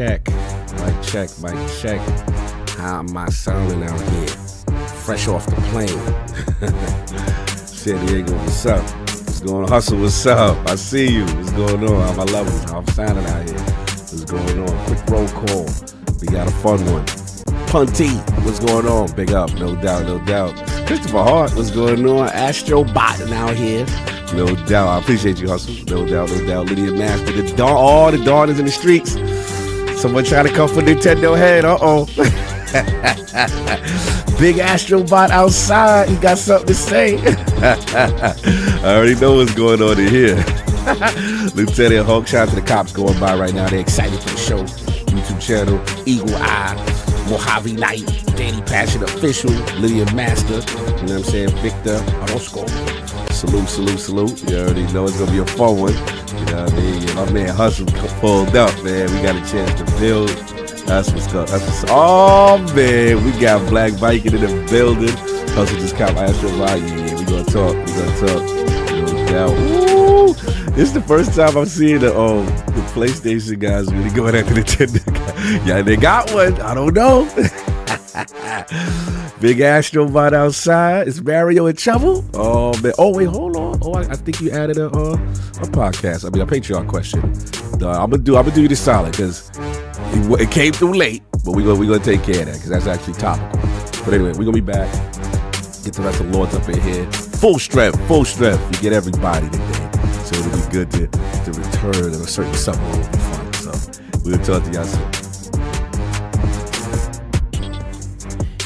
check. Mic check, mic check. How am I sounding out here? Fresh off the plane. San Diego, what's up? What's going on? Hustle, what's up? I see you. What's going on? How my levels? How I'm sounding out here? What's going on? Quick roll call. We got a fun one. Punty, what's going on? Big up, no doubt, no doubt. Christopher Hart, what's going on? Astrobot out here. No doubt. I appreciate you, Hustle. No doubt, no doubt. Lydia Master, the Dawn. The Dawn is in the streets. Someone trying to come for Nintendo head. Uh-oh. Big Astrobot outside. He got something to say. I already know what's going on in here. Lieutenant Hulk, shout out to the cops going by right now. They're excited for the show. YouTube channel, Eagle Eye, Mojave Knight, Danny Passion Official, Lydia Master, you know what I'm saying? Victor Orozco. Salute, salute, salute. You already know it's gonna be a fun one. You know what I mean? Yeah, my man Hustle pulled up, man. We got a chance to build. That's what's up. That's what's up. Oh man, we got Black Viking in the building. Hustle just caught my Astro Viking. Yeah, we gonna talk. We gonna talk. No doubt. Ooh, this is the first time I'm seeing the PlayStation guys really going after the Nintendo. Yeah, they got one. I don't know. Big Astrobot outside. Is Mario in trouble? Oh man. Oh wait, hold on. Oh, I think you added a podcast. I mean a Patreon question. I'm gonna do you the solid because it came through late, but we're gonna take care of that because that's actually topical. But anyway, we're gonna be back. Get the rest of the Lords up in here. Full strength. We get everybody today. So it'll be good to return and a certain something will be fun. So we'll talk to y'all soon.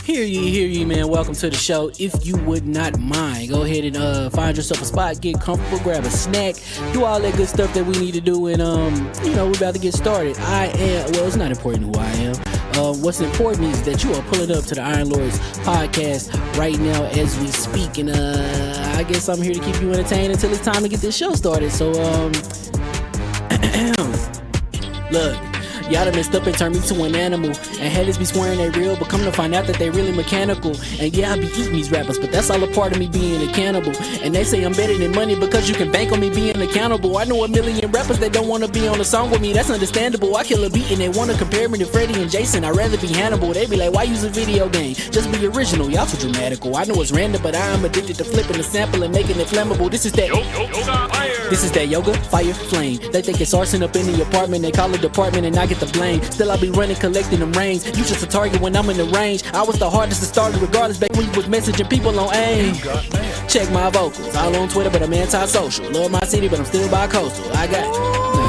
Hear ye, man. Welcome to the show. If you would not mind, go ahead and find yourself a spot, get comfortable, grab a snack, do all that good stuff that we need to do, and we're about to get started. It's not important who I am. What's important is that you are pulling up to the Iron Lords podcast right now as we speak, and I guess I'm here to keep you entertained until it's time to get this show started. So look, y'all done messed up and turned me to an animal, and haters be swearing they real, but come to find out that they really mechanical. And yeah, I be eating these rappers, but that's all a part of me being a cannibal. And they say I'm better than money because you can bank on me being accountable. I know a million rappers that don't want to be on a song with me, that's understandable. I kill a beat and they want to compare me to Freddie and Jason. I'd rather be Hannibal. They be like, why use a video game? Just be original, y'all too dramatical. I know it's random, but I am addicted to flipping the sample and making it flammable. This is that yoga, fire, flame. They think it's arson up in the apartment, they call it department and I get the blame. Still I be running, collecting them rains. You just a target when I'm in the range. I was the hardest to start regardless back when you was messaging people on AIM. Check my vocals, all on Twitter but I'm anti-social. Love my city but I'm still bi-coastal. I got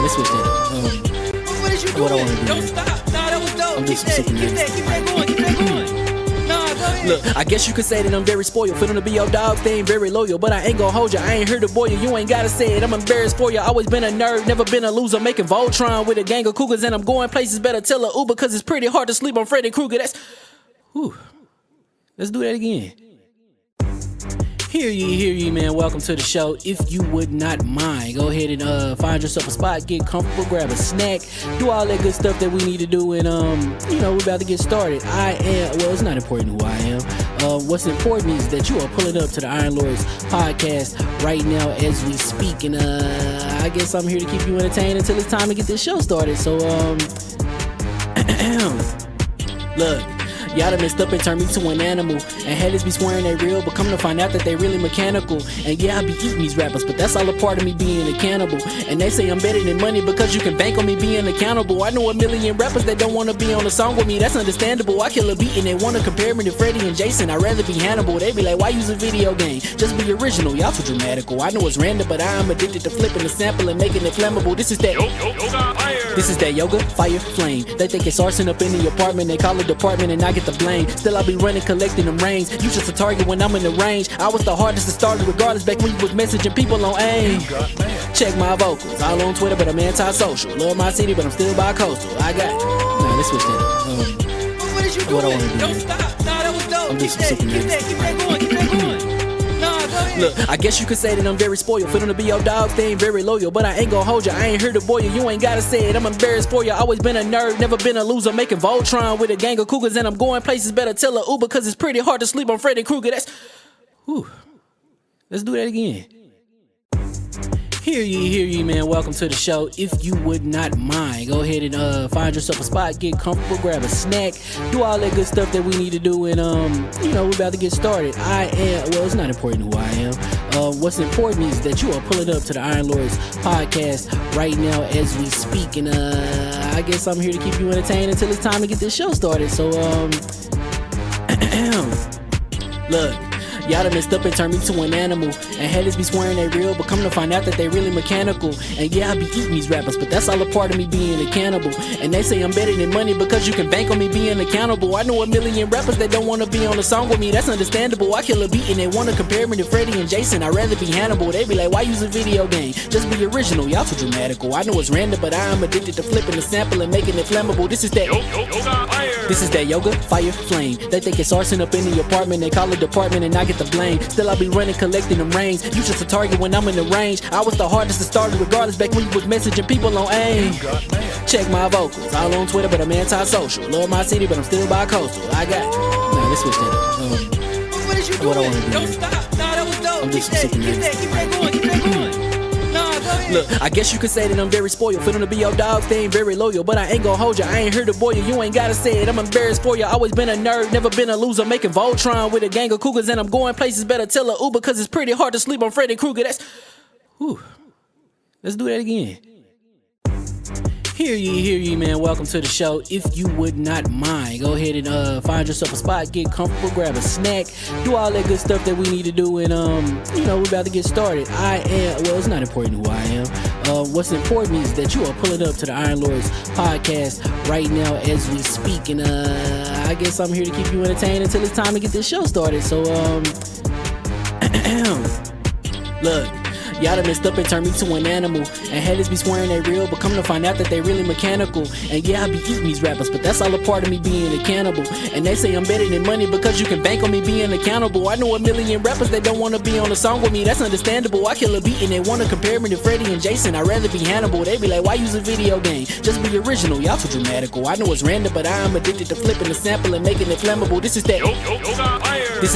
let's switch that up. What is you doing? What I want to do. Don't stop. Nah, that was dope. I'm Keep that going. Keep that going. Nah, go ahead. Look, I guess you could say that I'm very spoiled. For them to be your dogs, they ain't very loyal. But I ain't gonna hold you, I ain't here to boil you. You ain't gotta say it, I'm embarrassed for you. Always been a nerd, never been a loser. Making Voltron with a gang of cougars. And I'm going places, better tell a Uber. Cause it's pretty hard to sleep on Freddy Krueger. Let's do that again. Hear ye, man. Welcome to the show. If you would not mind, go ahead and find yourself a spot, get comfortable, grab a snack, do all that good stuff that we need to do, and we're about to get started. It's not important who I am. What's important is that you are pulling up to the Iron Lords podcast right now as we speak, and I guess I'm here to keep you entertained until it's time to get this show started. So look, y'all done messed up and turned me to an animal, and haters be swearing they real, but come to find out that they really mechanical. And yeah, I be eating these rappers, but that's all a part of me being a cannibal. And they say I'm better than money because you can bank on me being accountable. I know a million rappers that don't want to be on a song with me, that's understandable. I kill a beat and they want to compare me to Freddie and Jason. I'd rather be Hannibal. They be like, why use a video game? Just be original, y'all too dramatical. I know it's random, but I am addicted to flipping the sample and making it flammable. This is that yoga, fire, flame. They think it's arson up in the apartment, they call it department and I get the blame. Still I be running, collecting them rains. You just a target when I'm in the range. I was the hardest to start regardless back when you was messaging people on AIM. Check my vocals, all on Twitter but I'm anti-social. Love my city but I'm still bi-coastal. Let's switch that up. What is you doing? What I want to do. Don't stop. Nah, that was dope. Keep that going. Keep that going. Look, I guess you could say that I'm very spoiled. For them to be your dogs, they ain't very loyal. But I ain't gonna hold you, I ain't here to boil you. You ain't gotta say it, I'm embarrassed for you. Always been a nerd, never been a loser. Making Voltron with a gang of cougars. And I'm going places, better tell a Uber. Cause it's pretty hard to sleep on Freddy Krueger. Let's do that again. Hear ye, man. Welcome to the show. If you would not mind, go ahead and find yourself a spot, get comfortable, grab a snack, do all that good stuff that we need to do, and we're about to get started. It's not important who I am. What's important is that you are pulling up to the Iron Lords podcast right now as we speak, and I guess I'm here to keep you entertained until it's time to get this show started. So look. Y'all done messed up and turned me to an animal. And haters be swearing they real, but come to find out that they really mechanical. And yeah, I be eating these rappers, but that's all a part of me being a cannibal. And they say I'm better than money because you can bank on me being accountable. I know a million rappers that don't wanna be on a song with me, that's understandable. I kill a beat and they wanna compare me to Freddie and Jason. I'd rather be Hannibal. They be like, why use a video game? Just be original, y'all too dramatical. I know it's random, but I am addicted to flipping the sample and making it flammable. This is that yoga, fire, flame. They think it's arson up in the apartment, they call it department and I get the blame. Still I be running, collecting them rings. You just a target when I'm in the range. I was the hardest to start regardless back when you was messaging people on AIM. Check my vocals, all on Twitter but I'm anti-social. Love my city but I'm still bi-coastal. Let's switch that up. What is you doing? What I wanna do. Don't stop. Nah, that was dope. I'm just Keep that going. Keep that going. Nah, go ahead. Look, I guess you could say that I'm very spoiled. Feeling to be your dog, they ain't very loyal. But I ain't gon' hold ya, I ain't here to boil you. You ain't gotta say it, I'm embarrassed for ya. Always been a nerd, never been a loser. Making Voltron with a gang of cougars. And I'm going places, better tell a Uber. Cause it's pretty hard to sleep on Freddy Krueger. Let's do that again. Hear ye, man. Welcome to the show. If you would not mind, go ahead and find yourself a spot, get comfortable, grab a snack, do all that good stuff that we need to do, and we're about to get started. It's not important who I am. What's important is that you are pulling up to the Iron Lords podcast right now as we speak, and I guess I'm here to keep you entertained until it's time to get this show started. So look. Y'all done messed up and turned me to an animal. And haters be swearing they real, but come to find out that they really mechanical. And yeah, I be eating these rappers, but that's all a part of me being a cannibal. And they say I'm better than money because you can bank on me being accountable. I know a million rappers that don't wanna be on a song with me, that's understandable. I kill a beat and they wanna compare me to Freddie and Jason. I'd rather be Hannibal. They be like, why use a video game? Just be original, y'all too dramatical. I know it's random, but I am addicted to flipping the sample and making it flammable. This is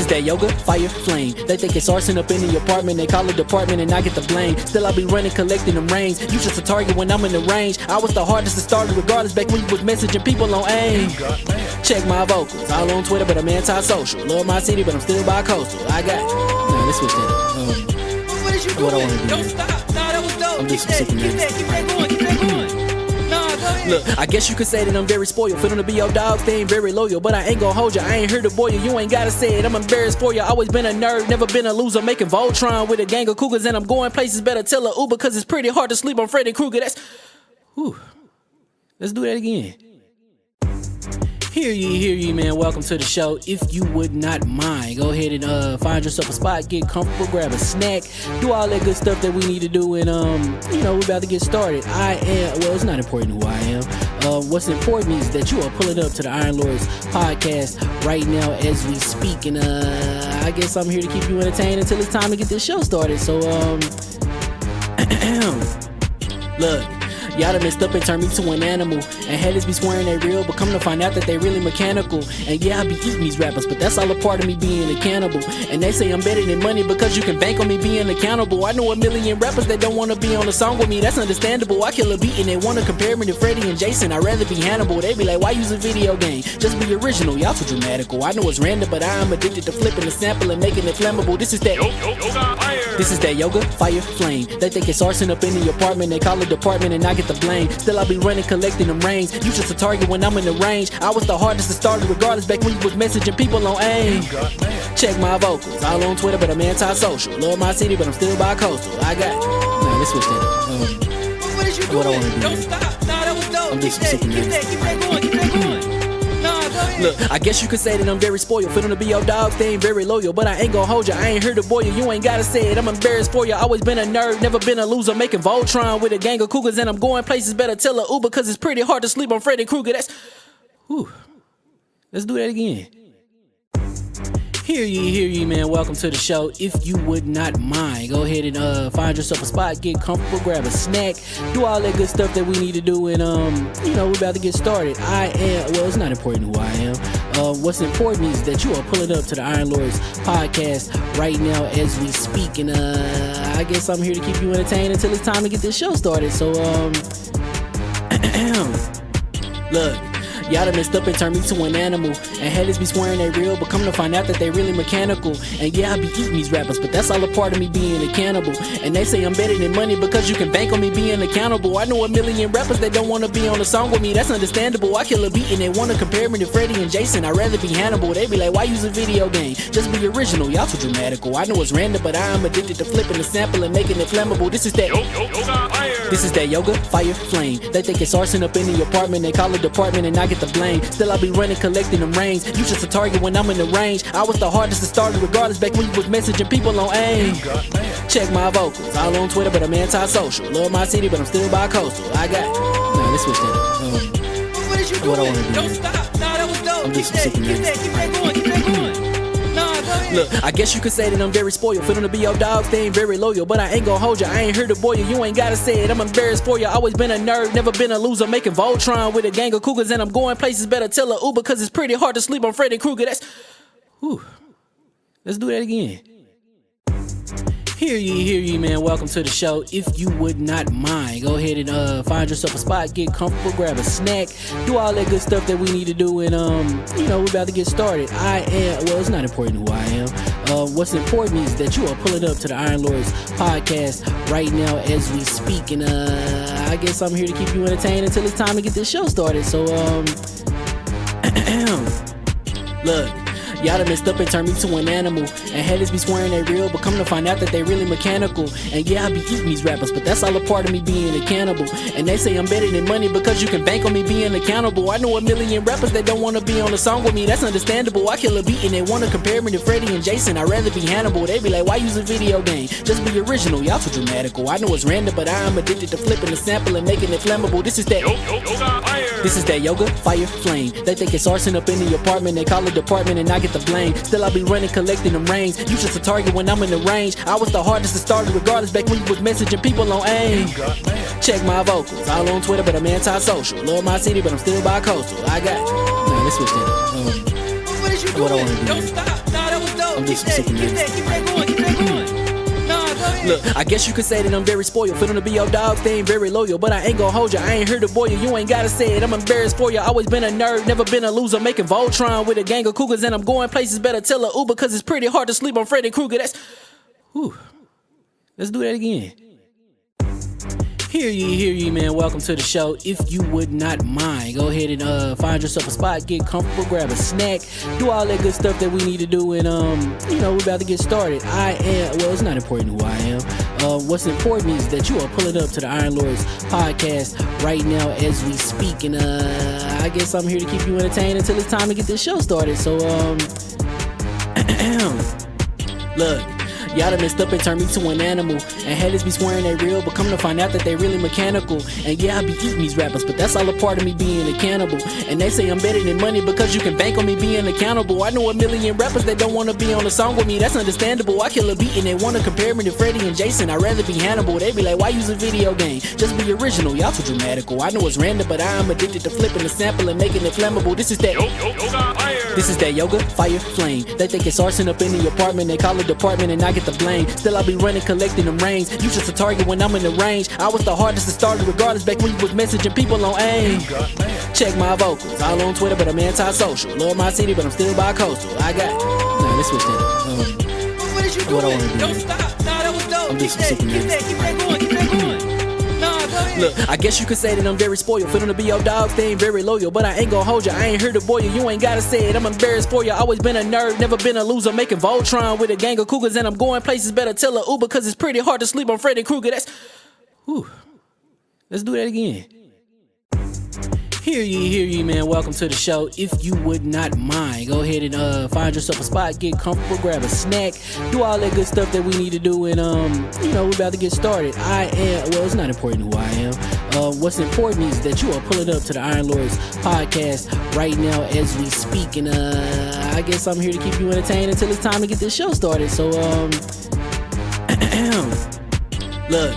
that yoga, fire, flame. They think it's arson up in the apartment, they call it department and I get the blame. Still I be running, collecting them rings. You just a target when I'm in the range. I was the hardest to start regardless back when you was messaging people on AIM. Check my vocals, all on Twitter but I'm anti-social. Love my city but I'm still bi-coastal. Let's switch that up. What is you doing? What I wanna do. Don't stop. Nah, that was dope. I'm just Keep that going. Nah, go ahead. Look, I guess you could say that I'm very spoiled. Feeling to be your dog, they ain't very loyal. But I ain't gon' hold ya, I ain't here to boil you. You ain't gotta say it, I'm embarrassed for ya. Always been a nerd, never been a loser. Making Voltron with a gang of cougars. And I'm going places, better tell a Uber. Cause it's pretty hard to sleep on Freddy Krueger. Let's do that again. Hear ye, man. Welcome to the show. If you would not mind, go ahead and find yourself a spot, get comfortable, grab a snack, do all that good stuff that we need to do, and we're about to get started. It's not important who I am. What's important is that you are pulling up to the Iron Lords podcast right now as we speak, and I guess I'm here to keep you entertained until it's time to get this show started. So look. Y'all done messed up and turned me to an animal. And haters be swearing they real, but come to find out that they really mechanical. And yeah, I be eating these rappers, but that's all a part of me being a cannibal. And they say I'm better than money because you can bank on me being accountable. I know a million rappers that don't wanna be on a song with me, that's understandable. I kill a beat and they wanna compare me to Freddie and Jason. I'd rather be Hannibal. They be like, why use a video game? Just be original, y'all too dramatical. I know it's random, but I am addicted to flipping the sample and making it flammable. This is that yoga, fire, flame. They think it's arson up in the apartment, they call it department and I get the blame. Still I be running, collecting them rings. You just a target when I'm in the range. I was the hardest to start regardless back when you was messaging people on AIM. Check my vocals, all on Twitter but I'm anti-social. Love my city but I'm still bi-coastal. Let's switch that up. What is you doing? What I wanna do. Don't stop. Nah, that was dope. I'm just Keep that going. Nah, go ahead. Look, I guess you could say that I'm very spoiled. Feeling to be your dog, they ain't very loyal. But I ain't gon' hold ya, I ain't here to boil you. You ain't gotta say it, I'm embarrassed for ya. Always been a nerd, never been a loser. Making Voltron with a gang of cougars. And I'm going places, better tell a Uber. Cause it's pretty hard to sleep on Freddy Krueger. Let's do that again. Hear ye, man. Welcome to the show. If you would not mind, go ahead and find yourself a spot, get comfortable, grab a snack, do all that good stuff that we need to do, and we're about to get started. It's not important who I am. What's important is that you are pulling up to the Iron Lords podcast right now as we speak, and I guess I'm here to keep you entertained until it's time to get this show started. So look, y'all done messed up and turned me to an animal, and haters be swearing they real, but come to find out that they really mechanical. And yeah, I be eating these rappers, but that's all a part of me being a cannibal. And they say I'm better than money because you can bank on me being accountable. I know a million rappers that don't wanna be on a song with me, that's understandable. I kill a beat and they wanna compare me to Freddie and Jason, I'd rather be Hannibal. They be like, why use a video game? Just be original, y'all too dramatical. I know it's random, but I am addicted to flipping the sample and making it flammable. This is that This is that yoga, fire, flame. They think it's arson up in the apartment, they call it department and I get the blame. Still I be running, collecting them rings. You just a target when I'm in the range. I was the hardest to start regardless back when you was messaging people on AIM. Check my vocals, all on Twitter but I'm anti-social. Love my city but I'm still bi-coastal. I got, nah, let's switch that up. What is you doing? What I wanna do? Don't stop. Nah, that was dope. I'm Keep just that super going. Keep that going. Nah, go ahead. Look, I guess you could say that I'm very spoiled. For them to be your dogs, they ain't very loyal. But I ain't gon' hold ya, I ain't here to boil you. You ain't gotta say it, I'm embarrassed for ya. Always been a nerd, never been a loser. Making Voltron with a gang of cougars. And I'm going places, better tell a Uber. Cause it's pretty hard to sleep on Freddy Krueger. That's, whew. Let's do that again. Hear ye, man. Welcome to the show. If you would not mind, go ahead and find yourself a spot, get comfortable, grab a snack, do all that good stuff that we need to do, and we're about to get started. It's not important who I am. What's important is that you are pulling up to the Iron Lords podcast right now as we speak, and I guess I'm here to keep you entertained until it's time to get this show started. So look, y'all done messed up and turned me to an animal, and haters be swearing they real, but come to find out that they really mechanical. And yeah, I be eating these rappers, but that's all a part of me being a cannibal. And they say I'm better than money because you can bank on me being accountable. I know a million rappers that don't wanna be on a song with me, that's understandable. I kill a beat and they wanna compare me to Freddie and Jason, I'd rather be Hannibal. They be like, why use a video game? Just be original, y'all too dramatical. I know it's random, but I am addicted to flipping the sample and making it flammable. This is that This is that yoga, fire, flame. They think it's arson up in the apartment, they call it department and I get the blame. Still I be running, collecting them rings. You just a target when I'm in the range. I was the hardest to start regardless back when you was messaging people on AIM. Check my vocals, all on Twitter but I'm anti-social. Love my city but I'm still bi-coastal. I got, nah, let's switch that up. What is you What I doing? wanna do? Don't stop. Nah, that was dope. I'm Keep just that super going. Keep that going. Nah, go ahead. Look, I guess you could say that I'm very spoiled. For them to be your dogs, they ain't very loyal. But I ain't gon' hold ya, I ain't here to boil you. You ain't gotta say it, I'm embarrassed for ya. Always been a nerd, never been a loser. Making Voltron with a gang of cougars. And I'm going places, better tell a Uber. Cause it's pretty hard to sleep on Freddy Krueger. That's, whew. Let's do that again. Hear ye, man. Welcome to the show. If you would not mind, go ahead and find yourself a spot, get comfortable, grab a snack, do all that good stuff that we need to do, and we're about to get started. It's not important who I am. What's important is that you are pulling up to the Iron Lords podcast right now as we speak, and I guess I'm here to keep you entertained until it's time to get this show started. So look, y'all done messed up and turned me to an animal, and haters be swearing they real, but come to find out that they really mechanical. And yeah, I be eating these rappers, but that's all a part of me being a cannibal. And they say I'm better than money because you can bank on me being accountable. I know a million rappers that don't wanna be on a song with me, that's understandable. I kill a beat and they wanna compare me to Freddie and Jason, I'd rather be Hannibal. They be like, why use a video game? Just be original, y'all too dramatical. I know it's random, but I am addicted to flipping the sample and making it flammable. This is that This is that yoga, fire, flame. They think it's arson up in the apartment, they call it department and I get the blame. Still I be running, collecting them rings. You just a target when I'm in the range. I was the hardest to start regardless back when you was messaging people on AIM. Check my vocals, all on Twitter but I'm anti-social. Love my city but I'm still bi-coastal. I got, nah, let's switch that up. What is you What I doing? wanna do? Don't stop. Nah, that was dope. I'm Keep just that super going. Keep that going. Nah, go ahead. Look, I guess you could say that I'm very spoiled. For them to be your dogs, they ain't very loyal. But I ain't gon' hold ya, I ain't here to boil you. You ain't gotta say it, I'm embarrassed for ya. Always been a nerd, never been a loser. Making Voltron with a gang of cougars. And I'm going places, better tell a Uber. Cause it's pretty hard to sleep on Freddy Krueger. That's, whew. Let's do that again. Hear ye, man. Welcome to the show. If you would not mind, go ahead and find yourself a spot, get comfortable, grab a snack, do all that good stuff that we need to do, and we're about to get started. It's not important who I am. What's important is that you are pulling up to the Iron Lords podcast right now as we speak, and I guess I'm here to keep you entertained until it's time to get this show started. So look,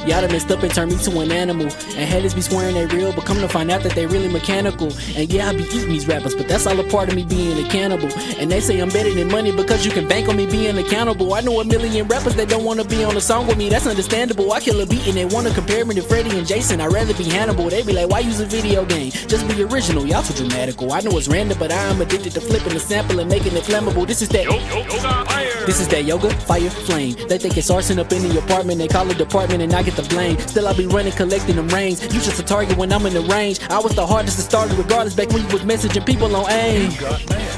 Y'all done messed up and turned me to an animal. And haters be swearing they real, but come to find out that they really mechanical. And yeah, I be eating these rappers, but that's all a part of me being a cannibal. And they say I'm better than money because you can bank on me being accountable. I know a million rappers that don't wanna be on a song with me, that's understandable. I kill a beat and they wanna compare me to Freddie and Jason. I'd rather be Hannibal. They be like, why use a video game? Just be original, y'all too dramatical. I know it's random, but I am addicted to flipping the sample and making it flammable. This is that This is that yoga, fire, flame. They think it's arson up in the apartment. They call it department and I get the blame. Still I be running, collecting them rings. You just a target when I'm in the range. I was the hardest to start regardless back when you was messaging people on AIM.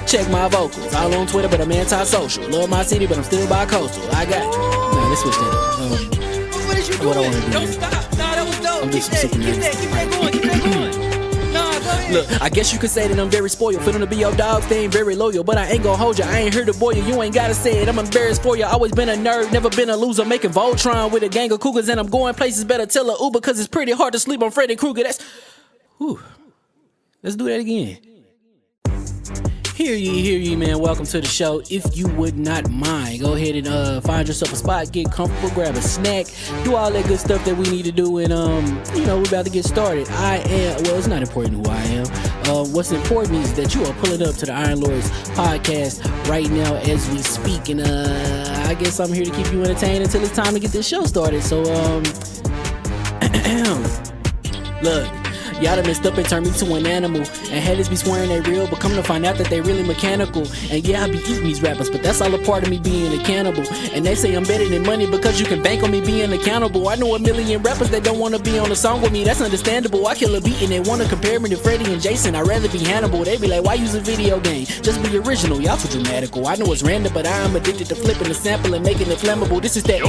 Check my vocals, all on Twitter, but I'm anti-social. Love my city, but I'm still bi-coastal. I got nah, let's switch that. What is you doing? I wanna do. Don't stop. Nah, that was dope. I'm Keep just super that nervous. going. Keep that going. Nah, go ahead. Look, I guess you could say that I'm very spoiled. For them to be your dogs, they ain't very loyal. But I ain't gon' hold ya, I ain't here to boil you. You ain't gotta say it, I'm embarrassed for ya. Always been a nerd, never been a loser. Making Voltron with a gang of cougars. And I'm going places, better tell a Uber. Cause it's pretty hard to sleep on Freddy Krueger. That's, whew. Let's do that again. Hear ye, man. Welcome to the show. If you would not mind, go ahead and find yourself a spot, get comfortable, grab a snack, do all that good stuff that we need to do, and you know, we're about to get started. Well, it's not important who I am. What's important is that you are pulling up to the Iron Lords podcast right now as we speak, and I guess I'm here to keep you entertained until it's time to get this show started. So look, y'all done messed up and turned me to an animal. And haters be swearing they real, but come to find out that they really mechanical. And yeah, I be eating these rappers, but that's all a part of me being a cannibal. And they say I'm better than money because you can bank on me being accountable. I know a million rappers that don't wanna be on a song with me, that's understandable. I kill a beat and they wanna compare me to Freddie and Jason. I'd rather be Hannibal. They be like, why use a video game? Just be original, y'all too dramatical. I know it's random, but I am addicted to flipping the sample and making it flammable. This is that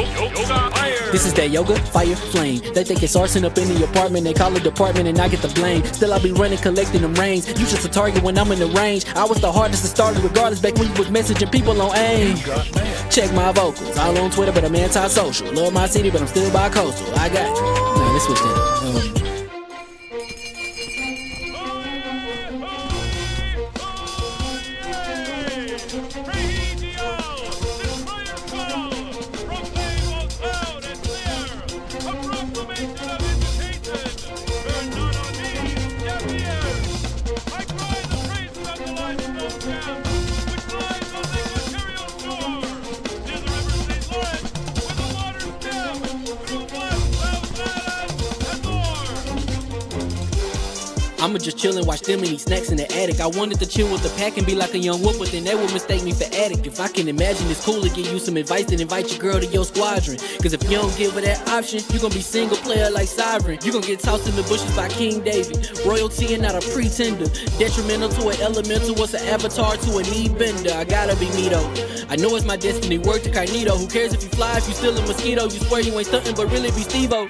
This is that yoga, fire, flame. They think it's arson up in the apartment. They call it department and I get the blame. Still I be running, collecting them rings. You just a target when I'm in the range. I was the hardest to start regardless back when you was messaging people on AIM. Check my vocals, all on Twitter, but I'm anti-social. Love my city, but I'm still bi-coastal. I got nah, let's switch that up. I'ma just chill and watch them and eat snacks in the attic. I wanted to chill with the pack and be like a young whoop, but then they would mistake me for addict. If I can imagine it's cool to give you some advice, then invite your girl to your squadron. Cause if you don't give her that option, you gon' be single player like Sovereign. You gon' get tossed in the bushes by King David. Royalty and not a pretender. Detrimental to an elemental, what's an avatar to a knee bender? I gotta be me though. I know it's my destiny, work to Cognito. Who cares if you fly, if you still a mosquito? You swear you ain't stuntin', but really be Steve-O.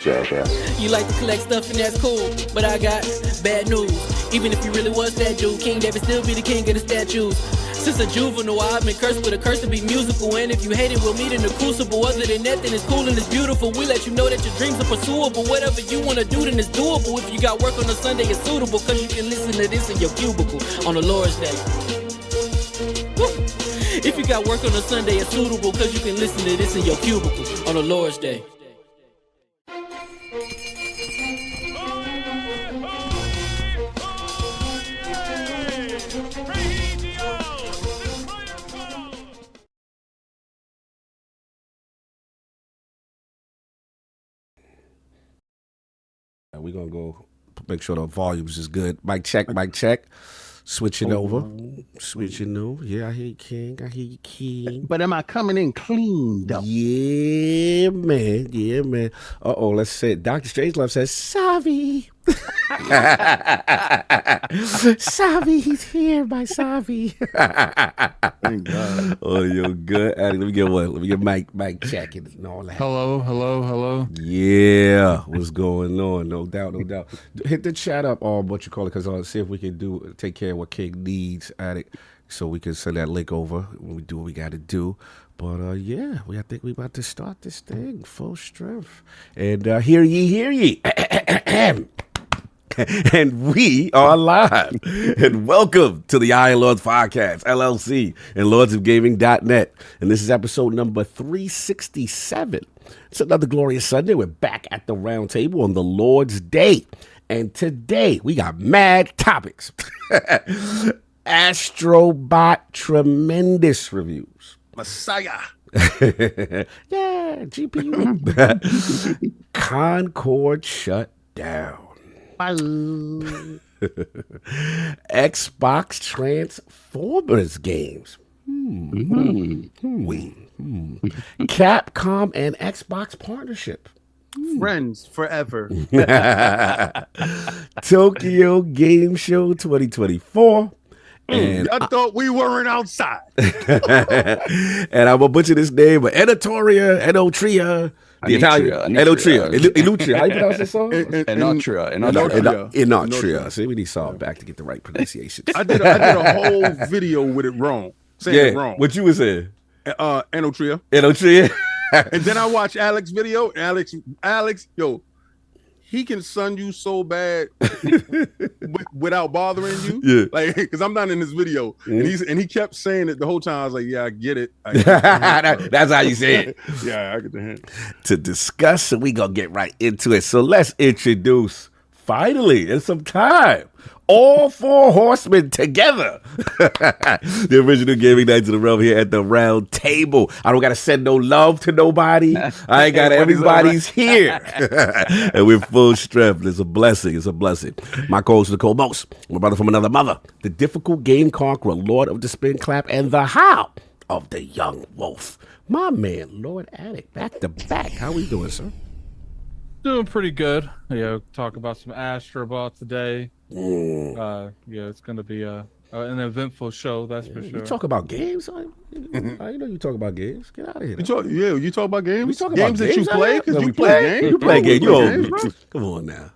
You like to collect stuff and that's cool, but I got bad news. Even if you really was that dude, King David still be the king of the statues. Since a juvenile, I've been cursed with a curse to be musical. And if you hate it, we'll meet in the crucible. Other than that, then it's cool and it's beautiful. We let you know that your dreams are pursuable. Whatever you wanna do, then it's doable. If you got work on a Sunday, it's suitable. Cause you can listen to this in your cubicle on the Lord's Day. Woo. If you got work on a Sunday, it's suitable. Cause you can listen to this in your cubicle on the Lord's Day. We're going to go make sure the volumes is good. Mic check, mic check. Switching over. Switching over. Yeah, I hear you, King. I hear you, King. But am I coming in clean, though? Yeah, man. Yeah, man. Uh-oh, let's say it. Dr. Strangelove says, Savi. Savi, he's here, my Savi. Thank God. Oh, you're good. Let me get what? Let me get mic checking and all that. Hello. Yeah, what's going on? No doubt. Hit the chat up, what you call it, because I'll see if we can take care of what King needs at it, so we can send that link over when we do what we got to do. But yeah, I think we about to start this thing full strength. And hear ye. And we are live. And welcome to the Iron Lords Podcast, LLC, and lordsofgaming.net. And this is episode number 367. It's another glorious Sunday. We're back at the round table on the Lord's Day. And today we got mad topics. Astrobot tremendous reviews. Messiah. Yeah, GPU. Concord shut down. Xbox Transformers games. Capcom and Xbox partnership. Friends forever. Tokyo Game Show 2024. And I thought we weren't outside. and I'm gonna butcher this name, but Enotria, the Italian Enotria. How you pronounce this song? Enotria. See, we need Saul back to get the right pronunciation. I did a whole video with it wrong. Saying it wrong. What you was saying? Enotria. And then I watched Alex's video. Alex, yo, he can sun you so bad without bothering you. Yeah. Like, because I'm not in this video. And he kept saying it the whole time. I was like, yeah, I get it. That's how you say it. Yeah, I get the hint. To discuss, so we gonna get right into it. So let's introduce, finally, in some time, all four horsemen together. The original gaming nights of the realm here at the round table. I don't got to send no love to nobody. I ain't got everybody's here. And we're full strength. It's a blessing. It's a blessing. My co-host, Nicole Most, my brother from another mother, the difficult game conqueror, Lord of the Spin Clap, and the how of the young wolf. My man, Lord Attic, back to back. How we doing, sir? Doing pretty good. Talk about some Astrobot today. It's going to be an eventful show, that's for sure. You talk about games? I know you talk about games. Get out of here. You talk about games? We talk games about that games you play? Because you play games. You play games. Bro. Come on now.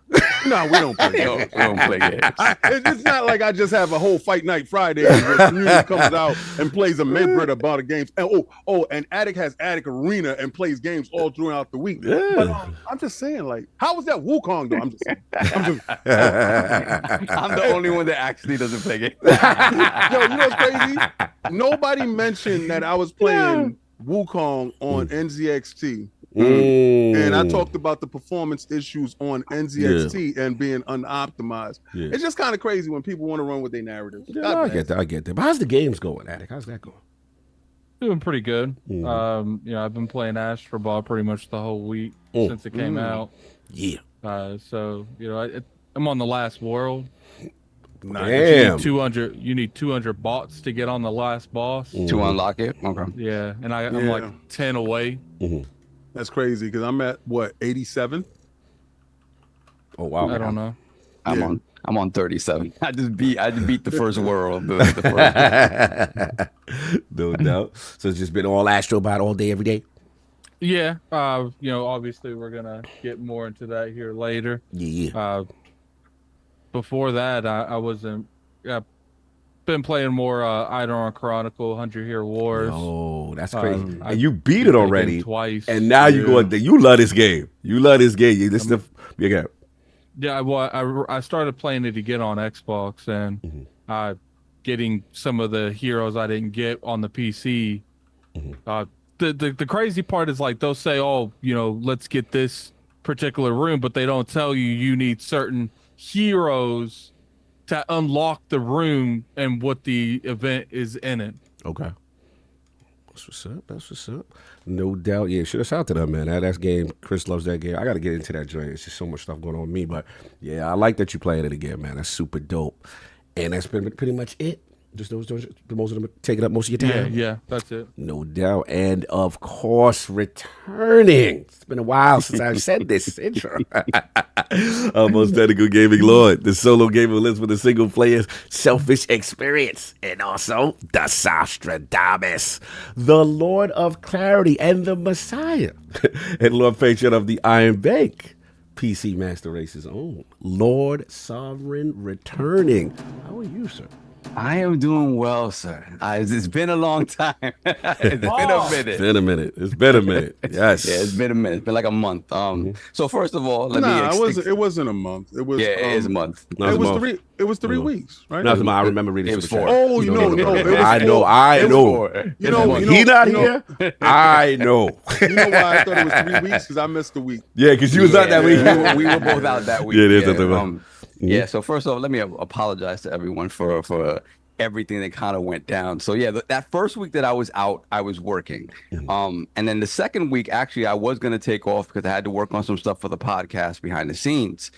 No, we don't play games. We don't play games. It's not like I just have a whole fight night Friday where the community comes out and plays a mid-bread about the games. And and Attic has Attic Arena and plays games all throughout the week. Yeah. But I'm just saying, like, how was that Wukong though? I'm just I'm the only one that actually doesn't play games. Yo, you know what's crazy? Nobody mentioned that I was playing Wukong on NZXT. And I talked about the performance issues on NZXT and being unoptimized. Yeah. It's just kind of crazy when people want to run with their narratives. Yeah, I get that. But how's the games going, Attic? How's that going? Doing pretty good. I've been playing Astrobot pretty much the whole week since it came out. Yeah. I'm on the last world. Damn. You need 200 bots to get on the last boss. To unlock it? Okay. Yeah, and I'm like 10 away. That's crazy because I'm at 87? Oh wow! I don't know. I'm on 37. I just beat the first world. No doubt. So it's just been all Astrobot all day, every day. Yeah. Obviously we're gonna get more into that here later. Yeah. Before that, I wasn't. Been playing more Eidolon Chronicle, 100 Hero Wars. Oh, that's crazy. And you beat it already twice. And now you go. You love this game. You listen to. Yeah. Well, I started playing it again on Xbox and getting some of the heroes I didn't get on the PC. The crazy part is like they'll say, let's get this particular room, but they don't tell you need certain heroes to unlock the room and what the event is in it. Okay. That's what's up. No doubt. Yeah, should have shout to them, man. That's game. Chris loves that game. I got to get into that joint. It's just so much stuff going on with me. But yeah, I like that you playing it again, man. That's super dope. And that's been pretty much it. Just those most of them taking up most of your time. Yeah, that's it. No doubt. And of course, returning. It's been a while since I've said this intro. Almost technical gaming lord, the solo gamer lives with a single player's selfish experience, and also the Nostradamus, the Lord of Clarity and the Messiah, and Lord Patron of the Iron Bank. PC Master Race's own Lord Sovereign returning. How are you, sir? I am doing well, sir. It's been a long time. It's been a minute. It's been a minute. It's been a minute. Yes. Yeah, it's been a minute. It's been like a month. So first of all, let me. It wasn't a month. It was. Yeah, it is a month. No, It was three. It was 3 weeks, right? Nothing. I remember reading. It was some 4. chat. Oh, no. It was I know. 4. I It was know. 4. You know, He not here. I know. You know why I thought it was 3 weeks? Because I missed a week. Yeah, because you was out that week. We were both out that week. Yeah, it is nothing about. Yeah. So first off, let me apologize to everyone for everything that kind of went down. So yeah, that first week that I was out, I was working. And then the second week, actually, I was going to take off because I had to work on some stuff for the podcast behind the scenes.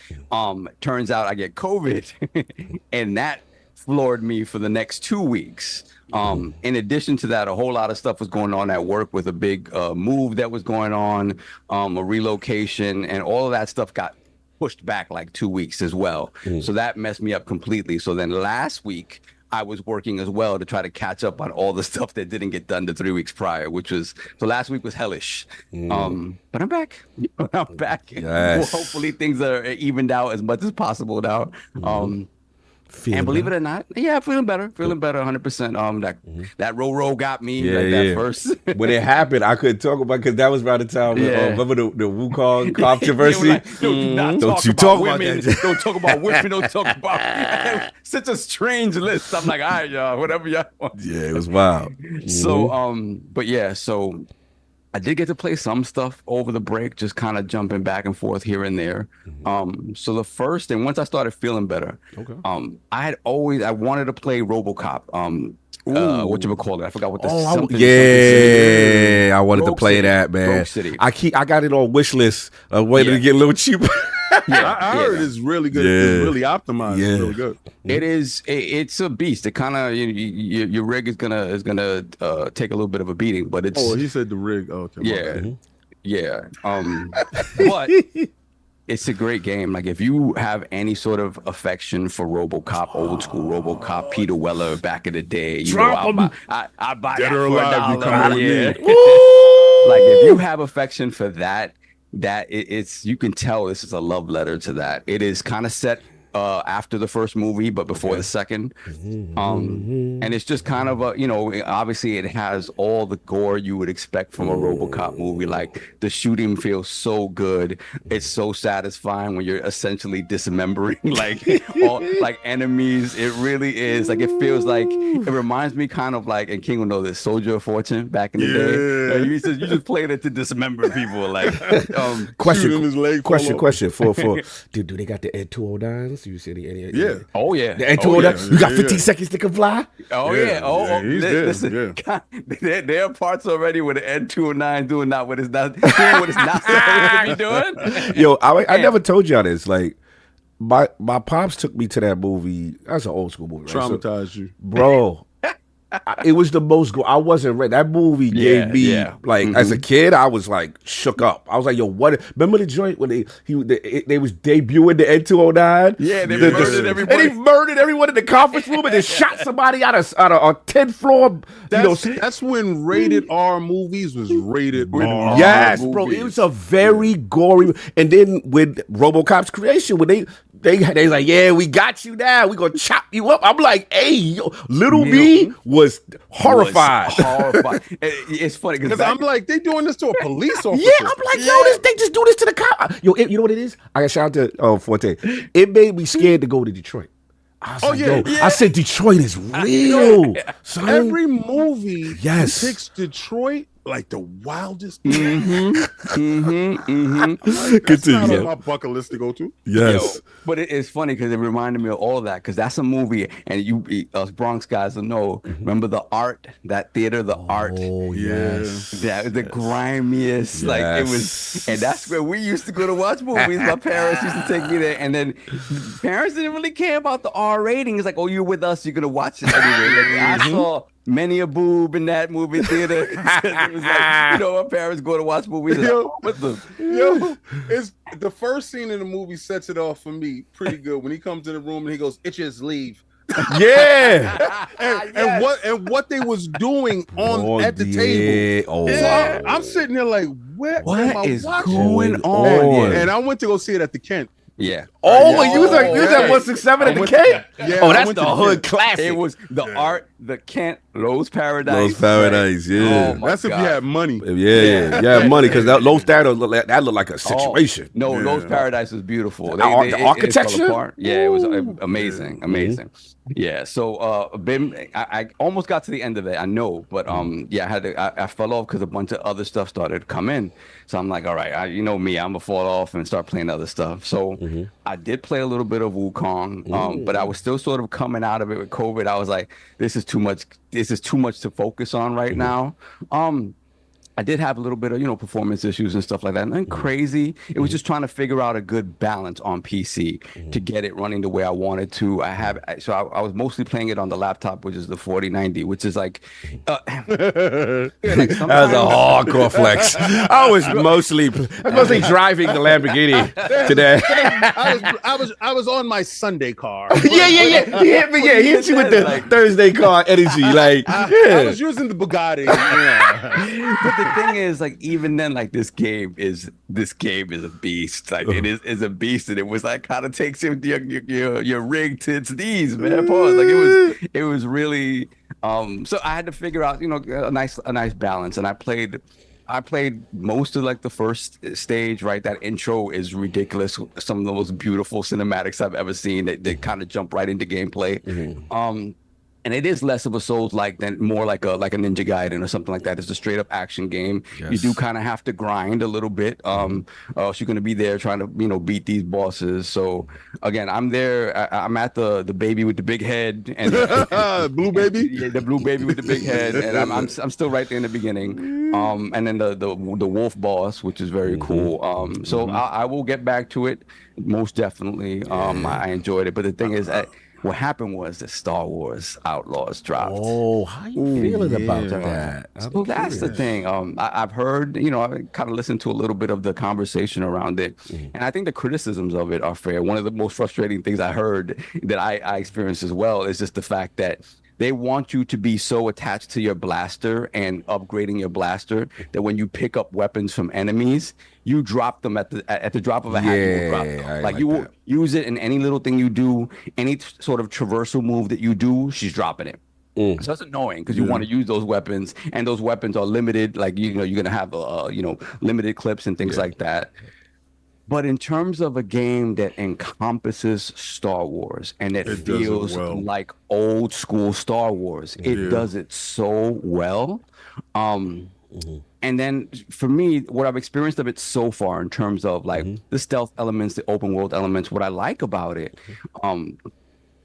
Turns out I get COVID and that floored me for the next 2 weeks. In addition to that, a whole lot of stuff was going on at work with a big move that was going on, a relocation, and all of that stuff got pushed back like 2 weeks as well. So that messed me up completely. So then last week, I was working as well to try to catch up on all the stuff that didn't get done the 3 weeks prior, so last week was hellish. But I'm back. I'm back. Yes. Well, hopefully things are evened out as much as possible now. And believe it or not, yeah, feeling better 100%. That row got me that first. When it happened, I couldn't talk about because that was around the time. Remember the Wukong controversy? Don't you talk about women. that. Don't talk about women. Don't talk about such a strange list. I'm like, all right, y'all, whatever y'all want. Yeah, it was wild. So, but yeah, so I did get to play some stuff over the break, just kind of jumping back and forth here and there. So the first, and once I started feeling better, I wanted to play RoboCop. What you would call it? I forgot what the I wanted to play that, man. I got it on wish list, waiting to get a little cheaper. I heard it's really good. It's really optimized. It's really good. It is. It's a beast. It kind of your rig is gonna take a little bit of a beating, but it's. Oh, he said the rig. Oh, okay. Yeah. But it's a great game. Like if you have any sort of affection for RoboCop, old school RoboCop, Peter Weller back in the day, I buy Dead that or for alive, you $1. come with me. Like if you have affection for that it's you can tell this is a love letter to that. It is kind of set after the first movie, but before the second. And it's just kind of obviously it has all the gore you would expect from a RoboCop movie. Like the shooting feels so good. It's so satisfying when you're essentially dismembering like enemies. It really is. Like it feels like it reminds me kind of like, and King will know this, Soldier of Fortune back in the day. You just played it to dismember people. Like Question for do they got the Ed 209s? You said yeah. Oh yeah. The Ed 209. You got 15 seconds to comply. Oh yeah. Listen. There are parts already where the N209 doing what it's not supposed to be doing. Yo, I never told y'all this. Like my pops took me to that movie. That's an old school movie. Right? Traumatized you, bro. It was the most. I wasn't ready. That movie gave me as a kid. I was like shook up. I was like, yo, what? Remember the joint when they was debuting the N209? Yeah, they murdered everybody. And he murdered everyone in the conference room and then shot somebody out of a 10th floor. That's when rated R movies was rated R. Yes, bro. It was a very gory. And then with RoboCop's creation, when they like, yeah, we got you now. We gonna chop you up. I'm like, hey, yo, little me was horrified. It's funny because I'm like, they doing this to a police officer. Yeah, I'm like, yo, they just do this to the cop. Yo, you know what it is? I got shout out to Forte. It made me scared to go to Detroit. I was I said Detroit is real. Son. Every movie picks Detroit like the wildest. That's not on my bucket list to go to. Yes. Yo, but it's funny because it reminded me of all of that because that's a movie, and us Bronx guys will know. Remember the Art, that theater, the Art. Oh yes. That was the grimiest. Like it was, and that's where we used to go to watch movies. My parents used to take me there, and then parents didn't really care about the R rating. It's like, oh, you're with us, you're gonna watch it anyway. Like, I saw many a boob in that movie theater. It was like, my parents go to watch movies. It's the first scene in the movie sets it off for me pretty good. When he comes in the room and he goes, "Itches, leave." Yeah. and what they was doing at the table. I'm sitting there like, what is watching? going on? And I went to go see it at the Kent. Yeah. Oh, you was at 167 at the K? Yeah, Oh, I that's went the to hood Kent. classic. It was the Kent Lowe's Paradise. Lowe's Paradise, yeah. Oh my That's if you God. had money. Yeah, money, because that Lowe's Theater that looked like a situation. No, Yeah. Lowe's Paradise was beautiful. The architecture? It fell apart. Yeah, it was amazing, Mm-hmm. amazing. Yeah, so I almost got to the end of it. I know, but yeah, I fell off because a bunch of other stuff started to come in. So I'm like, all right, you know me, I'm gonna fall off and start playing other stuff. So I did play a little bit of Wukong, but I was still sort of coming out of it with COVID. I was like, this is too much. This is too much to focus on right now. I did have a little bit of, performance issues and stuff like that. Nothing crazy. It was just trying to figure out a good balance on PC to get it running the way I wanted to. I was mostly playing it on the laptop, which is the 4090, which is like, That was a hardcore flex. I was mostly driving the Lamborghini today. I was on my Sunday car. Yeah. He hit me. Yeah, he hit you with the Thursday car energy. Like, I was using the Bugatti. Yeah. But the thing is, like, even then, like, this game is a beast. Like, it is a beast, and it was like kind of takes your rig to its knees, man. Pause. Like, it was really. So I had to figure out, a nice balance, and I played most of like the first stage, right? That intro is ridiculous. Some of the most beautiful cinematics I've ever seen. They kind of jump right into gameplay. And it is less of a Souls-like than more like a Ninja Gaiden or something like that. It's a straight up action game. Yes. You do kind of have to grind a little bit, or else you're gonna be there trying to beat these bosses. So again, I'm there. I'm at the baby with the big head and Blue baby. Yeah, the blue baby with the big head, and I'm still right there in the beginning. And then the wolf boss, which is very cool. So I will get back to it most definitely. I enjoyed it, but the thing is, what happened was the Star Wars Outlaws dropped. oh, how you feeling about that? So that's the thing. I've heard, I kind of listened to a little bit of the conversation around it, and I think the criticisms of it are fair. One of the most frustrating things I heard that I experienced as well is just the fact that they want you to be so attached to your blaster and upgrading your blaster that when you pick up weapons from enemies, you drop them at the drop of a hat. You will drop them. Like you will use it in any little thing you do, any sort of traversal move that you do, she's dropping it. So that's annoying because you want to use those weapons, and those weapons are limited. Like you're gonna have limited clips and things like that. But in terms of a game that encompasses Star Wars and it feels like old school Star Wars, it does it so well. And then for me, what I've experienced of it so far in terms of like the stealth elements, the open world elements, what I like about it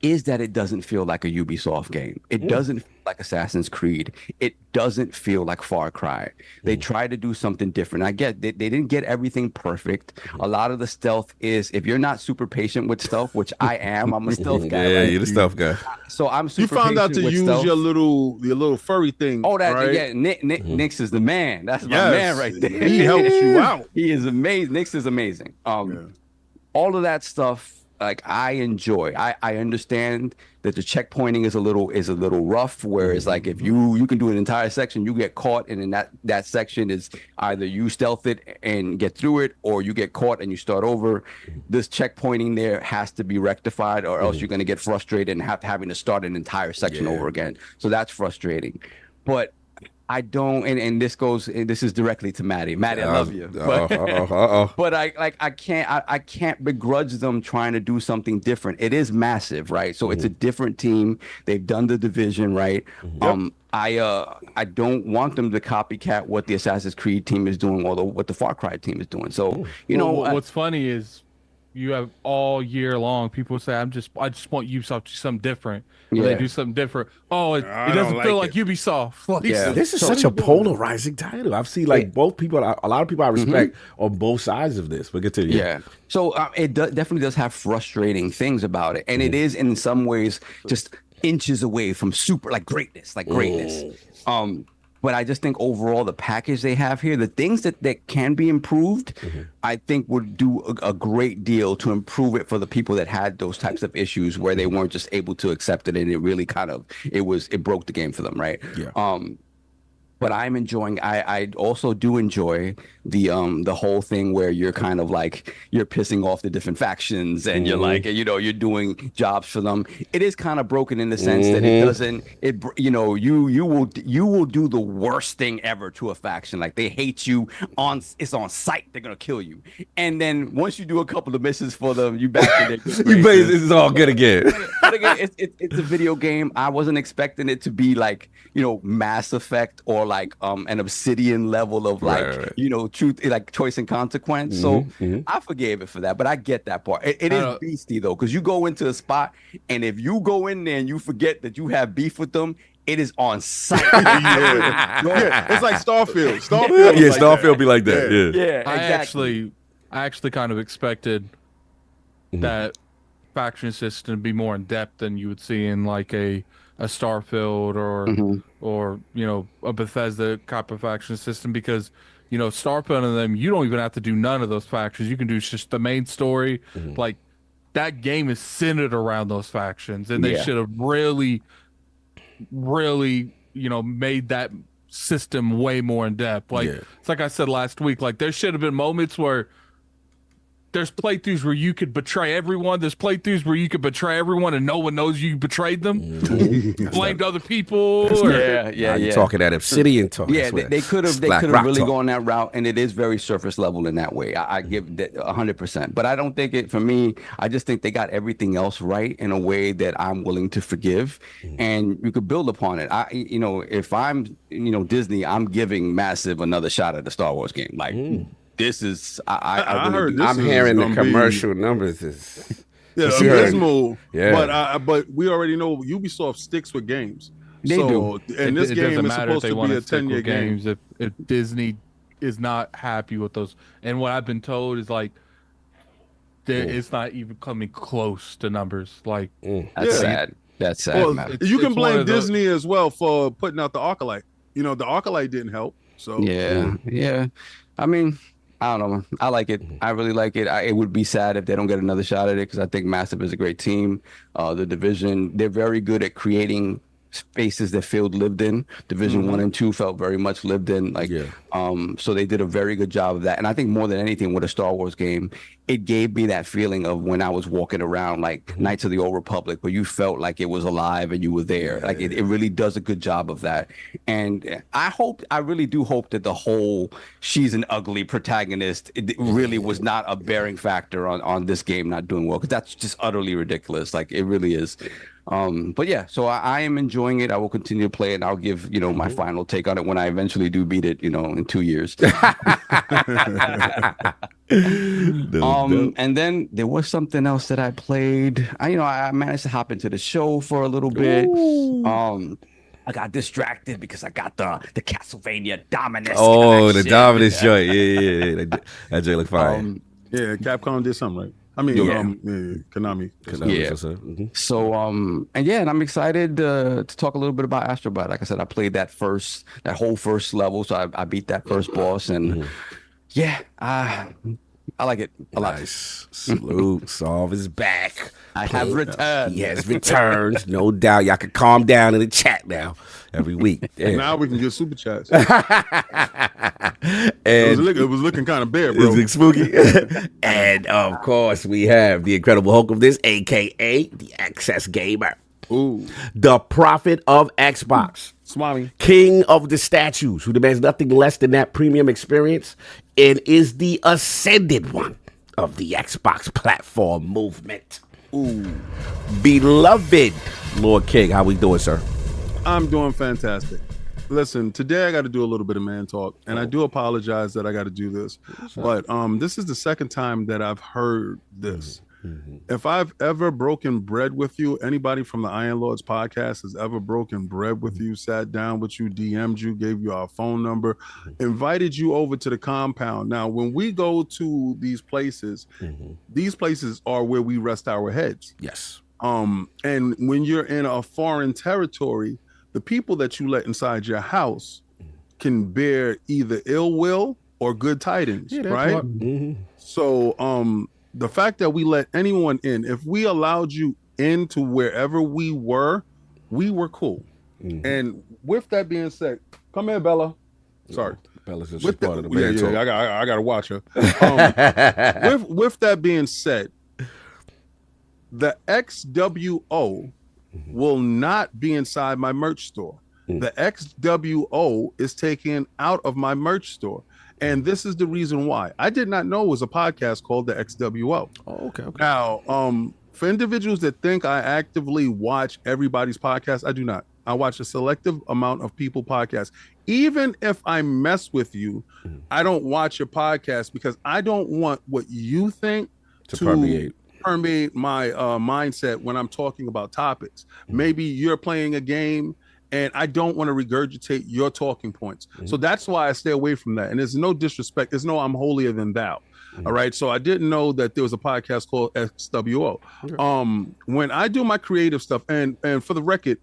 is that it doesn't feel like a Ubisoft game. It doesn't feel like Assassin's Creed. It doesn't feel like Far Cry. They tried to do something different. I get they didn't get everything perfect. A lot of the stealth is, if you're not super patient with stealth, which I am, I'm a stealth guy. Yeah, right? you're the stealth guy. So I'm super You found out patient to with use stealth. your little furry thing. Oh, that right? yeah. Nix is the man. That's my man right there. He helps you out. He is amazing. Nix is amazing. All of that stuff, like, I enjoy. I understand that the checkpointing is a little rough. Whereas like if you can do an entire section, you get caught, and in that section is either you stealth it and get through it, or you get caught and you start over. This checkpointing there has to be rectified, or else you're going to get frustrated and having to start an entire section over again. So that's frustrating. But I don't, and this is directly to Maddie. Maddie, I love you. But I can't begrudge them trying to do something different. It is massive, right? So it's a different team. They've done the division, right? I don't want them to copycat what the Assassin's Creed team is doing, or what the Far Cry team is doing. So what's funny is you have all year long people say, I just want Ubisoft to do something different. When they do something different, it doesn't feel like Ubisoft. Like, This is such a polarizing title. I've seen both people, a lot of people I respect on both sides of this. But continue. Yeah. So it definitely does have frustrating things about it, and it is in some ways just inches away from greatness. But I just think overall the package they have here, the things that can be improved, I think would do a great deal to improve it for the people that had those types of issues where they weren't just able to accept it, and it really it broke the game for them, right? Yeah. but I'm enjoying. I also do enjoy the whole thing where you're kind of like you're pissing off the different factions, and you're like, you know, you're doing jobs for them. It is kind of broken in the sense that it doesn't. You know, you will do the worst thing ever to a faction. Like they hate you it's on sight. They're gonna kill you, and then once you do a couple of missions for them, you back to their good graces. It's all good again. But again, it's a video game. I wasn't expecting it to be like, you know, Mass Effect or like an Obsidian level of like, you know, truth, like choice and consequence. So I forgave it for that, but I get that part. It is beastie though, because you go into a spot, and if you go in there and you forget that you have beef with them, it is on sight. Yeah, it's like Starfield. Starfield be like that. Yeah, exactly. I actually kind of expected that faction system to be more in depth than you would see in like a Starfield or you know, a Bethesda type of faction system, because you know, Starfield and them, you don't even have to do none of those factions. You can do just the main story. Like that game is centered around those factions, and they should have really, you know, made that system way more in depth. Like it's like I said last week, like there should have been moments where there's playthroughs where you could betray everyone. There's playthroughs where you could betray everyone and no one knows you betrayed them. Blamed other people. You're talking that Obsidian talk. Yeah, they could have really gone that route, and it is very surface level in that way. I give that 100%. But I don't think it, for me, I just think they got everything else right in a way that I'm willing to forgive, and you could build upon it. You know, if I'm, you know, Disney, I'm giving Massive another shot at the Star Wars game. Like, this is, I heard this. I'm hearing the commercial numbers is abysmal. But we already know Ubisoft sticks with games. They do. And this game is supposed to be a 10-year game. If Disney is not happy with those, and what I've been told is like, it's not even coming close to numbers. Like that's sad. That's sad. Well, you can blame Disney as well for putting out the Arclight. You know, the Arclight didn't help. So yeah. I mean, I don't know. I like it. I really like it. It would be sad if they don't get another shot at it, because I think Massive is a great team. The Division, they're very good at creating spaces that felt lived in. Division 1 and 2 felt very much lived in. Like, so they did a very good job of that. And I think more than anything with a Star Wars game, it gave me that feeling of when I was walking around like Knights of the Old Republic, where you felt like it was alive and you were there. Like it really does a good job of that. And I really do hope that the whole she's an ugly protagonist, it really was not a bearing factor on this game not doing well, because that's just utterly ridiculous. Like it really is. But yeah, so I am enjoying it. I will continue to play it, and I'll give, you know, my final take on it when I eventually do beat it, you know, in 2 years. And then there was something else that I played. I managed to hop into the show for a little bit. I got distracted because I got the Castlevania Dominus. Oh, the Dominus joint. Yeah. That joint look fire. Yeah, Capcom did something right. I mean, Konami. Yeah. So, and I'm excited to talk a little bit about Astrobot. Like I said, I played that whole first level, so I beat that first boss, and I like it a lot. Nice. Salute. Solve is back. I have returned. He has returned, no doubt. Y'all can calm down in the chat now every week. Damn. Now we can get super chats. And it was looking kind of bare, bro. It was spooky. And of course, we have the Incredible Hulk of this, aka the Access Gamer. Ooh. The prophet of Xbox. Swami. King of the statues, who demands nothing less than that premium experience and is the ascended one of the Xbox platform movement. Ooh. Beloved Lord King, how we doing, sir? I'm doing fantastic. Listen, today I got to do a little bit of man talk, and I do apologize that I got to do this, but this is the second time that I've heard this. If I've ever broken bread with you, anybody from the Iron Lords podcast has ever broken bread with you, sat down with you, DM'd you, gave you our phone number, invited you over to the compound. Now, when we go to these places are where we rest our heads. Yes. And when you're in a foreign territory, the people that you let inside your house can bear either ill will or good tidings, right? So, the fact that we let anyone in, if we allowed you into wherever we were cool. And with that being said, Come here, Bella. Sorry. Bella's just part of the man talk. I gotta watch her. With that being said, the XWO will not be inside my merch store. The XWO is taken out of my merch store. And this is the reason why. I did not know it was a podcast called the XWO. Oh, okay. Now, for individuals that think I actively watch everybody's podcast, I do not. I watch a selective amount of people podcasts. Even if I mess with you, I don't watch your podcast because I don't want what you think to permeate my mindset when I'm talking about topics. Maybe you're playing a game and I don't want to regurgitate your talking points. So that's why I stay away from that. And there's no disrespect. There's no I'm holier than thou. All right. So I didn't know that there was a podcast called XWO. When I do my creative stuff, and for the record,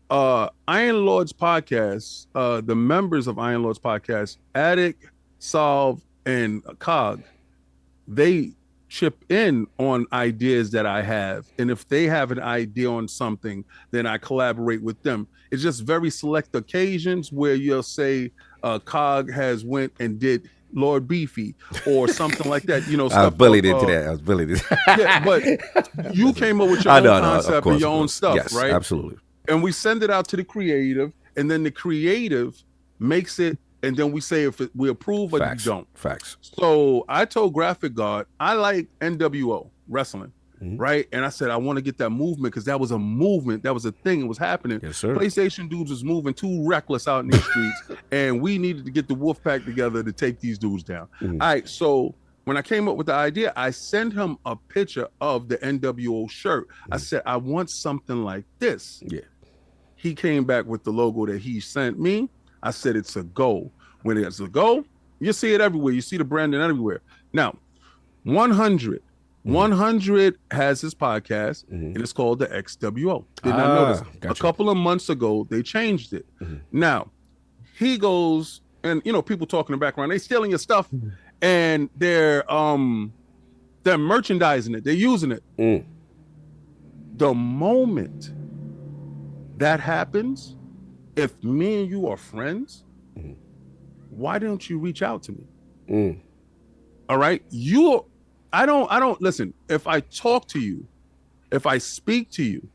Iron Lord's podcast, the members of Iron Lord's podcast, Attic, Solve, and Cog, they chip in on ideas that I have. And if they have an idea on something, then I collaborate with them. It's just very select occasions where you'll say Cog has went and did Lord Beefy or something like that. You know, I was bullied into that. I was bullied. Yeah, but you came up with your own concept and your own stuff, yes, right? Absolutely. And we send it out to the creative, and then the creative makes it, and then we say if we approve or we don't. Facts. So I told Graphic God I like NWO wrestling, right? And I said I want to get that movement because that was a movement, that was a thing, it was happening. Yes, sir. PlayStation dudes was moving too reckless out in these streets, and we needed to get the wolf pack together to take these dudes down. All right, so when I came up with the idea, I sent him a picture of the NWO shirt. I said I want something like this. Yeah. He came back with the logo that he sent me. I said it's a go. When it's a go, you see it everywhere. You see the branding everywhere. Now, 100 has his podcast, and it's called the XWO. Did not notice. A couple of months ago, they changed it. Now, he goes, and you know, people talking in the background, they stealing your stuff, and they're merchandising it. They're using it. The moment that happens, if me and you are friends, why don't you reach out to me? All right. I don't listen. If I talk to you, if I speak to you,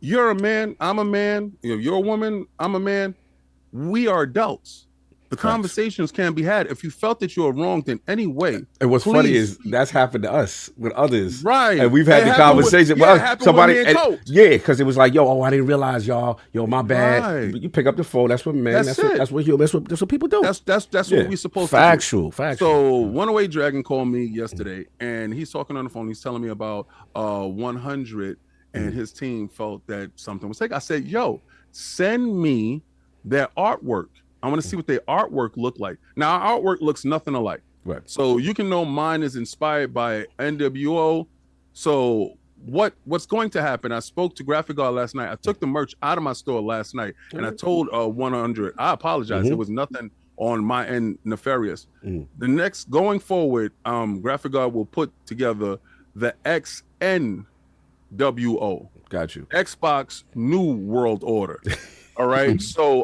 you're a man, I'm a man, you're a woman, I'm a man. We are adults. The conversations can be had. If you felt that you were wronged in any way. And what's funny is that's happened to us with others. Right. And we've had the conversation. Somebody, yeah, because it was like, yo, I didn't realize y'all, my bad. Right. You pick up the phone. That's what men. That's what people do. That's what we're supposed to do. Factual. So 108 Dragon called me yesterday, and he's talking on the phone. He's telling me about 100, and his team felt that something was taken. I said, yo, send me their artwork. I want to see what their artwork look like. Now, our artwork looks nothing alike. Right. So you can know mine is inspired by NWO. So what's going to happen? I spoke to Graphic God last night. I took the merch out of my store last night, and I told 100, I apologize. There was nothing on my end nefarious. The next going forward, Graphic God will put together the XNWO. Got you. Xbox New World Order. All right. So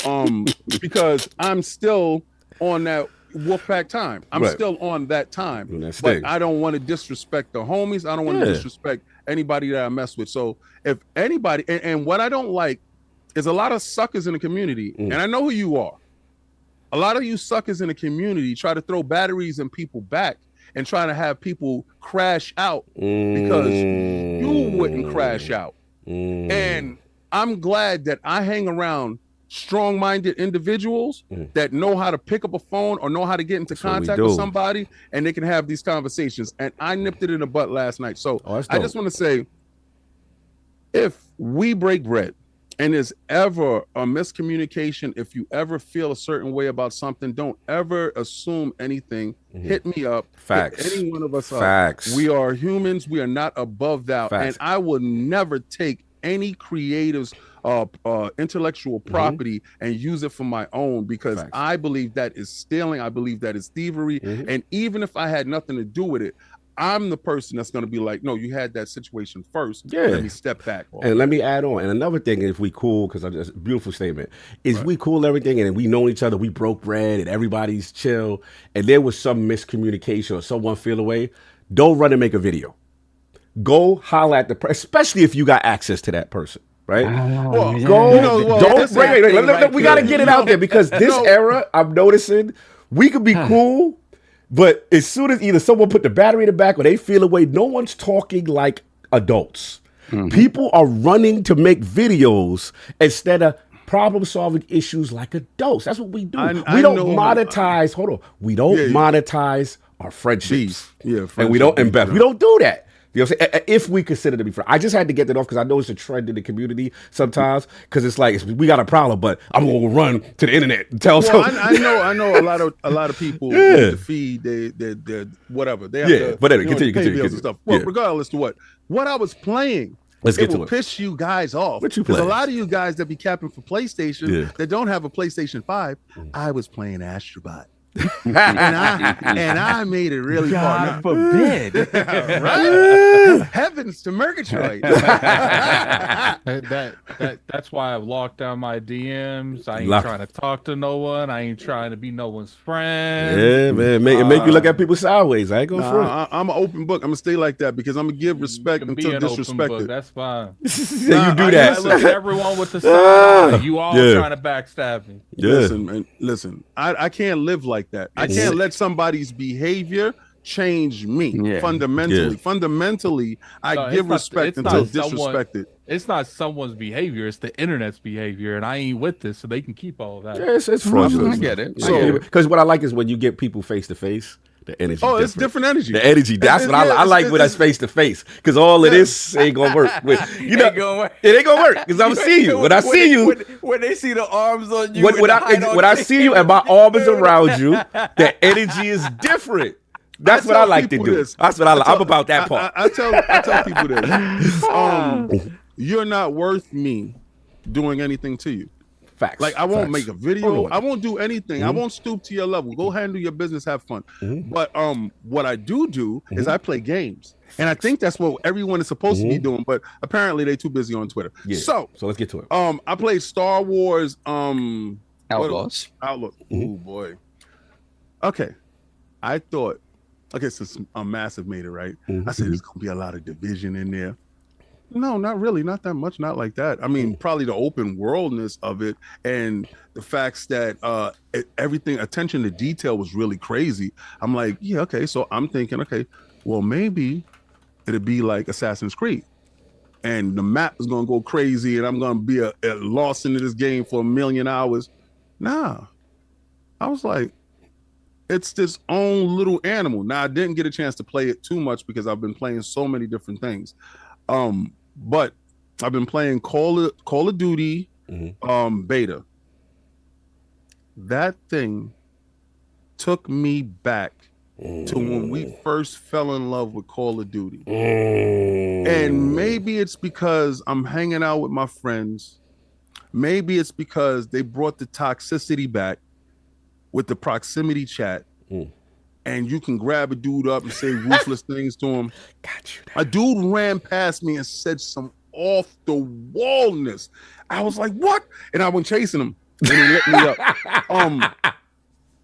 because I'm still on that Wolfpack time. I'm still on that time. But I don't want to disrespect the homies. I don't want to disrespect anybody that I mess with. So if anybody, and what I don't like is a lot of suckers in the community, and I know who you are. A lot of you suckers in the community try to throw batteries in people back and try to have people crash out because you wouldn't crash out. And I'm glad that I hang around strong-minded individuals that know how to pick up a phone or know how to get into contact with somebody, and they can have these conversations. And I nipped it in the butt last night. So I just want to say, if we break bread and there's ever a miscommunication, if you ever feel a certain way about something, don't ever assume anything. Hit me up. Facts. Hit any one of us Facts. up. We are humans. We are not above that. Facts. And I will never take any creative's intellectual property and use it for my own, because I believe that is stealing. I believe that is thievery. And even if I had nothing to do with it, I'm the person that's going to be like, no, you had that situation first. Yeah. Let me step back. And let me add on. And another thing, if we cool, because that's a beautiful statement, is we cool everything and we know each other, we broke bread and everybody's chill, and there was some miscommunication or someone feel away, don't run and make a video. Go holler at the person, especially if you got access to that person. Right? Well, Go. Don't. Wait. We got to get it out there because this No. era, I'm noticing, we could be cool, but as soon as either someone put the battery in the back or they feel away, no one's talking like adults. People are running to make videos instead of problem solving issues like adults. That's what we do. We don't monetize. Hold on. We don't monetize our friendships. And we don't invest. We don't do that. You know what I'm saying? If we consider to be friends. I just had to get that off because I know it's a trend in the community sometimes because it's like we got a problem, but I'm gonna run to the internet and tell I know a lot of people need to feed their whatever. They have to, but anyway, continue. And stuff. Well, regardless to what I was playing, Let's get to will it. piss you guys off. What you There's play? a lot of you guys that be capping for PlayStation that don't have a PlayStation 5. I was playing Astrobot. and I made it really far. God forbid. Right? Heavens to Murgatroyd. That's why I've locked down my DMs. I ain't trying to talk to no one. I ain't trying to be no one's friend. Yeah, man. It make you look at people sideways. I ain't going front. I'm an open book. I'm gonna stay like that because I'm gonna give respect until disrespected. That's fine. You do that. I look at everyone with the side. You all trying to backstab me. Listen. I can't live like that. I can't let somebody's behavior change me fundamentally. Fundamentally, I give respect until disrespected. It's not someone's behavior; it's the internet's behavior, and I ain't with this, so they can keep all of that. Yeah, it's fraudulent. I get it. Because what I like is when you get people face to face. The energy. Oh, it's different energy. The energy. That's what I like when that's face to face. Because all of this ain't gonna work. You know, it ain't gonna work. Because I'm see you. When I see you, when they see the arms on you, when I see you and my arm is around you, the energy is different. That's what I like to do. That's what I like. I'm about that part. I tell people this. You're not worth me doing anything to you. Facts. Like I won't make a video. I won't do anything. I won't stoop to your level. Go handle your business. Have fun. But what I do is I play games, and I think that's what everyone is supposed to be doing. But apparently they're too busy on Twitter. Yeah. So let's get to it. I played Star Wars. Outlaws. Oh boy. Okay, I thought. Okay, since Massive made it right, I said there's gonna be a lot of division in there. No, not really, not that much, not like that. I mean, probably the open worldness of it and the facts that everything, attention to detail was really crazy. I'm like, yeah, okay. So I'm thinking, okay, well, maybe it'd be like Assassin's Creed, and the map is gonna go crazy, and I'm gonna be lost into this game for 1,000,000 hours. Nah, I was like, it's this own little animal. Now I didn't get a chance to play it too much because I've been playing so many different things. But I've been playing Call of Duty beta. That thing took me back to when we first fell in love with Call of Duty. And maybe it's because I'm hanging out with my friends. Maybe it's because they brought the toxicity back with the proximity chat. And you can grab a dude up and say ruthless things to him. Got you. A dude ran past me and said some off the wallness. I was like, what? And I went chasing him and he lit me up.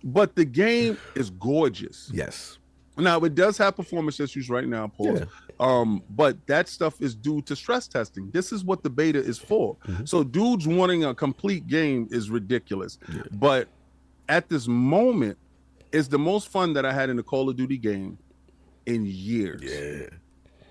But the game is gorgeous. Yes. Now it does have performance issues right now, Paul. Yeah. But that stuff is due to stress testing. This is what the beta is for. So dudes wanting a complete game is ridiculous. Yeah. But at this moment, it's the most fun that I had in a Call of Duty game in years. Yeah.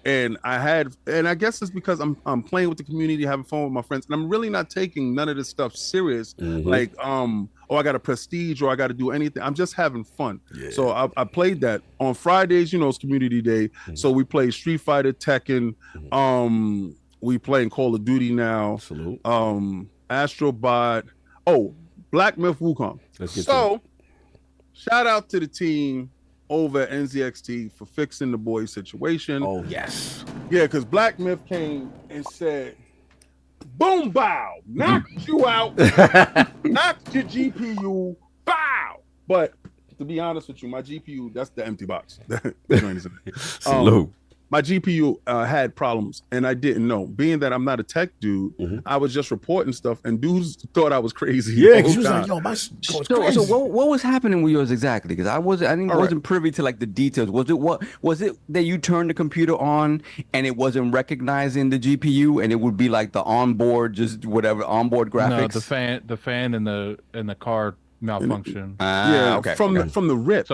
And I guess it's because I'm playing with the community, having fun with my friends, and I'm really not taking none of this stuff serious. Like, I got a prestige or I got to do anything. I'm just having fun. Yeah. So I played that on Fridays. You know, it's Community Day, so we play Street Fighter, Tekken. We playing Call of Duty now. Salute. Astrobot. Oh, Black Myth Wukong. So. Shout out to the team over at NZXT for fixing the boy situation. Oh, yes. Yeah, because Black Myth came and said, boom, bow, knocked you out, knocked your GPU, bow. But to be honest with you, my GPU, that's the empty box. The joint is in there. Salute. My GPU had problems, and I didn't know. Being that I'm not a tech dude, I was just reporting stuff, and dudes thought I was crazy. Yeah, because you was like, yo, my So crazy. what was happening with yours exactly? Because I wasn't privy to like the details. Was it that you turned the computer on and it wasn't recognizing the GPU, and it would be like the onboard, just whatever onboard graphics? No, the fan in the car malfunction. Okay. From the rip.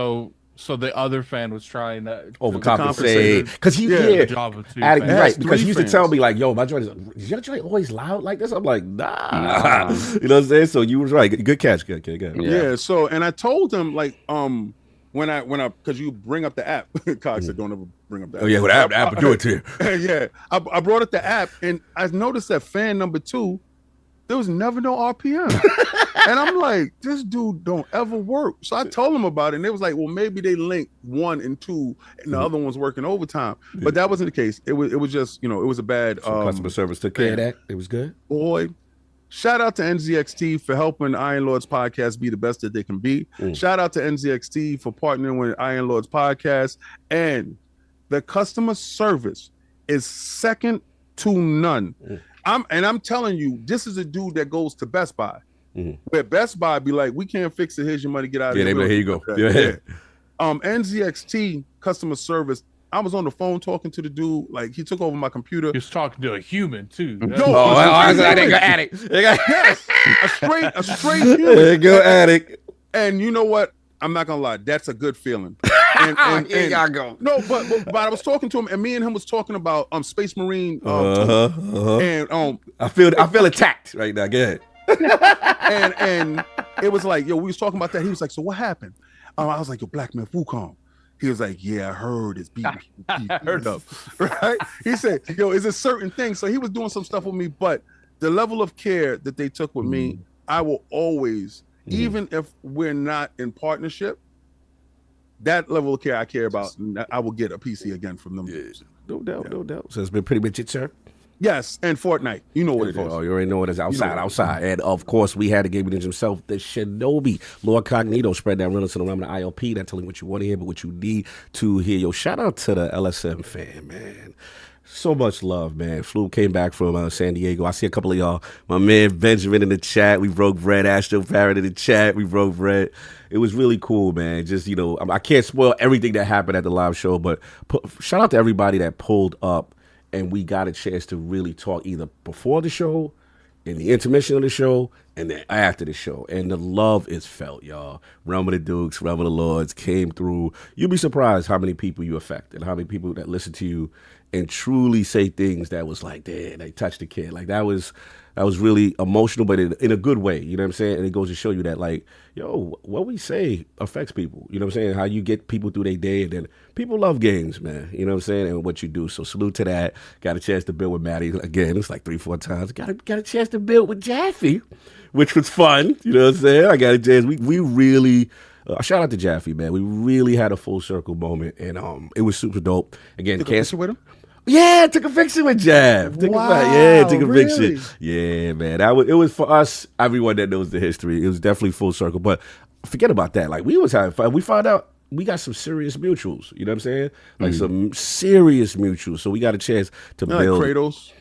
So the other fan was trying to Overcompensate because he Java 2 Addict, fan. right? Because he used to fans. tell me like, "Yo, my joint is your joint always loud like this?" I'm like, "Nah." You know what I'm saying? So you was right. Good catch. Good. Yeah. So, and I told him like, when I because you bring up the app, Cox said don't ever bring up the app. Oh yeah, well, the app will do it to you. Yeah, I brought up the app, and I noticed that fan number 2, there was never no RPM. And I'm like, this dude don't ever work. So I told him about it, and they was like, well, maybe they linked 1 and 2, and the other one's working overtime. But that wasn't the case. It was just, it was a bad Customer service took care of that. It was good. Boy, shout out to NZXT for helping Iron Lords podcast be the best that they can be. Shout out to NZXT for partnering with Iron Lords podcast, and the customer service is second to none. I'm telling you, this is a dude that goes to Best Buy. Where Best Buy be like, we can't fix it. Here's your money. Get out of here. Yeah, here you go. Yeah. NZXT customer service. I was on the phone talking to the dude. Like, he took over my computer. He was talking to a human too. Addict. Yes, a straight human. There you go, addict. And you know what? I'm not gonna lie. That's a good feeling. And Here y'all go. No, but I was talking to him, and me and him was talking about Space Marine. And I feel attacked right now. Go ahead. and it was like, yo, we was talking about that. He was like, so what happened? I was like, yo, Black Man Wukong. He was like, yeah, I heard it's beat up. Right? He said, yo, is it certain things? So he was doing some stuff with me, but the level of care that they took with me, I will always, even if we're not in partnership, that level of care I care about, I will get a PC again from them. Yeah, no doubt. So it's been pretty much it, sir. Yes, and Fortnite. You know what it is. Oh, you already know what it is. Outside. And, of course, we had the gaming ninja himself, the Shinobi, LordCognito, spread that real to the realm of the ILP, not telling what you want to hear, but what you need to hear. Yo, shout out to the LSM fan, man. So much love, man. Flu came back from San Diego. I see a couple of y'all. My man Benjamin in the chat. We broke bread. Astro Parrot in the chat. We broke bread. It was really cool, man. Just, I can't spoil everything that happened at the live show, but shout out to everybody that pulled up. And we got a chance to really talk either before the show, in the intermission of the show, and then after the show. And the love is felt, y'all. Realm of the Dukes, Realm of the Lords came through. You'll be surprised how many people you affect and how many people that listen to you and truly say things that was like, damn, they touched the kid. Like, that was really emotional, but in a good way. You know what I'm saying? And it goes to show you that, like, yo, what we say affects people. You know what I'm saying? How you get people through their day, and then people love games, man. You know what I'm saying? And what you do. So salute to that. Got a chance to build with Maddie again. It's like 3-4 times. Got a chance to build with Jaffe, which was fun. You know what I'm saying? I got a chance. We really. Shout out to Jaffe, man. We really had a full circle moment, and it was super dope. Again, Took a picture with him? Yeah, took a picture with Jav. Took a picture. Really? Yeah, man. It was for us, everyone that knows the history. It was definitely full circle. But forget about that. Like, we was having fun. We found out we got some serious mutuals. You know what I'm saying? Like some serious mutuals. So we got a chance to build. Like Kratos.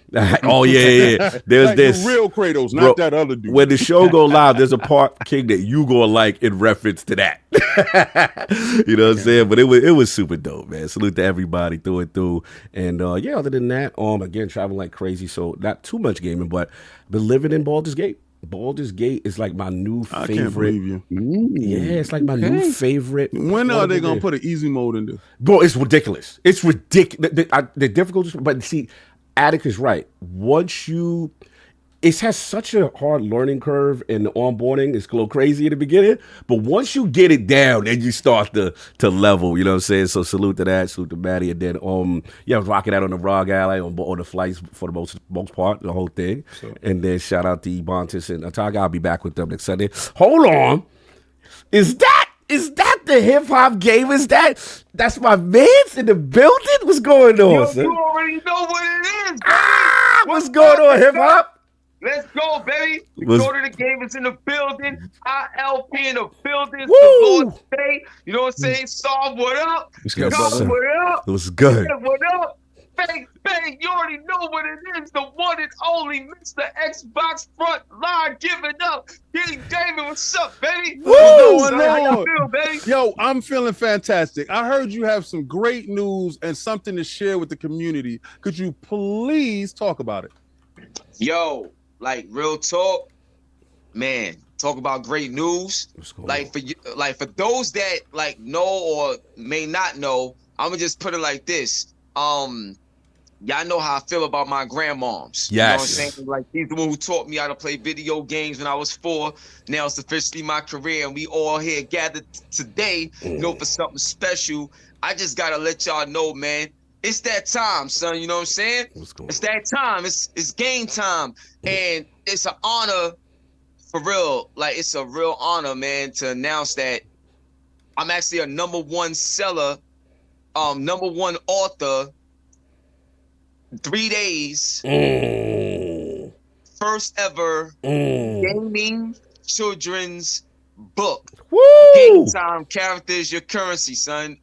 Oh yeah. There's like this the real Kratos, not that other dude. When the show go live, there's a part, King, that you gonna like in reference to that. You know what I'm saying? But it was super dope, man. Salute to everybody through and through. And yeah, other than that, again, traveling like crazy. So not too much gaming, but been living in Baldur's Gate. Baldur's Gate is like my new favorite. I can't believe you. Yeah, it's like my new favorite. When are they gonna put an easy mode in this? Bro, it's ridiculous. It's ridiculous. The difficulties, but see, Attic is right. It has such a hard learning curve, and the onboarding is a little crazy in the beginning. But once you get it down, then you start to level. You know what I'm saying? So salute to that. Salute to Maddie. And then I was rocking out on the Rog Alley on the flights for the most part, the whole thing. So. And then shout out to Ebontis and Ataga. I'll be back with them next Sunday. Hold on, is that the HipHopGamer? That's my man's in the building? What's going on, son? You already know what it is. What's going on, hip hop? Let's go, baby. The Was- Go to the Game is in the building. ILP in the building. Woo! The Lord Day. You know what I'm saying? Saul, what up? What's good, Yes, Copper, sir. what up? It was good. Ed, what up? Bang, bang. You already know what it is. The one and only Mr. Xbox front line giving up. King David, what's up, baby? Woo! What's up, son? How you feel, baby? Yo, I'm feeling fantastic. I heard you have some great news and something to share with the community. Could you please talk about it? Yo, like real talk, man. Talk about great news. What's going Like for you, like for those that like know or may not know, I'm gonna just put it like this. Y'all know how I feel about my grandmoms. You know what I'm Yes. saying? Like he's the one who taught me how to play video games when I was 4. Now it's officially my career, and we all here gathered today, you know, for something special. I just gotta let y'all know, man. It's that time, son. You know what I'm saying? What's going It's that time. It's game time, and it's an honor, for real. Like it's a real honor, man, to announce that I'm actually a #1 seller, #1 author. 3 days, first ever gaming children's book. Woo! Game time characters, your currency, son.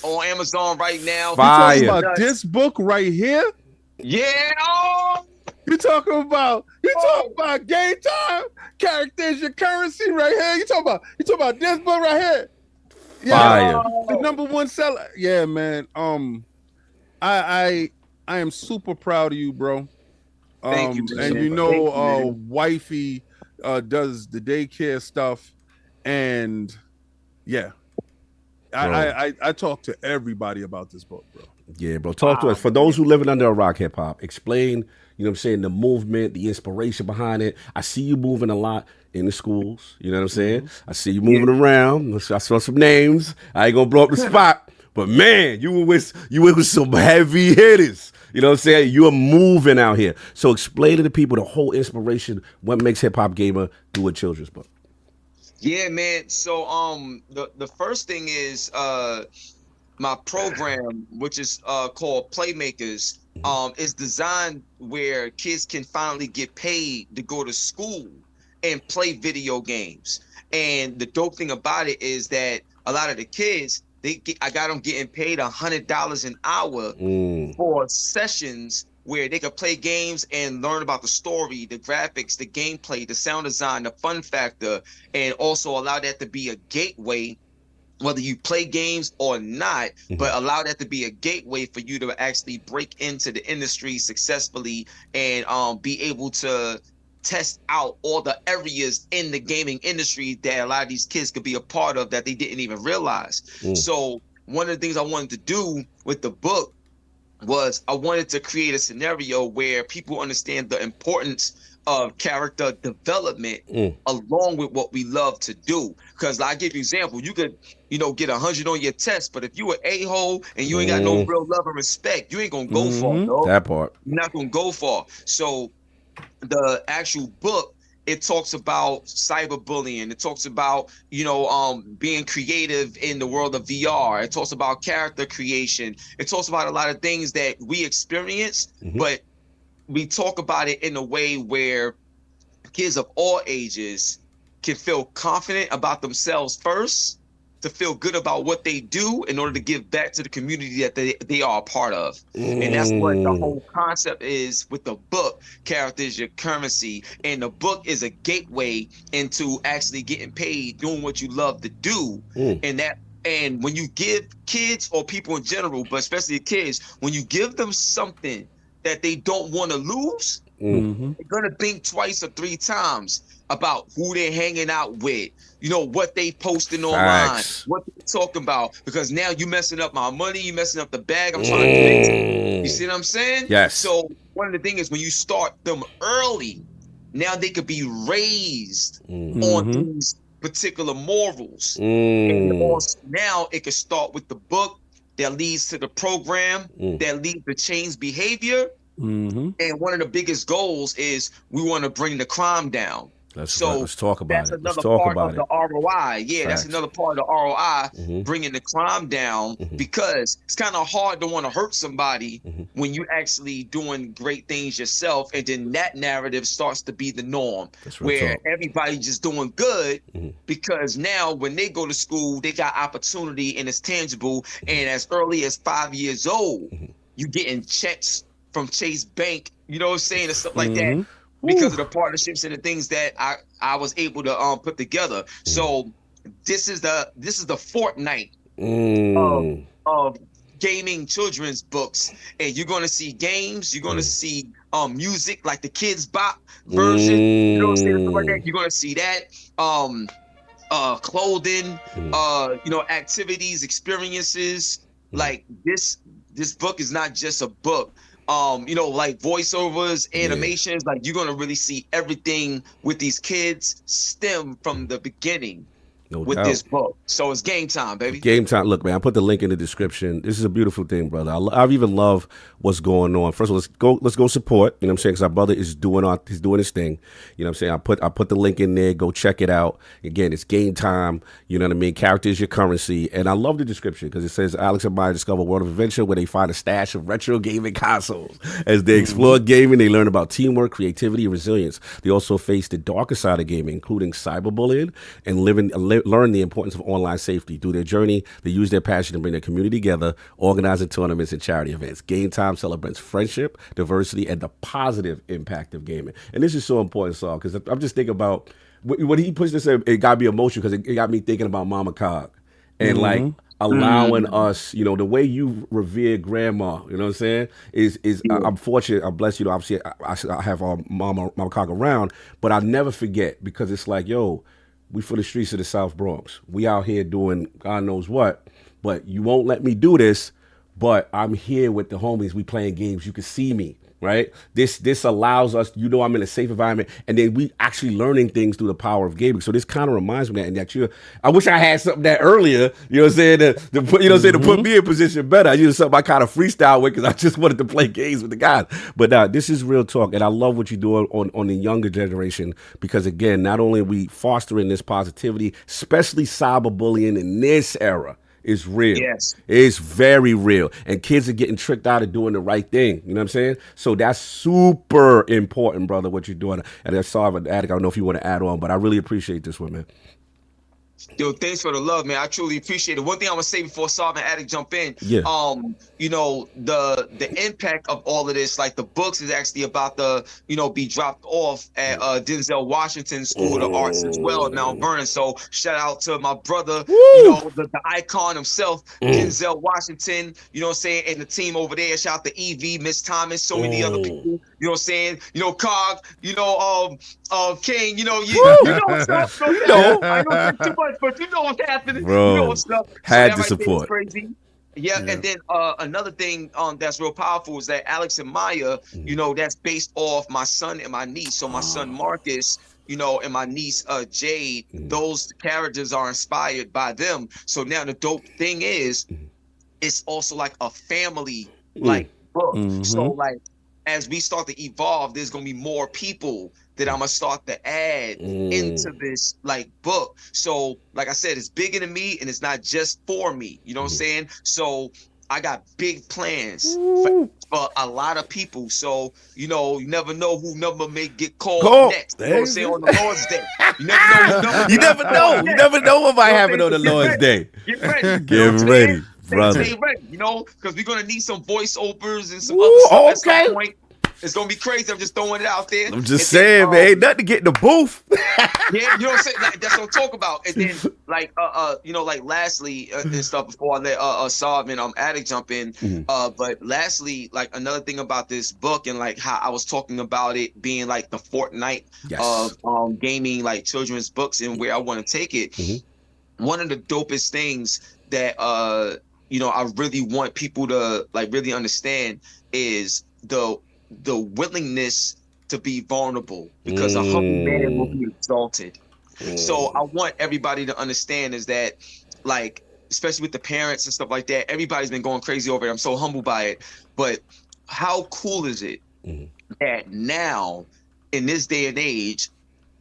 On Amazon right now. Fire. You talking about this book right here? Yeah. Oh, You talking about game time? Characters, your currency right here. You talking about this book right here? Fire. The #1 seller. Yeah, man. I am super proud of you, bro. Thank you, And man. you know, Thank you, man. wifey does the daycare stuff, and yeah, I talk to everybody about this book, bro. Yeah, bro. Talk to us. For those who living under a rock, hip hop, explain, you know what I'm saying, the movement, the inspiration behind it. I see you moving a lot in the schools. You know what I'm saying? I see you moving around. I saw some names. I ain't gonna blow up the spot. But man, you were with some heavy hitters. You know what I'm saying? You are moving out here. So explain to the people the whole inspiration, what makes HipHopGamer do a children's book. Yeah, man. So the first thing is my program, which is called Playmakers, is designed where kids can finally get paid to go to school and play video games. And the dope thing about it is that a lot of the kids, I got them getting paid $100 an hour for sessions where they could play games and learn about the story, the graphics, the gameplay, the sound design, the fun factor, and also allow that to be a gateway, whether you play games or not, but allow that to be a gateway for you to actually break into the industry successfully and be able to test out all the areas in the gaming industry that a lot of these kids could be a part of that they didn't even realize. So one of the things I wanted to do with the book was I wanted to create a scenario where people understand the importance of character development along with what we love to do. Because I give you an example, you could, get 100 on your test, but if you an a-hole and you ain't got no real love and respect, you ain't gonna go far, dog. That part. You're not gonna go far. So the actual book, it talks about cyberbullying. It talks about, being creative in the world of VR. It talks about character creation. It talks about a lot of things that we experience, but we talk about it in a way where kids of all ages can feel confident about themselves first, to feel good about what they do in order to give back to the community that they are a part of. And that's what the whole concept is with the book, Characters Your Currency. And the book is a gateway into actually getting paid, doing what you love to do. And when you give kids, or people in general, but especially kids, when you give them something that they don't want to lose, they're gonna think twice or 3 times about who they're hanging out with, what they posting online, what they're talking about, because now you messing up my money, you messing up the bag I'm trying to make. You see what I'm saying? Yes. So one of the things is when you start them early, now they could be raised on these particular morals. And also now it could start with the book that leads to the program, that leads to change behavior. And one of the biggest goals is we want to bring the crime down. Let's So talk about that's it. Let's another talk part about of it. the ROI. Yeah, that's Facts. another part of the ROI, Mm-hmm. bringing the crime down, because it's kind of hard to want to hurt somebody when you're actually doing great things yourself, and then that narrative starts to be the norm, That's real where talk. everybody just doing good, because now when they go to school, they got opportunity and it's tangible, and as early as 5 years old, you getting checks from Chase Bank, you know what I'm saying, and stuff like that, because of the partnerships and the things that I was able to put together. So this is the Fortnite of gaming children's books, and you're gonna see games, you're gonna see music like the Kids Bop version, you know what I'm saying, stuff like that. You're gonna see that clothing, you know, activities, experiences. Like this book is not just a book. You know, like voiceovers, animations, like you're gonna really see everything with these kids stem from the beginning with doubt. this book. So it's game time, baby. Game time. Look, man, I put the link in the description. This is a beautiful thing, brother. I even love what's going on. First of all, let's go support. You know what I'm saying? Because our brother is doing his thing. You know what I'm saying? I put the link in there. Go check it out. Again, it's game time. You know what I mean? Character is your currency. And I love the description because it says Alex and Maya discover a world of adventure where they find a stash of retro gaming consoles. As they explore gaming, they learn about teamwork, creativity, and resilience. They also face the darker side of gaming, including cyberbullying, and learn the importance of online safety. Through their journey, they use their passion to bring their community together, organizing tournaments and charity events. Game Time celebrates friendship, diversity, and the positive impact of gaming. And this is so important, Saul, because I'm just thinking about when he puts this in, it got me emotional because it got me thinking about Mama Cog and like allowing us, you know, the way you revere grandma, you know what I'm saying, is I'm fortunate, I'm blessed, you know, obviously I have Mama Cog around, but I'll never forget, because it's like, yo, we for the streets of the South Bronx. We out here doing God knows what, but you won't let me do this, but I'm here with the homies. We playing games. You can see me, right? This allows us, you know, I'm in a safe environment, and then we actually learning things through the power of gaming. So this kind of reminds me of that, and that I wish I had something that earlier, you know what I'm saying, to put, you know what I'm saying, to put me in position better. I used something I kind of freestyle with because I just wanted to play games with the guys. But this is real talk, and I love what you're doing on the younger generation, because again, not only are we fostering this positivity, especially cyberbullying in this era, is real. Yes. It's very real. And kids are getting tricked out of doing the right thing. You know what I'm saying? So that's super important, brother, what you're doing. And I saw an addict. I don't know if you want to add on, but I really appreciate this one, man. Yo, thanks for the love, man. I truly appreciate it. One thing I'm gonna say before Saab and Addict jump in, you know, the impact of all of this, like the books is actually about to, you know, be dropped off at Denzel Washington School of the Arts as well in Mount Vernon. So shout out to my brother, you know, the icon himself, Denzel Washington, you know what I'm saying, and the team over there. Shout out to Evie, Miss Thomas, so many other people, you know what I'm saying, you know, Cog, you know, King, you know, you know what's up, so you know, I don't think too much, but you know what's happening, bro, you know what's up. had so to support. Crazy. Yeah, and then another thing that's real powerful is that Alex and Maya, you know, that's based off my son and my niece. So my son Marcus, you know, and my niece Jade, those characters are inspired by them. So now the dope thing is, it's also like a family like book. So like as we start to evolve, there's gonna be more people that I'm gonna start to add into this like book. So like I said, it's bigger than me, and it's not just for me, you know what I'm saying? So I got big plans for a lot of people. So, you know, you never know who number may get called next. You know what I'm saying? On the Lord's Day. You never know who number You never know. You never know what might happen on the Lord's Day. Get ready. Get ready, brother. Stay ready, you know, because we're gonna need some voiceovers and some other stuff at some point. It's gonna be crazy. I'm just throwing it out there. I'm just saying, man, ain't nothing to get in the booth. Yeah, you know what I'm saying? Like, that's what I'm talking about. And then, like, you know, like, lastly, and stuff before I let Saab and Addict jump in. But lastly, like, another thing about this book and like how I was talking about it being like the Fortnite of gaming, like children's books, and where I want to take it. One of the dopest things that you know, I really want people to like really understand is the willingness to be vulnerable, because a humble man will be exalted. So I want everybody to understand is that, like, especially with the parents and stuff like that, everybody's been going crazy over it. I'm so humbled by it. But how cool is it that now, in this day and age,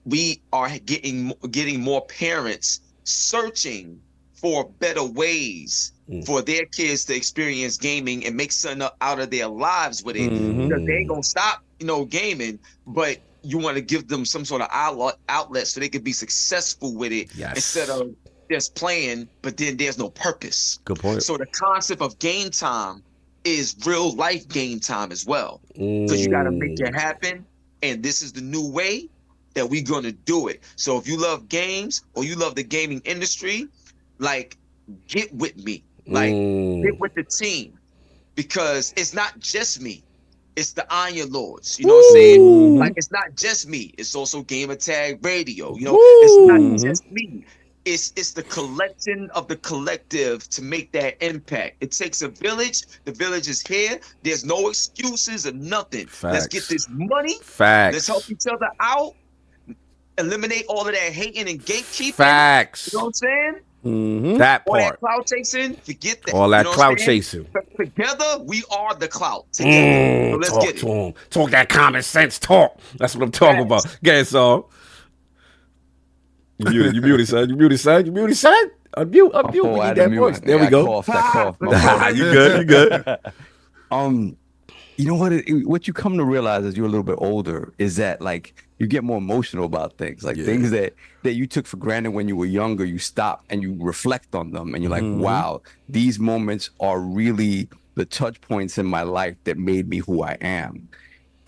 we are getting more parents searching for better ways for their kids to experience gaming and make something out of their lives with it. Because they ain't gonna stop, gaming, but you want to give them some sort of outlet so they can be successful with it instead of just playing, but then there's no purpose. Good point. So the concept of game time is real life game time as well. So you got to make it happen. And this is the new way that we're going to do it. So if you love games or you love the gaming industry, like, get with me. Like, get with the team. Because it's not just me. It's the Iron Lords. You know what I'm saying? Like, it's not just me. It's also Gamer Tag Radio. It's not just me. It's the collection of the collective to make that impact. It takes a village. The village is here. There's no excuses or nothing. Facts. Let's get this money. Facts. Let's help each other out. Eliminate all of that hating and gatekeeping. Facts. You know what I'm saying? That All that part. clout chasing, forget that. All that You know what clout I'm saying? chasing. Together, we are the clout. Together. So let's Talk get to it. him. Talk that common sense talk. That's what I'm talking about. Get so. You muted, son. You muted, son. Unmute. We need that voice. There we go. That cough. You good. You know what you come to realize as you're a little bit older is that, like, you get more emotional about things, like things that you took for granted when you were younger. You stop and you reflect on them, and you're like, wow, these moments are really the touch points in my life that made me who I am.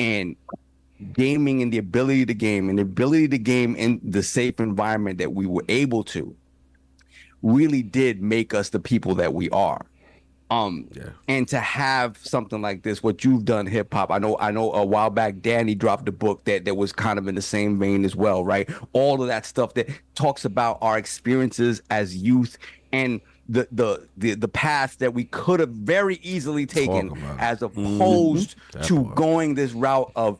And gaming and the ability to game in the safe environment that we were able to really did make us the people that we are. And to have something like this, what you've done, hip hop, I know a while back Danny dropped a book that was kind of in the same vein as well, right? All of that stuff that talks about our experiences as youth and the paths that we could have very easily taken, as opposed to going this route of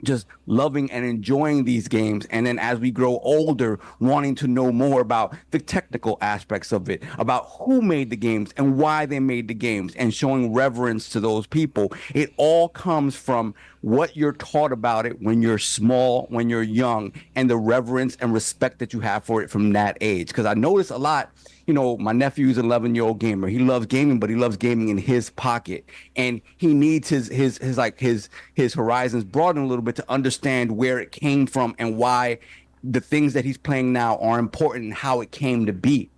just loving and enjoying these games, and then as we grow older, wanting to know more about the technical aspects of it, about who made the games and why they made the games, and showing reverence to those people. It all comes from what you're taught about it when you're small, when you're young, and the reverence and respect that you have for it from that age. Because I notice a lot, my nephew's an 11-year-old gamer. He loves gaming, but he loves gaming in his pocket, and he needs his horizons broadened a little bit to understand where it came from and why the things that he's playing now are important and how it came to be.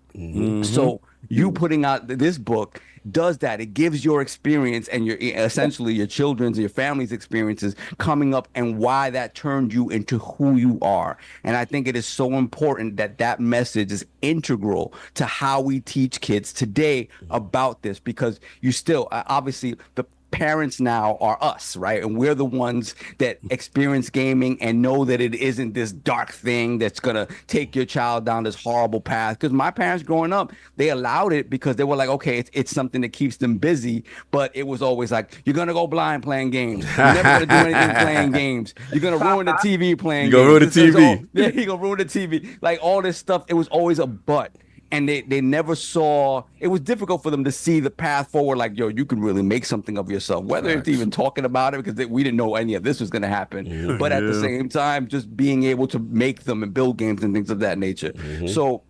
So you putting out this book does that. It gives your experience and essentially your children's, your family's experiences coming up, and why that turned you into who you are. And I think it is so important that message is integral to how we teach kids today about this, because you still, obviously, the parents now are us, right? And we're the ones that experience gaming and know that it isn't this dark thing that's gonna take your child down this horrible path. Because my parents growing up, they allowed it because they were like, okay, it's something that keeps them busy, but it was always like, you're gonna go blind playing games. You're never gonna do anything playing games. You're gonna ruin the TV playing games. You're gonna ruin the TV. Yeah, you're gonna ruin the TV. Like, all this stuff, it was always a but. And they never saw, it was difficult for them to see the path forward, like, yo, you can really make something of yourself, whether it's even talking about it, because we didn't know any of this was going to happen. But at the same time, just being able to make them and build games and things of that nature. So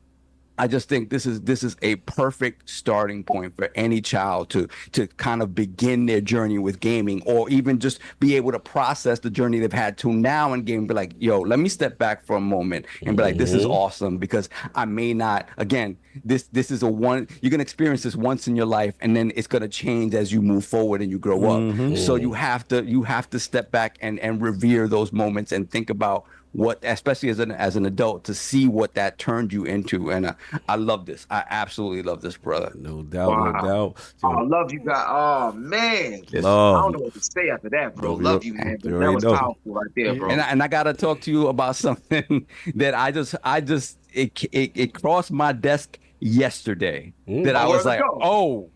I just think this is a perfect starting point for any child to kind of begin their journey with gaming, or even just be able to process the journey they've had to now in gaming. Be like, yo, let me step back for a moment and be like, this is awesome, because I may not, again, this is you're gonna experience this once in your life, and then it's gonna change as you move forward and you grow up. So you have to step back and revere those moments and think about what, especially as an adult, to see what that turned you into. And I love this. I absolutely love this, brother. No doubt. I love you guys. Oh man, I Love. don't know what to say after that, bro. Bro, Love you, man. you That already was know. powerful right there, bro. And I gotta talk to you about something that it crossed my desk yesterday, that I was like, oh,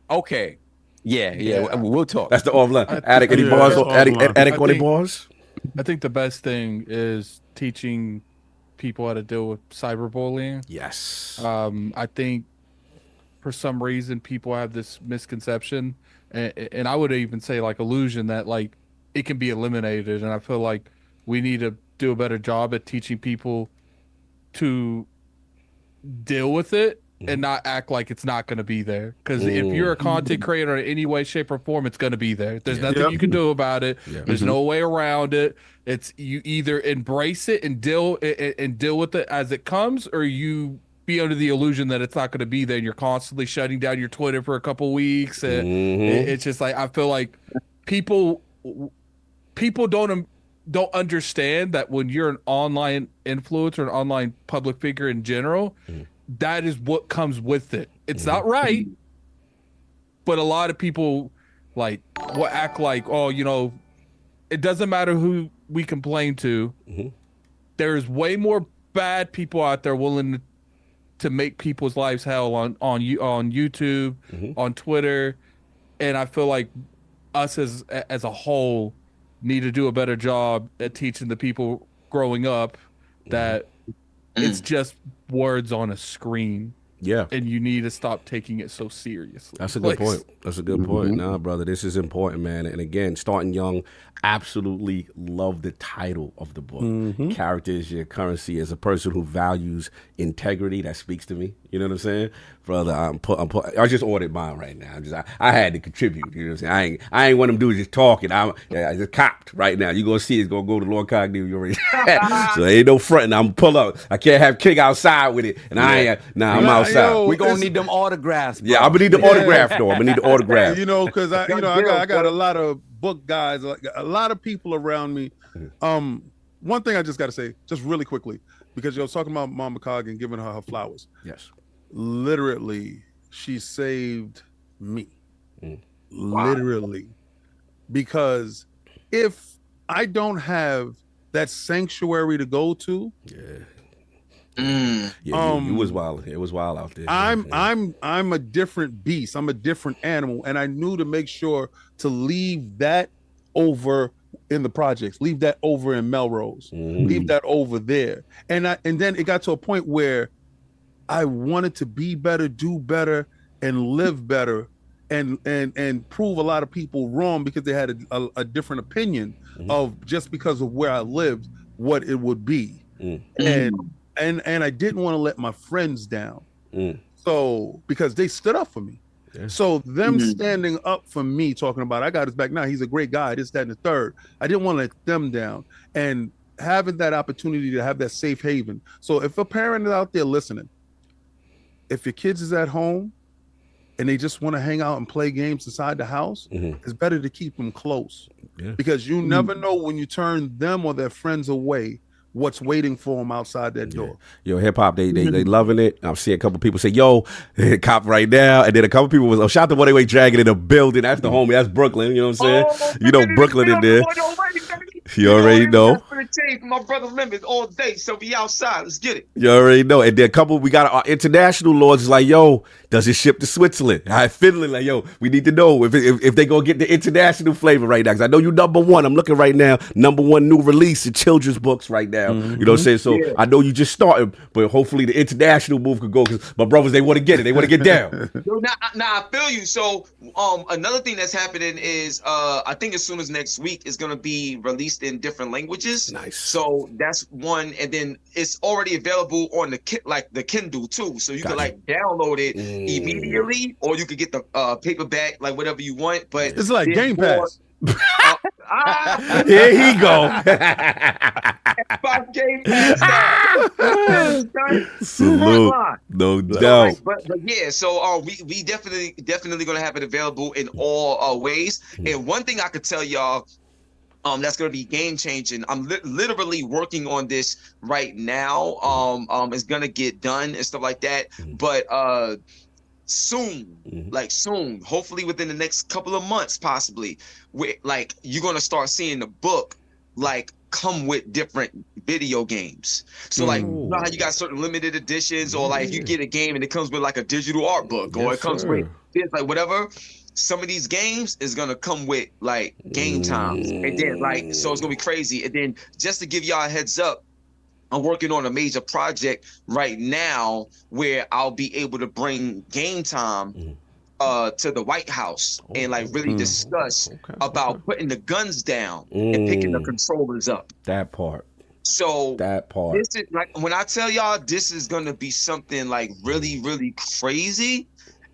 okay, yeah, we'll talk. That's the offline. Attic, any bars? Attic, any bars? I think the best thing is teaching people how to deal with cyberbullying. Yes. I think for some reason people have this misconception, and I would even say like illusion, that like it can be eliminated. And I feel like we need to do a better job at teaching people to deal with it and not act like it's not going to be there. Because if you're a content creator in any way, shape, or form, it's going to be there. There's nothing you can do about it. There's no way around it. It's you either embrace it and deal with it as it comes, or you be under the illusion that it's not going to be there. And you're constantly shutting down your Twitter for a couple weeks. And it's just like, I feel like people don't understand that when you're an online influencer, an online public figure in general, that is what comes with it. It's not right, but a lot of people like will act like, oh, you know, it doesn't matter who we complain to. There's way more bad people out there willing to make people's lives hell on YouTube, on Twitter, and I feel like us as a whole need to do a better job at teaching the people growing up that it's just words on a screen. Yeah. And you need to stop taking it so seriously. That's a good point. That's a good point. Nah, brother, this is important, man. And again, starting young, absolutely love the title of the book. Character is your currency. As a person who values integrity, that speaks to me. You know what I'm saying? Brother, I just ordered mine right now. I had to contribute. You know what I'm saying? I ain't one of them dudes just talking. I just copped right now. You're going to see it's going to go to LordCognito. You already so there ain't no fronting. I'm pull up. I can't have King outside with it. And I'm outside. We're going to need them autographs, bro. Yeah, I'm going to need the autograph, though. I'm going to need the autograph. You know, because I got a lot of book guys, like a lot of people around me. One thing I just got to say, just really quickly, because you was talking about Mama Cog and giving her flowers. Yes. Literally, she saved me. Literally. Because if I don't have that sanctuary to go to, it was wild. It was wild out there. I'm a different beast. I'm a different animal, and I knew to make sure to leave that over in the projects, leave that over in Melrose, leave that over there, and then it got to a point where I wanted to be better, do better, and live better, and prove a lot of people wrong because they had a different opinion of just because of where I lived, what it would be, and I didn't want to let my friends down. So because they stood up for me. So them standing up for me, talking about I got his back now, he's a great guy, this, that, and the third. I didn't want to let them down. And having that opportunity to have that safe haven. So if a parent is out there listening, if your kids is at home and they just want to hang out and play games inside the house, it's better to keep them close. Because you never know when you turn them or their friends away, what's waiting for them outside that door. Yo, hip hop, they loving it. I'm seeing a couple people say, yo, cop right now. And then a couple people was, shout out to One Way Dragon in the building. That's the homie. That's Brooklyn. You know what I'm saying? You know, Brooklyn in there. You already know. My brother Lemon all day, so we outside. Let's get it. You already know. And then a couple, we got our international lords is like, yo, does it ship to Switzerland? Finland, like, yo, we need to know if they gonna get the international flavor right now. Because I know you number one. I'm looking right now, number one new release in children's books right now. You know what I'm saying? So I know you just started, but hopefully the international move could go because my brothers, they want to get it. They want to get down. Now I feel you. So another thing that's happening is I think as soon as next week is gonna be released in different languages. Nice. So that's one, and then it's already available on the Kindle too. So you can like download it immediately, or you could get the paperback, like whatever you want. But it's like Game Pass. Here he go. Game Pass. Salute. No doubt. But yeah, so we definitely gonna have it available in all ways. And one thing I could tell y'all, that's going to be game changing. I'm literally working on this right now. It's going to get done and stuff like that. But soon, hopefully within the next couple of months, possibly, like you're going to start seeing the book like come with different video games. So like, you know how you got certain limited editions, or like you get a game and it comes with like a digital art book, or it comes with like whatever. Some of these games is gonna come with like game times, and then like so it's gonna be crazy. And then just to give y'all a heads up, I'm working on a major project right now where I'll be able to bring game time to the White House and like really discuss about putting the guns down and picking the controllers up. That part. So That part. this is like when I tell y'all this is gonna be something like really, really crazy.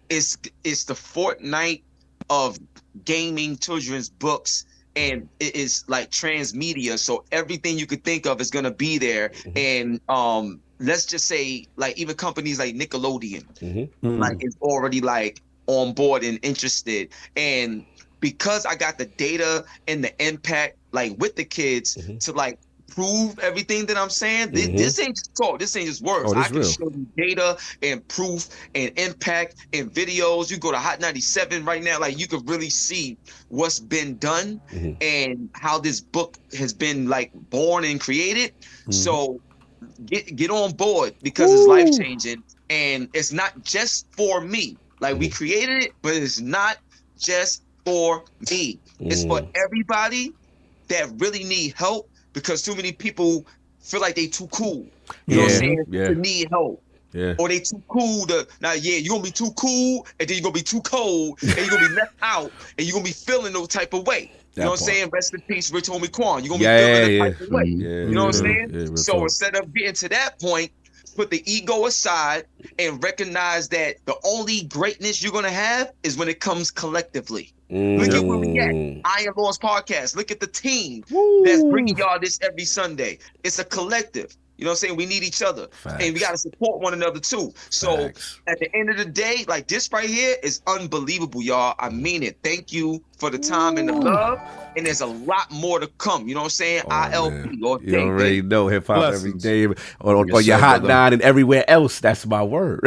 It's the Fortnite of gaming children's books, and it is like transmedia. So everything you could think of is gonna be there. And let's just say like even companies like Nickelodeon, like is already like on board and interested. And because I got the data and the impact like with the kids to like prove everything that I'm saying. This ain't just talk. This ain't just words. I can show you data and proof and impact and videos. You go to Hot 97 right now. Like you could really see what's been done and how this book has been like born and created. So get on board because it's life changing and it's not just for me. Like we created it, but it's not just for me. It's for everybody that really need help. Because too many people feel like they too cool, you know what I'm saying, to need help. Or they too cool to, you're going to be too cool, and then you're going to be too cold, and you're going to be left out, and you're going to be feeling no type of way. You know what I'm saying? Rest in peace, Rich Homie Quan. You're going to be feeling that type of way. You know what I'm saying? So instead of getting to that point, put the ego aside and recognize that the only greatness you're going to have is when it comes collectively. Look at where we at. I Am Lord's podcast. Look at the team that's bringing y'all this every Sunday. It's a collective. You know what I'm saying? We need each other. And we got to support one another too. So at the end of the day, like this right here is unbelievable, y'all. I mean it. Thank you for the time and the love. And there's a lot more to come. You know what I'm saying? ILP. You already know hip hop every day on your Hot 9 and everywhere else. That's my word.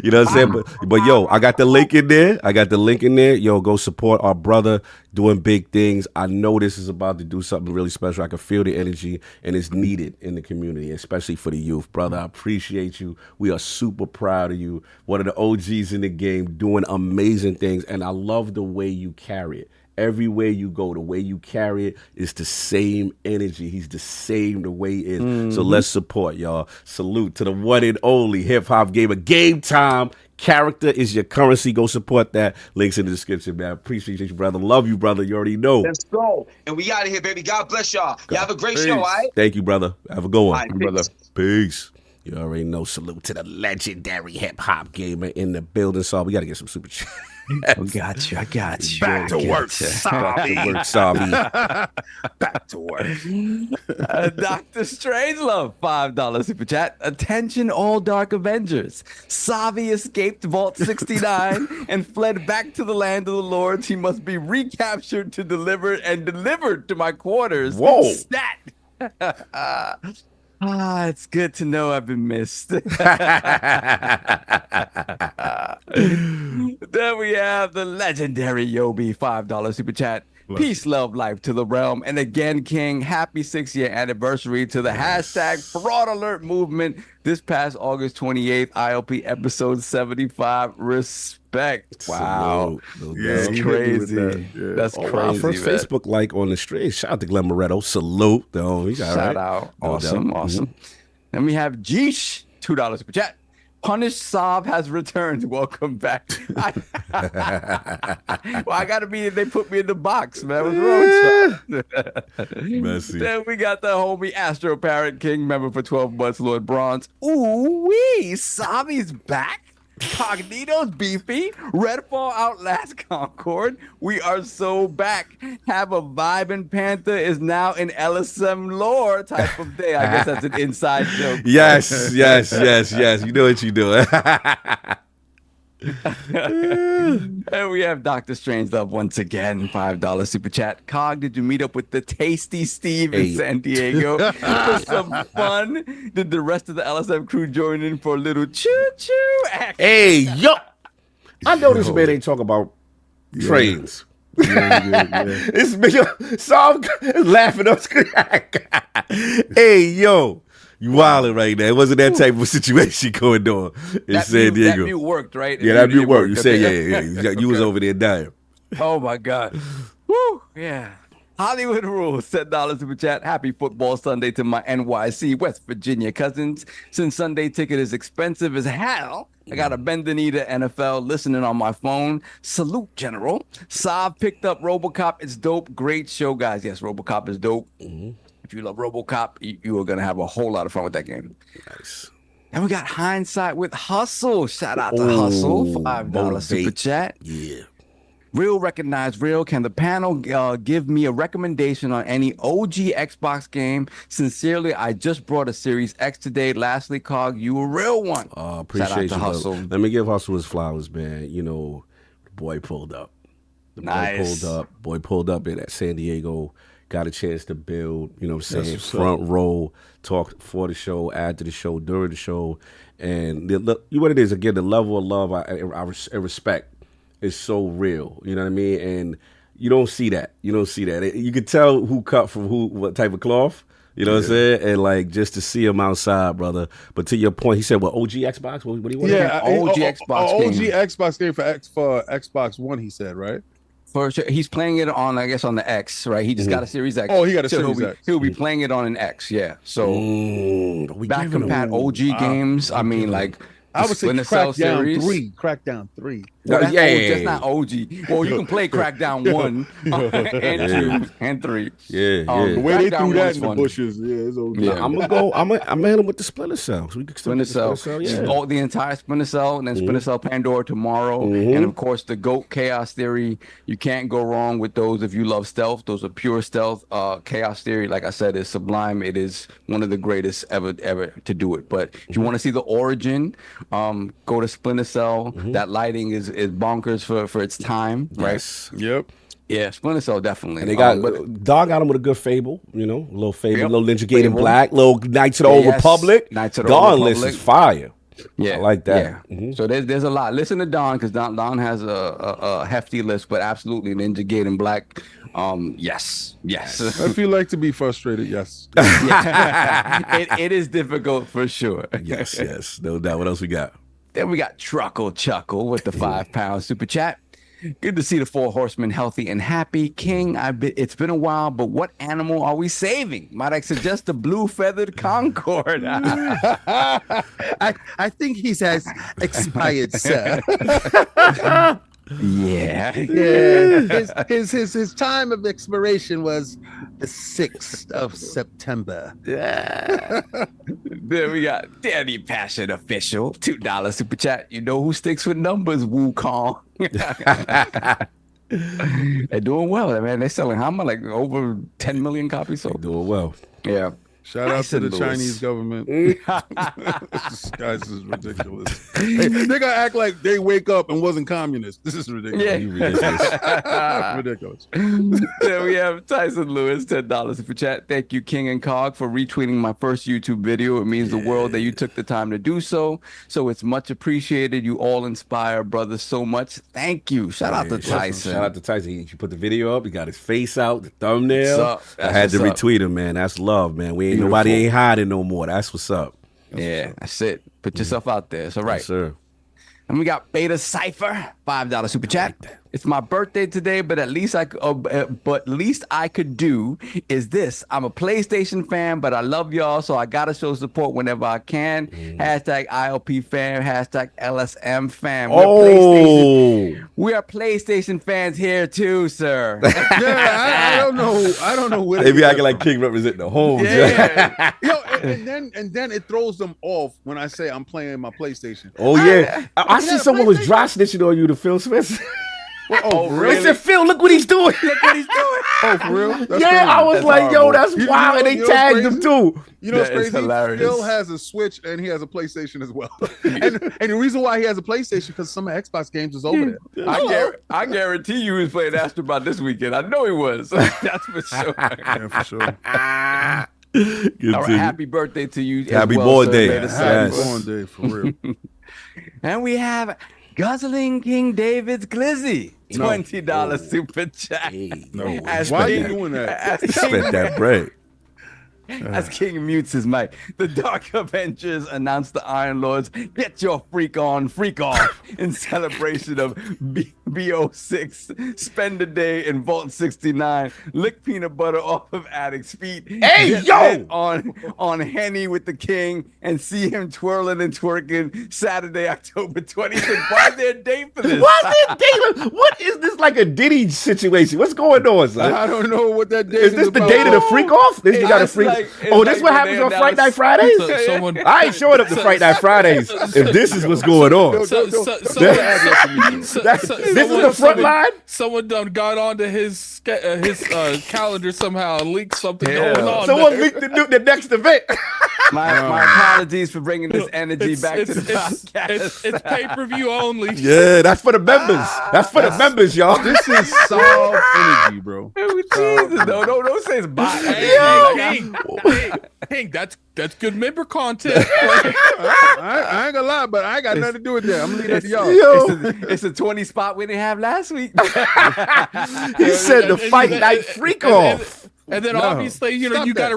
You know what I'm saying? But yo, I got the link in there. Yo, go support our brother doing big things. I know this is about to do something really special. I can feel the energy, and it's needed in the community, especially for the youth. Brother, I appreciate you. We are super proud of you. One of the OGs in the game doing amazing things, and I love the way you carry it. Everywhere you go, the way you carry it is the same energy. He's the same the way he is. So let's support, y'all. Salute to the one and only HipHopGamer. Game time. Character is your currency. Go support that. Links in the description, man. Appreciate you, brother. Love you, brother. You already know. Let's go. And we out of here, baby. God bless y'all. Y'all have a great show, all right? Thank you, brother. Have a good one. Right, brother. Peace. You already know. Salute to the legendary hip-hop gamer in the building. So we got to get some super chat. I got you. Back to work, Sabi. Back to work. Dr. Strangelove, $5 super chat. Attention, all Dark Avengers. Savi escaped Vault 69 and fled back to the land of the Lords. He must be recaptured to delivered to my quarters. Whoa. Stat. It's good to know I've been missed. Then we have the legendary Yobi, $5 super chat. Peace, love, life to the realm. And again, King, happy 6-year anniversary to the hashtag Fraud Alert movement this past August 28th, ILP episode 75. Respect. Wow. That's crazy. That's crazy. Wow, first man. Facebook like on the street. Shout out to Glenn Moretto. Salute. Shout out. Awesome. Then we have Jeesh, $2 super chat. Punished Saab has returned. Welcome back. Well, I gotta be. They put me in the box, man. What's wrong? Messy. Then we got the homie Astro Parrot King, member for 12 months, Lord Bronze. Ooh wee, Sabi's back. Cognito's beefy. Redfall outlast Concord. We are so back. Have a vibe and Panther is now in LSM lore type of day. I guess that's an inside joke. Yes. You know what you're doing. And we have Dr. Strangelove once again, $5 super chat. Cog, did you meet up with the Tasty Steve in San Diego for some fun? Did the rest of the LSM crew join in for a little choo-choo action? Hey, yo. I know this man ain't talking about trains. This nigga, so I'm laughing on screen. Hey, yo. You wildin' right now. It wasn't that type of situation going on in San Diego. That view worked, right? Yeah, that view worked. You said, yeah. You was over there dying. Oh, my God. Woo, yeah. Hollywood Rules, $10 super chat. Happy football Sunday to my NYC, West Virginia cousins. Since Sunday ticket is expensive as hell, I got a bend the knee to NFL listening on my phone. Salute, General. Saab picked up RoboCop. It's dope. Great show, guys. Yes, RoboCop is dope. If you love RoboCop, you are going to have a whole lot of fun with that game. Nice. And we got Hindsight with Hustle. Shout out to Hustle. $5 super chat. Yeah. Real recognize real. Can the panel give me a recommendation on any OG Xbox game? Sincerely, I just brought a Series X today. Lastly, Cog, you a real one. Appreciate you, Hustle. Let me give Hustle his flowers, man. You know, the boy pulled up. Boy pulled up in at San Diego. Got a chance to build, you know what I'm saying, front row, talk for the show, after the show, during the show. And what it is, again, the level of love I respect is so real. You know what I mean? And you don't see that. You can tell who cut from what type of cloth. You know what I'm saying? And like just to see him outside, brother. But to your point, he said, "What OG Xbox? What do you want?" Yeah, OG Xbox game. OG Xbox game for Xbox One. He said, right? For sure. He's playing it on, I guess, on the X, right? He just got a Series X. Oh, he got a Series X. He'll be playing it on an X, yeah. So back compat OG games. I mean, like I would say Crackdown 3. Crackdown 3. Well, that's not OG. Well, you can play Crackdown 1 and 2 and 3. The way they threw that in the bushes, it's OG. Yeah. I'm gonna hit him with the Splinter Cell. So we can Splinter Cell. All the entire Splinter Cell, and then Splinter Cell Pandora tomorrow, and of course the GOAT Chaos Theory. You can't go wrong with those if you love stealth. Those are pure stealth. Chaos Theory, like I said, is sublime. It is one of the greatest ever to do it. But if you want to see the origin, go to Splinter Cell. That lighting is bonkers for its time, right? Yes. Yep. Yeah, Splinter Cell definitely. And they got Dog got him with a good Fable, you know, a little Fable, little Ninja Gaiden Fable. Black, little Knights of the Old Republic. Knights of the Dawn Old list Republic. is fire. Yeah, I like that. Yeah. So there's a lot. Listen to Don because Don has a hefty list, but absolutely Ninja Gaiden Black. Yes. If you like to be frustrated, yes. It is difficult for sure. Yes, no doubt. What else we got? Then we got Truckle Chuckle with the £5 super chat. Good to see the 4 horsemen healthy and happy. King, it's been a while, but what animal are we saving? Might I suggest the blue-feathered Concord? I think he has expired, sir. Yeah. His time of expiration was the 6th of September. Then we got Danny Passion Official, $2 super chat. You know who sticks with numbers, Wukong. They're doing well, man. They're selling how much? Like over 10 million copies sold. Doing well. Yeah. Shout out to the Chinese government. This guy's is ridiculous. They gotta act like they wake up and wasn't communist. This is ridiculous. Yeah. Ridiculous. Then we have Tyson Lewis, $10 super chat. Thank you, King and Cog, for retweeting my first YouTube video. It means the world that you took the time to do so. So it's much appreciated. You all inspire brothers so much. Thank you. Shout out to Tyson. Shout out to Tyson. He put the video up. He got his face out, the thumbnail. That's I had to what's retweet him, man. That's love, man. Nobody ain't hiding no more. That's what's up. That's it. Put yourself out there. It's all right. Yes, sir. And we got Beta Cypher, $5 super chat. It's my birthday today, but least I could do is this. I'm a PlayStation fan, but I love y'all, so I gotta show support whenever I can. Hashtag ILP fan, hashtag LSM fan. We are PlayStation fans here too, sir. I don't know where they be acting like King representing the home. Yeah. Yo, and then it throws them off when I say I'm playing my PlayStation. Oh yeah, I see someone was dry snitching on you to Phil Smith. Oh, really? I said, Phil, look what he's doing. Oh, for real? That's crazy. I was That's like, horrible. yo, that's wild. And they tagged him too. You know what's That is crazy? hilarious. Phil has a Switch and he has a PlayStation as well. and the reason why he has a PlayStation because some of Xbox games is over there. I guarantee you he was playing Astrobot this weekend. I know he was. That's for sure. Yeah, for sure. All right, happy birthday to you. Happy born day. Happy born day, for real. And we have Guzzling King David's Glizzy. $20 super chat. No. As Why are King- you doing that? as Spent that bread. As King mutes his mic, the Dark Avengers announced the Iron Lords get your freak on, freak off in celebration of BO6. Spend a day in Vault 69. Lick peanut butter off of Addict's feet. Hey, get yo! lit on Henny with the King and see him twirling and twerking Saturday, October 25th. Why is there a date for this? Why is there a date? What is this, like a Diddy situation? What's going on, son? I don't know what that date Is this the about. date of the freak off? This you got a It's freak. like- it's Oh, this like what when happens they on Fright Night announce- Fridays? Someone, I ain't showing up to Fright Night Fridays if this is what's going on. Don't add that to me. This is the front line? Someone done got onto his calendar somehow and leaked something Yeah. going on. Someone there. leaked the next event. My apologies for bringing this energy back to the podcast. It's pay-per-view only. Yeah, that's for the members. That's for the members, y'all. This is solve energy, bro. Jesus, don't say it's bot. King, that's good member content. I ain't gonna lie, but I ain't got nothing to do with that. I'm gonna leave that to y'all. Yo, It's a 20 spot we didn't have last week. he said the Fight Night freak off. And then No, obviously, you know, stop you that.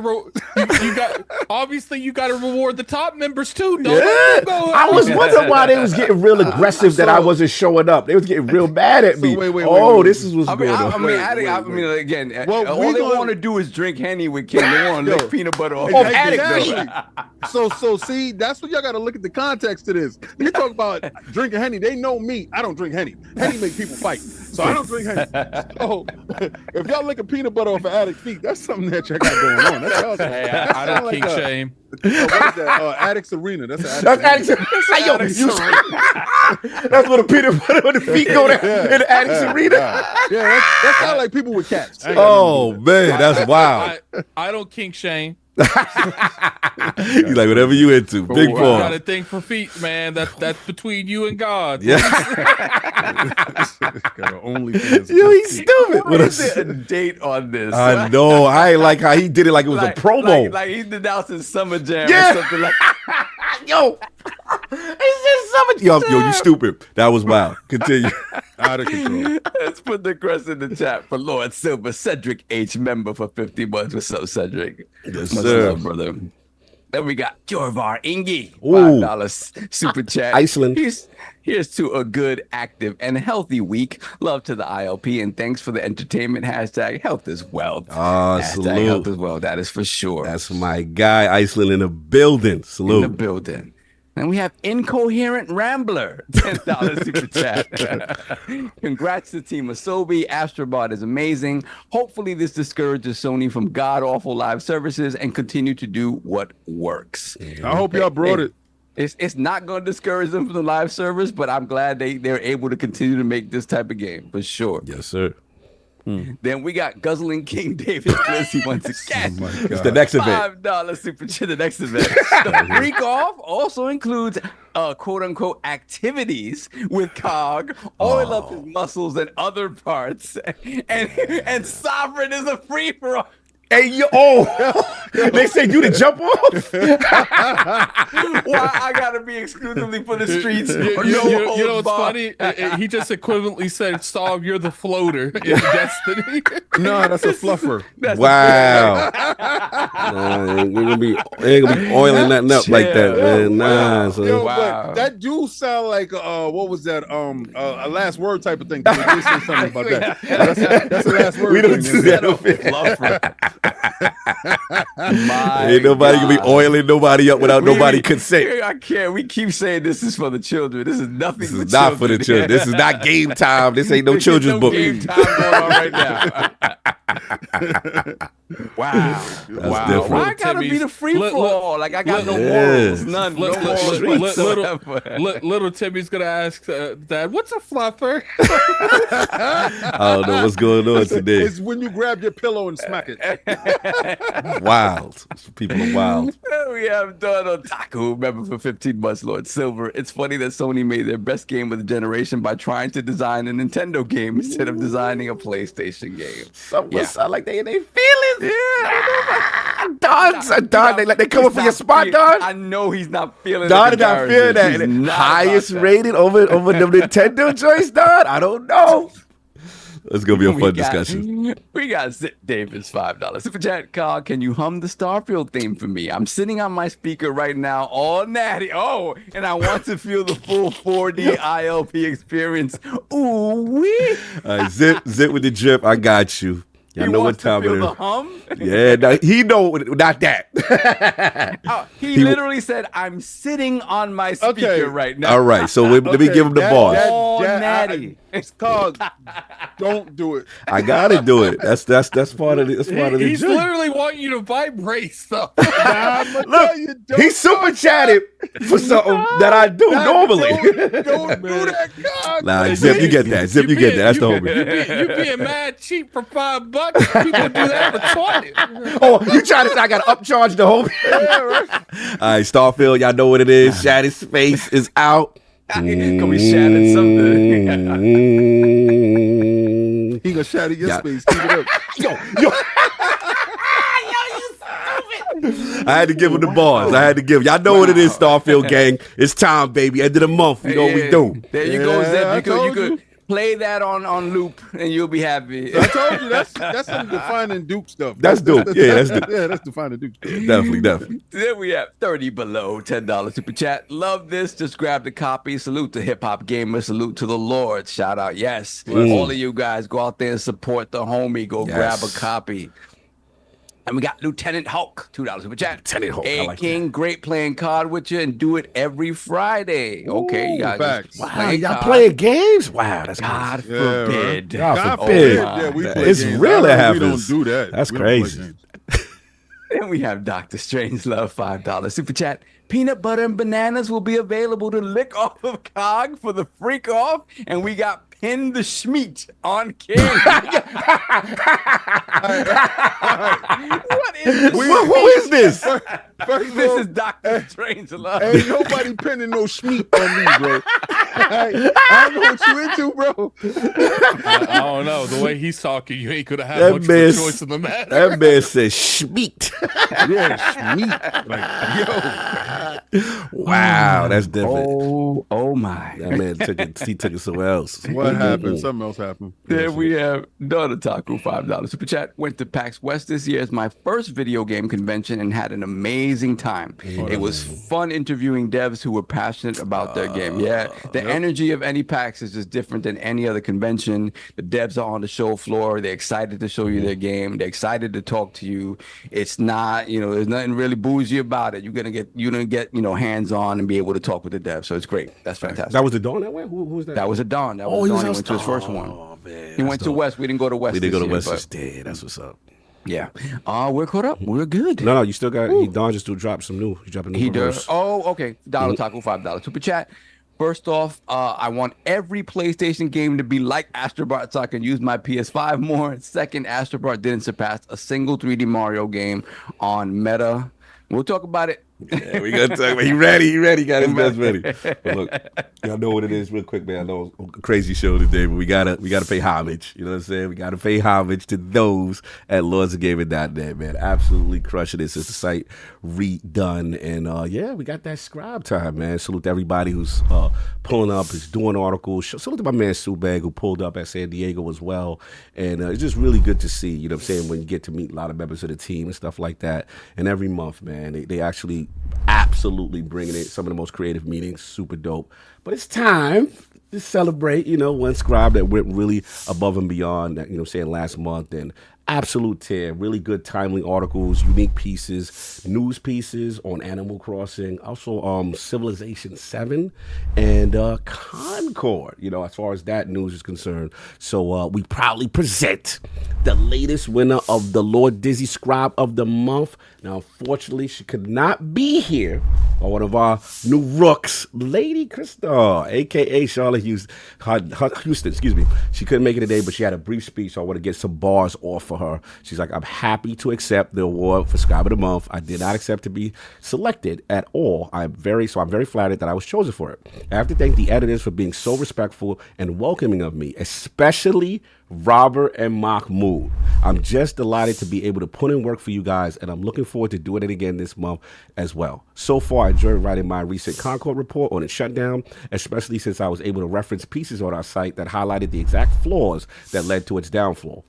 gotta reward the top members too. Don't Yeah. let them go. I was wondering why they was getting real aggressive that I wasn't showing up. They was getting real mad at me. wait, This is what's I mean, going I on. mean, again, Well, all we they gonna- want to do is drink Henny with King. They want to Yo. lick peanut butter off. Oh, King. Addict, Exactly. So see, that's what y'all got to look at the context to this. You talk about drinking Henny. They know me. I don't drink Henny. Henny make people fight. So I don't drink Henny. So if y'all lick a peanut butter off an Addict's feet, that's something that y'all got going on. That's y'all. Hey, That I sound don't like kink a- shame. what is that? Addict's Arena. That's an That's Addict's Addicts. Hey, yo, that's where the peanut butter on the feet go down in the Addicts Arena. Yeah, that sound like people with cats. I ain't got Oh man, that's wild. I don't kink shame. He's like whatever you into, big I got boy. a thing for feet, man. That's between you and God. Yeah, Got an OnlyFans. yo, he's stupid. Why What is a- there a date on this? I know. I ain't like how he did it like it was a promo. Like he's announcing Summer Jam Yeah. or something like Yo, it's just so much. Yo, you stupid. That was wild. Continue. Out of control. Let's put the crest in the chat for Lord Silver, Cedric H. member for 50 months. What's up, Cedric? Yes, Much sir. love, brother. Then we got Jorvar Ingi, Ooh. $5 super chat. Iceland. Here's to a good, active, and healthy week. Love to the ILP, and thanks for the entertainment. Hashtag health is wealth. Ah, Hashtag salute. health is wealth. That is for sure. That's my guy, Iceland in the building. in the Salute. building. And we have Incoherent Rambler, $10 super chat. Congrats to Team Asobi. Astrobot is amazing. Hopefully this discourages Sony from god-awful live services and continue to do what works. I hope y'all brought it. It's not going to discourage them from the live service, but I'm glad they're able to continue to make this type of game, for sure. Yes, sir. Then we got Guzzling King David Glizzy once again. It's the next event. $5 super chat. The next event. The freak off also includes quote unquote activities with Cog, oil up his muscles and other parts, and Sovereign is a free for all. Hey, yo, they say you to jump off? Why I gotta be exclusively for the streets? You, or you- no you- you holds know what's barred? funny? He just equivalently said, "Solve, you're the floater in Destiny." No, that's a fluffer. Wow. Ain't gonna be oiling nothing up like that, man. Nah, son. Yo, Wow. but that do sound like what was that? A last word type of thing. They did say something about that. That's a last word. We don't thing. do that over here. Ain't nobody gonna be oiling nobody up without nobody consent. I can't. We keep saying this is for the children. This is nothing. This is not for the children. This is not game time. This ain't no There's children's book. Game time going on right now. Wow. Wow. different. Why I gotta be the free Look, for look, all? Like I got no yeah. morals. None. No Look, morals look, whatsoever. little Timmy's gonna ask Dad, "What's a fluffer?" I don't know what's going on today. It's when you grab your pillow and smack it. Wild. People are wild. We have done Otaku, member for 15 months, Lord Silver. It's funny that Sony made their best game of the generation by trying to design a Nintendo game instead of designing a PlayStation game. Someone sound like they in their feelings. Yeah. Don, they come up for your spot, Don. I know he's not feeling Don the is not feeling comparison. that. He's not Highest about that. rated over the Nintendo joints, Don? I don't know. It's gonna be a fun discussion. We got Zip Davis $5 super chat. Carl, can you hum the Starfield theme for me? I'm sitting on my speaker right now, all natty. Oh, and I want to feel the full 4D ILP experience. Ooh wee! All right, zip with the drip. I got you. Y'all know what time it is. The hum? Yeah, no, he know not that. He literally said, "I'm sitting on my speaker right now." All right, so let me give him the bars. Oh, natty. It's called. Don't do it. I gotta do it. That's part of the. That's part of the. He's joke. literally wanting you to vibrate stuff. Look, he super chatted for something that I do normally. Don't do that, God. Nah, Zip, you get that. Zip, you get that. That's the homie. You being mad cheap for $5. People do that for 20. Oh, you trying to say I gotta upcharge the homie? Yeah, right. All right, Starfield, y'all know what it is. Shattered Space is out. Can we shatter something? He gonna shatter your space. Keep it up. Yo. I had to give him the bars. I had to give. Y'all know what it is, Starfield gang. It's time, baby. End of the month. You know what we do. There you go, Zip. You I could play that on loop, and you'll be happy. I told you that's some defining Duke stuff. That's Duke. Yeah, that's Duke. Yeah, that's defining Duke stuff. Definitely. Then we have 30 below, $10 super chat. Love this. Just grab the copy. Salute to HipHopGamer. Salute to the Lord. Shout out. Yes. All of you guys go out there and support the homie. Go grab a copy. And we got Lieutenant Hulk, $2 super chat. Lieutenant Hulk, Hey, I like King, great playing card with you, and do it every Friday. Okay, you guys. Facts. Wow, y'all playing games? Wow, that's God crazy. forbid. God forbid. Yeah, we play It's games. real that We don't happens. do that. That's We don't play crazy. games. Then we have Dr. Strangelove, $5 super chat. Peanut butter and bananas will be available to lick off of Cog for the freak off, and we got Pin the Schmeat on King. What is this? Who is this? First of This all, is Dr. Strangelove. ain't nobody pinning no schmeat on me, bro. I know what you into, bro. I don't know. The way he's talking, you ain't gonna have That much of man- a choice in the matter. That man says schmeat. Yeah, schmeat. Like, Wow, that's different. Oh my. That man took it. He took it somewhere else. yo, what happened? Something else happened. Then we have Donna Taku, $5 super chat. Went to PAX West this year as my first video game convention and had an amazing time. It was fun interviewing devs who were passionate about their game. Yeah, the energy of any PAX is just different than any other convention. The devs are on the show floor. They're excited to show you their game. They're excited to talk to you. It's not, there's nothing really bougie about it. You're gonna get, hands on and be able to talk with the devs. So it's great. That's fantastic. That was the Dawn that went? Who was that? That was a Don. That was he Don. was He out went to his first one. Oh, man. He went to West. We didn't go to West. We didn't go to this West year, instead. That's what's up. but yeah. We're caught up. We're good. No, you still got. Don just dropped some new. He dropped a new He reverse. does. Oh, okay. Dollar Taco, $5 super chat. First off, I want every PlayStation game to be like Astrobot so I can use my PS5 more. Second, Astrobot didn't surpass a single 3D Mario game on Meta. We'll talk about it. Yeah, we gonna talk about. He ready. Got his best ready. But look, y'all know what it is, real quick, man. I know it's a crazy show today, but we gotta pay homage. You know what I'm saying? We gotta pay homage to those at LordsCognito.net, man. Absolutely crushing it since the site redone, and yeah, we got that Scribe time, man. Salute to everybody who's pulling up, is doing articles. Salute to my man Subag who pulled up at San Diego as well, and it's just really good to see. You know what I'm saying? When you get to meet a lot of members of the team and stuff like that, and every month, man, they actually absolutely bringing it. Some of the most creative meetings, super dope. But it's time to celebrate, one Scribe that went really above and beyond that, saying last month, and absolute tear, really good timely articles, unique pieces, news pieces on Animal Crossing, also Civilization 7 and Concord, as far as that news is concerned. So we proudly present the latest winner of the Lord Dizzy Scribe of the Month. Now, unfortunately, she could not be here, or one of our new rooks, Lady Crystal, a.k.a. Charlotte Houston, excuse me. She couldn't make it today, but she had a brief speech, so I want to get some bars off for her. She's like, I'm happy to accept the award for Scribe of the Month. I did not accept to be selected at all. I'm very flattered that I was chosen for it. I have to thank the editors for being so respectful and welcoming of me, especially Robert and Mahmoud. I'm just delighted to be able to put in work for you guys, and I'm looking forward to doing it again this month as well. So far, I enjoyed writing my recent Concord report on its shutdown, especially since I was able to reference pieces on our site that highlighted the exact flaws that led to its downfall.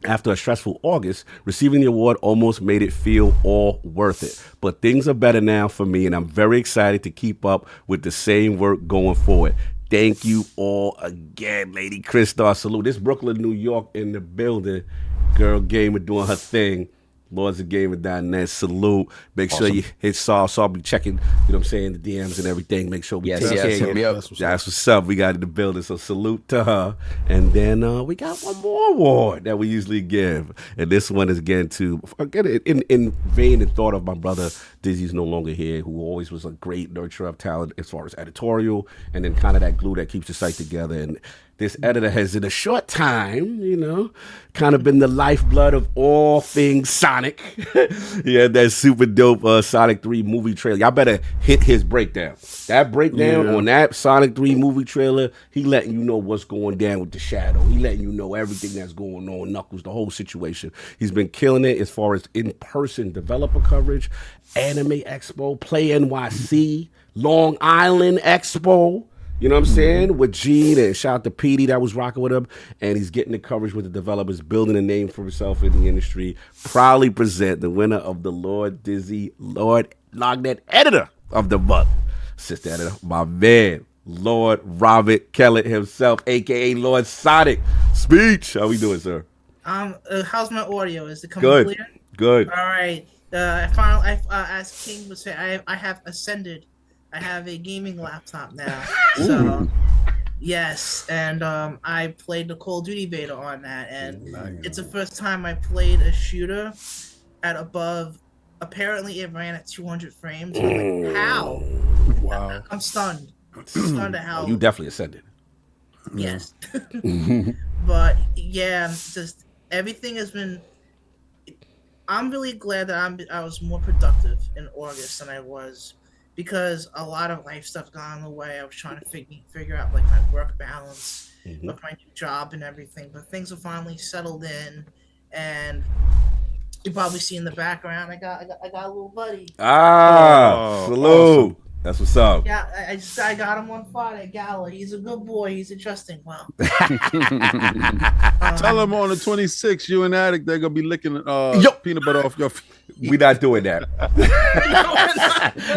After a stressful August, receiving the award almost made it feel all worth it. But things are better now for me, and I'm very excited to keep up with the same work going forward. Thank you all again, Lady Christar. Salute. This Brooklyn, New York in the building. Girl Gamer doing her thing. LordsOfGamer.net. Salute. Make sure you hit Saul. Saul be checking, you know what I'm saying, the DMs and everything. Make sure we take care of it. That's what's up. We got in the building. So salute to her. And then we got one more award that we usually give. And this one is again in vein and thought of my brother Dizzy's no longer here, who always was a great nurturer of talent as far as editorial and then kind of that glue that keeps the site together. And this editor has, in a short time, you know, kind of been the lifeblood of all things Sonic. He had that super dope Sonic 3 movie trailer. Y'all better hit his breakdown. That breakdown on that Sonic 3 movie trailer, he letting you know what's going down with the Shadow. He letting you know everything that's going on, Knuckles, the whole situation. He's been killing it as far as in-person developer coverage, Anime Expo, Play NYC, Long Island Expo. You know what I'm saying? With Gene, and shout out to Petey that was rocking with him. And he's getting the coverage with the developers, building a name for himself in the industry. Proudly present the winner of the Lord LOGNET Editor of the Month. Sister editor, my man, Lord Robert Kellett himself, a.k.a. Lord Sonic. Speech. How we doing, sir? How's my audio? Is it coming clear? Good. All right. As King would say, I have ascended. I have a gaming laptop now. So, yes, and I played the Call of Duty beta on that, and it's the first time I played a shooter at above. Apparently, it ran at 200 frames. I'm like, how? Wow. I'm stunned. Stunned at how. You definitely ascended. Yes. But yeah, just everything has been. I'm really glad that I was more productive in August than I was. Because a lot of life stuff got in the way. I was trying to figure out like my work balance with my new job and everything. But things have finally settled in, and you probably see in the background I got a little buddy. Salute. Awesome. That's what's up. Yeah, I got him on Friday at Gala. He's a good boy. He's adjusting well. Tell him on the 26th, you and Attic, they're gonna be licking peanut butter off your feet. We're not doing that.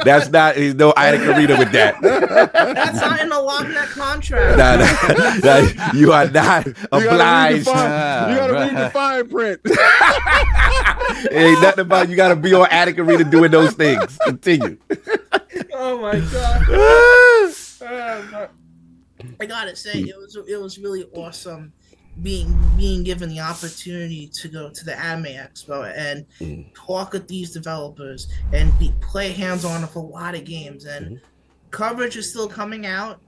That's not. There's no Attic Arena with that. That's not in the LOGNET contract. Nah, you are not obliged. You gotta read the fine print. Ain't nothing about you. Gotta be on Attic Arena doing those things. Continue. Oh my god! I gotta say, it was really awesome being given the opportunity to go to the Anime Expo and talk with these developers and play hands-on with a lot of games. And coverage is still coming out.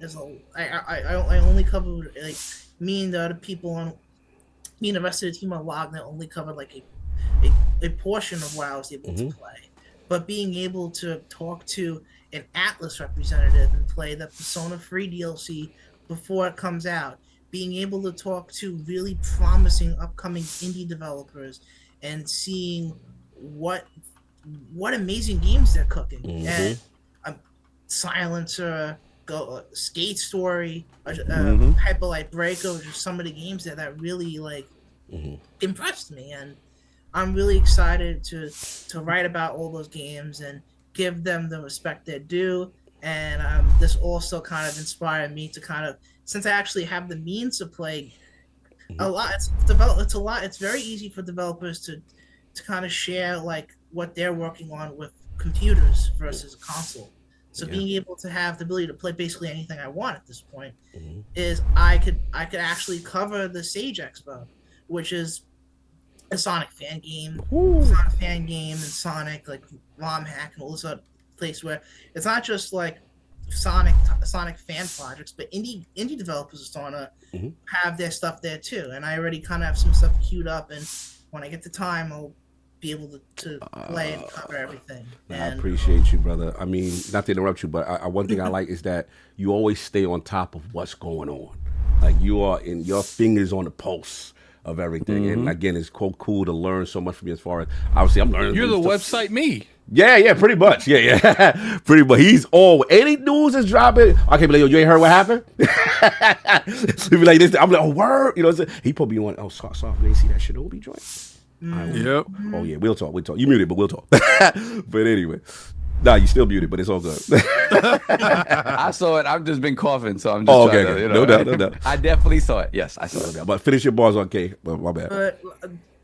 I only covered like me and the other people on me and the rest of the team on LOGNET only covered like a portion of what I was able to play. But being able to talk to an Atlas representative and play the Persona free DLC before it comes out, being able to talk to really promising upcoming indie developers and seeing what amazing games they're cooking. And Silencer, Skate Story, Hyperlight Breaker, just some of the games that really like impressed me. And I'm really excited to write about all those games and give them the respect they're due. And this also kind of inspired me to kind of, since I actually have the means to play a lot, it's very easy for developers to kind of share like what they're working on with computers versus a console. So being able to have the ability to play basically anything I want at this point is I could actually cover the Sage Expo, which is a Sonic fan game, and Sonic like ROM hack and all this other place where it's not just like Sonic fan projects, but indie developers are starting to have their stuff there too. And I already kind of have some stuff queued up, and when I get the time, I'll be able to play and cover everything. I appreciate you, brother. I mean, not to interrupt you, but one thing I like is that you always stay on top of what's going on. Like you are in your fingers on the pulse of everything. And again, it's cool to learn so much from you as far as obviously I'm learning. You're the stuff. website me. Yeah, pretty much. Yeah. Pretty much. He's all any news is dropping. I can't be like, yo, you ain't heard what happened? He'll be like this. I'm like, oh, word. You know what I'm saying? He put me on, soft. They see that Shinobi joint. Yep. Oh, yeah, we'll talk. You muted, but we'll talk. But anyway. Nah, you still muted, but it's all good. I saw it. I've just been coughing, so I'm just trying to, you know. No doubt. I definitely saw it. Yes, I saw it. But finish your bars on K. My bad. But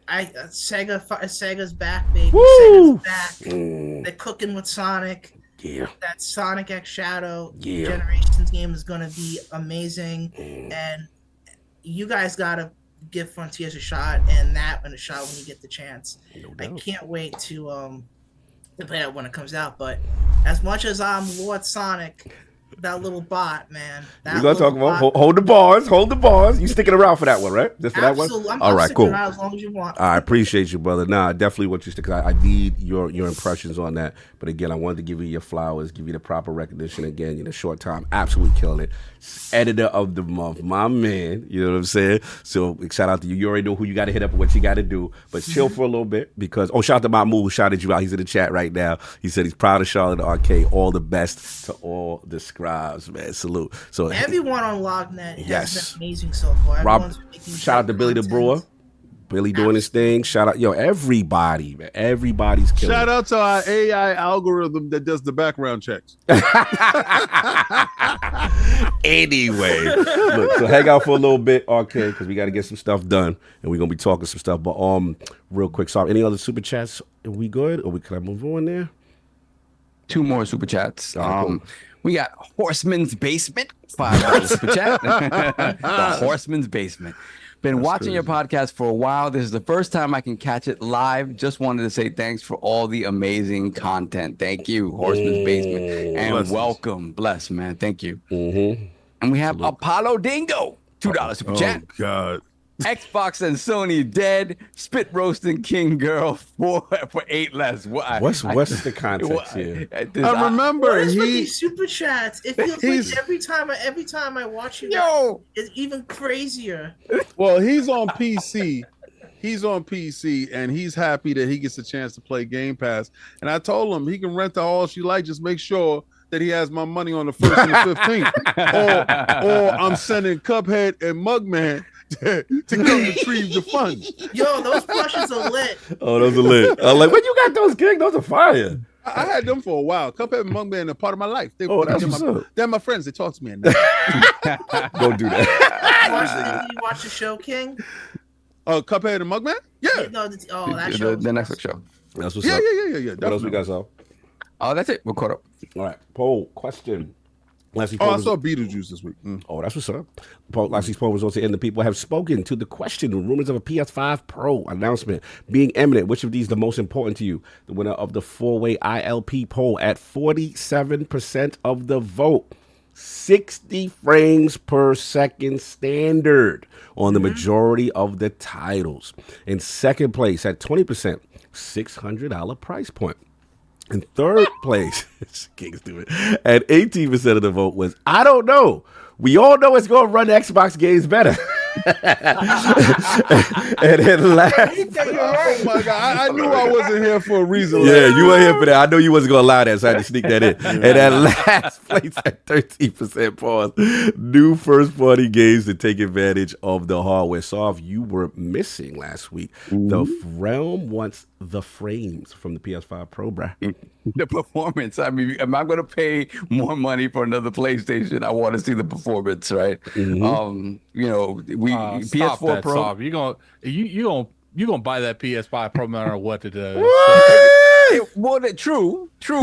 Sega's back, baby. Woo! Sega's back. They're cooking with Sonic. Yeah. That Sonic X Shadow Yeah. Generations game is gonna be amazing, and you guys gotta give Frontiers a shot, and that a shot when you get the chance. I can't wait to play that when it comes out. But as much as I'm Lord Sonic, that little bot, man. We're gonna talk about hold the bars. You sticking around for that one, right? Just for that one? I'm All right, cool. As long as you want. I appreciate you, brother. Nah, I definitely want you to stick. I need your impressions on that. But again, I wanted to give you your flowers, give you the proper recognition again in a short time. Absolutely killing it. Editor of the month, my man. You know what I'm saying? So shout out to you. You already know who you got to hit up and what you got to do. But chill for a little bit because shout out to Mahmoud who shouted you out. He's in the chat right now. He said he's proud of Charlotte Arcade. All the best to all the scribes, man. Salute. So everyone on LogNet yes. has been amazing so far. Shout out to Billy the Brewer. Billy doing his thing. Shout out, everybody, man. Everybody's killing. Shout out to our AI algorithm that does the background checks. Anyway, look, so hang out for a little bit, okay, because we got to get some stuff done, and we're gonna be talking some stuff. But real quick, sorry. Any other super chats? Are we good? Or can I move on there? 2 more super chats. We got Horseman's Basement, $5 super chat. The Horseman's Basement. Been watching your podcast for a while. This is the first time I can catch it live. Just wanted to say thanks for all the amazing content. Thank you, Horseman's Basement. And welcome. Bless, man. Thank you. And we have Apollo Dingo, $2 super chat. Oh, God. Xbox and Sony dead. Spit roasting King Girl for 8 less. What's the context here? I remember what is with these super chats? It feels like every time I watch you, it's even crazier. Well, he's on PC. And he's happy that he gets a chance to play Game Pass. And I told him he can rent the all she like. Just make sure that he has my money on the 1st and the 15th, or I'm sending Cuphead and Mugman to come retrieve the funds. Yo, those plushes are lit. Oh, those are lit. I'm like, when you got those, King? Those are fire. I had them for a while. Cuphead and Mugman are part of my life. That's what's up. They're my friends. They talk to me at night. Don't do that. Did you watch the show, King? Cuphead and Mugman? Yeah. No, that show. The Netflix show. That's what's Yeah. up. What else we got, Sal? Oh, that's it. We're caught up. All right. Poll question. I saw Beetlejuice this week. Oh, that's what's up. Lashley's poll results in the people have spoken to the question. Rumors of a PS5 Pro announcement being imminent. Which of these is the most important to you? The winner of the 4-way ILP poll at 47% of the vote. 60 frames per second standard on the majority of the titles. In second place at 20%, $600 price point. In third place, at 18% of the vote was, I don't know. We all know it's going to run Xbox games better. And then last, oh my God, I knew I wasn't here for a reason. Yeah, you weren't here for that. I know you wasn't going to allow that, so I had to sneak that in. And at last place at 13% pause, new first-party games to take advantage of the hardware. Soft, you were missing last week. The Realm wants the frames from the PS5 Pro, bruh. The performance. I mean, am I going to pay more money for another PlayStation? I want to see the performance, right? We PS4 Pro. Soft. You gonna buy that PS5 Pro no matter what to do. Well, true. True. True.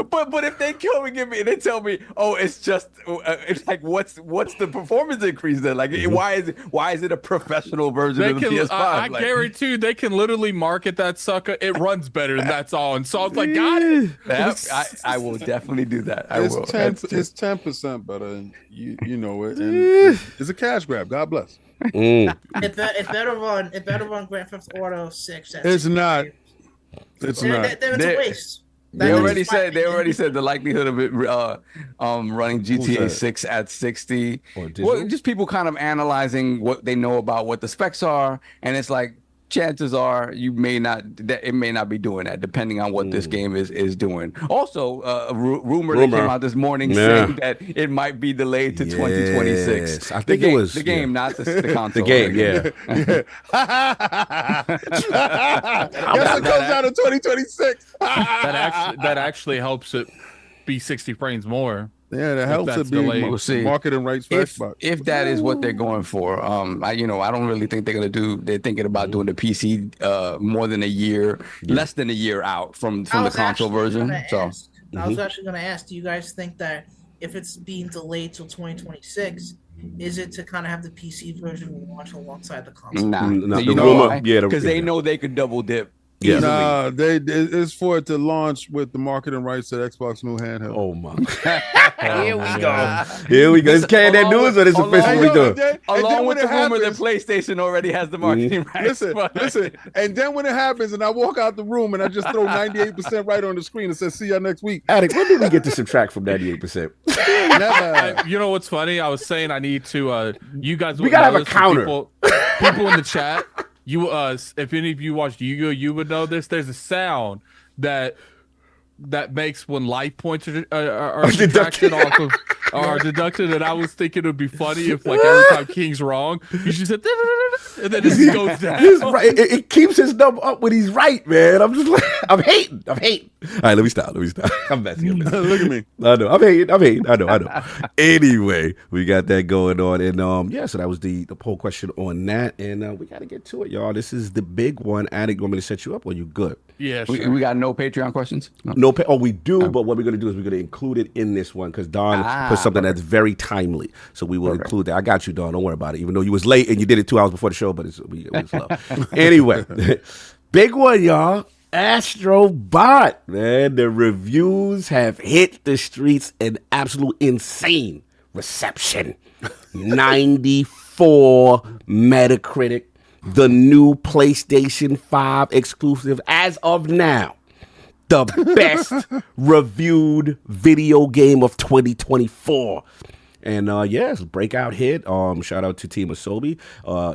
But if they come and they tell me, oh, it's just, it's like, what's the performance increase then? Like, why is it a professional version of the PS5? I guarantee you, they can literally market that sucker. It runs better, and that's all. And so it's like, got it. I will definitely do that. It's 10% better, and you know it. And it's a cash grab. God bless. It better run Grand Theft Auto 6. It's not. It's not. Then it's a waste. They That already is said fine. the likelihood of it running GTA 6 at 60. Or digital? Well, just people kind of analyzing what they know about what the specs are, and it's like chances are it may not be doing that depending on what this game is doing. Also, a rumor that came out this morning saying that it might be delayed to 2026. I think it was the game, not the console. the game. Yeah. Guess it comes out in 2026. that actually helps it be 60 frames more. Yeah, that helps that's it be delayed. We'll see. marketing rights for Xbox. If that is what they're going for, I don't really think they're gonna do. They're thinking about doing the PC more than a year, less than a year out from I the was console actually version. gonna So ask- I was actually going to ask, do you guys think that if it's being delayed till 2026, is it to kind of have the PC version launch alongside the console? nah, No, you the know rumor- why? yeah, Because they yeah. know they could double dip. Yeah. easily. Nah, it's for it to launch with the marketing rights to the Xbox new handheld. Oh my. Here we go. Here we go. Is that news or this along officially with- done? Along with when the it rumor that happens- PlayStation already has the marketing rights. Listen, and then when it happens, and I walk out the room and I just throw 98% right on the screen and says, "See y'all next week." Attic, when did we get to subtract from 98%? Never. You know what's funny? I was saying I need to. You guys, We gotta wouldn't have a know this, counter. but People in the chat, if any of you watched Yu-Gi-Oh, you would know this. There's a sound that makes when life points are subtracted off of are deducted, and I was thinking it would be funny if like every time King's wrong, you just said and then it just goes down. He's right. It keeps his number up when he's right, man. I'm just like, I'm hating. All right, let me stop. I'm messing. Look at me. I know. I'm hating. I know. Anyway, we got that going on, and so that was the poll question on that, and we got to get to it, y'all. This is the big one. Attic, you want me to set you up, or you good? Yeah, sure. We got no Patreon questions. No, we do, but what we're going to do is we're going to include it in this one because Don put something that's very timely. So we will include that. I got you, Don. Don't worry about it. Even though you was late and you did it 2 hours before the show, but it was low. Anyway, big one, y'all. Astrobot, man. The reviews have hit the streets in absolute insane reception. 94 Metacritic. The new PlayStation 5 exclusive as of now. The best reviewed video game of 2024. And it's a breakout hit. Shout out to Team Asobi.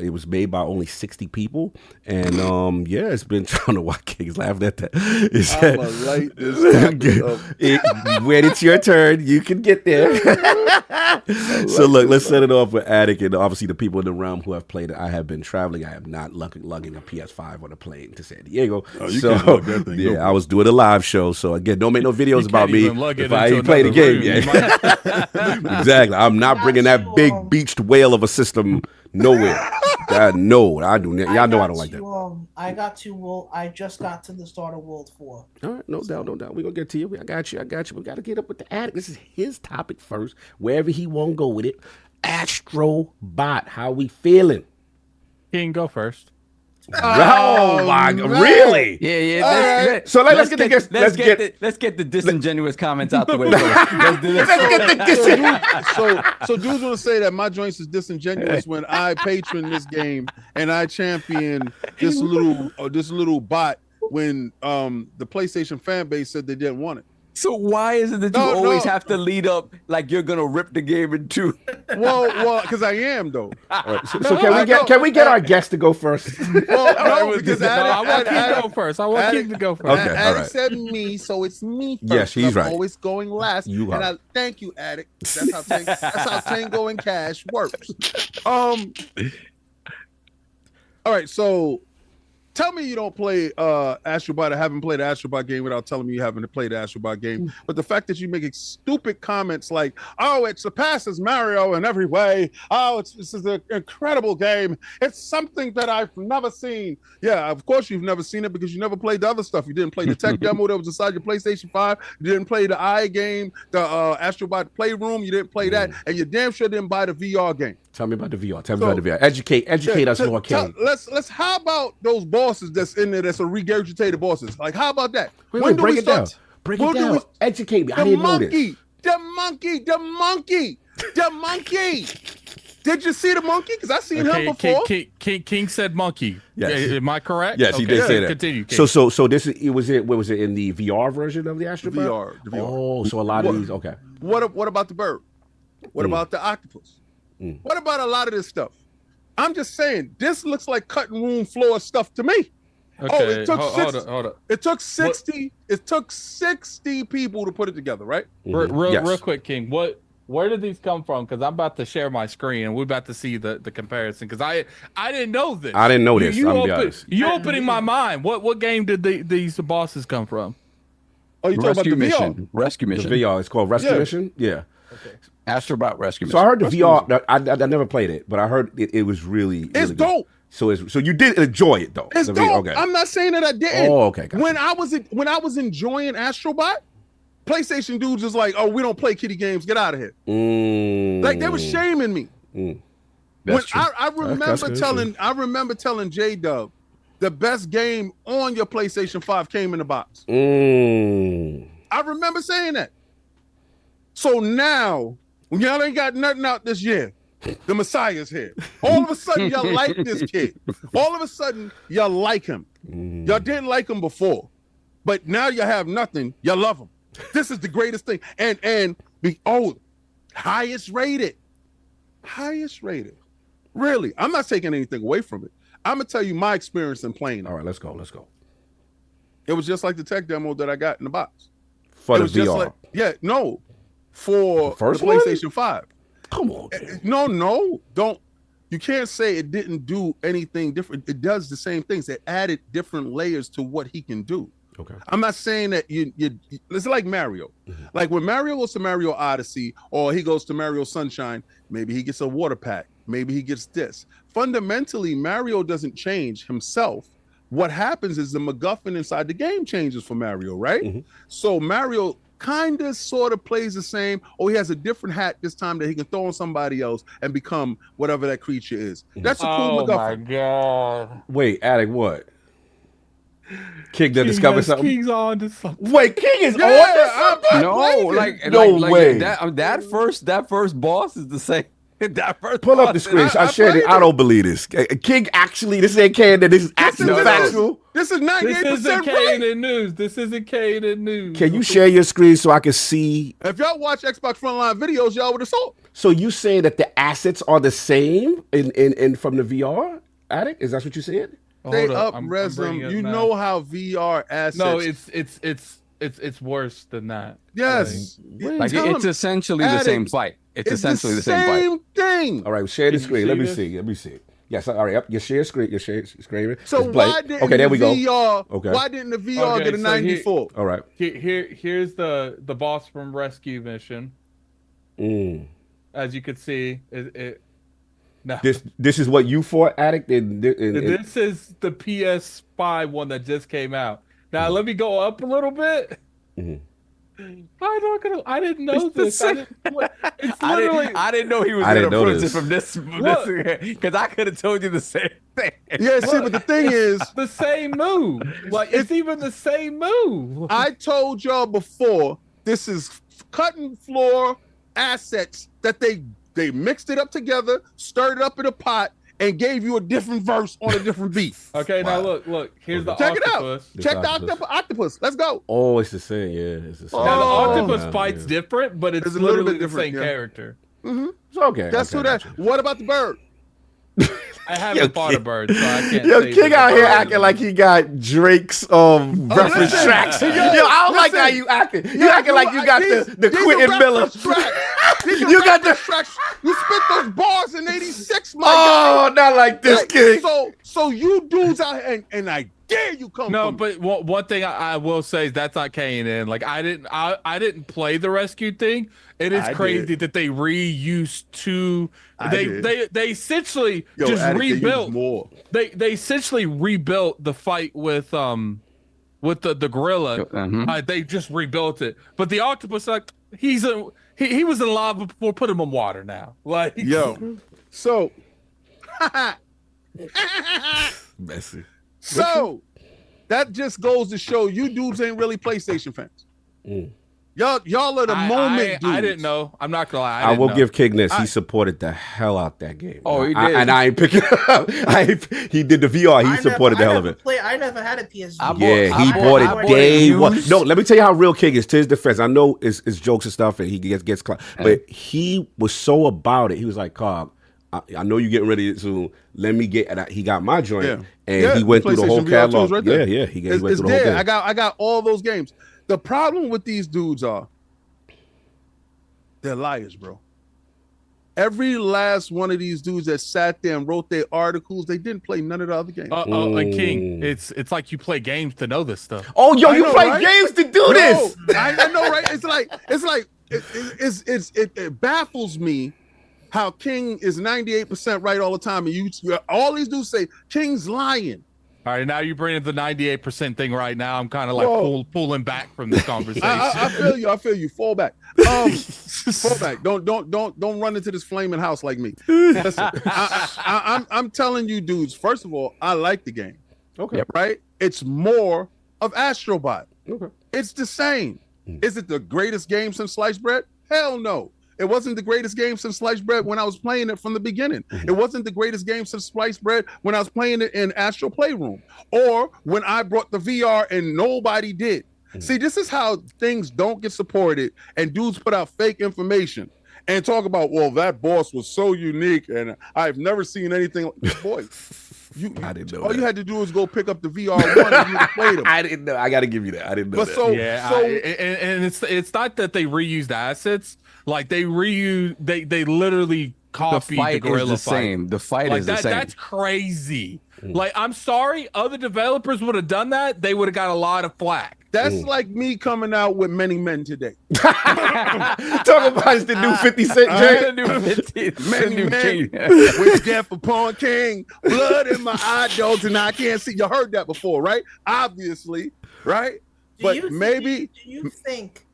It was made by only 60 people. And it's been trying to watch King's laughing at that. I'm gonna light this topic up. When it's your turn, you can get there. So look, let's set it off with Attic and obviously the people in the realm who have played it. I have been traveling. I am not lugging a PS5 on a plane to San Diego. You can't lug that thing. Yeah, I was doing a live show. So again, don't make no videos You about can't me even lug it if I into ain't played the game another yet. Exactly. I'm not bringing that big beached whale of a system nowhere. No, I do. Y'all know I don't like that. I just got to the start of World 4. All right, no doubt. We're going to get to you. I got you. We got to get up with the Attic. This is his topic first, wherever he won't go with it. Astrobot, how we feeling? King, go first. Oh my God, really? Yeah. So let's get the disingenuous comments out the way first. So dudes want to say that my joints is disingenuous when I patron this game and I champion this little bot when the PlayStation fan base said they didn't want it. So why is it that you always have to lead up like you're gonna rip the game in two? Well, because I am though. Right, so can we get our guest to go first? Well, no, because I want King to go first. I want King to go first. Okay, all Attic right. said me, so it's me first. Yes, he's I'm right. always going last. You are. And I thank you, Attic. That's how Tango and Cash works. All right, so tell me you don't play Astrobot or haven't played an Astrobot game without telling me you haven't played an Astrobot game. But the fact that you make stupid comments like, oh, it surpasses Mario in every way. Oh, this is an incredible game. It's something that I've never seen. Yeah, of course you've never seen it because you never played the other stuff. You didn't play the tech demo that was inside your PlayStation 5. You didn't play the game, the Astrobot Playroom. You didn't play that. And you damn sure didn't buy the VR game. Tell me about the VR. Educate us, Lord King. Let's. How about those bosses that's in there? That's a regurgitated bosses. Like, how about that? Wait, break it down. Break it down. Educate me. I didn't know this. The monkey. Did you see the monkey? Because I seen him before. King said monkey. Yes. Am I correct? Yes, he did say that. Continue. King. So this is what was it in the VR version of the Astrobot? The VR. Oh, so a lot of these. Okay. What about the bird? What about the octopus? What about a lot of this stuff? I'm just saying, this looks like cutting room floor stuff to me. Okay. Hold up. It took 60. It took 60 people to put it together, right? Real quick, King. Where did these come from? Because I'm about to share my screen and we're about to see the comparison. Because I didn't know this. I didn't know this. I'm be honest. You opening my mind. What game did these bosses come from? Oh, you talking about the VR? Rescue Mission. The VR. It's called Rescue Mission. Yeah. Okay. Astrobot Rescue Mission. So I heard the VR. I never played it, but I heard it was really. It's dope. So you did enjoy it though. It's dope. Okay. I'm not saying that I didn't. Oh, okay. Gotcha. When I was enjoying Astrobot, PlayStation dudes was like, "Oh, we don't play kiddie games. Get out of here." Like they were shaming me. That's true. I remember telling J-Dub, the best game on your PlayStation 5 came in the box. I remember saying that. So now, when y'all ain't got nothing out this year, the Messiah's here. All of a sudden, y'all like this kid. All of a sudden, y'all like him. Y'all didn't like him before, but now you have nothing. You love him. This is the greatest thing. Highest rated. Really, I'm not taking anything away from it. I'm gonna tell you my experience in playing. All right, let's go. It was just like the tech demo that I got in the box. For the VR. For the PlayStation 5. Come on. No, don't. You can't say it didn't do anything different. It does the same things. It added different layers to what he can do. Okay. I'm not saying that it's like Mario. Like when Mario goes to Mario Odyssey or he goes to Mario Sunshine, maybe he gets a water pack. Maybe he gets this. Fundamentally, Mario doesn't change himself. What happens is the MacGuffin inside the game changes for Mario, right? So Mario kind of sort of plays the same. Oh, he has a different hat this time that he can throw on somebody else and become whatever that creature is. That's a cool MacGuffin. Oh my God. Wait, Attic, what? King done discover something? King's on to something. Wait, King is on to something? No, way. That first boss is the same. That first Pull up the screen. I shared it. I don't believe this. King actually, this ain't canon. This is actually factual. This is 98% This isn't right. canon news. This isn't canon news. Can you share your screen so I can see? If y'all watch Xbox Frontline videos, y'all would have saw. So you saying that the assets are the same in from the VR? Attic? Is that what you said? They up-res them. You know how VR assets. No, it's worse than that. Yes. Like it's essentially the same fight. It's essentially the same thing. All right, share the screen. Let me see. Yes, all right. Up your share screen. Your share screen. So why didn't there we VR, go. Okay. Why didn't the VR get a 94? All right. Here's the boss from Rescue Mission. As you can see, no. This is what you fought, Addict. This is the PS5 one that just came out. Now let me go up a little bit. I didn't know this. I didn't know he was going to approach it from this because I could have told you the same thing. Yeah, see, but the thing is, the same move. Like it's even the same move. I told y'all before. This is cutting floor assets that they mixed it up together, stirred it up in a pot, and gave you a different verse on a different beat. Okay, now look. Here's the Check octopus. it out. Check the octopus. Let's go. Oh, it's the same. Yeah, it's the same. Now the octopus fight's different, but it's literally the same character. It's okay. Guess who that? What about the bird? I haven't fought a bird, so I can't. Yo, King out here acting like he got Drake's reference tracks. Yo, I don't like how you acting. You acting like you got the Quentin Miller. You got the tracks. You spit those bars in '86, my guy. Not like this, King. So you dudes out here, and I dare you come. No, but one thing I will say is that's not K&N. Like I didn't play the rescue thing. It is crazy that they reused two. They essentially just rebuilt. They essentially rebuilt the fight with the gorilla. They just rebuilt it. But the octopus, like he was in lava before. Put him in water now. Like so. Messy. So that just goes to show you dudes ain't really PlayStation fans. Y'all are the moment dudes. I didn't know. I'm not gonna lie. I will know. give King this. He supported the hell out that game. Oh, he did. And I ain't picking it up. He did the VR. He supported the hell of it. I never had a PS5. He bought it day one. No, let me tell you how real King is. To his defense, I know it's jokes and stuff, and he gets but he was so about it. He was like, "Cog, I know you're getting ready to let me get." And he got my joint, and he went through the whole catalog. Right there. Yeah. He went through the whole thing. I got all those games. The problem with these dudes are they're liars, bro. Every last one of these dudes that sat there and wrote their articles, they didn't play none of the other games. And King, it's like you play games to know this stuff. Oh, yo, you play games to do this. I know, right? It baffles me how King is 98% right all the time, and all these dudes say King's lying. All right, now you're bringing the 98% thing right now. I'm kind of like pulling back from this conversation. I feel you. Fall back. Fall back. Don't run into this flaming house like me. Listen, I'm telling you, dudes. First of all, I like the game. Okay. Right? It's more of Astrobot. Okay. It's the same. Is it the greatest game since sliced bread? Hell no. It wasn't the greatest game since sliced bread when I was playing it from the beginning. It wasn't the greatest game since sliced bread when I was playing it in Astro Playroom, or when I brought the VR and nobody did. See, this is how things don't get supported, and dudes put out fake information and talk about, well, that boss was so unique and I've never seen anything like boy. I didn't know. All you had to do was go pick up the VR one and you played them. I didn't know. I got to give you that. I didn't know. But and it's not that they reused assets. Like they literally copied the gorilla fight. The fight is the same. That's crazy. Like, I'm sorry, other developers would have done that. They would have got a lot of flack. That's like me coming out with Many Men today. Talk about the new 50 Cent Many Men with death upon King, blood in my eye, dogs, and I can't see. You heard that before, right? Obviously, right? Do you think?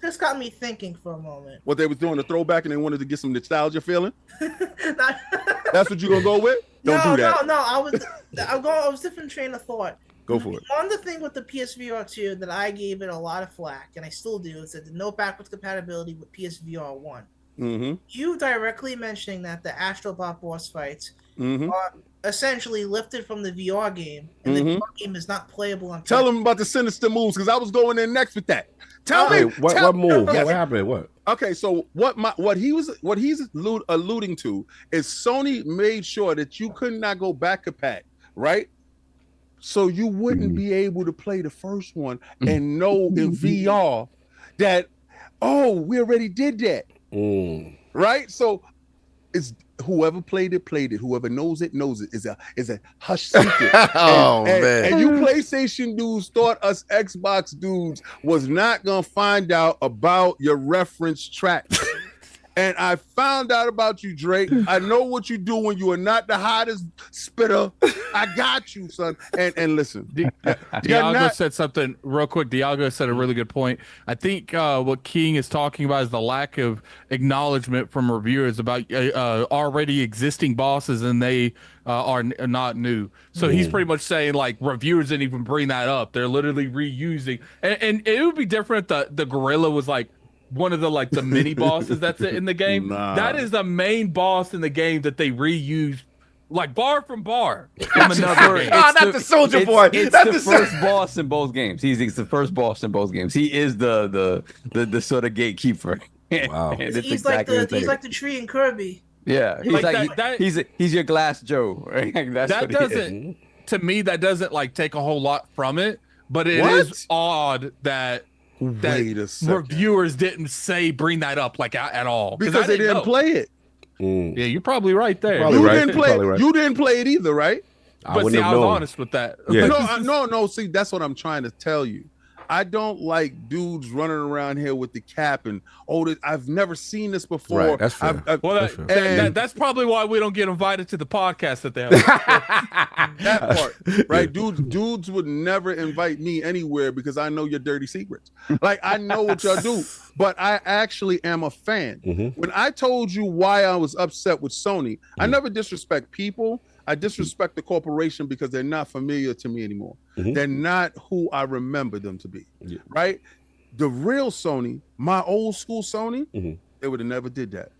This got me thinking for a moment. What they was doing, a throwback, and they wanted to get some nostalgia feeling. That's what you gonna go with? Don't do that. No. I was different train of thought. Go for it. One the thing with the PSVR 2 that I gave it a lot of flack, and I still do, is that the no backwards compatibility with PSVR 1. Mm-hmm. You directly mentioning that the Astrobot boss fights are essentially lifted from the VR game, and the VR game is not playable on. Tell them about the sinister moves, because I was going in next with that. Tell me what move? What happened? What? Okay, so what he's alluding to is Sony made sure that you could not go back a pack, right? So you wouldn't be able to play the first one and know in VR that, oh, we already did that, right? So it's whoever played it. Whoever knows it knows it. Is a hush secret. Man! And you PlayStation dudes thought us Xbox dudes was not gonna find out about your reference tracks. And I found out about you, Drake. I know what you do when you are not the hottest spitter. I got you, son. And listen, Diago said something real quick. Diago said a really good point. I think what King is talking about is the lack of acknowledgement from reviewers about already existing bosses, and they are not new. So he's pretty much saying, like, reviewers didn't even bring that up. They're literally reusing. And it would be different if the gorilla was like one of the mini bosses that's in the game. That is the main boss in the game that they reused, like bar from bar from another game. Not the soldier boy. It's the first boss in both games. He's the first boss in both games. He is the sort of gatekeeper. Wow. He's like the tree in Kirby. Yeah, he's your Glass Joe. Right? To me, that doesn't like take a whole lot from it, but it is odd that reviewers didn't bring that up like at all because they didn't play it. Yeah, you're probably right there. You didn't play it either, right? I was honest with that. Yeah. No. See, that's what I'm trying to tell you. I don't like dudes running around here with the cap and I've never seen this before. Right, that's fair. That's probably why we don't get invited to the podcast that they have. That part, right? Dudes would never invite me anywhere because I know your dirty secrets. Like, I know what y'all do, but I actually am a fan. When I told you why I was upset with Sony, I never disrespect people. I disrespect the corporation because they're not familiar to me anymore. They're not who I remember them to be, right? The real Sony, my old school Sony, they would have never did that.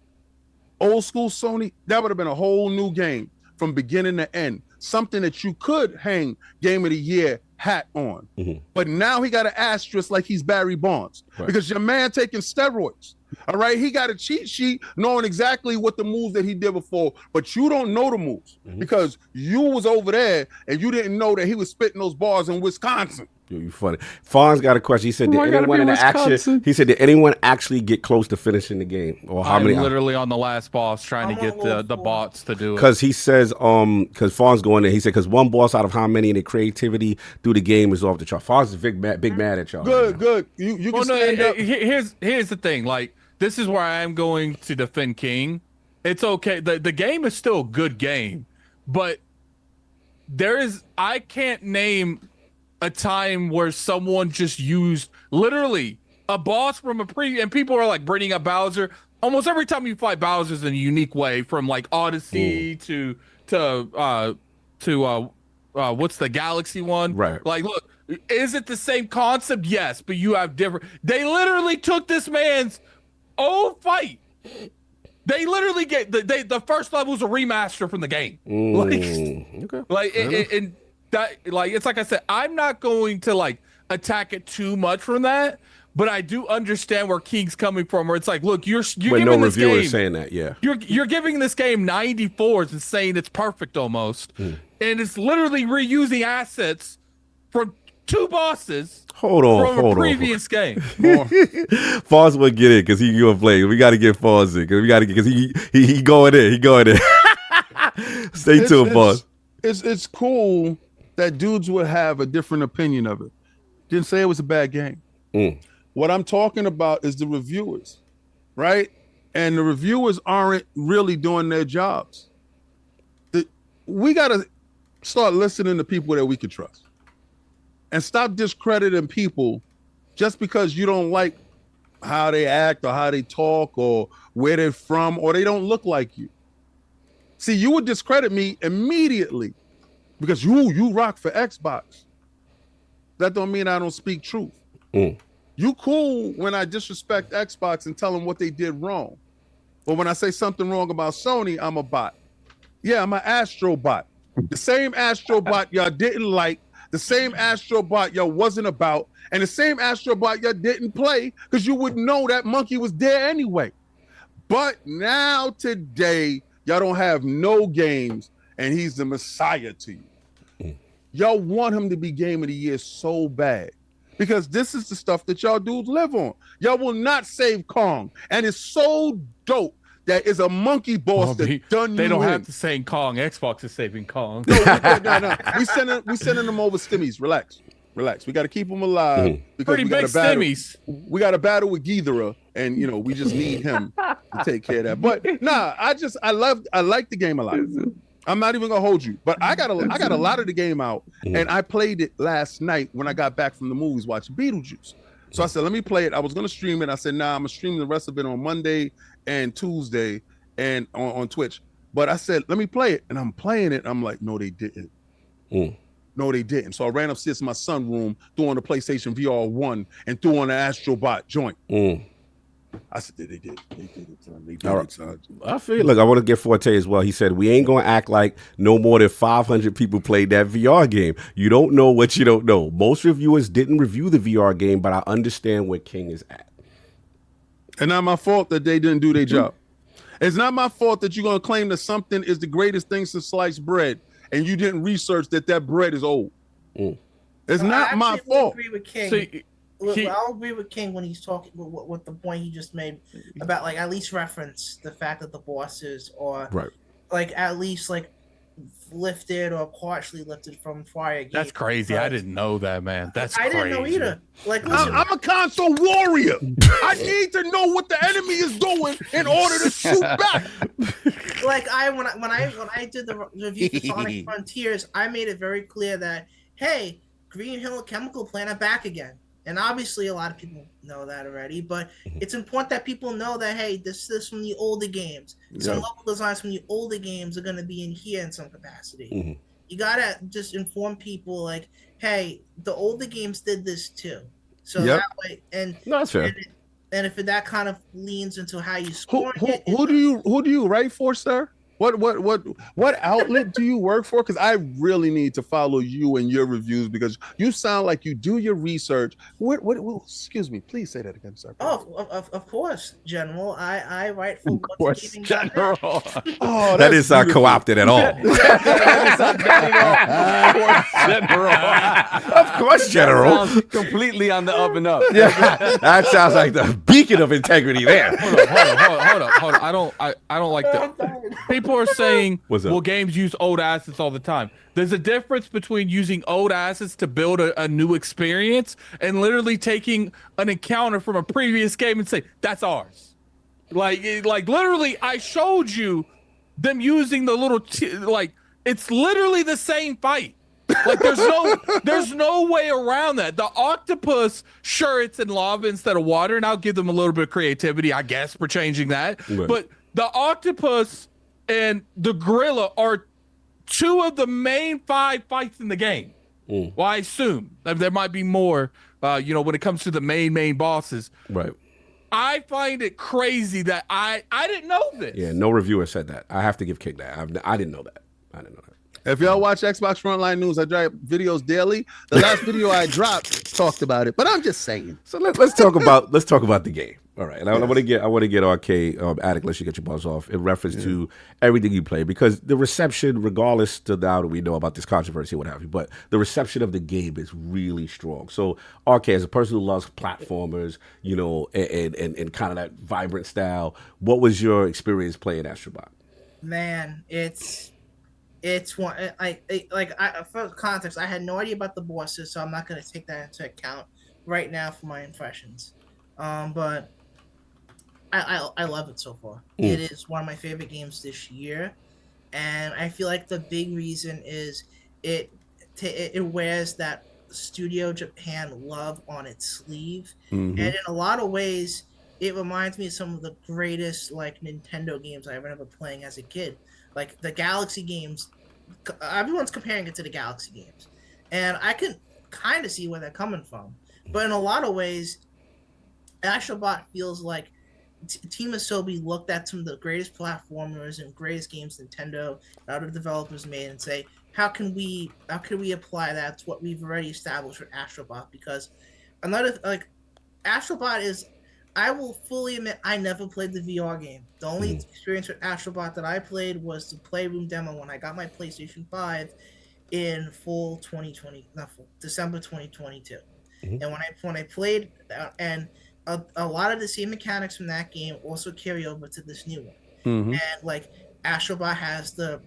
Old school Sony, that would have been a whole new game from beginning to end. Something that you could hang Game of the Year hat on. But now he got an asterisk like he's Barry Bonds because your man taking steroids. All right, he got a cheat sheet knowing exactly what the moves that he did before, but you don't know the moves because you was over there and you didn't know that he was spitting those bars in Wisconsin. You funny. Fawn's got a question. He said, did anyone in the action? He said, did anyone actually get close to finishing the game, or how many? Literally on the last boss trying to get the bots to do it. Because he says, because Fawn's going there. He said, because one boss out of how many, and the creativity through the game is off the chart. Fawn's big mad at y'all. Good. You can stand up. Here's the thing. Like, this is where I am going to defend King. It's okay. The game is still a good game, but I can't name a time where someone just used literally a boss from a and people are like bringing up Bowser. Almost every time you fight Bowser's in a unique way, from like Odyssey to what's the Galaxy one? Right. Like, look, is it the same concept? Yes, but you have different. They literally took this man's old fight. They literally get the first level was a remaster from the game. It's like I said, I'm not going to like attack it too much from that, but I do understand where King's coming from. Where it's like, look, you're giving no this reviewer game, is saying that, yeah. You're giving this game 94s and saying it's perfect almost, and it's literally reusing assets from two bosses. Hold on, from a previous game. Foz will get it because he gonna play. We got to get Foz in because he going in. He going in. Stay tuned, Foz. It's cool that dudes would have a different opinion of it. Didn't say it was a bad game. What I'm talking about is the reviewers, right? And the reviewers aren't really doing their jobs. We got to start listening to people that we can trust and stop discrediting people just because you don't like how they act or how they talk or where they're from or they don't look like you. See, you would discredit me immediately because you rock for Xbox. That don't mean I don't speak truth. You cool when I disrespect Xbox and tell them what they did wrong. But when I say something wrong about Sony, I'm a bot. Yeah, I'm an Astrobot. The same Astrobot y'all didn't like, the same Astrobot y'all wasn't about, and the same Astrobot y'all didn't play because you wouldn't know that monkey was there anyway. But now today, y'all don't have no games, and he's the messiah to you. Y'all want him to be Game of the Year so bad because this is the stuff that y'all dudes live on. Y'all will not save Kong, and it's so dope that is a monkey boss that done They you don't in. have to say Kong. Xbox is saving Kong. No. We sending them over stimmies. Relax. We got to keep them alive because Pretty big stimmies. We got a battle with Ghidorah, and we just need him to take care of that. But nah, I like the game a lot. I'm not even gonna hold you, but I got a lot of the game out, and I played it last night when I got back from the movies watching Beetlejuice. So I said, let me play it. I was gonna stream it. I said, nah, I'm gonna stream the rest of it on Monday and Tuesday and on Twitch. But I said, let me play it, and I'm playing it. I'm like, no, they didn't. No, they didn't. So I ran upstairs to my son's room, threw on the PlayStation VR 1, and threw on the Astrobot joint. I said, they did it, son. They did All right. it, son. I feel look, I want to get Forte as well. He said, we ain't going to act like no more than 500 people played that VR game. You don't know what you don't know. Most reviewers didn't review the VR game, but I understand where King is at. And not my fault that they didn't do their job. It's not my fault that you're going to claim that something is the greatest thing since sliced bread, and you didn't research that bread is old. It's not my fault. Agree with King. See, I'll agree with King when he's talking with the point he just made about like at least reference the fact that the bosses are like at least like lifted or partially lifted from prior games. That's crazy. I didn't know that, man. That's I crazy. didn't know either. Like, listen, I'm a console warrior. I need to know what the enemy is doing in order to shoot back. Like when I did the review for Sonic Frontiers, I made it very clear that hey, Green Hill Chemical Plant are back again. And obviously a lot of people know that already, but it's important that people know that, hey, this is from the older games. Some level designs from the older games are going to be in here in some capacity. You got to just inform people like, hey, the older games did this too. So Yep. that way, and No, that's fair. and if that kind of leans into how you Who score who it, who do you write for, sir? What outlet do you work for? Because I really need to follow you and your reviews because you sound like you do your research. What excuse me, please say that again, sir. of course, General. I write for Of course, what's General. Oh, That that's is not beautiful. co-opted at all. Of course, General. Sounds completely on the up and up. Yeah, that sounds like the beacon of integrity there. Hold up. I don't like that. People are saying, What's up? well, games use old assets all the time. There's a difference between using old assets to build a new experience and literally taking an encounter from a previous game and say, that's ours. Like literally, I showed you them using the little, it's literally the same fight. Like there's no way around that. The octopus, sure, it's in lava instead of water, and I'll give them a little bit of creativity, I guess, for changing that. Right. But the octopus and the gorilla are two of the main 5 fights in the game. Well, I assume there might be more, when it comes to the main bosses. Right. I find it crazy that I didn't know this. Yeah, no reviewer said that. I have to give Kick that. I didn't know that. If y'all watch Xbox Frontline News, I drop videos daily. The last video I dropped talked about it, but I'm just saying. So let's talk about the game. All right, and I want to get Arcade Addict. Let you get your buzz off in reference to everything you play, because the reception, regardless to now that we know about this controversy, what have you, but the reception of the game is really strong. So Arcade, as a person who loves platformers, and kind of that vibrant style, what was your experience playing Astrobot? Man, it's one for context, I had no idea about the bosses, so I'm not going to take that into account right now for my impressions. But I love it so far. It is one of my favorite games this year, and I feel like the big reason is it wears that Studio Japan love on its sleeve, and in a lot of ways, it reminds me of some of the greatest Nintendo games I remember playing as a kid. Like the Galaxy games, everyone's comparing it to the Galaxy games, and I can kind of see where they're coming from. But in a lot of ways, Astrobot feels like Team Asobi looked at some of the greatest platformers and greatest games Nintendo and other developers made and say, how can we apply that to what we've already established with Astrobot? Because Astrobot is, I will fully admit, I never played the VR game. The only experience with Astrobot that I played was the Playroom demo when I got my PlayStation 5 in December 2022. And when I played, and a lot of the same mechanics from that game also carry over to this new one. And Astrobot has the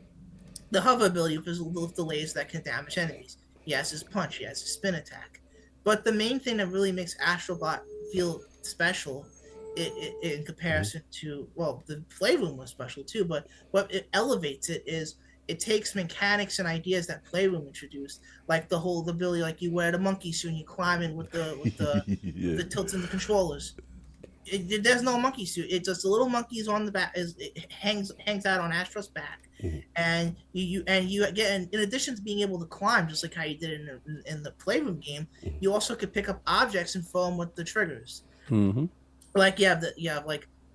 hover ability with his little delays that can damage enemies. He has his punch, he has his spin attack. But the main thing that really makes Astrobot feel special in comparison to, the Playroom was special too, but what it elevates it is it takes mechanics and ideas that Playroom introduced, like the whole ability, like you wear the monkey suit and you climb in with the tilts and the controllers. There's no monkey suit. It's just the little monkeys on the back. It hangs out on Astro's back, and you get, in addition to being able to climb, just like how you did in the Playroom game, you also could pick up objects and throw them with the triggers. Like you have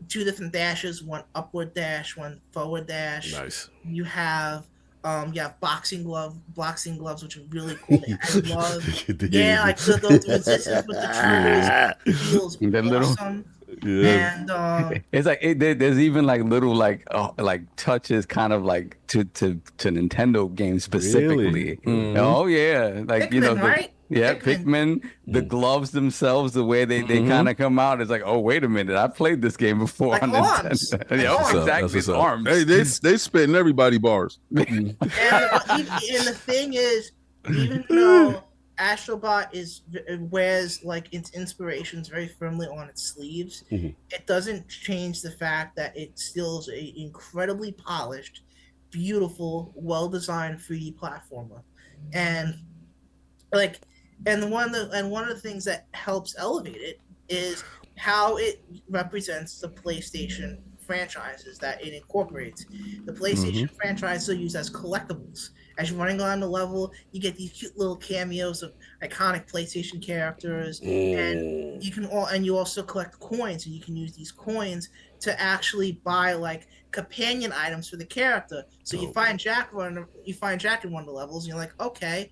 2 different dashes, one upward dash, one forward dash. Nice. You have boxing gloves, which are really cool. I love, the resistance with the triggers feels awesome. Yeah. And It's like there's even little touches kind of to Nintendo games specifically. Really? Oh yeah, Pikmin, right? Yeah, Pikmin, the gloves themselves, the way they kind of come out, it's like, oh wait a minute, I played this game before on arms. Nintendo. Yeah, Arms. exactly, That's what's up. arms. Hey, they spitting everybody bars. And the thing is, even though Astrobot wears its inspirations very firmly on its sleeves, it doesn't change the fact that it still is a incredibly polished, beautiful, well-designed 3D platformer. And one of the things that helps elevate it is how it represents the PlayStation franchises that it incorporates. The PlayStation franchise are used as collectibles. As you're running on the level, you get these cute little cameos of iconic PlayStation characters, and you also collect coins, and you can use these coins to actually buy like companion items for the character. So you find Jack in one of the levels, and you're like, okay,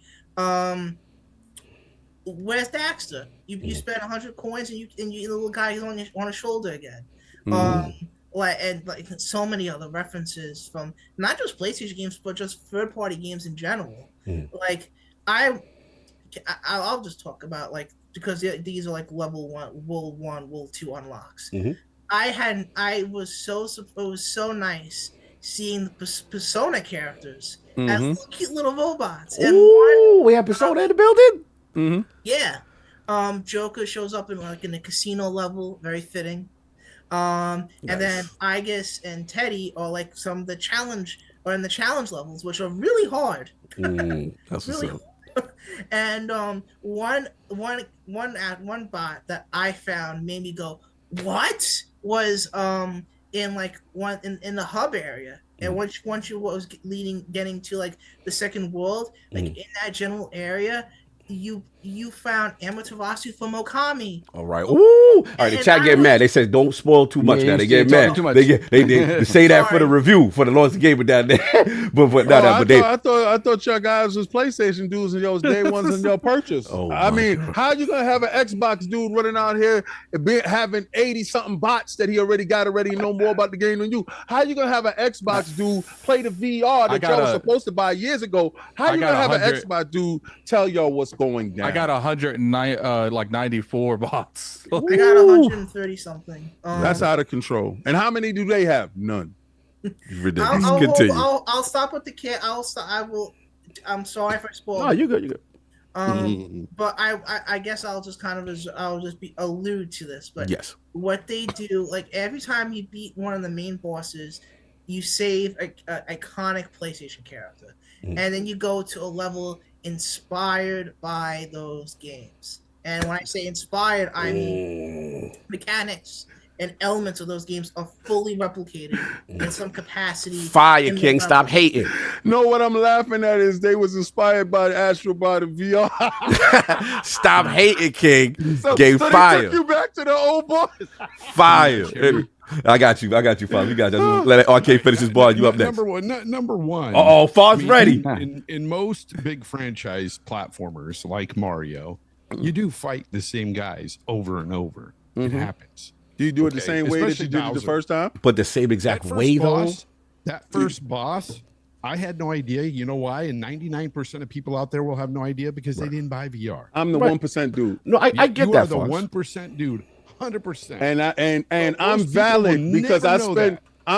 where's Daxter? You spend 100 coins, and the little guy is on his shoulder again. Like so many other references from not just PlayStation games, but just third-party games in general. Like I'll just talk about like, because these are like level 1, World 2 unlocks. It was so nice seeing the Persona characters as cute little robots. Ooh, we have Persona in the building. Yeah, Joker shows up in a casino level, very fitting. And then Igus and Teddy are like some of the challenge levels, which are really hard. That's really hard. And one bot that I found made me go, what? Was in the hub area. And once you was getting to like the second world, like in that general area, you found Amaterasu from Okami. All right. Ooh. All right. The chat get mad. They said don't spoil too much. Now they get mad. They say that for the review for the Lord's Gamer down there. I thought y'all guys was PlayStation dudes and y'all was day ones in your purchase. I mean, how you gonna have an Xbox dude running out here and having 80 something bots that he already know more about the game than you? How you gonna have an Xbox dude play the VR that y'all was supposed to buy years ago? How you gonna have an Xbox dude tell y'all what's going down? I got 194 bots. I got 130 something. That's out of control. And how many do they have? None. Ridiculous. I'll stop with the cat. I'm sorry if I spoiled. No, you good. But I guess I'll just allude to this. But yes, what they do, like every time you beat one of the main bosses, you save a iconic PlayStation character, and then you go to a level inspired by those games. And when I say inspired, I mean mechanics and elements of those games are fully replicated in some capacity. Fire, King, stop hating. No, what I'm laughing at is they was inspired by the Astrobot and VR. Stop hating, King. So fire. They took you back to the old boys. Fire. I got you, Father. You got you. Let RK finish his bar. You up next. Number one. Faw's ready. In most big franchise platformers like Mario, you do fight the same guys over and over. It happens. Do you do it the same way that you did it the first time? But the same exact way, though? That first boss, I had no idea. You know why? And 99% of people out there will have no idea because they didn't buy VR. I'm the 1% dude. No, I get that. You are the 1% dude. 100%. And I'm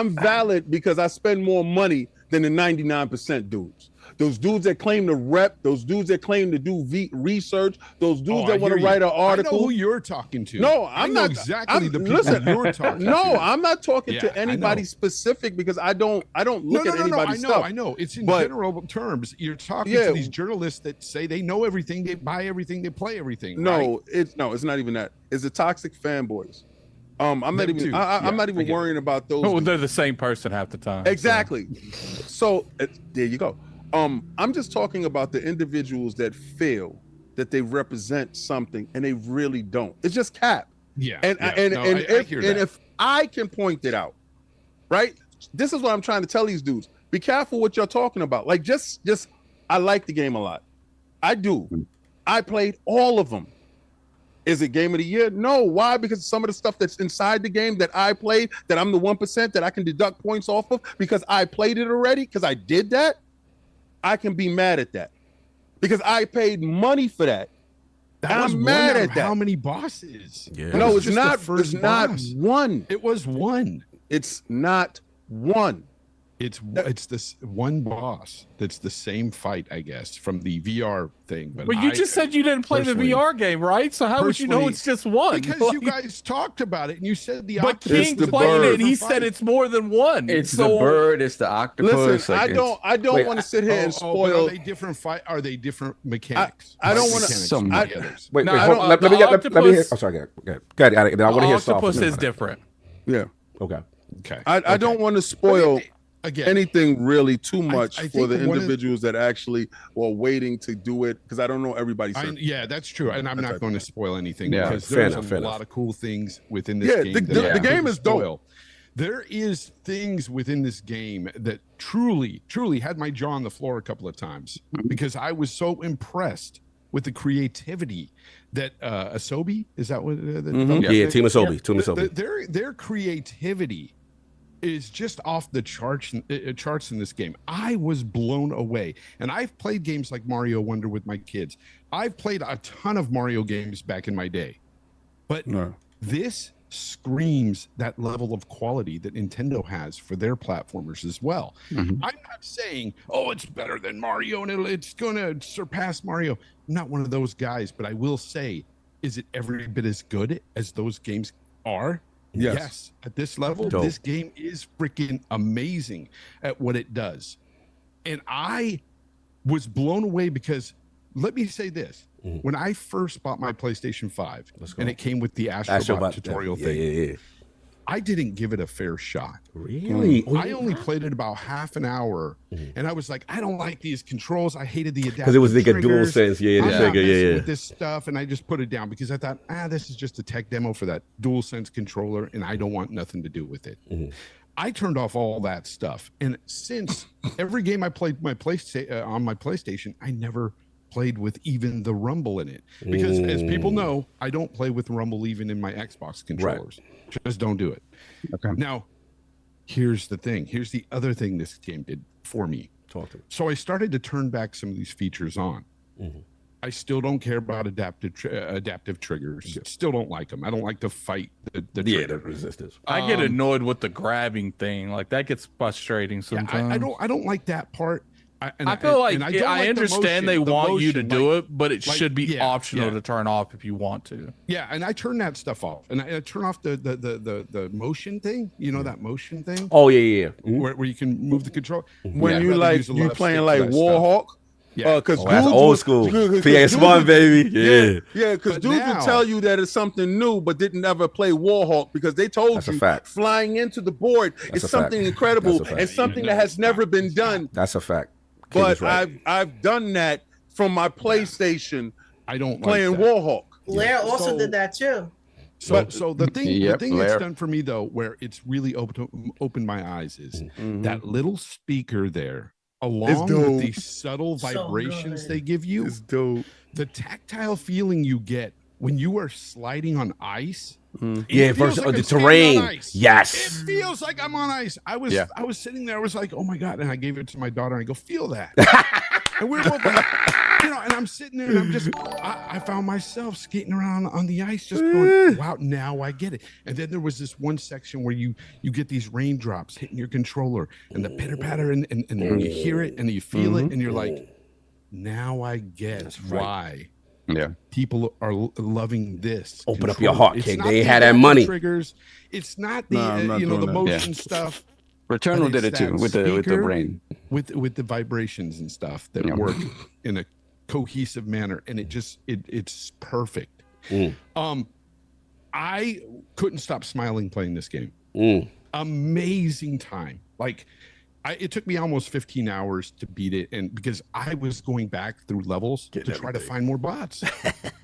valid because I spend more money than the 99% dudes. Those dudes that claim to rep, those dudes that claim to do research, those dudes that want to write an article. I know who you're talking to. No, I'm not exactly the people you're talking to. No, I'm not talking to anybody specific because I don't look at anybody's stuff. I know. It's in general terms. You're talking to these journalists that say they know everything, they buy everything, they play everything. No, it's not even that. It's the toxic fanboys. I'm not even worrying about those. Oh, they're the same person half the time. Exactly. So there you go. I'm just talking about the individuals that feel that they represent something and they really don't. It's just cap. Yeah. And if I can point it out, right? This is what I'm trying to tell these dudes. Be careful what you're talking about. Like just I like the game a lot. I do. I played all of them. Is it game of the year? No. Why? Because some of the stuff that's inside the game that I played, that I'm the 1% that I can deduct points off of because I played it already, because I did that. I can be mad at that because I paid money for that. I'm mad at that. How many bosses? Yeah. No, it's not. It's not one. It was one. It's not one. It's this one boss that's the same fight, I guess, from the VR thing. But you just said you didn't play the VR game, right? So how would you know it's just one? Because you guys talked about it and you said the But King played it and he said it's more than one. It's the bird, it's the octopus. Listen, I don't want to sit here and spoil. Are they different are they different mechanics? I don't want to. Wait, let me hear. I'm sorry, go ahead. I want to hear Octopus is different. Yeah. Okay. Okay. I don't want to spoil again anything really too much I for think the individuals that actually were waiting to do it, because I don't know everybody's. yeah, that's true, and I'm not going to spoil anything Yeah, because there's a lot of cool things within this game. The game is dope. There is things within this game that truly had my jaw on the floor a couple of times because I was so impressed with the creativity that Asobi, is that what Team Asobi. Their creativity is just off the charts in this game. I was blown away. And I've played games like Mario Wonder with my kids. I've played a ton of Mario games back in my day. But this screams that level of quality that Nintendo has for their platformers as well. I'm not saying, oh, it's better than Mario and it's going to surpass Mario. I'm not one of those guys, but I will say, is it every bit as good as those games are? Yes. At this level, this game is freaking amazing at what it does. And I was blown away because, let me say this. When I first bought my PlayStation 5 and it came with the Astrobot tutorial thing, I didn't give it a fair shot. Really? I only played it about half an hour, and I was like, I don't like these controls. I hated the adaptive because it was like a dual sense. With this stuff, and I just put it down because I thought, this is just a tech demo for that dual sense controller, and I don't want nothing to do with it. I turned off all that stuff, and since every game I played on my PlayStation, I never played with even the rumble in it because as people know, I don't play with rumble even in my Xbox controllers. Just don't do it. Okay. Now, here's the thing. Here's the other thing this game did for me. Talk to me. So I started to turn back some of these features on. I still don't care about adaptive triggers. Still don't like them. I don't like to fight the the resistance. I get annoyed with the grabbing thing. Like that gets frustrating sometimes. I don't like that part. I feel like I understand they want you to do it, but it should be optional to turn off if you want to. Yeah, and I turn that stuff off, and I turn off the motion thing. You know that motion thing? Oh yeah. Where you can move the control. When you playing like Warhawk. Because that's old school. PS1, baby. Because dudes will tell you that it's something new, but didn't ever play Warhawk because they told you flying into the board is something incredible and something that has never been done. That's a fact. But I've done that from my PlayStation. I don't playing Warhawk. Blair also did that too. So the thing that's done for me though, where it's really opened my eyes, is that little speaker there, along with the subtle vibrations they give you. It's dope. The tactile feeling you get when you are sliding on ice. Versus the terrain. Yes, it feels like I'm on ice. I was sitting there. I was like, oh my god! And I gave it to my daughter. And I go, feel that. And we're both like, and I'm sitting there, and I'm just, I found myself skating around on the ice, just going, wow, now I get it. And then there was this one section where you get these raindrops hitting your controller, and the pitter patter, and you hear it, and you feel it, and you're like, now I get why. Yeah, people are loving this. Open up your heart, kid. They had that money. Triggers. It's not the the motion stuff. Returnal did it too with the brain, with the vibrations and stuff that work in a cohesive manner, and it's perfect. I couldn't stop smiling playing this game. Amazing time. Like it took me almost 15 hours to beat it, and because I was going back through levels to try to find more bots.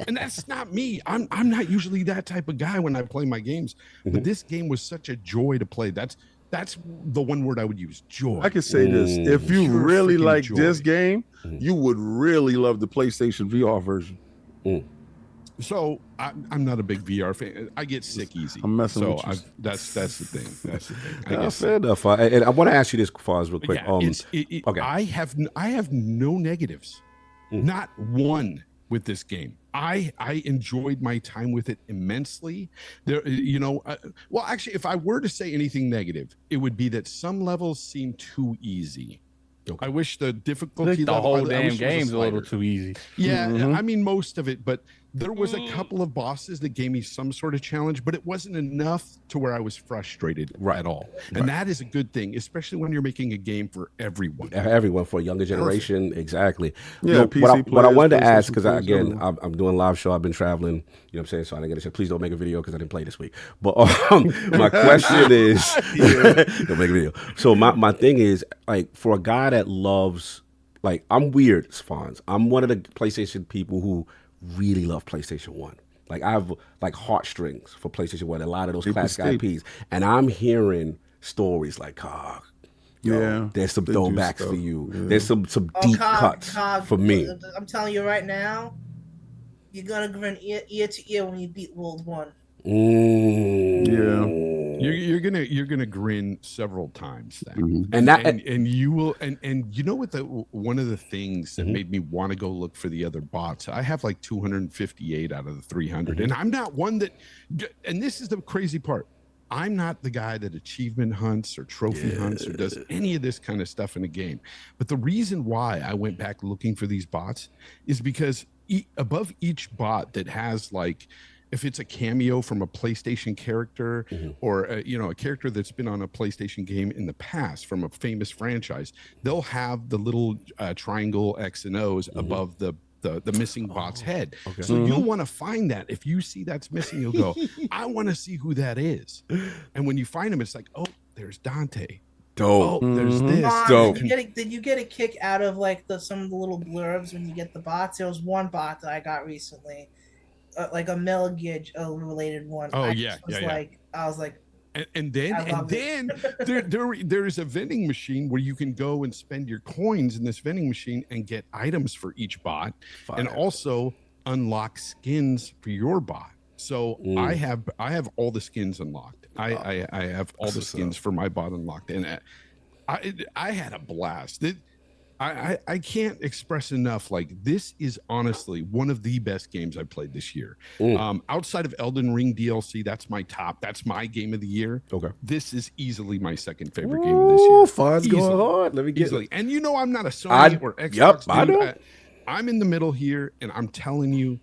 And that's not me. I'm not usually that type of guy when I play my games. But this game was such a joy to play. That's the one word I would use, joy. I can say this. If you really like this game, you would really love the PlayStation VR version. So I'm not a big VR fan. I get sick easy. I'm messing with you. That's the thing. That's the thing. Fair enough. And I want to ask you this, Faz, real quick. Okay. I have no negatives, not one with this game. I enjoyed my time with it immensely. There, well, actually, if I were to say anything negative, it would be that some levels seem too easy. I wish the difficulty the whole damn game's a little too easy. Yeah, I mean most of it, but There was a couple of bosses that gave me some sort of challenge, but it wasn't enough to where I was frustrated at all. And that is a good thing, especially when you're making a game for everyone. Everyone, for a younger generation. Exactly. Yeah, No, PC what I wanted to players, ask, because PlayStation again, players, I'm doing a live show. I've been traveling, you know what I'm saying? So I didn't get to say, please don't make a video because I didn't play this week. But my question is, don't make a video. So my thing is, like, for a guy that loves, like, I'm weird, Fonz. I'm one of the PlayStation people who really love PlayStation 1. Like, I have like heartstrings for PlayStation 1, a lot of those classic IPs. And I'm hearing stories like, there's some throwbacks for you. Yeah. There's some deep cuts for me. I'm telling you right now, you're gonna grin ear to ear when you beat World 1. Yeah. You're gonna grin several times then. And you will and you know what, one of the things that made me want to go look for the other bots, I have like 258 out of the 300, and I'm not one that, and this is the crazy part, I'm not the guy that achievement hunts or trophy hunts or does any of this kind of stuff in a game. But the reason why I went back looking for these bots is because above each bot that has, like, if it's a cameo from a PlayStation character or a character that's been on a PlayStation game in the past from a famous franchise, they'll have the little triangle X and O's above the missing bot's head. Okay. So you'll want to find that. If you see that's missing, you'll go, I want to see who that is. And when you find him, it's like, oh, there's Dante. Dope. Oh, there's this. Dope. Did you get a kick out of like some of the little blurbs when you get the bots? There was one bot that I got recently. Like a Metal Gear related one. Oh, I was like, and then there is a vending machine where you can go and spend your coins in this vending machine and get items for each bot, and also unlock skins for your bot. So I have all the skins unlocked. I have all the skins for my bot unlocked, and I had a blast. I can't express enough. Like, this is honestly one of the best games I've played this year. Outside of Elden Ring DLC, that's my top. That's my game of the year. Okay. This is easily my second favorite game of this year. Fun's going hard. Let me get easily. And you know I'm not a Sony or Xbox dude. I know. I'm in the middle here, and I'm telling you,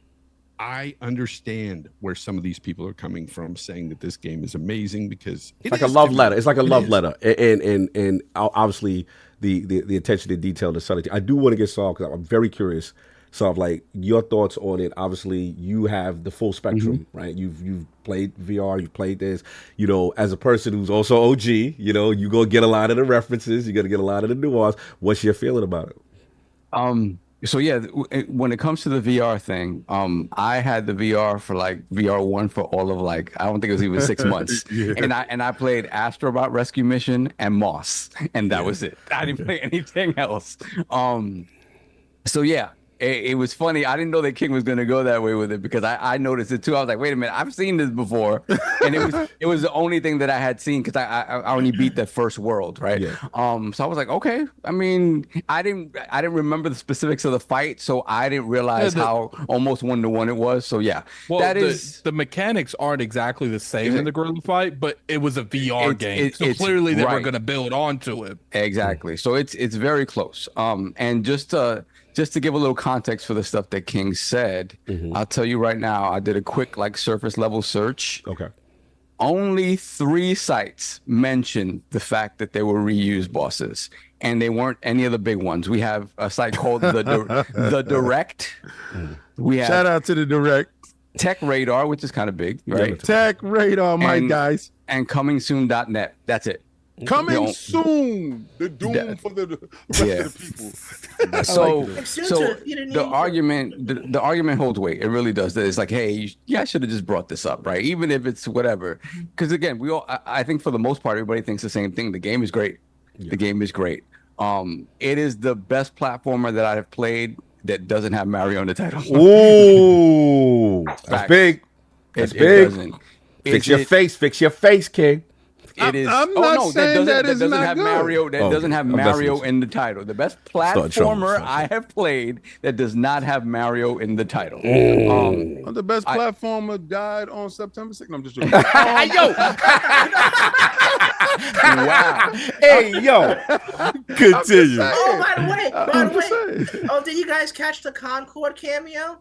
I understand where some of these people are coming from, saying that this game is amazing because it's like a love letter. It's like a love letter, and obviously the attention to detail, the subtlety. I do want to get Saul, because I'm very curious. So, like, your thoughts on it. Obviously, you have the full spectrum, right? You've played VR, you've played this. You know, as a person who's also OG, you know, you go get a lot of the references, you got to get a lot of the nuance. What's your feeling about it? So yeah, when it comes to the VR thing, I had the VR for like VR1 for all of, like, I don't think it was even 6 months. And I played Astrobot Rescue Mission and Moss, and that was it. I didn't play anything else. So yeah, it was funny. I didn't know that King was going to go that way with it, because I noticed it too. I was like, wait a minute, I've seen this before. And it was the only thing that I had seen, because I only beat the first world, right? Yeah. So I was like, okay. I mean, I didn't remember the specifics of the fight, so I didn't realize how almost 1-to-1 it was. So yeah, well, the mechanics aren't exactly the same in the gorilla fight, but it was a VR game, so clearly they were going to build onto it. Exactly. So it's very close. And just to give a little context for the stuff that King said, I'll tell you right now, I did a quick, like, surface level search. Okay. Only 3 sites mentioned the fact that they were reused bosses, and they weren't any of the big ones. We have a site called the Direct. We have shout out to the Direct. Tech Radar, which is kind of big, right? Tech Radar, my guys. And comingsoon.net. That's it. Coming soon, the doom for the rest of the people. So the argument holds weight. It really does. It's like, hey, I should have just brought this up, right? Even if it's whatever. Because again, I think for the most part, everybody thinks the same thing. The game is great. Yeah. The game is great. It is the best platformer that I have played that doesn't have Mario in the title. Ooh, that's big. That's big. Fix your face, King. It is. I'm not saying that doesn't have good. Mario. That doesn't have Mario in the title. The best platformer I have played that does not have Mario in the title. The best platformer died on September 6th. No, I'm just joking. Yo. Wow. Hey, yo. Continue. Oh, by the way. Oh, did you guys catch the Concord cameo?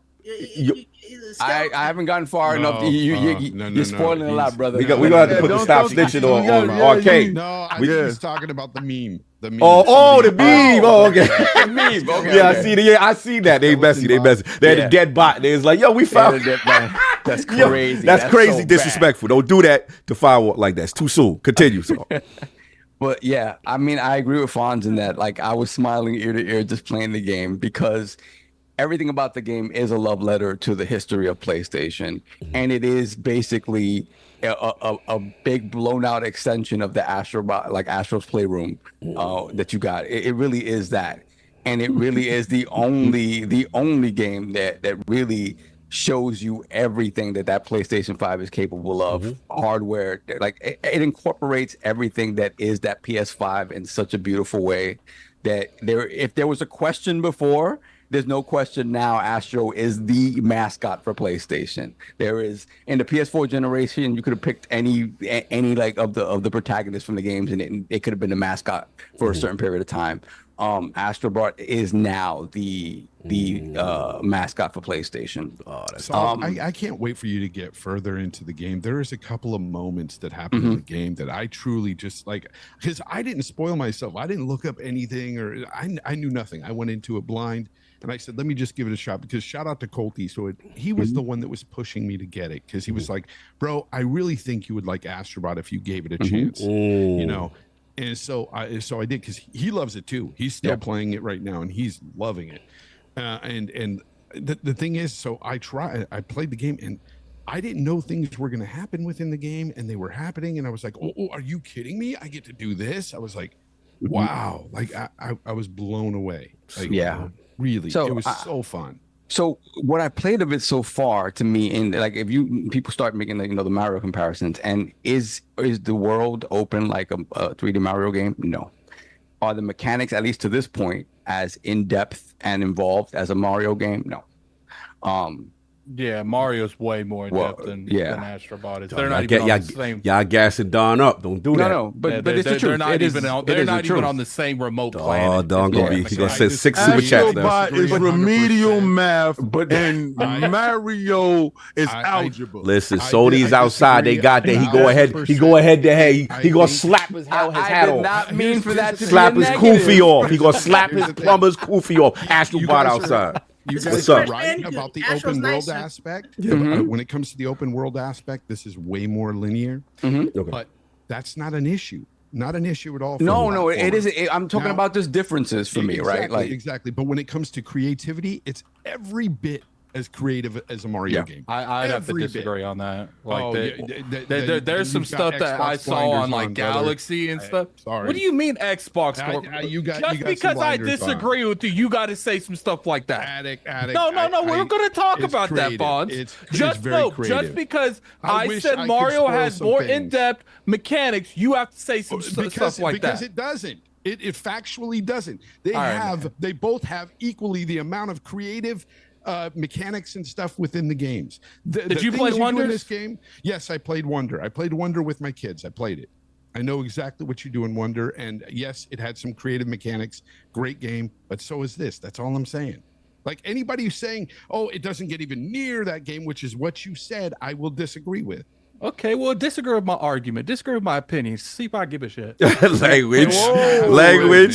I haven't gotten far enough. You're spoiling a lot, brother. We gonna have to put the stop snitching on Arcade. No, I think he's talking about the meme. The meme. Oh, the meme. Oh, okay. The meme. Okay. Yeah, I see that. They messy. They had a dead bot. They was like, yo, we found. That's crazy. Yo, that's crazy so disrespectful. Don't do that to Firewalk like that. It's too soon. Continue. So. But yeah, I mean, I agree with Fonz in that. Like, I was smiling ear to ear just playing the game because everything about the game is a love letter to the history of PlayStation, and it is basically a big blown out extension of the Astrobot, like Astro's Playroom, that you got. It really is that, and it really is the only game that really shows you everything that PlayStation 5 is capable of. Hardware, like it incorporates everything that is that PS5 in such a beautiful way that if there was a question before, there's no question now. Astro is the mascot for PlayStation. There is, in the PS4 generation, you could have picked any like of the protagonists from the games, and it could have been the mascot for a certain period of time. Astrobot is now the mascot for PlayStation. Oh, that's I can't wait for you to get further into the game. There is a couple of moments that happen in the game that I truly just like, because I didn't spoil myself. I didn't look up anything, or I knew nothing. I went into it blind. And I said, let me just give it a shot, because shout out to Colty. So he was the one that was pushing me to get it, because he was like, bro, I really think you would like Astrobot if you gave it a chance, you know? And so I did, because he loves it too. He's still playing it right now, and he's loving it. And the thing is, so I played the game, and I didn't know things were going to happen within the game, and they were happening. And I was like, oh, are you kidding me? I get to do this? I was like, wow. Like I was blown away. Like, really, so, it was so fun. So what I played of it so far, to me, and like if people start making the Mario comparisons, and is the world open like a 3D Mario game? No. Are the mechanics, at least to this point, as in depth and involved as a Mario game? No. Yeah, Mario's way more in depth than Astrobot is. They're not even on the same. Y'all gassing Don up. Don't do that. No, but it's the truth. They're not even on the same remote planet. Oh, Don gonna be. He's gonna send 6 super chats now. Astrobot is remedial math, and Mario is algebra. Listen, Sony's outside. They got that. He go ahead. He gonna slap his hat off. I did not mean for that to slap be his kufi off. He gonna slap his plumber's kufi off. Astrobot outside. You guys are right about the open world aspect. When it comes to the open world aspect, this is way more linear. But that's not an issue. Not an issue at all. No, it is. I'm talking about just differences for me, right? Like exactly. But when it comes to creativity, it's every bit as creative as a Mario game. I'd have to disagree on that. Like, there's some stuff that I saw on like Galaxy and stuff. Sorry. What do you mean Xbox? Just because I disagree with you, you got to say some stuff like that. Addict. No. We're going to talk about that, Bonds. Just because I said Mario has more in-depth mechanics, you have to say some stuff like that. Because it doesn't. It factually doesn't. They both have equally the amount of creative mechanics and stuff within the games. Did you play Wonder in this game? Yes, I played Wonder. I played Wonder with my kids. I played it. I know exactly what you do in Wonder, and yes, it had some creative mechanics. Great game, but so is this. That's all I'm saying. Like, anybody who's saying, "Oh, it doesn't get even near that game," which is what you said, I will disagree with. Okay, well, disagree with my argument. Disagree with my opinion. See if I give a shit. Language.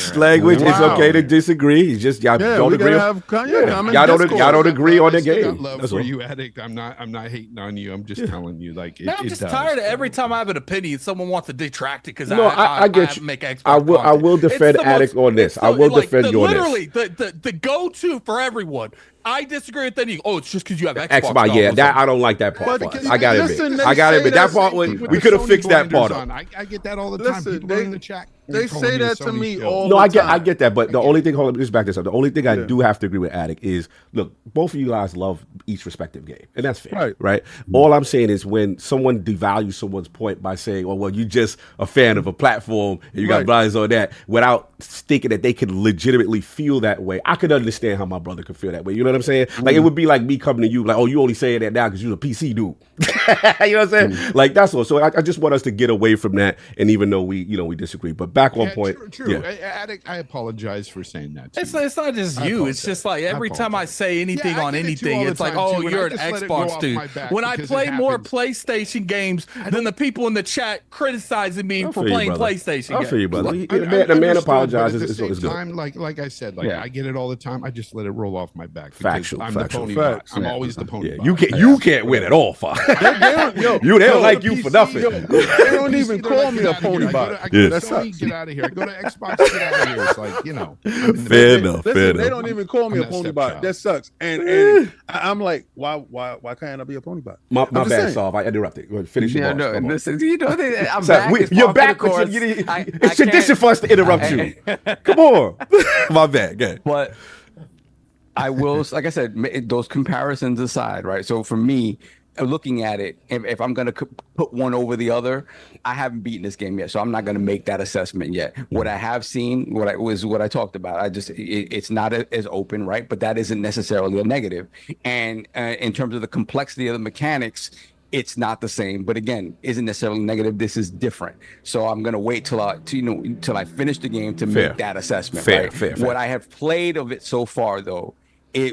It's okay to disagree. It's just y'all don't agree. Y'all don't agree on the game. Love for you, Addict. I'm not hating on you. I'm just telling you, like, I'm just tired of every time I have an opinion, someone wants to detract it because I get you. Make Xbox I will defend Addict on this. I will defend you on this. Literally, the go-to for everyone. I disagree with any. Oh, it's just because you have Xbox. Yeah, that I don't like that part. I got to admit, that part we could have fixed that part up. I get that all the time. People in the chat. They say that to me all the time. I get that, but the only thing, hold on, just back this up. The only thing I do have to agree with Addict is, look, both of you guys love each respective game, and that's fair, right? All I'm saying is when someone devalues someone's point by saying, "Oh, well, you're just a fan of a platform and you got blind on that," without thinking that they can legitimately feel that way, I could understand how my brother could feel that way. You know what I'm saying? Like, it would be like me coming to you like, "Oh, you only saying that now because you're a PC dude." You know what I'm saying? Like, that's all. So I just want us to get away from that. And even though we disagree, but back on point. True. Yeah. Addict, I apologize for saying that. It's not just you. It's just like every time I say anything on anything, it's like, oh, you're an Xbox dude. When I play more PlayStation games than the people in the chat criticizing me for playing PlayStation games. I feel you, brother. The man apologizes. At the same it's good. time, like I said, I get it all the time. I just let it roll off my back. Factual. I'm the pony bot. I'm always the pony bot. You can't win at all, Fox. They don't like you for nothing. They don't even call me a pony bot. I go to Sony, get out of here. I go to Xbox, get out of here. It's like, fair enough. They don't even call me a pony bot. That sucks. And I'm like, why can't I be a pony bot? My bad, Saul. I interrupted. Finish your boss. No, listen, I'm so back. You're back. It's tradition for us to interrupt you. Come on. My bad. Go ahead. But I will, like I said, those comparisons aside, right? So for me, looking at it, if I'm going to put one over the other, I haven't beaten this game yet, so I'm not going to make that assessment yet. What I have seen, what I talked about, it's not as open, right? But that isn't necessarily a negative. And in terms of the complexity of the mechanics, it's not the same, but again, isn't necessarily negative. This is different. So I'm gonna wait till I finish the game to make that assessment. Fair. What I have played of it so far, though,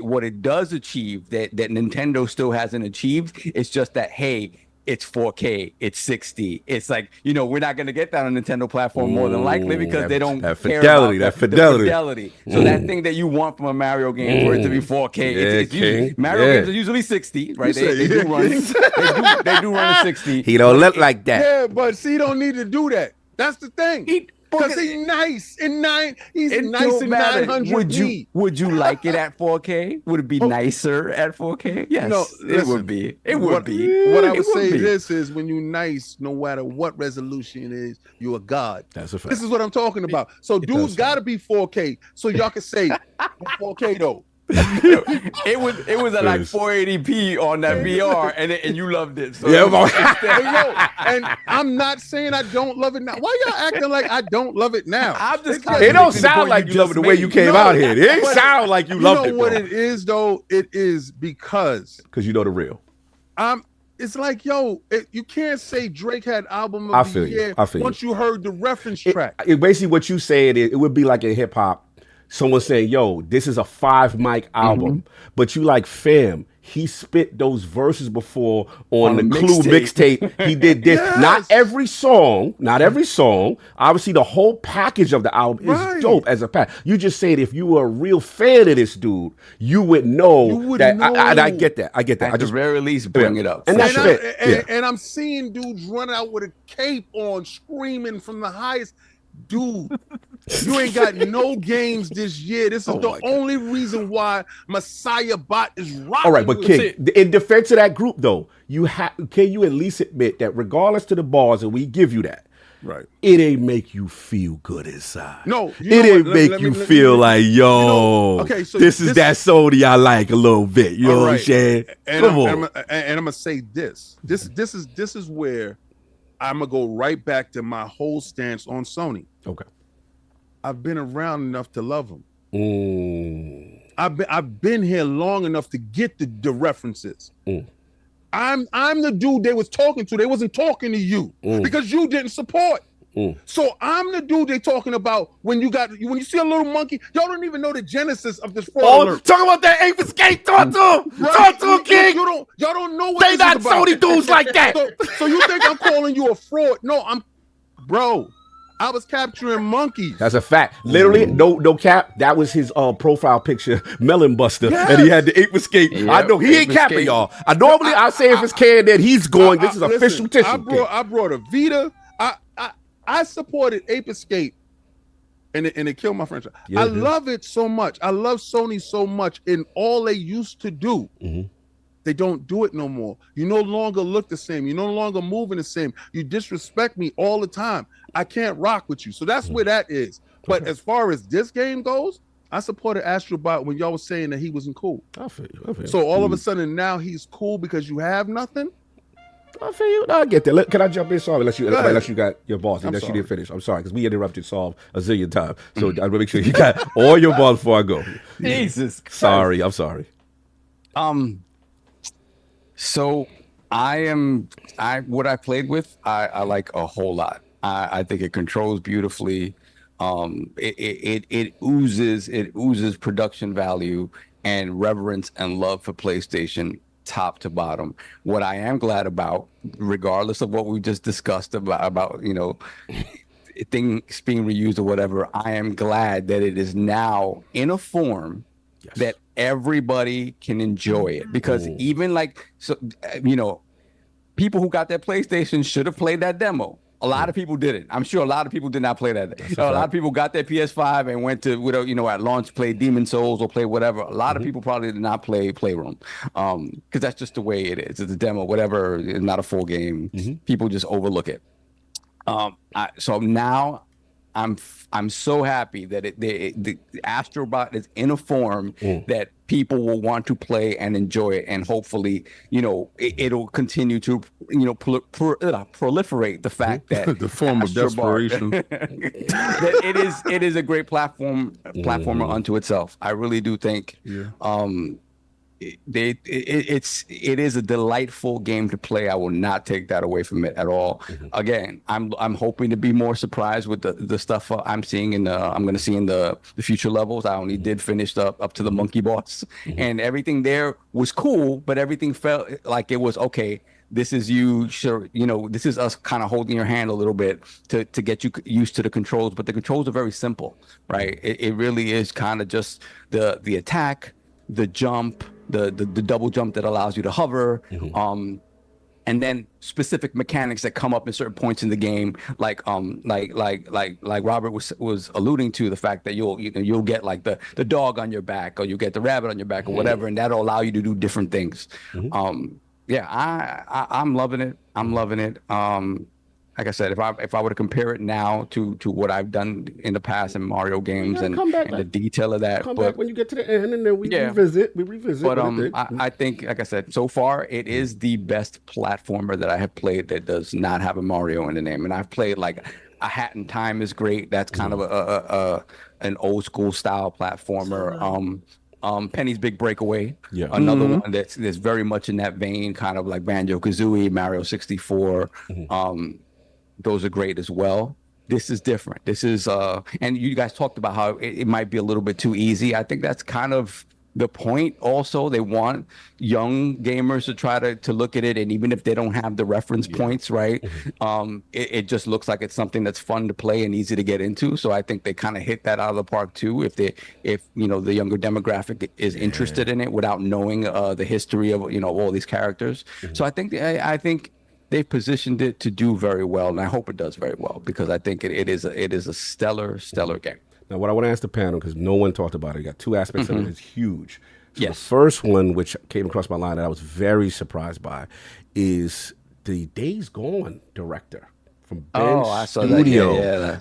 what it does achieve that Nintendo still hasn't achieved, it's just that, hey, it's 4K, it's 60. It's like, we're not going to get that on Nintendo platform more than likely because they don't care about that fidelity. So that thing that you want from a Mario game for it to be 4K, Mario games are usually 60, right? They do run. They do run at 60. He don't look like that. Yeah, but see, he don't need to do that. That's the thing. Because he's nice in 900. Would you like it at 4K? Would it be nicer at 4K? Yes, no, it would be. It would be. What I would say this is, when you nice, no matter what resolution it is, you're a god. That's a fact. This is what I'm talking about. So dudes got to be 4K, so y'all can say 4K though. it was at like 480p on that VR, and you loved it. So and I'm not saying I don't love it now. Why y'all acting like I don't love it now? It don't sound like you love it the way you came out here. It ain't sound like you loved it. You know what it is though? It is because you know the real. It's like, you can't say Drake had album of the year once you heard the reference track. Basically, what you saying is, it would be like in hip hop. Someone saying, this is a 5-mic album, but you like, fam, he spit those verses before on the Clue mixtape. He did this. Yes. Not every song. Obviously, the whole package of the album is dope as a pack. You just saying, if you were a real fan of this dude, you would know that. I get that. At the very least, bring it up. And that's it. And I'm seeing dudes run out with a cape on, screaming from the highest. Dude, you ain't got no games this year. This is the only reason why Messiah Bot is rocking. All right, but King, in defense of that group, though, can you at least admit that regardless to the bars, and we give you that, right? It ain't make you feel good inside. No, it ain't make you feel like, so this is that Sony I like a little bit. You know what I'm saying? Come on. And I'm gonna say this. This is where I'm gonna go right back to my whole stance on Sony. Okay. I've been around enough to love them. I've been here long enough to get the references. I'm the dude they was talking to. They wasn't talking to you because you didn't support. So I'm the dude they talking about when you see a little monkey. Y'all don't even know the genesis of this fraud alert. Talk about that ape escape. Talk to him. Talk to him, King. Y'all don't know what they not Sony dudes like that. So you think I'm calling you a fraud? No, bro. I was capturing monkeys. That's a fact. Literally, no cap. That was his profile picture, Melon Buster, and he had the ape escape. Yep, I know he ain't capping, y'all. I say if it's canon that he's going. This is official tissue. I brought a Vita. I supported Ape Escape, and it killed my franchise. I love it so much. I love Sony so much. In all they used to do, they don't do it no more. You no longer look the same. You no longer moving the same. You disrespect me all the time. I can't rock with you. So that's where that is. But as far as this game goes, I supported Astrobot when y'all was saying that he wasn't cool. I feel you. So all of a sudden now he's cool because you have nothing. I feel you. No, I get that. Can I jump in, Saul? Unless you got your balls. Unless you didn't finish. I'm sorry, because we interrupted Saul a zillion times. So I want to make sure you got all your balls before I go. Jesus Christ. Sorry. I'm sorry. So what I played with, I like a whole lot. I think it controls beautifully. It oozes production value and reverence and love for PlayStation, top to bottom. What I am glad about, regardless of what we just discussed about things being reused or whatever, I am glad that it is now in a form that everybody can enjoy it. Because even people who got their PlayStation should have played that demo. A lot of people didn't. I'm sure a lot of people did not play that. A lot of people got their PS5 and went to, at launch, played Demon Souls or play whatever. A lot of people probably did not play Playroom, because that's just the way it is. It's a demo, whatever. It's not a full game. People just overlook it. So now I'm so happy that the Astrobot is in a form that people will want to play and enjoy it, and hopefully, it'll continue to, proliferate the fact that the form of desperation. that it is a great platformer unto itself. I really do think. It is a delightful game to play. I will not take that away from it at all. Again, I'm hoping to be more surprised with the stuff I'm seeing I'm going to see in the future levels. I only did finish up to the monkey boss, and everything there was cool, but everything felt like it was okay. This is this is us kind of holding your hand a little bit to get you used to the controls, but the controls are very simple, right? It really is kind of just the attack, the jump, the double jump that allows you to hover, and then specific mechanics that come up in certain points in the game, like Robert was alluding to, the fact that you'll get like the dog on your back, or you get the rabbit on your back, or whatever, and that'll allow you to do different things. I'm loving it. Like I said, if I were to compare it now to what I've done in the past in Mario games and the detail of that, come back when you get to the end, and then we revisit. But I think, like I said, so far it is the best platformer that I have played that does not have a Mario in the name. And I've played like A Hat in Time is great. That's kind of an old school style platformer. Penny's Big Breakaway, another one that's very much in that vein, kind of like Banjo-Kazooie, Mario 64. Those are great as well. This is different. This is and you guys talked about how it might be a little bit too easy. I think that's kind of the point. Also, they want young gamers to try to look at it, and even if they don't have the reference points, right, it just looks like it's something that's fun to play and easy to get into. So I think they kind of hit that out of the park too, if the younger demographic is interested in it without knowing the history of all these characters. So I think they've positioned it to do very well, and I hope it does very well, because I think it is a stellar game. Now, what I want to ask the panel, because no one talked about it, you got two aspects of it. It's huge. So the first one, which came across my line that I was very surprised by, is the Days Gone director from Ben Studio.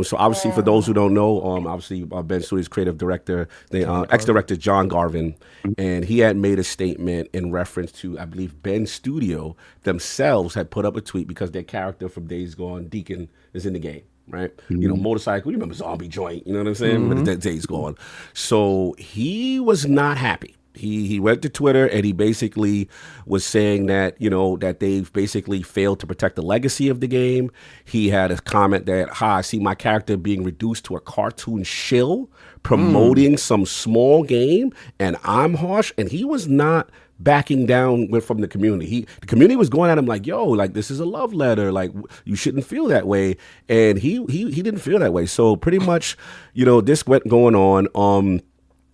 So obviously, for those who don't know, obviously Ben Studio's creative director, the ex-director John Garvin, and he had made a statement in reference to, I believe, Ben Studio themselves had put up a tweet because their character from Days Gone, Deacon, is in the game. Right, motorcycle. You remember Zombie Joint? You know what I'm saying? But that Days Gone. So he was not happy. He went to Twitter and he basically was saying that that they've basically failed to protect the legacy of the game. He had a comment that, I see my character being reduced to a cartoon shill promoting some small game, and I'm harsh. And he was not backing down from the community. The community was going at him like, yo, like, this is a love letter, like, you shouldn't feel that way. And he didn't feel that way. So pretty much, this went going on.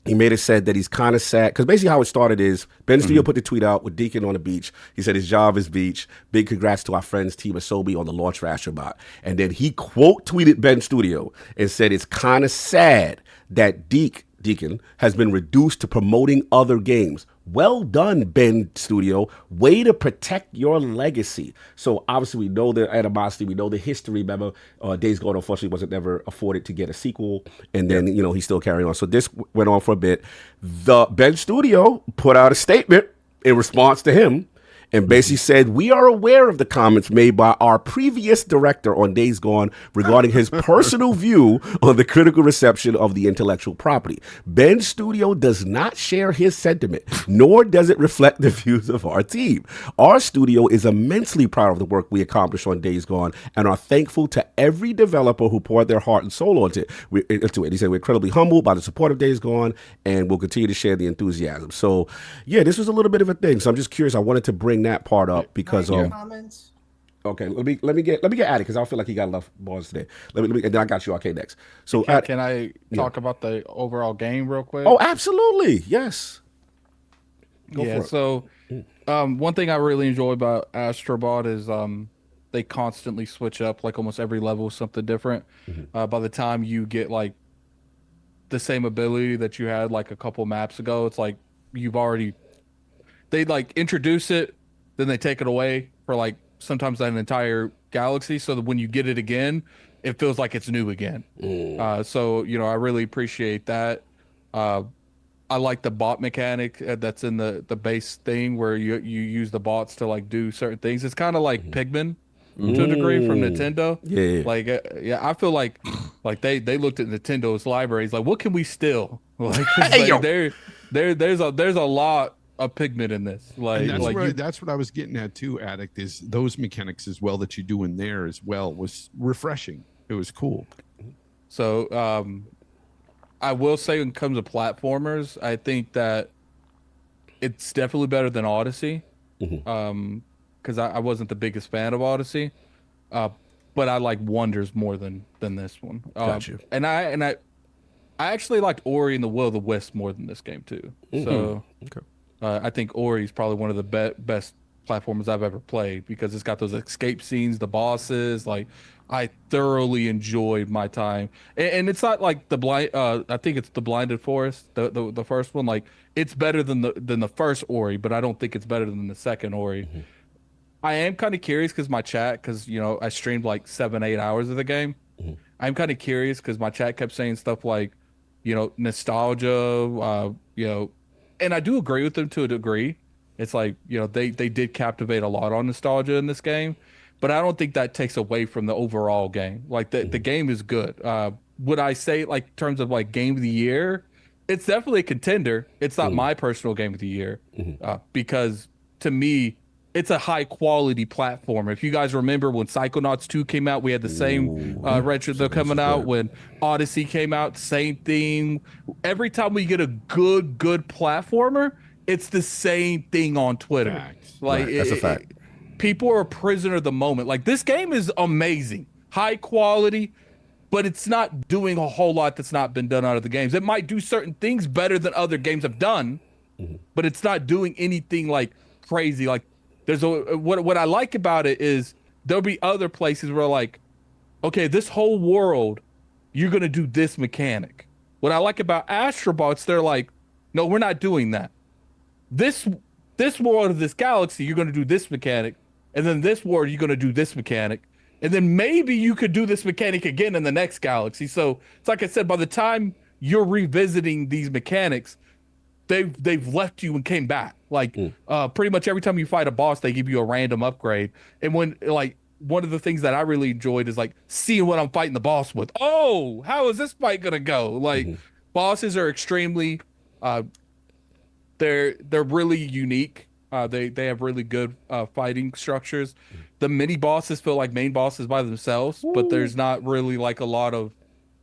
He made it said that he's kind of sad, because basically how it started is Ben Studio put the tweet out with Deacon on the beach. He said his job is beach. Big congrats to our friends Team Asobi on the launch for Astrobot. And then he quote tweeted Ben Studio and said it's kind of sad that Deacon has been reduced to promoting other games. Well done, Ben Studio. Way to protect your legacy. So obviously we know the animosity, we know the history. Remember, Days Gone unfortunately wasn't never afforded to get a sequel, and then he's still carrying on. So this went on for a bit. The Ben Studio put out a statement in response to him, and basically said, "We are aware of the comments made by our previous director on Days Gone regarding his personal view on the critical reception of the intellectual property. Ben's studio does not share his sentiment, nor does it reflect the views of our team. Our studio is immensely proud of the work we accomplished on Days Gone and are thankful to every developer who poured their heart and soul into it. He said, "We're incredibly humbled by the support of Days Gone and will continue to share the enthusiasm." So, yeah, this was a little bit of a thing. So I'm just curious. I wanted to bring that part up because comments. Okay, let me get Addy because I feel like he got enough balls today. Let me and then I got you. Okay, next. So can I talk about the overall game real quick? Oh, absolutely, yes. Go for it. So one thing I really enjoy about Astrobot is they constantly switch up, like almost every level is something different. By the time you get like the same ability that you had like a couple maps ago, it's like they like introduce it, then they take it away for like sometimes an entire galaxy, so that when you get it again, it feels like it's new again. So I really appreciate that. I like the bot mechanic that's in the base thing where you use the bots to like do certain things. It's kind of like Pikmin to a degree from Nintendo. Yeah. Like I feel like they looked at Nintendo's libraries like, what can we steal? Like, there's a lot of Pikmin in this. Like, that's what I was getting at too, Addict, is those mechanics as well that you do in there as well was refreshing. It was cool. So I will say when it comes to platformers, I think that it's definitely better than Odyssey. Because I wasn't the biggest fan of Odyssey. But I like Wonders more than this one. Gotcha. And I actually liked Ori and the Will of the Wisp more than this game too. So I think Ori is probably one of the best platformers I've ever played because it's got those escape scenes, the bosses. Like, I thoroughly enjoyed my time, and it's not like the blind. I think it's the Blinded Forest, the first one. Like, it's better than the first Ori, but I don't think it's better than the second Ori. I am kind of curious because my chat, because I streamed like 7-8 hours of the game. I'm kind of curious because my chat kept saying stuff like, nostalgia, and I do agree with them to a degree. It's like, they did captivate a lot on nostalgia in this game, but I don't think that takes away from the overall game. Like, the game is good. Would I say, like, in terms of like game of the year, it's definitely a contender. It's not my personal game of the year because to me, it's a high quality platform. If you guys remember when Psychonauts 2 came out, we had the same retro they're coming out. When Odyssey came out, same thing. Every time we get a good platformer, it's the same thing on Twitter. Facts. Like, that's a fact. People are a prisoner of the moment. Like, this game is amazing, high quality, but it's not doing a whole lot that's not been done out of the games. It might do certain things better than other games have done, but it's not doing anything like crazy. Like, what I like about it is there'll be other places where, like, okay, this whole world, you're gonna do this mechanic. What I like about Astrobots, they're like, no, we're not doing that. This world of this galaxy, you're gonna do this mechanic, and then this world, you're gonna do this mechanic, and then maybe you could do this mechanic again in the next galaxy. So it's like I said, by the time you're revisiting these mechanics, they've left you and came back. Like, pretty much every time you fight a boss, they give you a random upgrade. And when, like, one of the things that I really enjoyed is like seeing what I'm fighting the boss with. Oh, how is this fight gonna go? Like, bosses are extremely, they're really unique. They have really good fighting structures. The mini bosses feel like main bosses by themselves, but there's not really like a lot of,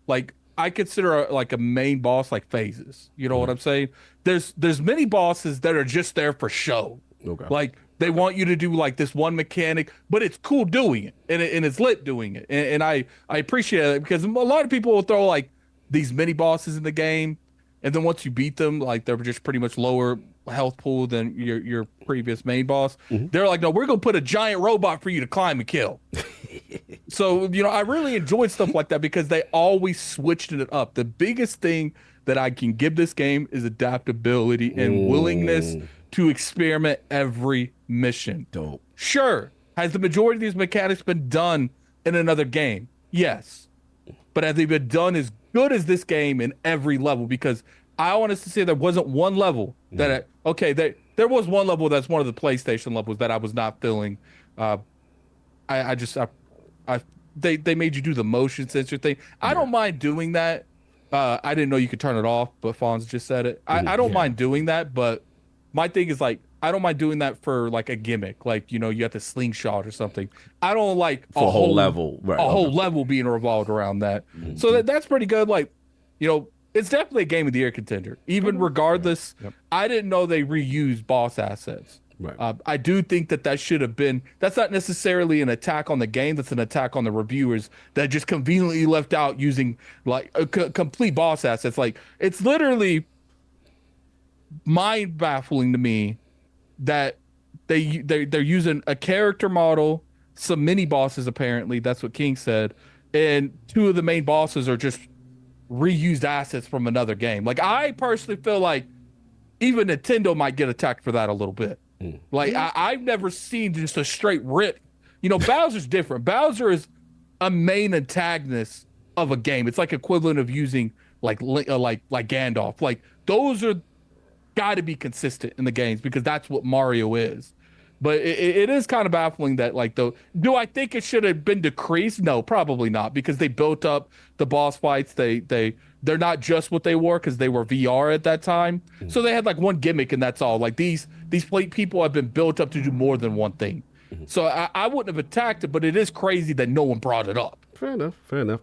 like, I consider like a main boss like phases. You know what I'm saying? There's many bosses that are just there for show. Okay. Like, they want you to do like this one mechanic, but it's cool doing it, and it's lit doing it. And I appreciate it because a lot of people will throw like these mini bosses in the game, and then once you beat them, like, they're just pretty much lower health pool than your previous main boss. They're like, no, we're gonna put a giant robot for you to climb and kill. So, I really enjoyed stuff like that because they always switched it up. The biggest thing that I can give this game is adaptability and willingness to experiment every mission. Dope. Sure, has the majority of these mechanics been done in another game? Yes. But have they been done as good as this game in every level? Because I want us to say there wasn't one level that, there was one level that's one of the PlayStation levels that I was not feeling. They made you do the motion sensor thing. I don't mind doing that. I didn't know you could turn it off, but Fonz just said it. I don't mind doing that, but my thing is like, I don't mind doing that for like a gimmick, like, you know, you have to slingshot or something. I don't like for a whole level, right? Whole level being revolved around that. So that's pretty good. Like, you know, it's definitely a game of the year contender. Even regardless, I didn't know they reused boss assets. Right. I do think that should have been. That's not necessarily an attack on the game. That's an attack on the reviewers that just conveniently left out using like complete boss assets. Like, it's literally mind baffling to me that they're using a character model, some mini bosses apparently. That's what King said, and two of the main bosses are just reused assets from another game. Like, I personally feel like even Nintendo might get attacked for that a little bit. Like, I've never seen just a straight rip. You know, Bowser's different. Bowser is a main antagonist of a game. It's like equivalent of using like Gandalf. Like, those are got to be consistent in the games because that's what Mario is. But it is kind of baffling that, like, do I think it should have been decreased? No, probably not, because they built up the boss fights. They're not just what they were because they were VR at that time. So they had like one gimmick and that's all. Like, these people have been built up to do more than one thing. So I wouldn't have attacked it, but it is crazy that no one brought it up. Fair enough.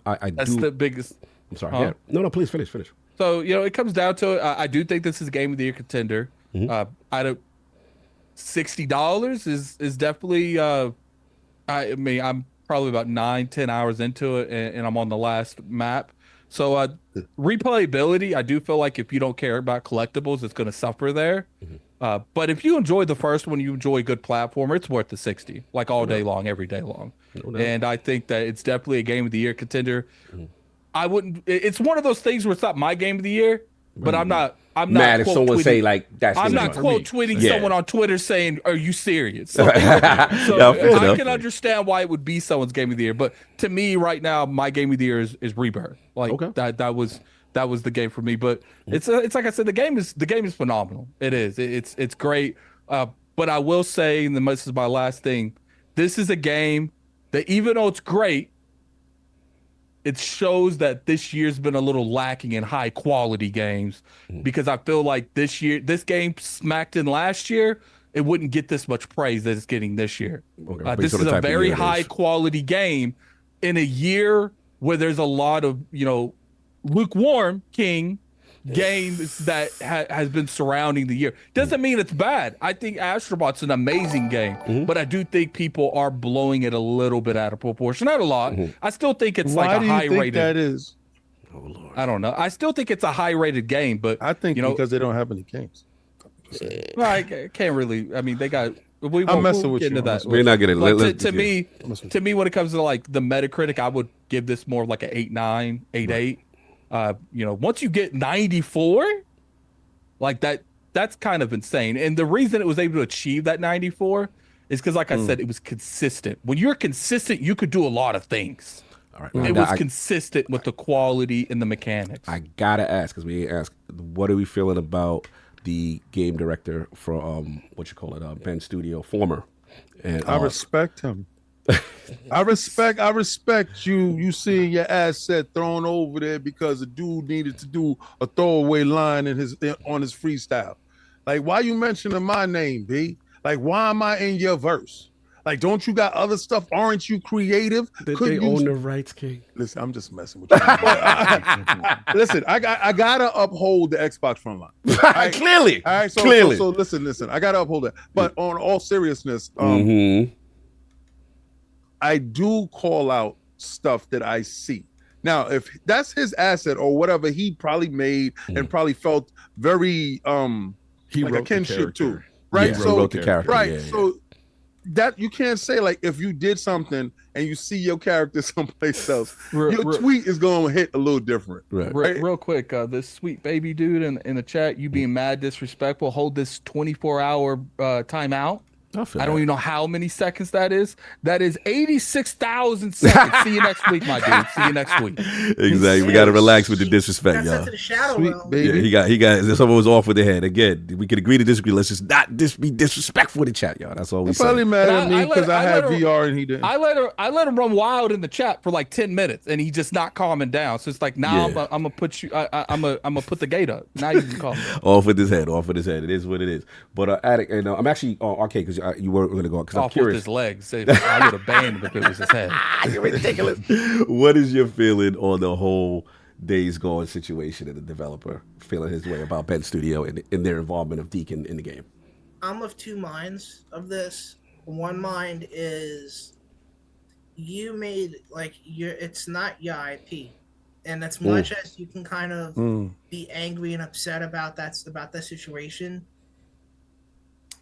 That's the biggest. I'm sorry. Yeah. No, please finish. So, you know, it comes down to it. I do think this is a game of the year contender. I don't. $60 is definitely. I mean, I'm probably about 9-10 hours into it, and I'm on the last map. So replayability, I do feel like if you don't care about collectibles, it's going to suffer there. But if you enjoy the first one, you enjoy a good platformer, it's worth the 60, like all day long, every day long. And I think that it's definitely a game of the year contender. I wouldn't. It's one of those things where it's not my game of the year, but I'm not mad if someone say like that's. I'm not quote tweeting someone on Twitter saying, "Are you serious?" So I can understand why it would be someone's game of the year, but to me right now, my game of the year is Rebirth. Like that was the game for me. But it's like I said, the game is phenomenal. It is. It's great. But I will say, and this is my last thing, this is a game that even though it's great, it shows that this year's been a little lacking in high quality games because I feel like this game smacked in last year, it wouldn't get this much praise that it's getting this year. This is a very high quality game in a year where there's a lot of, you know, lukewarm games that has been surrounding the year. Doesn't mean it's bad. I think Astrobot's an amazing game, but I do think people are blowing it a little bit out of proportion. Not a lot. I still think it's like a high rated. That is. Oh Lord. I don't know. I still think it's a high rated game, but I think because they don't have any games. I can't really. I mean, they got. I'm messing with you. We're not getting to me, when it comes to like the Metacritic, I would give this more of like an 8.9, 8.8. You know, once you get 94, like that's kind of insane. And the reason it was able to achieve that 94 is because, like I said, it was consistent. When you're consistent, you could do a lot of things. All right, it was consistent with the quality and the mechanics. I gotta ask, because we asked, what are we feeling about the game director for Ben Studio, former? And I respect him. I respect you seeing your asset thrown over there because a dude needed to do a throwaway line on his freestyle. Like, why you mentioning my name, B? Like, why am I in your verse? Like, don't you got other stuff? Aren't you creative? They own the rights, King. Listen, I'm just messing with you. Listen, I gotta uphold the Xbox front line. Right? Clearly. All right, so listen, I gotta uphold that. But on all seriousness, I do call out stuff that I see. Now, if that's his asset or whatever he probably made and probably felt very he like wrote a kinship to, right? Yeah, so wrote the character. Right. So that you can't say like if you did something and you see your character someplace else, your tweet is going to hit a little different. Right. Real quick, this sweet baby dude in the chat, you being mad disrespectful, hold this 24-hour timeout. I don't even know how many seconds that is. That is 86,000 seconds. See you next week, my dude. See you next week. Exactly. We got to relax with the disrespect, y'all. To the shadow Sweet realm. baby. Yeah, he got. Someone was off with their head again. We could agree to disagree. Let's just not be disrespectful in the chat, y'all. That's all we He's say. probably mad But at me because I had let her- VR and he didn't. I let him run wild in the chat for like 10 minutes, and he just not calming down. So it's like now Yeah. I'm gonna put you. I'm gonna put the gate up. Now you can call me. Off with his head. Off with his head. It is what it is. But Attic, and I'm actually arcade because you weren't going to go because I'm Off with curious. his legs. I would have banned him if it was his head. You're ridiculous. What is your feeling on the whole Days Gone situation and the developer feeling his way about Bend Studio and in their involvement of Deacon in the game? I'm of two minds of this. One mind is you made it's not your IP, and as much as you can kind of be angry and upset about that situation,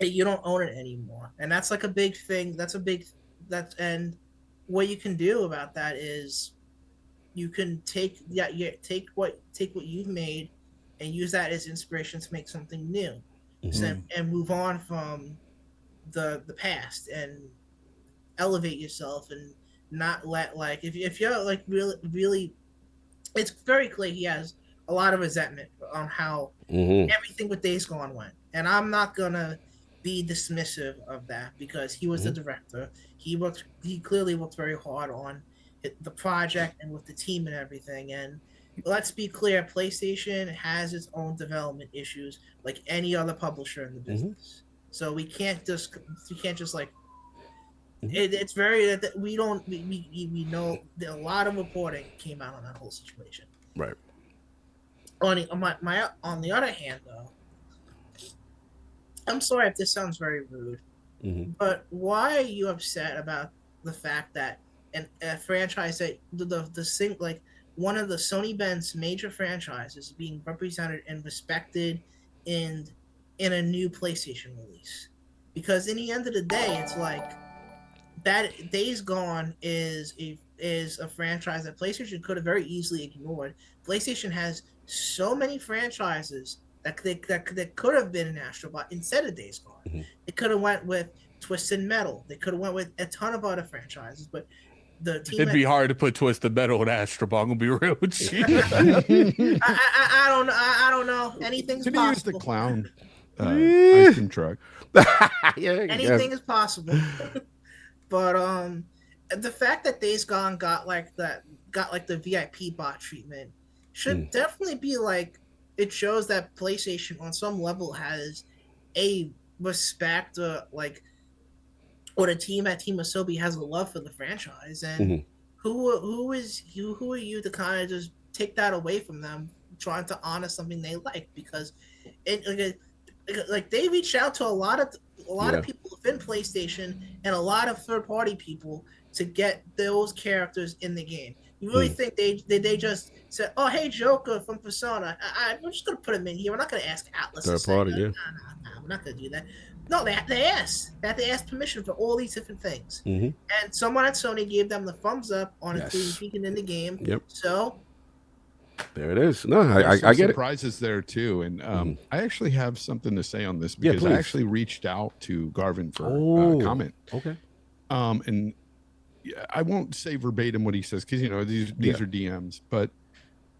you don't own it anymore, and that's like a big thing. And what you can do about that is you can take what you've made and use that as inspiration to make something new, and move on from the past and elevate yourself and not let if you're like really it's very clear he has a lot of resentment on how everything with Days Gone went, and I'm not gonna be dismissive of that because he was the director. He clearly worked very hard on the project and with the team and everything. And let's be clear, PlayStation has its own development issues like any other publisher in the business. So we can't just it's very we know that a lot of reporting came out on that whole situation. Right. On the other hand, though, I'm sorry if this sounds very rude, but why are you upset about the fact that a franchise that one of the Sony Ben's major franchises is being represented and respected in a new PlayStation release? Because in the end of the day, it's like that Days Gone is a franchise that PlayStation could have very easily ignored. PlayStation has so many franchises that could have been an Astrobot instead of Days Gone. They could have went with Twisted Metal. They could have went with a ton of other franchises, but the team It'd be hard to put Twisted Metal in Astrobot. I'm gonna be real with you. I don't know. Anything's Can possible. you use the clown ice cream truck? Anything is possible. But the fact that Days Gone got the VIP bot treatment should definitely be like, it shows that PlayStation on some level has a respect or the team at Team Asobi has a love for the franchise, and who are you to kind of just take that away from them trying to honor something they like? Because they reached out to a lot of people within PlayStation and a lot of third-party people to get those characters in the game. You really think they just said, "Oh, hey, Joker from Persona, we're just gonna put him in here. We're not gonna ask Atlas." Third party, yeah. No, we're not gonna do that. No, they asked. They asked permission for all these different things, and someone at Sony gave them the thumbs up on including Deacon in the game. Yep. So there it is. No, I get it. Surprises there too, and I actually have something to say on this because I actually reached out to Garvin for comment. Okay. And I won't say verbatim what he says because these are DMs, but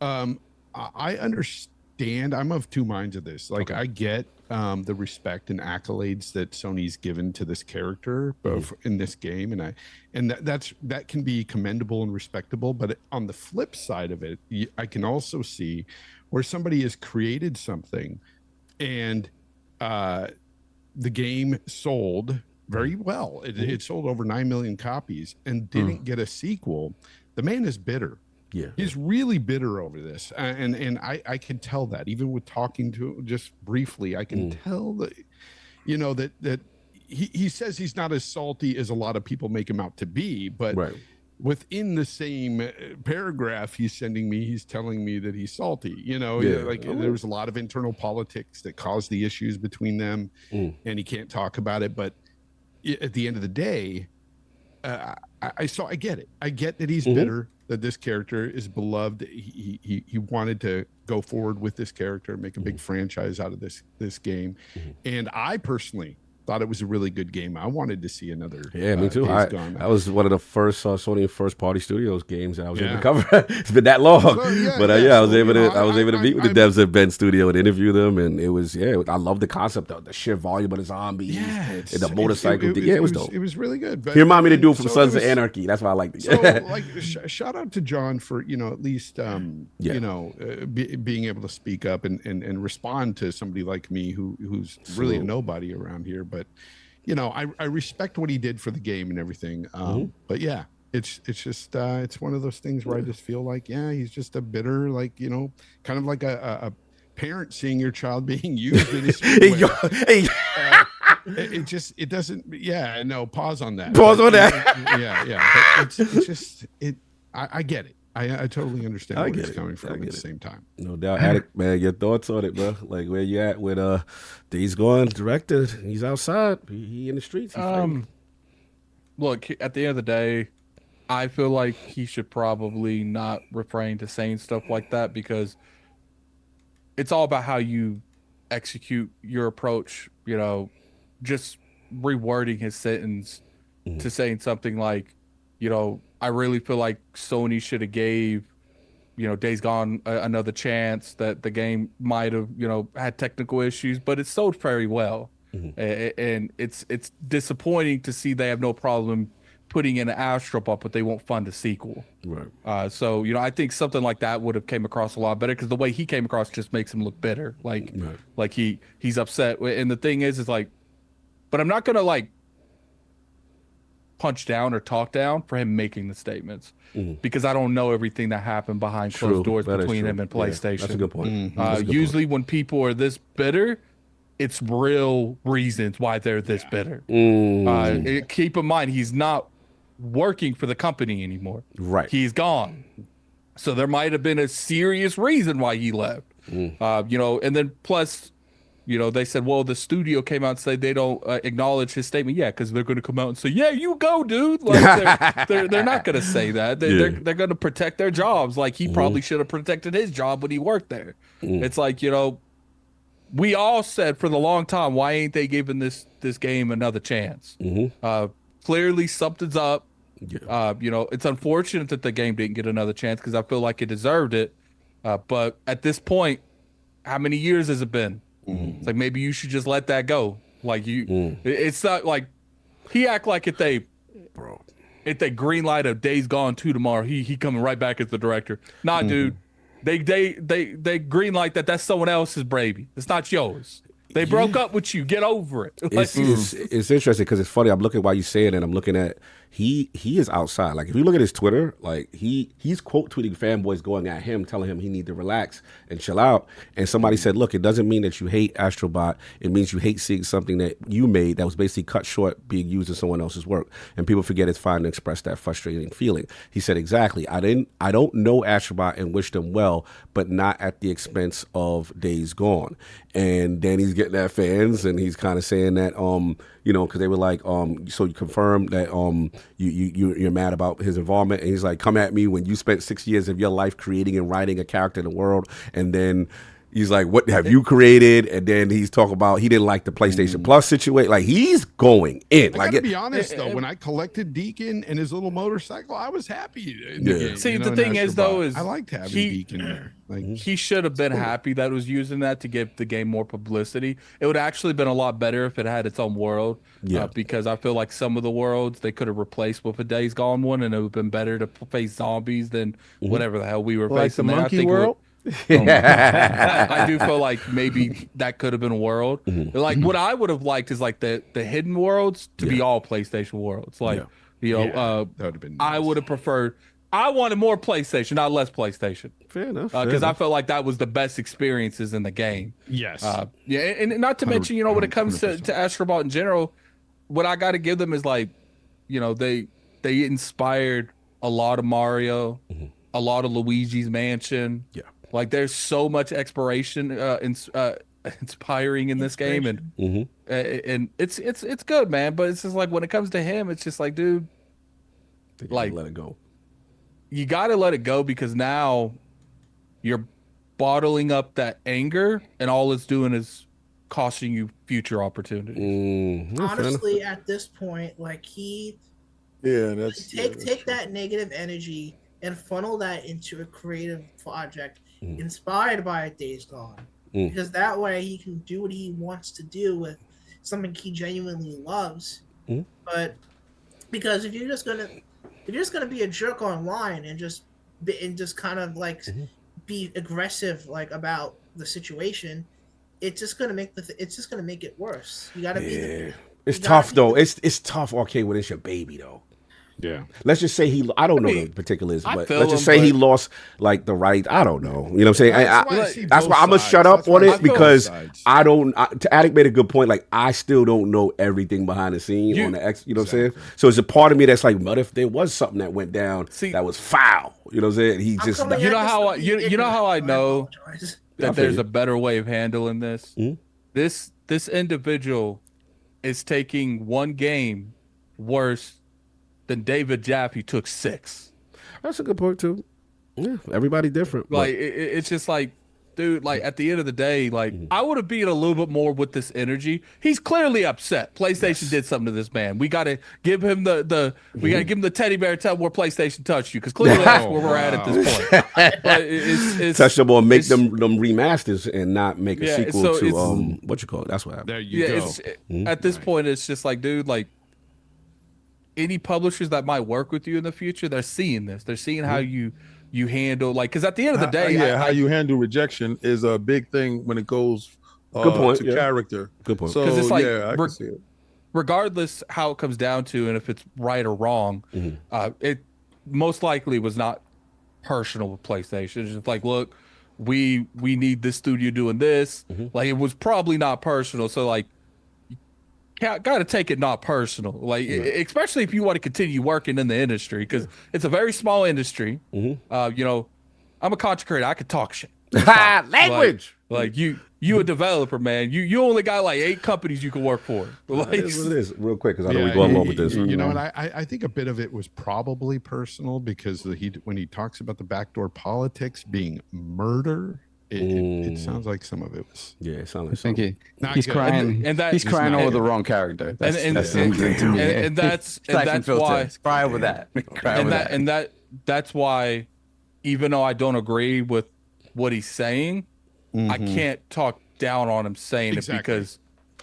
I understand. I'm of two minds of this. I get the respect and accolades that Sony's given to this character both in this game, and that can be commendable and respectable. But on the flip side of it, I can also see where somebody has created something, and the game sold very well. It sold over 9 million copies and didn't get a sequel. The man is bitter. Yeah, he's really bitter over this, and I can tell that even with talking to him just briefly. I can tell that that he says he's not as salty as a lot of people make him out to be, but within the same paragraph he's sending me, he's telling me that he's salty. There was a lot of internal politics that caused the issues between them, and he can't talk about it. But at the end of the day, I get it. I get that he's bitter, that this character is beloved. He wanted to go forward with this character, make a big franchise out of this game. And I personally thought it was a really good game. I wanted to see another. Yeah, me too. Days Gone. That was one of the first Sony first party studios games that I was able to cover. It's been that long, but I was able to meet with the devs at Bend Studio and interview them, and it was I love the concept of the sheer volume of the zombies and the motorcycle. It was dope. It was really good. But, he reminded me to do it from Sons of Anarchy. That's why I liked it. So, like, shout out to John for at least being able to speak up and respond to somebody like me who's really a nobody around here. But I respect what he did for the game and everything. But yeah, it's just it's one of those things where I just feel like he's just a bitter, like kind of like a parent seeing your child being used in his way. It doesn't. Yeah, no. Pause on that. Pause on that. Yeah. But it's just I get it. I totally understand where he's coming from at the same time. No doubt. Addict, man, your thoughts on it, bro? Like, where you at with Days Gone directed? He's outside. He in the streets. Look, at the end of the day, I feel like he should probably not refrain to saying stuff like that, because it's all about how you execute your approach. Just rewording his sentence to saying something like, I really feel like Sony should have gave, Days Gone another chance, that the game might have, had technical issues, but it sold very well. And it's disappointing to see they have no problem putting in an Astrobot, but they won't fund a sequel. Right. So, I think something like that would have came across a lot better, because the way he came across just makes him look bitter. Like he's upset. And the thing is like, but I'm not going to like punch down or talk down for him making the statements, because I don't know everything that happened behind closed doors between him and PlayStation. That's a good point. Usually when people are this bitter, it's real reasons why they're this bitter. Keep in mind, he's not working for the company anymore. Right. He's gone. So there might have been a serious reason why he left. And then plus, they said, well, the studio came out and said they don't acknowledge his statement. Yeah, because they're going to come out and say, yeah, you go, dude. Like, they're not going to say that. They're going to protect their jobs. Like, he probably should have protected his job when he worked there. It's like, we all said for the long time, why ain't they giving this game another chance? Clearly something's up. It's unfortunate that the game didn't get another chance, because I feel like it deserved it. But at this point, how many years has it been? It's like, maybe you should just let that go. Like, it's not like he act like if they green light of Days Gone 2 tomorrow, he coming right back as the director. Nah, dude, they green light that's someone else's baby. It's not yours. They broke up with you. Get over it. It's interesting, because it's funny. I'm looking while you say it, and I'm looking at he is outside. Like, if you look at his Twitter, like he's quote tweeting fanboys going at him, telling him he need to relax and chill out. And somebody said, look, it doesn't mean that you hate Astrobot. It means you hate seeing something that you made that was basically cut short being used in someone else's work. And people forget it's fine to express that frustrating feeling. He said, exactly. I don't know Astrobot and wish them well, but not at the expense of Days Gone. And then he's getting at fans, and he's kind of saying that, because they were like, so you confirm that you're mad about his involvement, and he's like, come at me when you spent 6 years of your life creating and writing a character in the world, and then he's like, what have you created? And then he's talking about he didn't like the PlayStation Plus situation. Like, he's going in. I gotta be honest though, when I collected Deacon and his little motorcycle, I was happy. In the game, See, the thing is though, is I liked having Deacon there. Like, he should have been happy that it was using that to give the game more publicity. It would actually been a lot better if it had its own world. Because I feel like some of the worlds they could have replaced with a Days Gone one, and it would have been better to face zombies than whatever the hell we were facing. The Monkey World. I do feel like maybe that could have been a world. Like, what I would have liked is like the hidden worlds to be all PlayStation worlds. Like, that would have been nice. I would have preferred. I wanted more PlayStation, not less PlayStation. Fair enough. Because I felt like that was the best experiences in the game. Yes. And not to mention, when it comes to Astrobot in general, what I got to give them is like, they inspired a lot of Mario, a lot of Luigi's Mansion. Yeah. Like, there's so much exploration, inspiring in this game, and it's good, man. But it's just like, when it comes to him, it's just like, dude, like, let it go. You gotta let it go, because now you're bottling up that anger, and all it's doing is costing you future opportunities. Honestly, at this point, like take that negative energy and funnel that into a creative project inspired by Days Gone, because that way he can do what he wants to do with something he genuinely loves. But because if you're just gonna be a jerk online and just kind of like be aggressive like about the situation, it's just gonna make it worse. You gotta be. It's tough though. It's tough, Arcade, when it's your baby though. Yeah. Let's just say I don't know the particulars, but let's just say he lost like the right. I don't know. You know what I'm saying? That's why I'm gonna shut up on it, because I don't. Attic made a good point. Like, I still don't know everything behind the scene on the X. You know what I'm saying? So it's a part of me that's like, what if there was something that went down that was foul? You know what I'm saying? He just. You know how I know that there's a better way of handling this. This individual is taking one game worse than David Jaffe took 6. That's a good point too. Yeah, everybody different. Like it's just like, dude, like at the end of the day, like I would have been a little bit more with this energy. He's clearly upset. PlayStation did something to this man. We got to give him the teddy bear. Tell him where PlayStation touched you, because clearly that's where we're at this point. But it's touch them or make them remasters and not make a sequel to what you call it. That's what happened. There you go. At this point, it's just like, dude, like any publishers that might work with you in the future, they're seeing this. They're seeing how you handle, like, because at the end of the day, how you handle rejection is a big thing when it goes to character. Good point. So it's like, I can see it. Regardless how it comes down to and if it's right or wrong, it most likely was not personal with PlayStation. It's just like, look, we need this studio doing this. Like, it was probably not personal. So like, got to take it not personal, like especially if you want to continue working in the industry, because it's a very small industry. You know, I'm a content creator. I could talk shit. Language. Like you a developer, man. You only got like 8 companies you can work for. Like, it is. Real quick, because I know we go along with this. You know, and I think a bit of it was probably personal, because when he talks about the backdoor politics being murder. It sounds like some of it was. Yeah, it sounds like something. He's crying. He's crying over the wrong character. That's why. Cry over that. That's why, even though I don't agree with what he's saying, I can't talk down on him saying it, because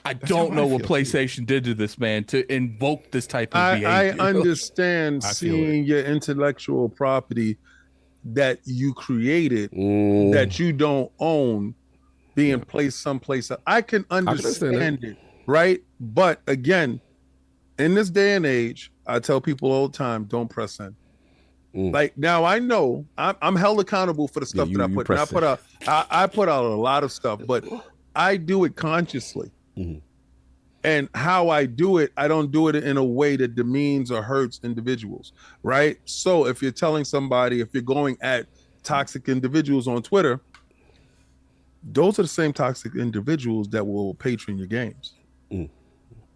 I don't know what PlayStation did to this man to invoke this type of behavior. I understand seeing your intellectual property that you created that you don't own being placed someplace else. I can understand it, right? But again, in this day and age, I tell people all the time, don't press send. Like, now I know I'm held accountable for the stuff that I put. I put out a lot of stuff, but I do it consciously. And how I do it, I don't do it in a way that demeans or hurts individuals, right? So if you're telling somebody, if you're going at toxic individuals on Twitter, those are the same toxic individuals that will patron your games.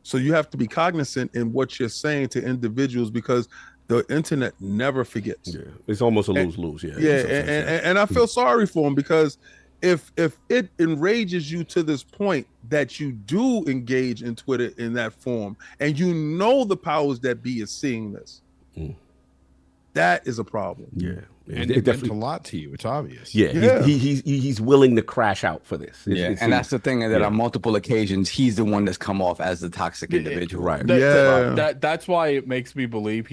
So you have to be cognizant in what you're saying to individuals, because the internet never forgets. Yeah, it's almost a lose-lose. And I feel sorry for them, because if it enrages you to this point that you do engage in Twitter in that form, and you know the powers that be is seeing this, that is a problem. Yeah, and it meant a lot to you. It's obvious. Yeah. He's willing to crash out for this. And that's the thing, that on multiple occasions he's the one that's come off as the toxic individual. Right. That's why it makes me believe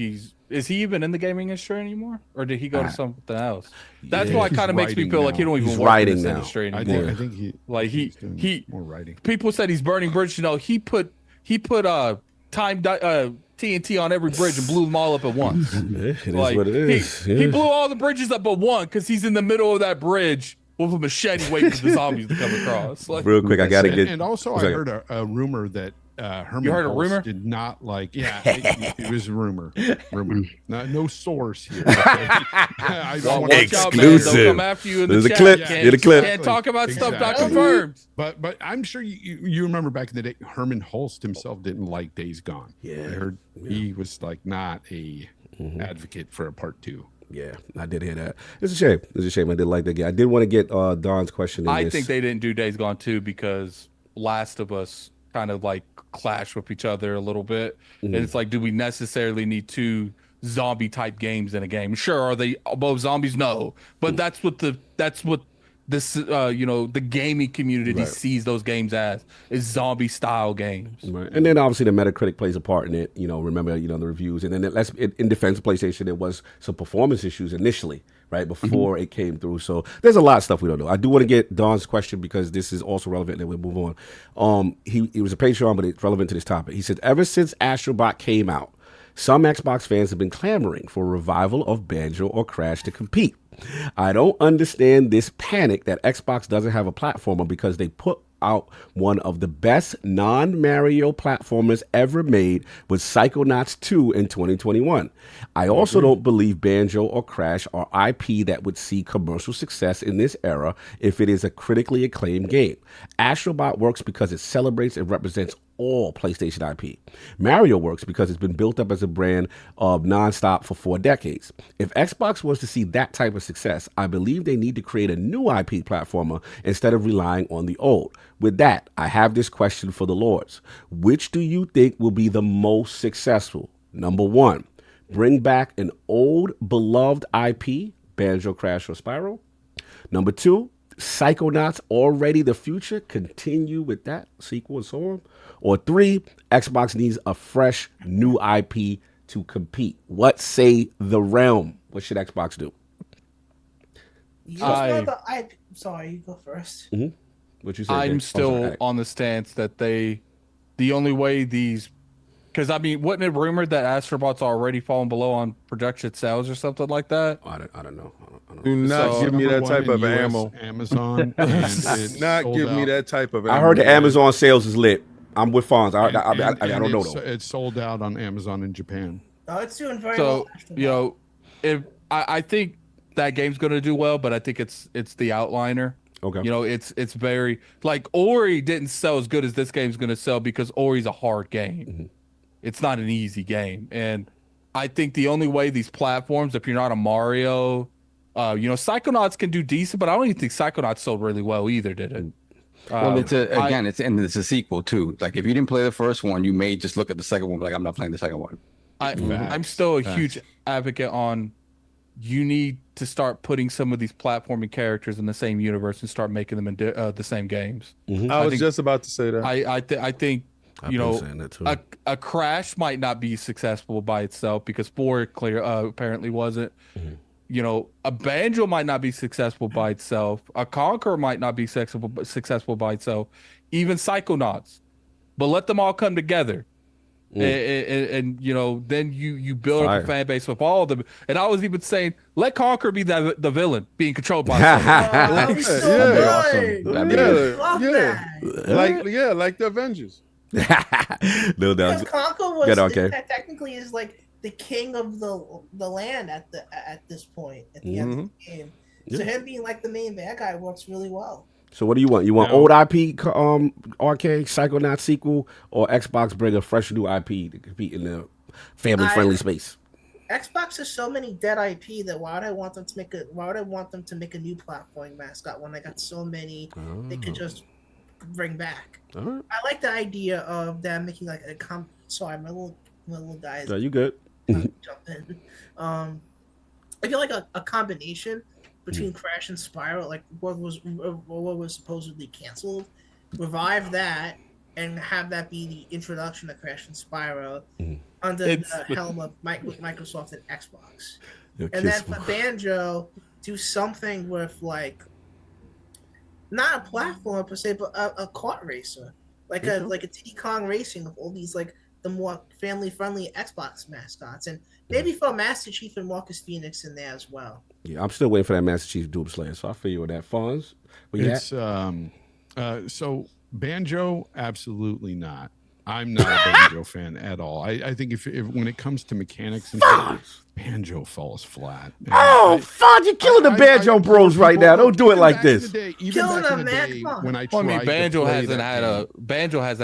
is he even in the gaming industry anymore, or did he go to something else? That's why it kind of makes me feel like he don't even work in this industry anymore. I think he more writing. People said he's burning bridges. You know, he put time TNT on every bridge and blew them all up at once. It is what it is. He blew all the bridges up but one, because he's in the middle of that bridge with a machete waiting for the zombies to come across. Like, real quick, I gotta get. And also, I heard a rumor that Herman you heard a Hulse rumor? did not like. Yeah, it was a rumor. No source here. I don't want exclusive. They'll come after you in the There's chat. a clip. Can't, the clip. Can't talk about stuff not confirmed. But I'm sure you remember back in the day, Herman Hulst himself didn't like Days Gone. Yeah, I heard he was like not a advocate for a part 2. Yeah, I did hear that. It's a shame. I did like that game. I did want to get Don's question in I this. think they didn't do Days Gone 2 because Last of Us kind of like clash with each other a little bit. And it's like, do we necessarily need two zombie type games in a game? Sure, are they both zombies? No, but that's what this the gaming community sees those games as, is zombie style games. Right. And then obviously the Metacritic plays a part in it. Remember the reviews, and then in defense of PlayStation, there was some performance issues initially, right before it came through. So there's a lot of stuff we don't know. I do want to get Don's question because this is also relevant, and then we'll move on. He was a Patreon, but it's relevant to this topic. He said, ever since Astrobot came out, some Xbox fans have been clamoring for a revival of Banjo or Crash to compete. I don't understand this panic that Xbox doesn't have a platformer because they put out one of the best non-Mario platformers ever made with Psychonauts 2 in 2021. I also don't believe Banjo or Crash are IP that would see commercial success in this era if it is a critically acclaimed game. Astrobot works because it celebrates and represents all PlayStation IP. Mario works because it's been built up as a brand of nonstop for 4 decades. If Xbox was to see that type of success, I believe they need to create a new IP platformer instead of relying on the old. With that, I have this question for the Lords. Which do you think will be the most successful? Number 1, bring back an old beloved IP, Banjo, Crash, or Spyro. Number 2, Psychonauts, already the future, continue with that sequel and so on. Or 3, Xbox needs a fresh new IP to compete. What say the realm? What should Xbox do? Sorry, you go first. What you say? I'm still on the stance that the only way these, because I mean, wasn't it rumored that Astrobot's already fallen below on projected sales or something like that? I don't know. Do not give me that type of ammo. Amazon. Not give me that type of ammo. I heard the Amazon sales is lit. I'm with Fonz. I don't know though. It's sold out on Amazon in Japan. Oh, it's doing very well. So, if I think that game's going to do well, but I think it's the outliner. Okay. It's very, like, Ori didn't sell as good as this game's going to sell because Ori's a hard game. It's not an easy game. And I think the only way these platforms, if you're not a Mario, Psychonauts can do decent, but I don't even think Psychonauts sold really well either, did it? Well, it's a sequel too. Like, if you didn't play the first one, you may just look at the second one, like, I'm not playing the second one. I'm still a huge advocate on, you need to start putting some of these platforming characters in the same universe and start making them in the same games. I was just about to say that. I think a Crash might not be successful by itself because 4 apparently wasn't. A Banjo might not be successful by itself. A Concord might not be successful by itself. Even Psychonauts. But let them all come together. And then you build up a fan base with all of them. And I was even saying, let Conquer be the villain being controlled by That'd be so good. Love that. Like the Avengers. No doubt. Because Conquer was technically is like the king of the land at this point at the end of the game. So him being like the main bad guy works really well. So what do you want? You want old IP arcade Psychonaut sequel, or Xbox bring a fresh new IP to compete in the family friendly space? Xbox has so many dead IP that why would I want them to make a new platforming mascot when I got so many they could just bring back? I like the idea of them making like a sorry, my little guy is you good? Jump in. I feel like a combination between Crash and Spyro, like what was supposedly canceled, revive that and have that be the introduction of Crash and Spyro under the helm of Microsoft and Xbox. And then for Banjo, do something with like not a platform per se, but a kart racer, like a Diddy Kong Racing with all these like the more family-friendly Xbox mascots, and maybe for Master Chief and Marcus Phoenix in there as well. Yeah, I'm still waiting for that Master Chief Doom Slayer, so I feel you with that. Fonz? So Banjo, absolutely not. I'm not a Banjo fan at all. I think if when it comes to mechanics and stuff, Banjo falls flat. Fonz, you're killing the Banjo bros right now. Don't do it like this. Killing them, man. When I tried Banjo hasn't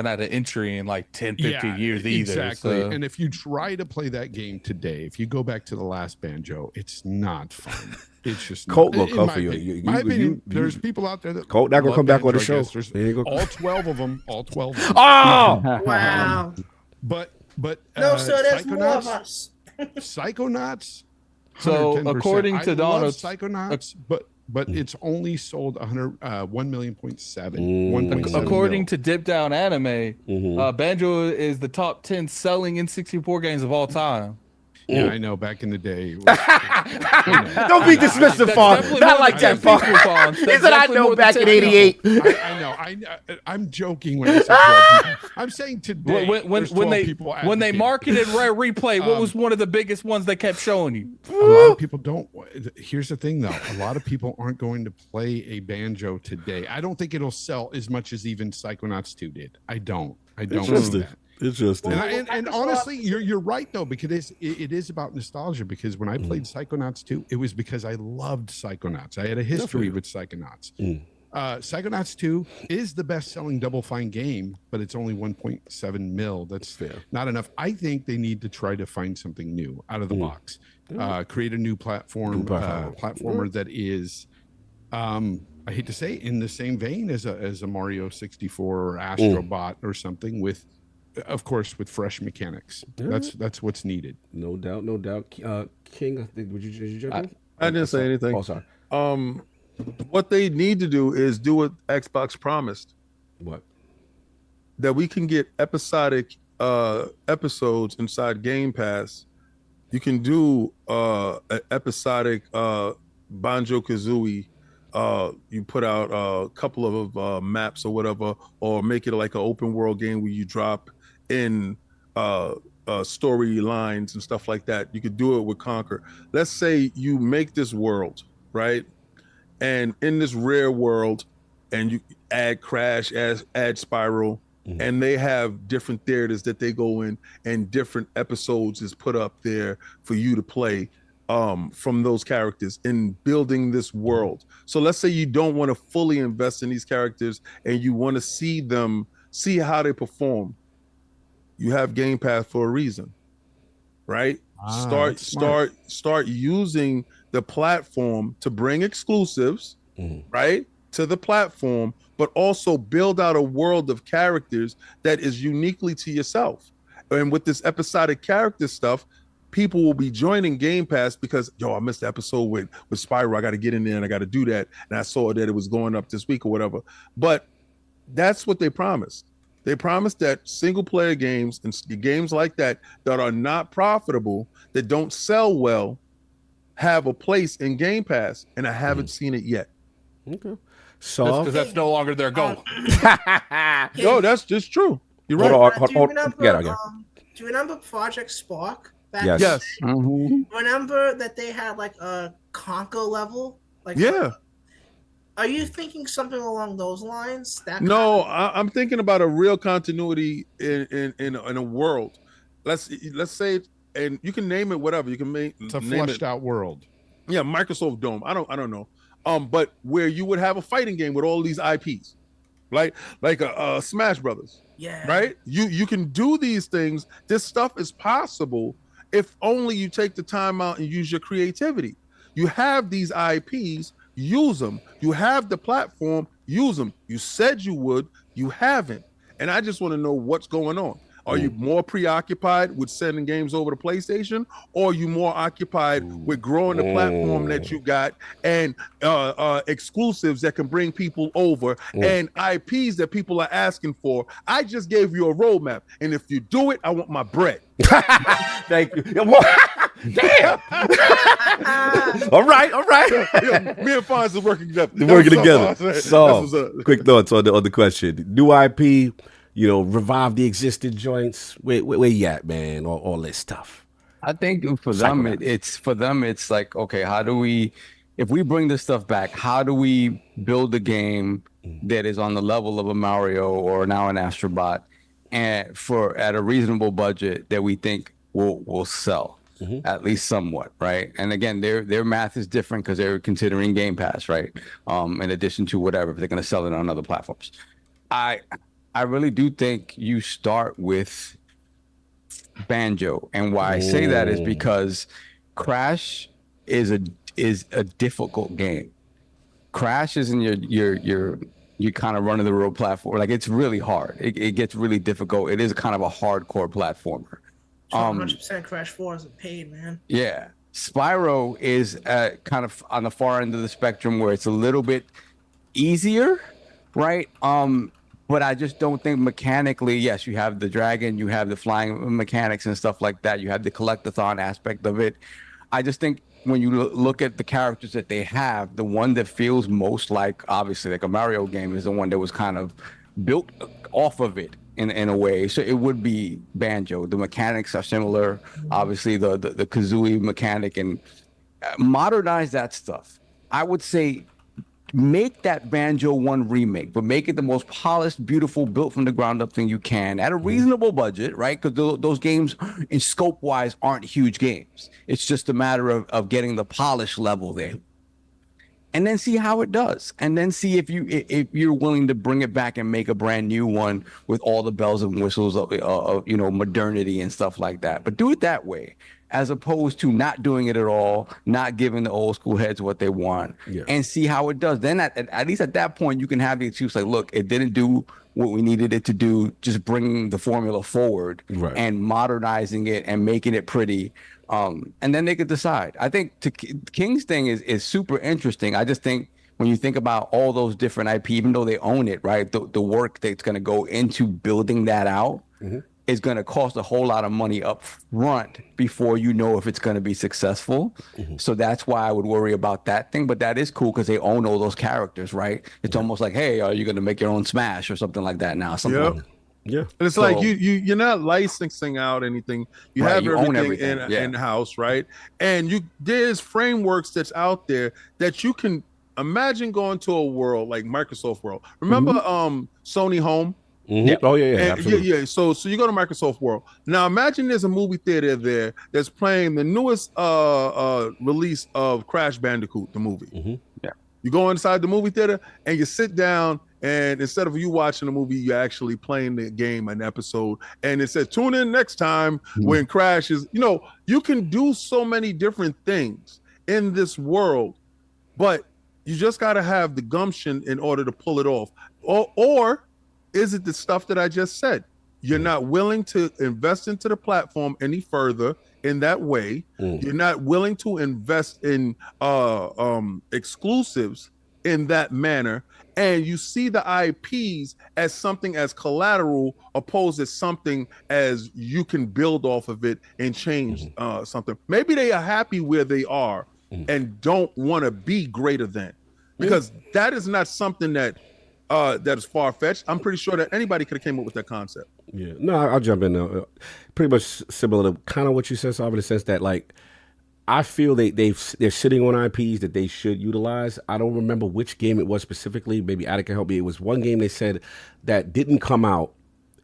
had an entry in like 10, 15 years either. Exactly. So. And if you try to play that game today, if you go back to the last Banjo, it's not fun. It's just Colt not, gonna come for you. My opinion, there's people out there that Colt not gonna love come back on the Banjo, I show. guess. He ain't gonna- All 12 of them. All 12 of them. Oh, Wow. But No, so there's more of Psychonauts, us. Psychonauts. So 110%. according to I Don, love Psychonauts, but it's only sold 1 million.7. according to Dip Down Anime, Banjo is the top 10 selling N64 games of all time. Yeah, I know. Back in the day, it was, don't be dismissive, Fawn. definitely Not more like than that, 10 Fawn. people, Fawn. He That's said, "I definitely know more than back 10 in '88." I know. I'm joking when I say 12 people. I'm saying today. When they marketed Rare Replay, what was one of the biggest ones they kept showing you? A lot of people don't. Here's the thing, though. A lot of people aren't going to play a Banjo today. I don't think it'll sell as much as even Psychonauts 2 did. I don't believe that. Interesting. And honestly, you're right though, because it is about nostalgia. Because when I played Psychonauts 2, it was because I loved Psychonauts. I had a history with Psychonauts. Psychonauts 2 is the best-selling Double Fine game, but it's only 1.7 mil. That's fair. Not enough. I think they need to try to find something new out of the box. Create a new platformer that is, I hate to say, in the same vein as a Mario 64 or Astrobot or something, with, of course, with fresh mechanics. That's what's needed. No doubt, no doubt. King, I think, did you jump in? I didn't say anything. Oh, sorry. What they need to do is do what Xbox promised. What? That we can get episodic episodes inside Game Pass. You can do an episodic Banjo-Kazooie. You put out a couple of maps or whatever, or make it like an open world game where you drop in story lines and stuff like that. You could do it with Concord. Let's say you make this world, right? And in this rare world, and you add Crash, add Spiral, and they have different theaters that they go in, and different episodes is put up there for you to play from those characters in building this world. So let's say you don't want to fully invest in these characters and you want to see how they perform. You have Game Pass for a reason, right? Start using the platform to bring exclusives, right, to the platform, but also build out a world of characters that is uniquely to yourself. And with this episodic character stuff, people will be joining Game Pass because, I missed the episode with Spyro. I got to get in there and I got to do that. And I saw that it was going up this week or whatever. But that's what they promised. They promised that single player games and games like that are not profitable, that don't sell well, have a place in Game Pass. And I haven't seen it yet. Okay. So because that's no longer their goal. No, that's just true. You're right. Do you remember Project Spark? Yes. Remember that they had like a Conco level? Are you thinking something along those lines? I'm thinking about a real continuity in a world. Let's say, and you can name it whatever. You can it's a fleshed out world. Yeah, Microsoft Dome. I don't know. But where you would have a fighting game with all these IPs, right? Like a Smash Brothers. Yeah. Right? You can do these things. This stuff is possible if only you take the time out and use your creativity. You have these IPs, use them. You have the platform, use them. You said you would, you haven't. And I just want to know what's going on. Are you more preoccupied with sending games over to PlayStation, or are you more occupied with growing the platform that you got and exclusives that can bring people over and IPs that people are asking for? I just gave you a roadmap, and if you do it, I want my bread. Thank you. Damn. All right. Me and Fonz are working together. So, quick thoughts on the question. New IP. Revive the existing joints. Where you at, man? All this stuff. I think for them, it's like, okay, how do we, if we bring this stuff back, how do we build a game that is on the level of a Mario or now an Astrobot, and at a reasonable budget that we think will sell at least somewhat, right? And again, their math is different because they're considering Game Pass, right? In addition to whatever, if they're going to sell it on other platforms. I really do think you start with Banjo. And why I say that is because Crash is is a difficult game. Crash is in your kind of run of the road platform. Like, it's really hard. It gets really difficult. It is kind of a hardcore platformer. 100% Crash 4 isn't paid, man. Yeah. Spyro is kind of on the far end of the spectrum where it's a little bit easier, right? But I just don't think mechanically, yes, you have the dragon, you have the flying mechanics and stuff like that. You have the collectathon aspect of it. I just think when you look at the characters that they have, the one that feels most like, obviously, like a Mario game is the one that was kind of built off of it in a way. So it would be Banjo. The mechanics are similar. Obviously, the Kazooie mechanic, and modernize that stuff. I would say make that Banjo 1 remake, but make it the most polished, beautiful, built from the ground up thing you can at a reasonable budget, right? Because those games, in scope wise, aren't huge games. It's just a matter of getting the polish level there, and then see how it does, and then see if you're willing to bring it back and make a brand new one with all the bells and whistles of modernity and stuff like that. But do it that way, as opposed to not doing it at all, not giving the old school heads what they want, and see how it does. Then at least at that point, you can have the excuse like, look, it didn't do what we needed it to do, just bringing the formula forward and modernizing it and making it pretty. And then they could decide. I think King's thing is super interesting. I just think when you think about all those different IP, even though they own it, right, the work that's going to go into building that out is going to cost a whole lot of money up front before you know if it's going to be successful. So that's why I would worry about that thing. But that is cool because they own all those characters, right? It's almost like, hey, are you going to make your own Smash or something like that now? Something Yeah, and it's like you're not licensing out anything. You have you everything in house, right? And there's frameworks that's out there that you can imagine going to a world like Microsoft World. Remember Sony Home? Oh yeah, absolutely. Yeah. So you go to Microsoft World. Now imagine there's a movie theater there that's playing the newest release of Crash Bandicoot, the movie. You go inside the movie theater and you sit down, and instead of you watching the movie, you're actually playing the game, an episode, and it says tune in next time when Crash is. You can do so many different things in this world, but you just got to have the gumption in order to pull it off. Or is it the stuff that I just said? You're not willing to invest into the platform any further in that way. You're not willing to invest in exclusives in that manner. And you see the IPs as something as collateral opposed to something as you can build off of it and change something. Maybe they are happy where they are and don't want to be greater than, because that is not something that is far-fetched. I'm pretty sure that anybody could have came up with that concept. Yeah, no, I'll jump in now. Pretty much similar to kind of what you said, so in the sense that, like, I feel they're sitting on IPs that they should utilize. I don't remember which game it was specifically. Maybe Ada can help me. It was one game they said that didn't come out,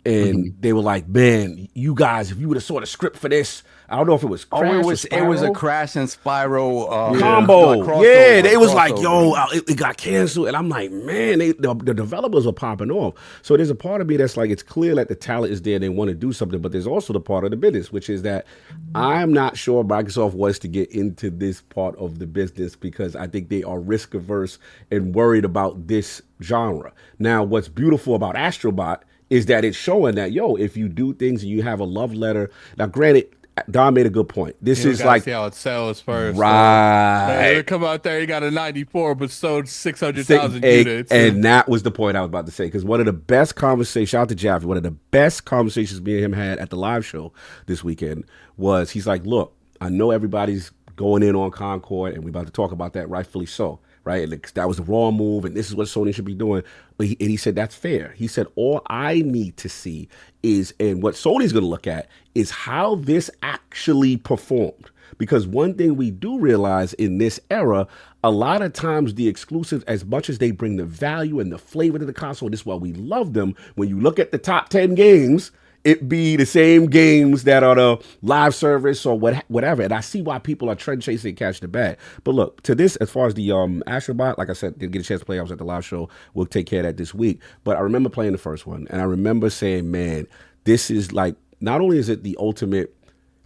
and they were like, man, you guys, if you would have saw the script for this, I don't know if it was Crash it was a Crash and Spyro combo. It was like, yo, it got canceled. And I'm like, man, the developers are popping off. So there's a part of me that's like, it's clear that the talent is there and they want to do something, but there's also the part of the business, which is that I'm not sure Microsoft wants to get into this part of the business because I think they are risk averse and worried about this genre. Now, what's beautiful about Astrobot is that it's showing that, yo, if you do things and you have a love letter. Now, granted, Don made a good point. This is like, see how it sells first. Right. So, come out there, you got a 94, but sold 600,000 units. And that was the point I was about to say, because one of the best conversations, shout out to Jaffe, one of the best conversations me and him had at the live show this weekend was, he's like, look, I know everybody's going in on Concord, and we're about to talk about that, rightfully so. Right, and that was the wrong move, and this is what Sony should be doing. But he said that's fair. He said all I need to see is, and what Sony's going to look at is how this actually performed. Because one thing we do realize in this era, a lot of times the exclusives, as much as they bring the value and the flavor to the console, this is why we love them. When you look at the top 10 games, it be the same games that are the live service or whatever. And I see why people are trend chasing and catch the bag. But look, to this, as far as the Astrobot, like I said, didn't get a chance to play. I was at the live show. We'll take care of that this week. But I remember playing the first one, and I remember saying, man, this is like, not only is it the ultimate,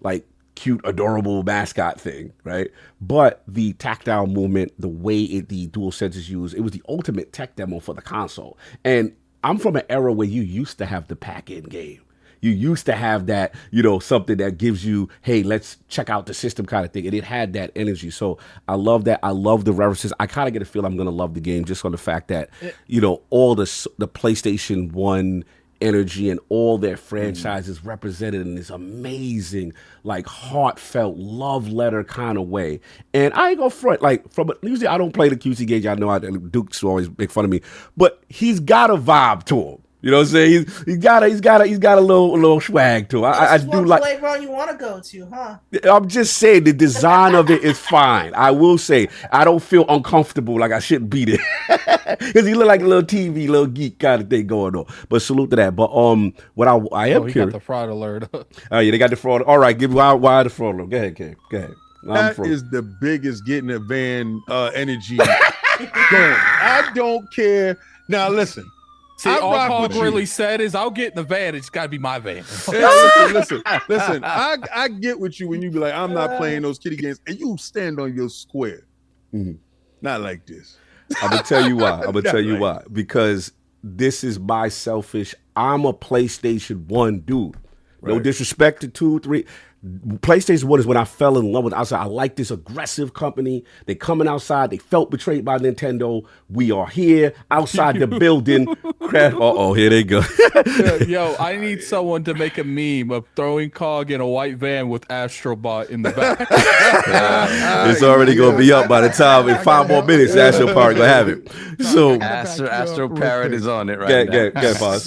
like, cute, adorable mascot thing, right? But the tactile movement, the way the DualSense is used, it was the ultimate tech demo for the console. And I'm from an era where you used to have the pack-in game. You used to have that, something that gives you, hey, let's check out the system kind of thing. And it had that energy. So I love that. I love the references. I kind of get a feel I'm going to love the game just on the fact that, all the PlayStation 1 energy and all their franchises represented in this amazing, like, heartfelt love letter kind of way. And I ain't gonna front, usually I don't play the QC games. I know Duke's always make fun of me, but he's got a vibe to him. You know what I'm saying? He's got a little swag to him. I do like playground you want to go to, huh? I'm just saying the design of it is fine. I will say I don't feel uncomfortable like I shouldn't beat it because he look like a little TV, little geek kind of thing going on. But salute to that. But what I am he curious. got the fraud alert. Oh yeah, they got the fraud. All right, why the fraud alert? Go ahead, Kay. Go ahead. That is the biggest getting a van energy going. I don't care. Now listen. See, all Paul really said is, "I'll get in the van. It's got to be my van." Listen. I get with you when you be like, "I'm not playing those kiddie games," and you stand on your square. Mm-hmm. Not like this. I'm gonna tell you why. Why? Because this is my selfish. I'm a PlayStation 1 dude. No disrespect to 2, 3. PlayStation 1 is when I fell in love with it. I was like, I like this aggressive company. They coming outside. They felt betrayed by Nintendo. We are here outside the building. Here they go. Yo, I need someone to make a meme of throwing Cog in a white van with Astrobot in the back. It's already going to be up by the time in 5 more minutes. Astro Park going to have it. So Astro Parrot is on it right now. Get boss.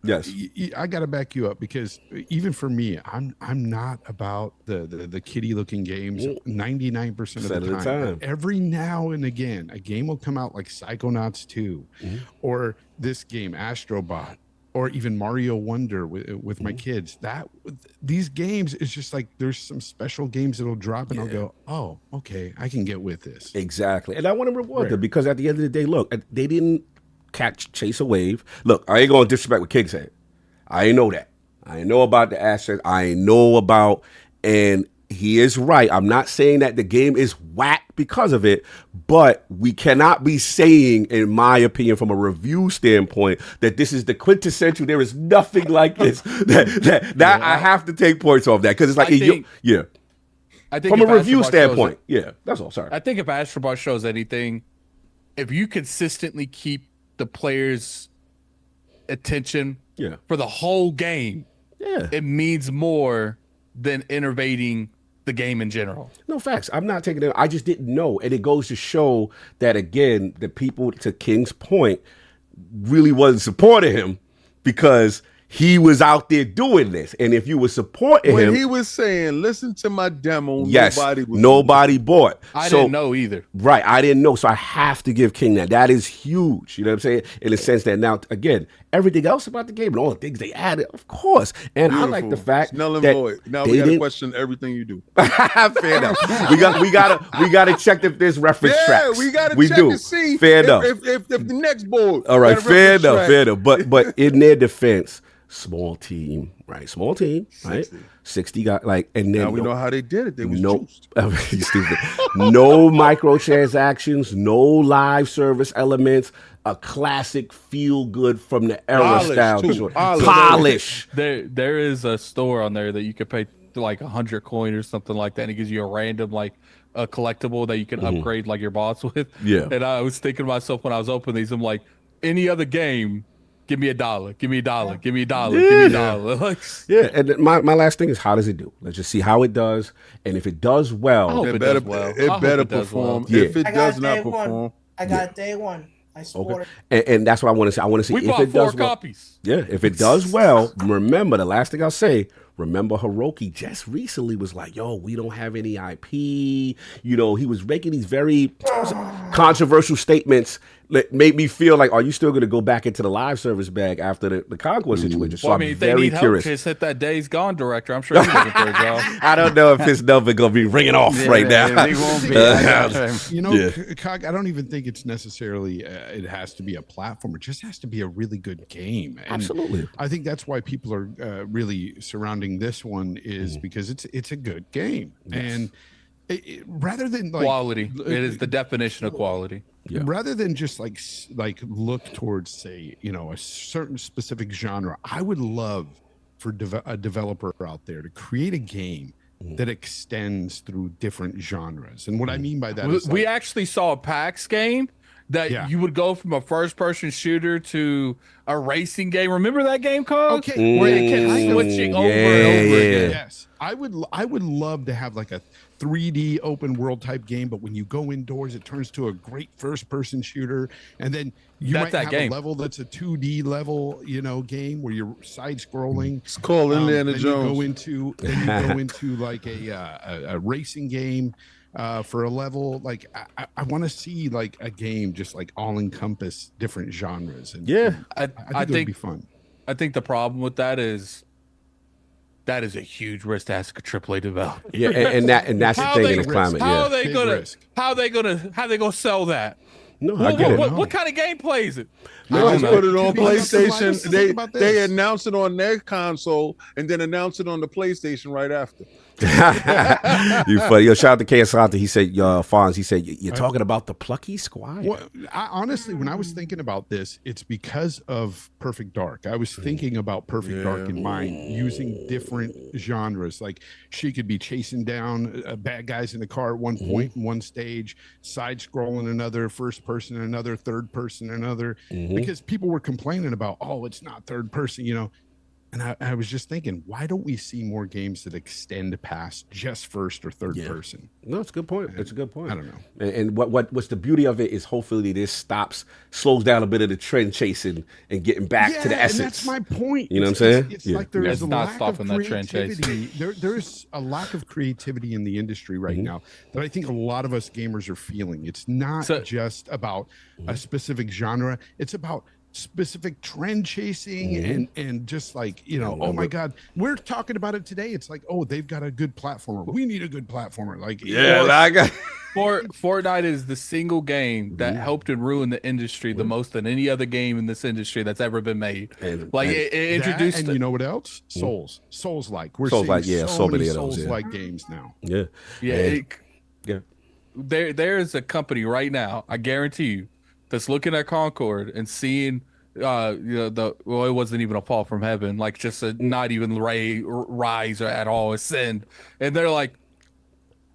Yes. I got to back you up because even for me, I'm not about the kiddie looking games 99% of the time. Every now and again, a game will come out like Psychonauts 2 or this game Astrobot or even Mario Wonder with my kids. These games is just like there's some special games that'll drop and I'll go, oh, okay, I can get with this. Exactly. And I want to reward them because at the end of the day, look, they didn't chase a wave. Look, I ain't going to disrespect what King said. I ain't know that. I ain't know about the assets. I ain't know about, and he is right. I'm not saying that the game is whack because of it, but we cannot be saying, in my opinion, from a review standpoint, that this is the quintessential. There is nothing like this. I have to take points off that because it's like, I think from a review standpoint, that's all. Sorry. I think if Astrobot shows anything, if you consistently keep the players' attention for the whole game, it means more than innovating the game in general. No, facts. I'm not taking it. I just didn't know. And it goes to show that, again, the people, to King's point, really wasn't supporting him because he was out there doing this. And if you were supporting him, when he was saying, listen to my demo, nobody bought. I didn't know either. Right. I didn't know. So I have to give King that. That is huge. You know what I'm saying? In the sense that now, again, everything else about the game and all the things they added, of course. And beautiful. I like the fact null and void. Now we got to question everything you do. Fair enough. we got to check if there's reference tracks. We got to check and see fair enough. If the next board. All right, fair enough. But in their defense, small team, right? 60 got and then now we know how they did it. They was juiced. Stupid. No microtransactions, no live service elements. A classic feel good from the era style. Polish. There is a store on there that you could pay like 100 coin or something like that, and it gives you a random a collectible that you can upgrade like your boss with. Yeah. And I was thinking to myself when I was opening these, I'm like, any other game, give me $1. Give me $1. Give me $1. Give me $1. And my last thing is, how does it do? Let's just see how it does. And if it does well, it better perform. If it does not perform, I got day one. I support it. And that's what I want to say. I want to see if it does well. Copies. Yeah, if it does well, remember, the last thing I'll say, remember Hiroki just recently was like, yo, we don't have any IP. He was making these very controversial statements made me feel like, are you still going to go back into the live service bag after the Concord situation? So Well, I mean, I'm if they very need help, curious. just hit that Days Gone director. I'm sure he's looking for a job. I don't know if his number going to be ringing off right now. They won't be. You know, Yeah. Cog, I don't even think it's necessarily it has to be a platform. It just has to be a really good game. And Absolutely. I think that's why people are really surrounding this one is because it's a good game. And rather than like Quality. It is the definition of quality. Yeah. rather than just like look towards, say, you know, a certain specific genre, I would love for a developer out there to create a game that extends through different genres. And what I mean by that is We actually saw a PAX game that you would go from a first-person shooter to a racing game. Remember that game, Cog? Okay. Where it kept switching over and over again. Yes, I would love to have like a 3D open world type game, but when you go indoors, it turns to a great first person shooter, and then you That's might that have game. a level that's a 2D level, you know, game where you're side scrolling. It's called Indiana then Jones. You go into like a racing game for a level. Like I want to see like a game just like all encompass different genres. And I think it would be fun. I think the problem with that is a huge risk to ask a AAA developer. Yeah, and that's the thing in this climate. How Yeah. are they gonna sell that? No, I get it. What kind of gameplay is it? They just put it on Could be like PlayStation. something like this. They announce it on their console and then announce it on the PlayStation right after. You funny. Yo, shout out to K. Asante. He said, Fonz, he said, you're talking about the Plucky Squire? Well, honestly, when I was thinking about this, it's because of Perfect Dark. I was thinking about Perfect Dark in mind, using different genres. Like she could be chasing down bad guys in the car at one point in one stage, side scrolling another, first person another, third person another, because people were complaining about, oh, it's not third person, you know. And I was just thinking, why don't we see more games that extend past just first or third person? No, it's a good point. It's a good point. I don't know. And what's the beauty of it is hopefully this slows down a bit of the trend chasing and getting back to the essence. And that's my point. You know what I'm saying? It's like there is a not lack of stopping that trend creativity. There's a lack of creativity in the industry right now that I think a lot of us gamers are feeling. It's not just about a specific genre. It's about specific trend chasing and just like, you know, oh my God, we're talking about it today. It's like, oh, they've got a good platformer. We need a good platformer. Like, Fortnite is the single game that helped and ruin the industry the most than any other game in this industry that's ever been made. It introduced, and you know what else? Souls-like. We're Souls-like, seeing so many of those, Souls-like games now. There's a company right now, I guarantee you, that's looking at Concord and seeing it wasn't even a fall from heaven, like just a not even rise at all, ascend, and they're like,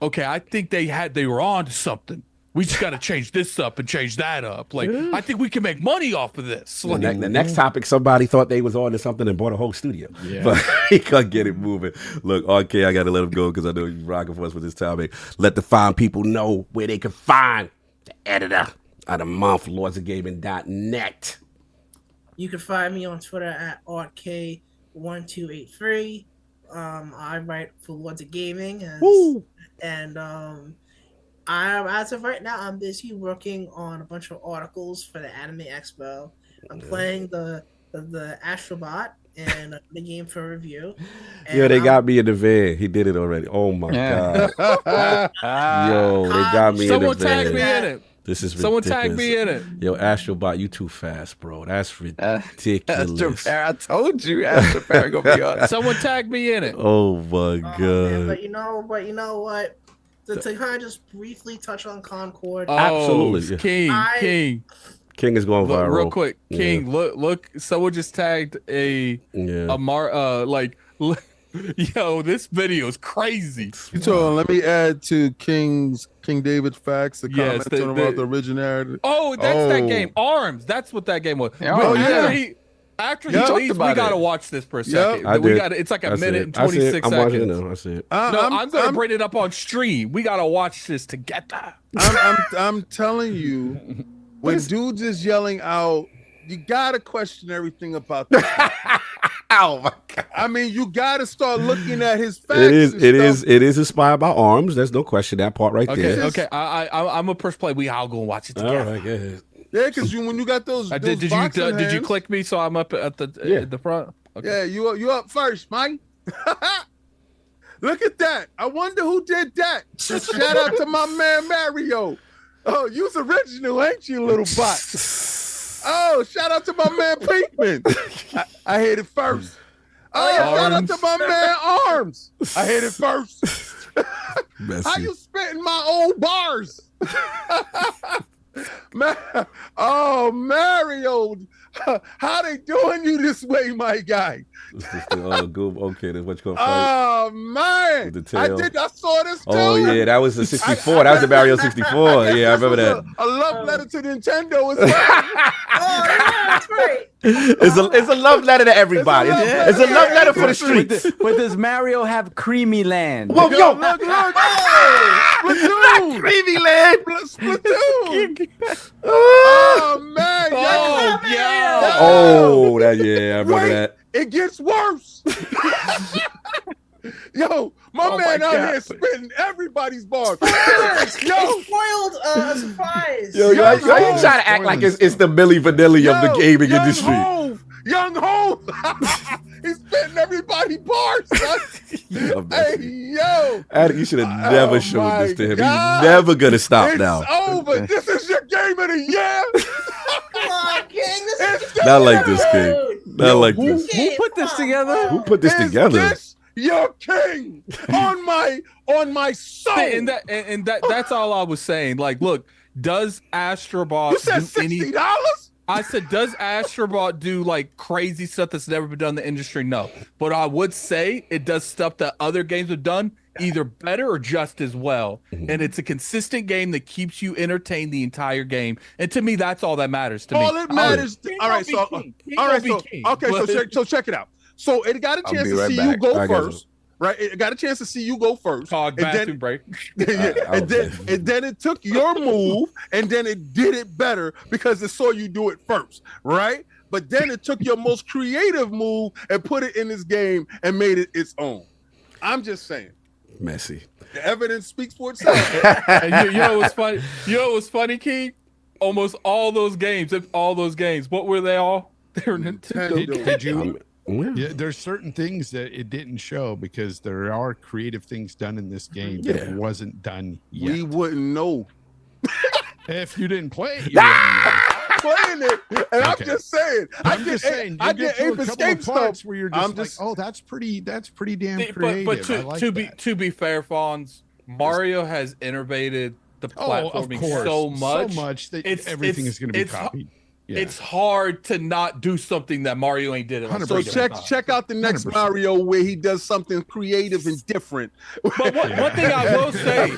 okay, I think they were on to something. We just got to change this up and change that up. Like, I think we can make money off of this. Like, the next topic, somebody thought they was on to something and bought a whole studio. But he couldn't get it moving. Look, okay, I got to let him go because I know you're rocking for us with this topic. Let the fine people know where they can find the editor of the month, lordsofgaming.net. You can find me on Twitter at RK1283. I write for Lords of Gaming, and as of right now, I'm busy working on a bunch of articles for the Anime Expo. I'm playing the Astrobot and the game for review. And They got me in the van. He did it already. Oh my God. Yo, they got me in the van. someone tag me in it. This is Someone ridiculous. tag me in it. Yo, Astrobot, you too fast, bro. That's ridiculous. I told you, Astropair gonna be on. Someone tag me in it. Oh my God. Man, but you know what? To kind of just briefly touch on Concord. Absolutely. King is going look, viral. real quick. King, look. Someone just tagged yo, this video is crazy. So let me add to King David Facts, the Yes, comment about the originality. Oh, that's that game. Arms. That's what that game was. After he leaves, we gotta watch this for a second. It's like a minute and 26 I'm watching it seconds. now. I see it. I'm gonna bring it up on stream. We gotta watch this together. I'm telling you, when dudes is yelling out, you gotta question everything about that. Oh my God. I mean, you gotta start looking at his facts. It is inspired by Arms. There's no question that part right there. Okay. I'm a push play. We all gonna watch it together. All right, go ahead. Yeah, because when you got those, Did you boxing did you hands- click me so I'm up at the front? Okay. Yeah, you up first, Mike. Look at that. I wonder who did that. Shout out to my man Mario. Oh, you's original, ain't you, little bot? Oh, shout out to my man Pinkman. I hit it first. Oh, shout out to my man Arms. I hit it first. How you spitting my old bars? Oh, Mario. How they doing you this way, my guy? Okay, that's what you gonna fight. Oh man, With the tail. I saw this too. Oh yeah, that was the 64. That was the Mario 64. Yeah, I remember that. A love letter to Nintendo as well. Oh yeah, that's right. It's a love letter to everybody. It's a love letter for the streets. But does Mario have Creamy Land? Whoa, yo, Look. Splatoon. Creamy Land. Splatoon. Oh man. Oh yeah. Oh, I remember Wait, that. It gets worse. Yo, my man out here spitting everybody's bars. Yo, spoiled a surprise. Yo, you trying to act like it's the Milli Vanilli of the gaming industry. Young Hove. He's spitting everybody's bars, son. Hey, yo. Adam, you should have never shown this to him. God. He's never gonna stop It's now. over. This is your game of the year. Come on, King. This is Not like this, King. Not like this. Who put this together? Who put this together? This your king on my soul. And that's all I was saying. Like, look, does Astrobot You said do any? $60? I said, does Astrobot do like crazy stuff that's never been done in the industry? No, but I would say it does stuff that other games have done either better or just as well. And it's a consistent game that keeps you entertained the entire game. And to me, that's all that matters to me. All it matters. All right, so check it out. So it got a chance to see you go first. Right, it got a chance to see you go first. Cog bathroom break. And then it took your move, and then it did it better because it saw you do it first, right? But then it took your most creative move and put it in this game and made it its own. I'm just saying. Messy. The evidence speaks for itself. And you know what's funny? You know what's funny, Key? Almost all those games, what were they all? They were Nintendo. Did you? Yeah, there's certain things that it didn't show because there are creative things done in this game that wasn't done yet. We wouldn't know. If you didn't play it, you wouldn't know. Playing it, and I'm just saying. I'm just saying. I did Ape Escape stuff where you're just like, oh, that's pretty damn creative. But to be fair, Fonz, Mario has innovated the platforming so much that everything is going to be copied. Yeah. It's hard to not do something that Mario ain't did. So check out the next 100%. Mario where he does something creative and different. But one thing I will say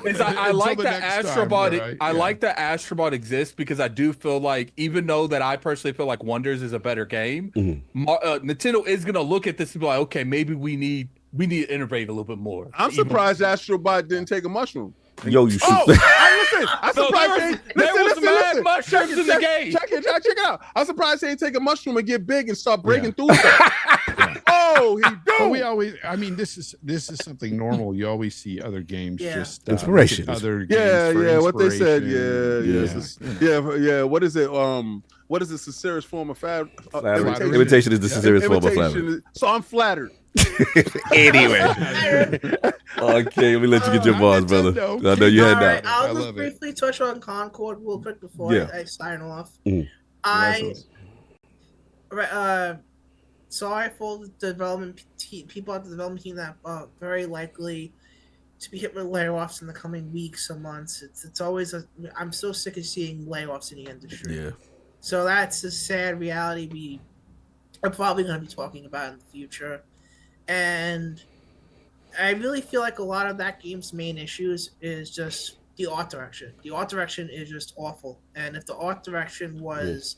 is I like that Astrobot. Right? I like that Astrobot exists because I do feel like, even though that I personally feel like Wonders is a better game, Nintendo is gonna look at this and be like, okay, maybe we need to innovate a little bit more. I'm surprised Astrobot didn't take a mushroom. Yo, you should. Listen. I'm surprised there was mad mushrooms in the game. Check it out. I'm surprised he ain't take a mushroom and get big and start breaking through stuff. Oh, he do. But we always. I mean, this is something normal. You always see other games just inspiration. Other games what they said. Yeah. What is it? What is the sincerest form of imitation is the sincerest form of flattery. So I'm flattered. Anyway. Okay, let me let you get your bars, brother. I know you had that. I'll just briefly touch on Concord real quick before I sign off. Sorry for the development people at the development team that are very likely to be hit with layoffs in the coming weeks or months. It's always I'm so sick of seeing layoffs in the industry. Yeah. So that's a sad reality we are probably going to be talking about in the future. And I really feel like a lot of that game's main issues is just the art direction. The art direction is just awful. And if the art direction was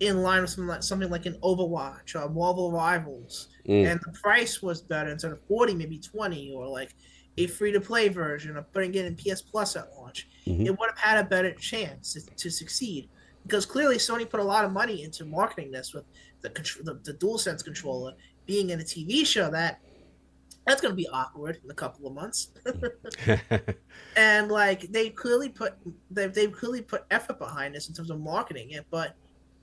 in line with something like an Overwatch or Marvel Rivals, and the price was better, instead of 40, maybe 20, or like a free-to-play version of putting it in PS Plus at launch, it would have had a better chance to succeed. Because clearly Sony put a lot of money into marketing this with the DualSense controller being in a TV show that That's gonna be awkward in a couple of months. And like they've clearly put effort behind this in terms of marketing it, but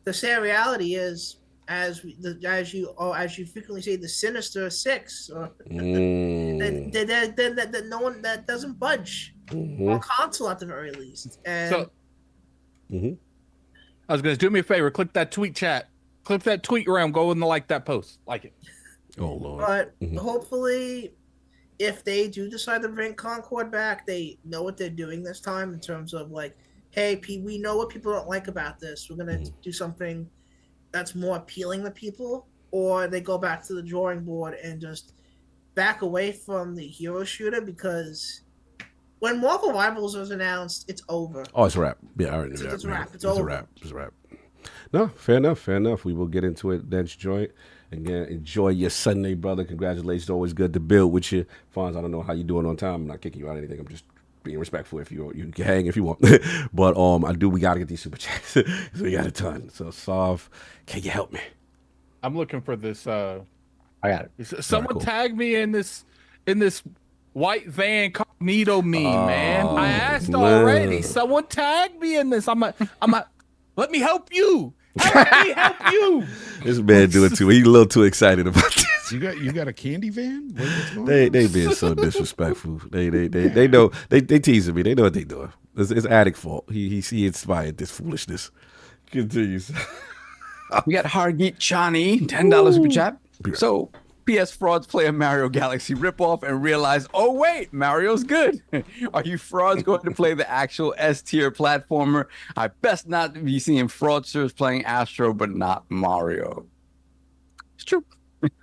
the sad reality is, as you frequently say, the Sinister Six, or that no one that doesn't budge on console at the very least. And So, I was gonna do me a favor. Click that tweet chat. Click that tweet around. Go and like that post. Like it. Oh Lord. but hopefully, if they do decide to bring Concord back, they know what they're doing this time in terms of like, hey, we know what people don't like about this. We're gonna do something that's more appealing to people, or they go back to the drawing board and just back away from the hero shooter, because when Marvel Rivals was announced, it's over. Oh, it's a wrap. Yeah, I already knew that. It's a man. wrap. It's a over. wrap. It's a wrap. No, fair enough. Fair enough. We will get into it next joint. Again, enjoy your Sunday, brother. Congratulations. Always good to build with you. Fonz, I don't know how you doing on time. I'm not kicking you out or anything. I'm just being respectful. If you can hang if you want. But we gotta get these super chats. So we got a ton. So Sov, can you help me? I'm looking for this. I got it. Someone cool. tag me in this white van Cognito meme, man. I asked already. Someone tag me in this. I'm a. Let me help you. Help me help you. This man doing too. He's a little too excited about this. You got a candy van? What's going They on? being so disrespectful. They know they teasing me. They know what they doing. It's Attic fault. He inspired this foolishness. Continues. We got Hargeet Chani, $10 super chat. So PS frauds play a Mario Galaxy ripoff and realize, oh wait, Mario's good. Are you frauds going to play the actual S-tier platformer? I best not be seeing fraudsters playing Astro, but not Mario. It's true.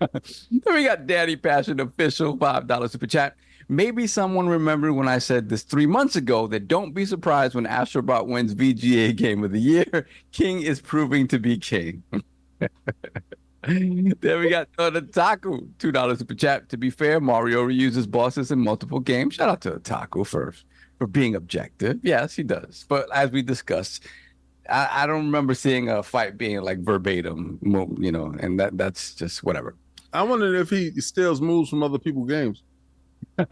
Then we got Daddy Passion Official, $5 super chat. Maybe someone remembered when I said this 3 months ago that don't be surprised when Astrobot wins VGA Game of the Year. King is proving to be king. Then we got Taku, $2 super chat. To be fair, Mario reuses bosses in multiple games. Shout out to Taku for being objective. Yes, he does. But as we discussed, I don't remember seeing a fight being like verbatim, and that's just whatever. I wonder if he steals moves from other people's games. all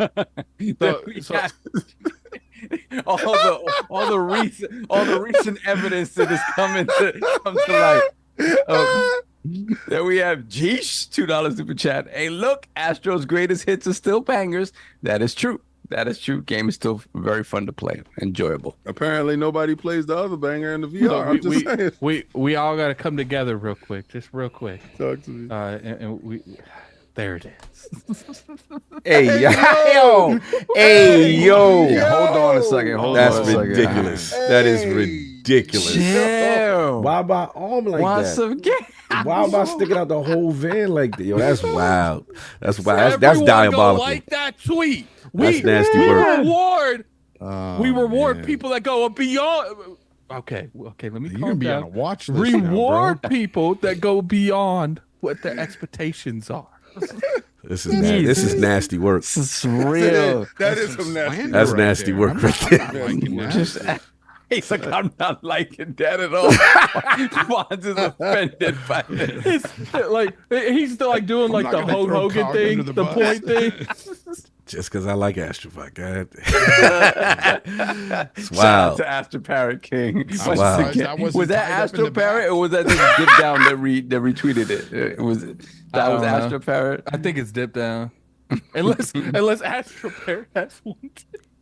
the recent evidence that has come to light. Then we have Jeesh, $2 super chat. Hey, look, Astro's greatest hits are still bangers. That is true. Game is still very fun to play, enjoyable. Apparently, nobody plays the other banger in the VR. I'm just saying. We all got to come together real quick, just real quick. Talk to me. And we. There it is. Hey yo! Hey yo! Yeah, hold on a second. That's ridiculous. That is ridiculous. Chill. Why my arm like Once that? again. Why am I sticking out the whole van like that? Yo, that's wild. That's wild. That's Everyone diabolical. go like that tweet. That's nasty work. We reward people that go beyond. Okay. Let me You're calm gonna be down. on a watch list now, Reward bro. people that go beyond what their expectations are. This is nasty work. This is real. That is some nasty. Slander That's right nasty there. work I'm right not there. liking that. He's like, I'm not liking that at all. Fonz is offended by this. It's like he's still like doing like not the gonna Hulk throw Hogan Cog thing, under the the bus. point thing. Just because I like Astrobot, God. It's Shout out wild. to Astro Parrot King. It's Once wild. again, That wasn't was that tied up in Astro the back. Parrot or was that just Dip Down that retweeted it? That was don't know. Astro Parrot. I think it's Dip Down. Unless Astro Parrot has one.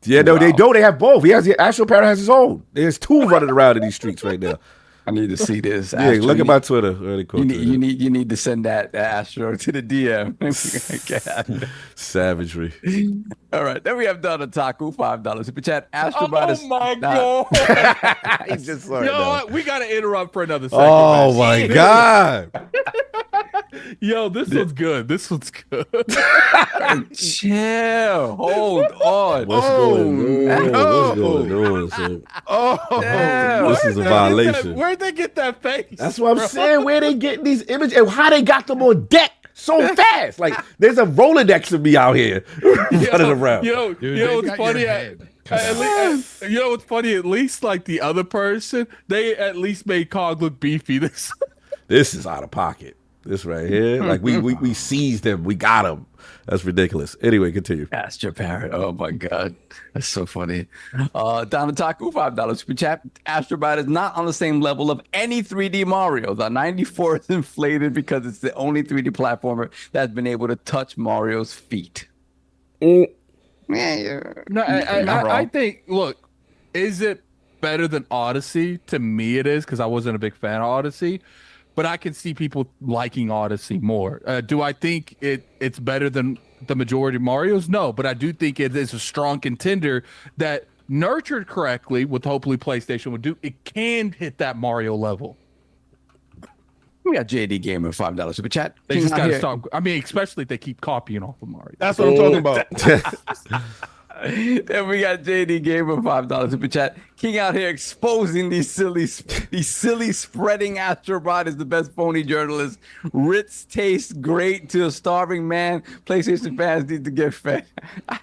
Yeah, no, they don't. They have both. Astro Parrot has his own. There's two running around in these streets right now. I need to see this. Yeah, Astro, look at my Twitter. Really cool. you need to send that Astro to the DM. God. Savagery. All right, then we have Donna Taku, $5 super chat. Astrobot is Oh my not- god! He's just You sorry. know now. what? We gotta interrupt for another second. Oh man. my God. Yo, this one's good. This one's good. Chill. Hold on. What's going on? no. What's going on, son? Oh, Damn. This is a violation. Where'd they get that face? That's what I'm bro? saying. Where they getting these images and how they got them on deck so fast? Like there's a Rolodex of me out here running around. Yo, Dude, you know they've what's got your funny? head cut out. You know what's funny? At least like the other person, they at least made Cog look beefy. This is out of pocket. This right here, like we seized him. We got him. That's ridiculous. Anyway, continue. Astro Parrot. Oh my God. That's so funny. Donataku, $5 super chat. Astrobot is not on the same level of any 3D Mario. The 94 is inflated because it's the only 3D platformer that's been able to touch Mario's feet. No, I think, look, is it better than Odyssey? To me, it is, because I wasn't a big fan of Odyssey. But I can see people liking Odyssey more. Do I think it's better than the majority of Marios? No, but I do think it is a strong contender that, nurtured correctly, with hopefully PlayStation would do, it can hit that Mario level. We got JD Gamer, $5 super chat. They just got to stop. I mean, especially if they keep copying off of Mario. That's what I'm talking about. Then we got JD Gamer, $5 super chat. King out here exposing these silly spreading Astrobot is the best phony journalist. Ritz tastes great to a starving man. PlayStation fans need to get fed.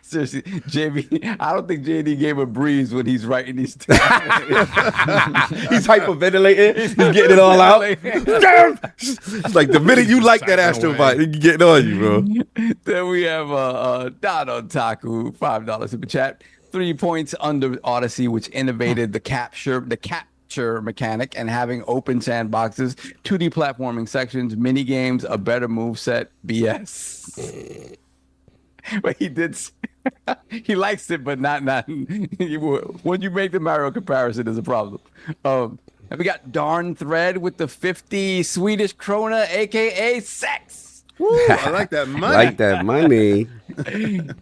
Seriously, JB, I don't think JD Gamer breathes when he's writing these things. He's hyperventilating. He's getting it all out. It's like the minute you like that Astrobot, he's getting on you, bro. Then we have Dono Taku, $5 super chat. 3 points under Odyssey, which innovated the capture mechanic and having open sandboxes, 2D platforming sections, mini games, a better moveset. BS. But he did. He likes it, but not. When you make the Mario comparison, is a problem. And we got Darn Thread with the 50 Swedish krona, aka sex. Woo, I like that money. Like that money.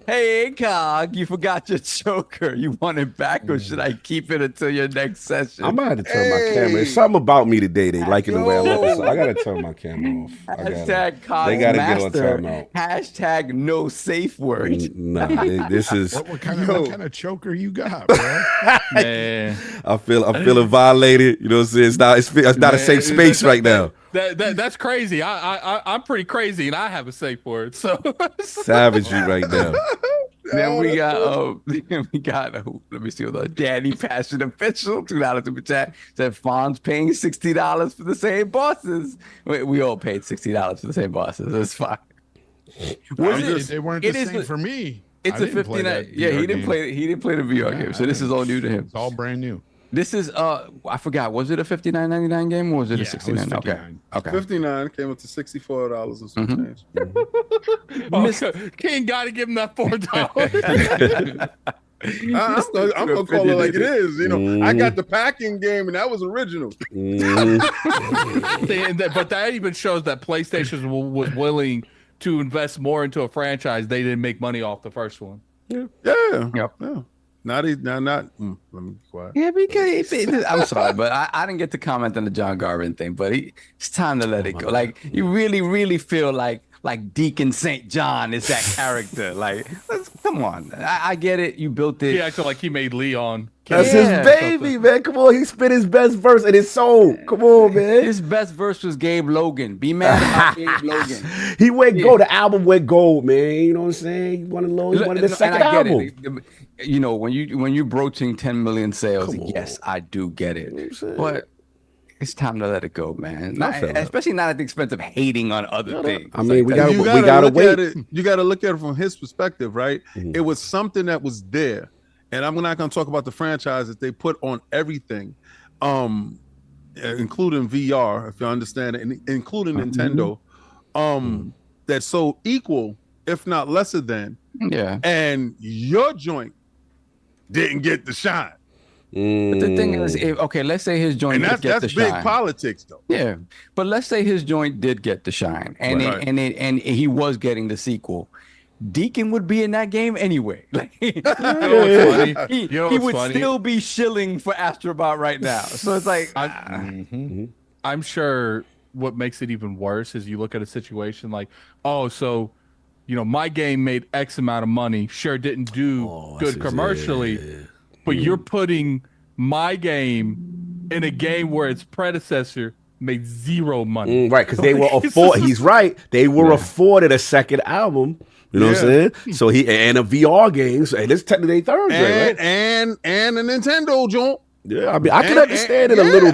Hey, Cog, you forgot your choker. You want it back, or should I keep it until your next session? I'm about to turn my camera. It's something about me today. They liking the way I look. So I gotta turn my camera off. Hashtag Cog they gotta Master. get on timeout. Hashtag no safe word. Nah, this is. What kind of choker you got, bro? Man, I'm feeling violated. You know what I'm saying? It's not a safe space right now. That's crazy. I'm pretty crazy, and I have a safe word. So savagery right now. Then we got let me see, the Daddy Passion Official, $2 super chat. Said Fawn's paying $60 for the same bosses. We all paid $60 for the same bosses. That's fine. They weren't the same for me. It's a 59. Yeah, he didn't play the VR game, so this is all new to him. It's all brand new. This is I forgot. Was it a $59.99 game or was it a $69? Okay. 59 came up to $64 and some change. King got to give him that $4. I'm gonna call it like it is. You know, I got the packing game, and that was original. But that even shows that PlayStation was willing to invest more into a franchise. They didn't make money off the first one. Yeah. Let me be quiet. Yeah, because I'm sorry, but I didn't get to comment on the John Garvin thing, but it's time to let it go. Like, you really, really feel like Deacon St. John is that character. Like, come on. I get it. You built it. He acted like he made Leon. That's his baby, man. Come on. He spit his best verse and his soul. Come on, man. His best verse was Gabe Logan. Be mad about Gabe Logan. He went gold. The album went gold, man. You know what I'm saying? He wanted the second album. You know, when you're broaching 10 million sales, yes, I do get it. But it's time to let it go, man. Especially not at the expense of hating on other things. I mean, we gotta wait. You gotta look at it from his perspective, right? It was something that was there. And I'm not gonna talk about the franchise that they put on everything, including VR, if you understand it, and including Nintendo, that's so equal, if not lesser than. Yeah. And your joint didn't get the shine. But the thing is, let's say his joint did get the shine. That's big politics, though. Yeah, but let's say his joint did get the shine, and and he was getting the sequel. Deacon would be in that game anyway. Like, he would still be shilling for Astrobot right now. So it's like, I'm sure what makes it even worse is you look at a situation like, my game made X amount of money. Sure, didn't do good commercially, but you're putting my game in a game where its predecessor made zero money. Right, because they were he's right. They were afforded a second album. You know what I'm saying? So and a VR game, and it's technically third grade, right? And a Nintendo joint. Yeah, I mean, I can understand it a little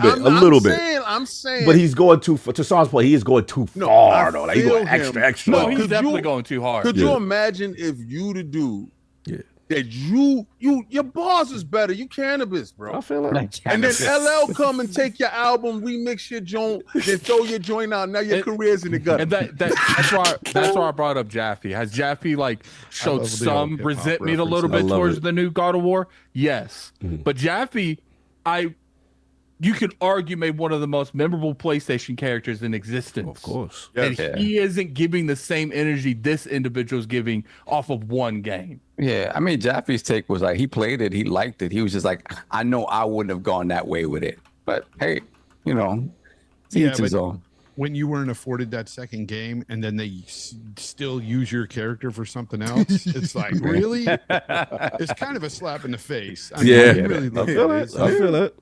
bit. I'm saying. But he's going too far. To Saul's point, he is going too far though. Like he's going extra. No, he's definitely going too hard. Could you imagine if you the dude that your boss is better, you cannabis, bro. I feel like and then LL come and take your album, remix your joint, then throw your joint out. Now your career's in the gutter. And that's why I brought up Jaffe. Has Jaffe like showed some resentment a little bit towards the new God of War? Yes. But Jaffe, you could argue made one of the most memorable PlayStation characters in existence. Of course. And he isn't giving the same energy this individual's giving off of one game. Yeah, I mean, Jaffe's take was like, he played it, he liked it. He was just like, I know I wouldn't have gone that way with it. But hey, you know, when you weren't afforded that second game and then they still use your character for something else, it's like, really? It's kind of a slap in the face. I feel it.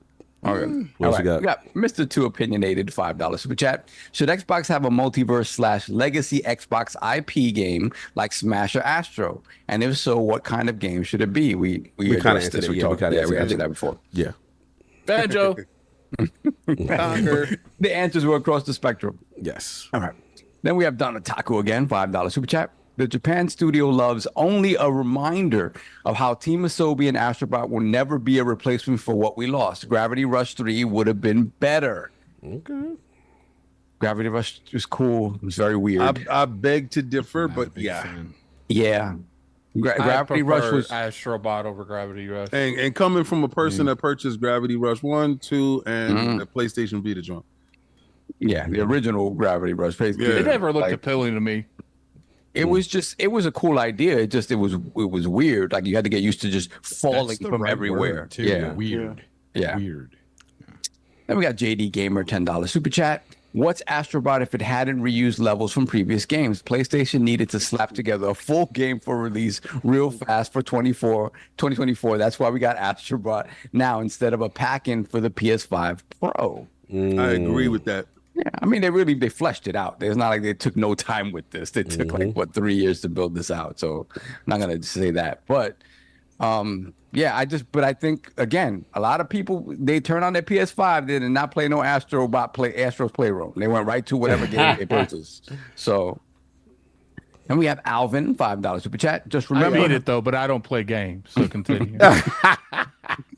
All right. We got Mr. Too Opinionated, $5 super chat. Should Xbox have a multiverse / legacy Xbox IP game like Smash or Astro? And if so, what kind of game should it be? We kind of answered this. We answered that before. Yeah. Banjo. The answers were across the spectrum. Yes. All right. Then we have Donataku again, $5 super chat. The Japan studio loves only a reminder of how Team Asobi and Astrobot will never be a replacement for what we lost. Gravity Rush 3 would have been better. Okay. Gravity Rush was cool. It was very weird. I beg to differ, but yeah. Gravity Rush was Astrobot over Gravity Rush. And coming from a person that purchased Gravity Rush 1, 2, and the PlayStation Vita joint. Yeah, the original Gravity Rush. It never looked appealing to me. It was a cool idea. It was weird. Like you had to get used to just falling from everywhere. Too. Yeah. Weird. Yeah. Weird. Then we got JD Gamer, $10 super chat. What's Astrobot if it hadn't reused levels from previous games? PlayStation needed to slap together a full game for release real fast for 2024. That's why we got Astrobot now instead of a pack-in for the PS5 Pro. I agree with that. Yeah, I mean, they fleshed it out. It's not like they took no time with this. They took 3 years to build this out. So I'm not gonna say that, but I think again, a lot of people they turn on their PS5, they did not play no Astro's Playroom. They went right to whatever game they purchased. So, and we have Alvin, $5 super chat. Just remember, I beat it though, but I don't play games. So continue.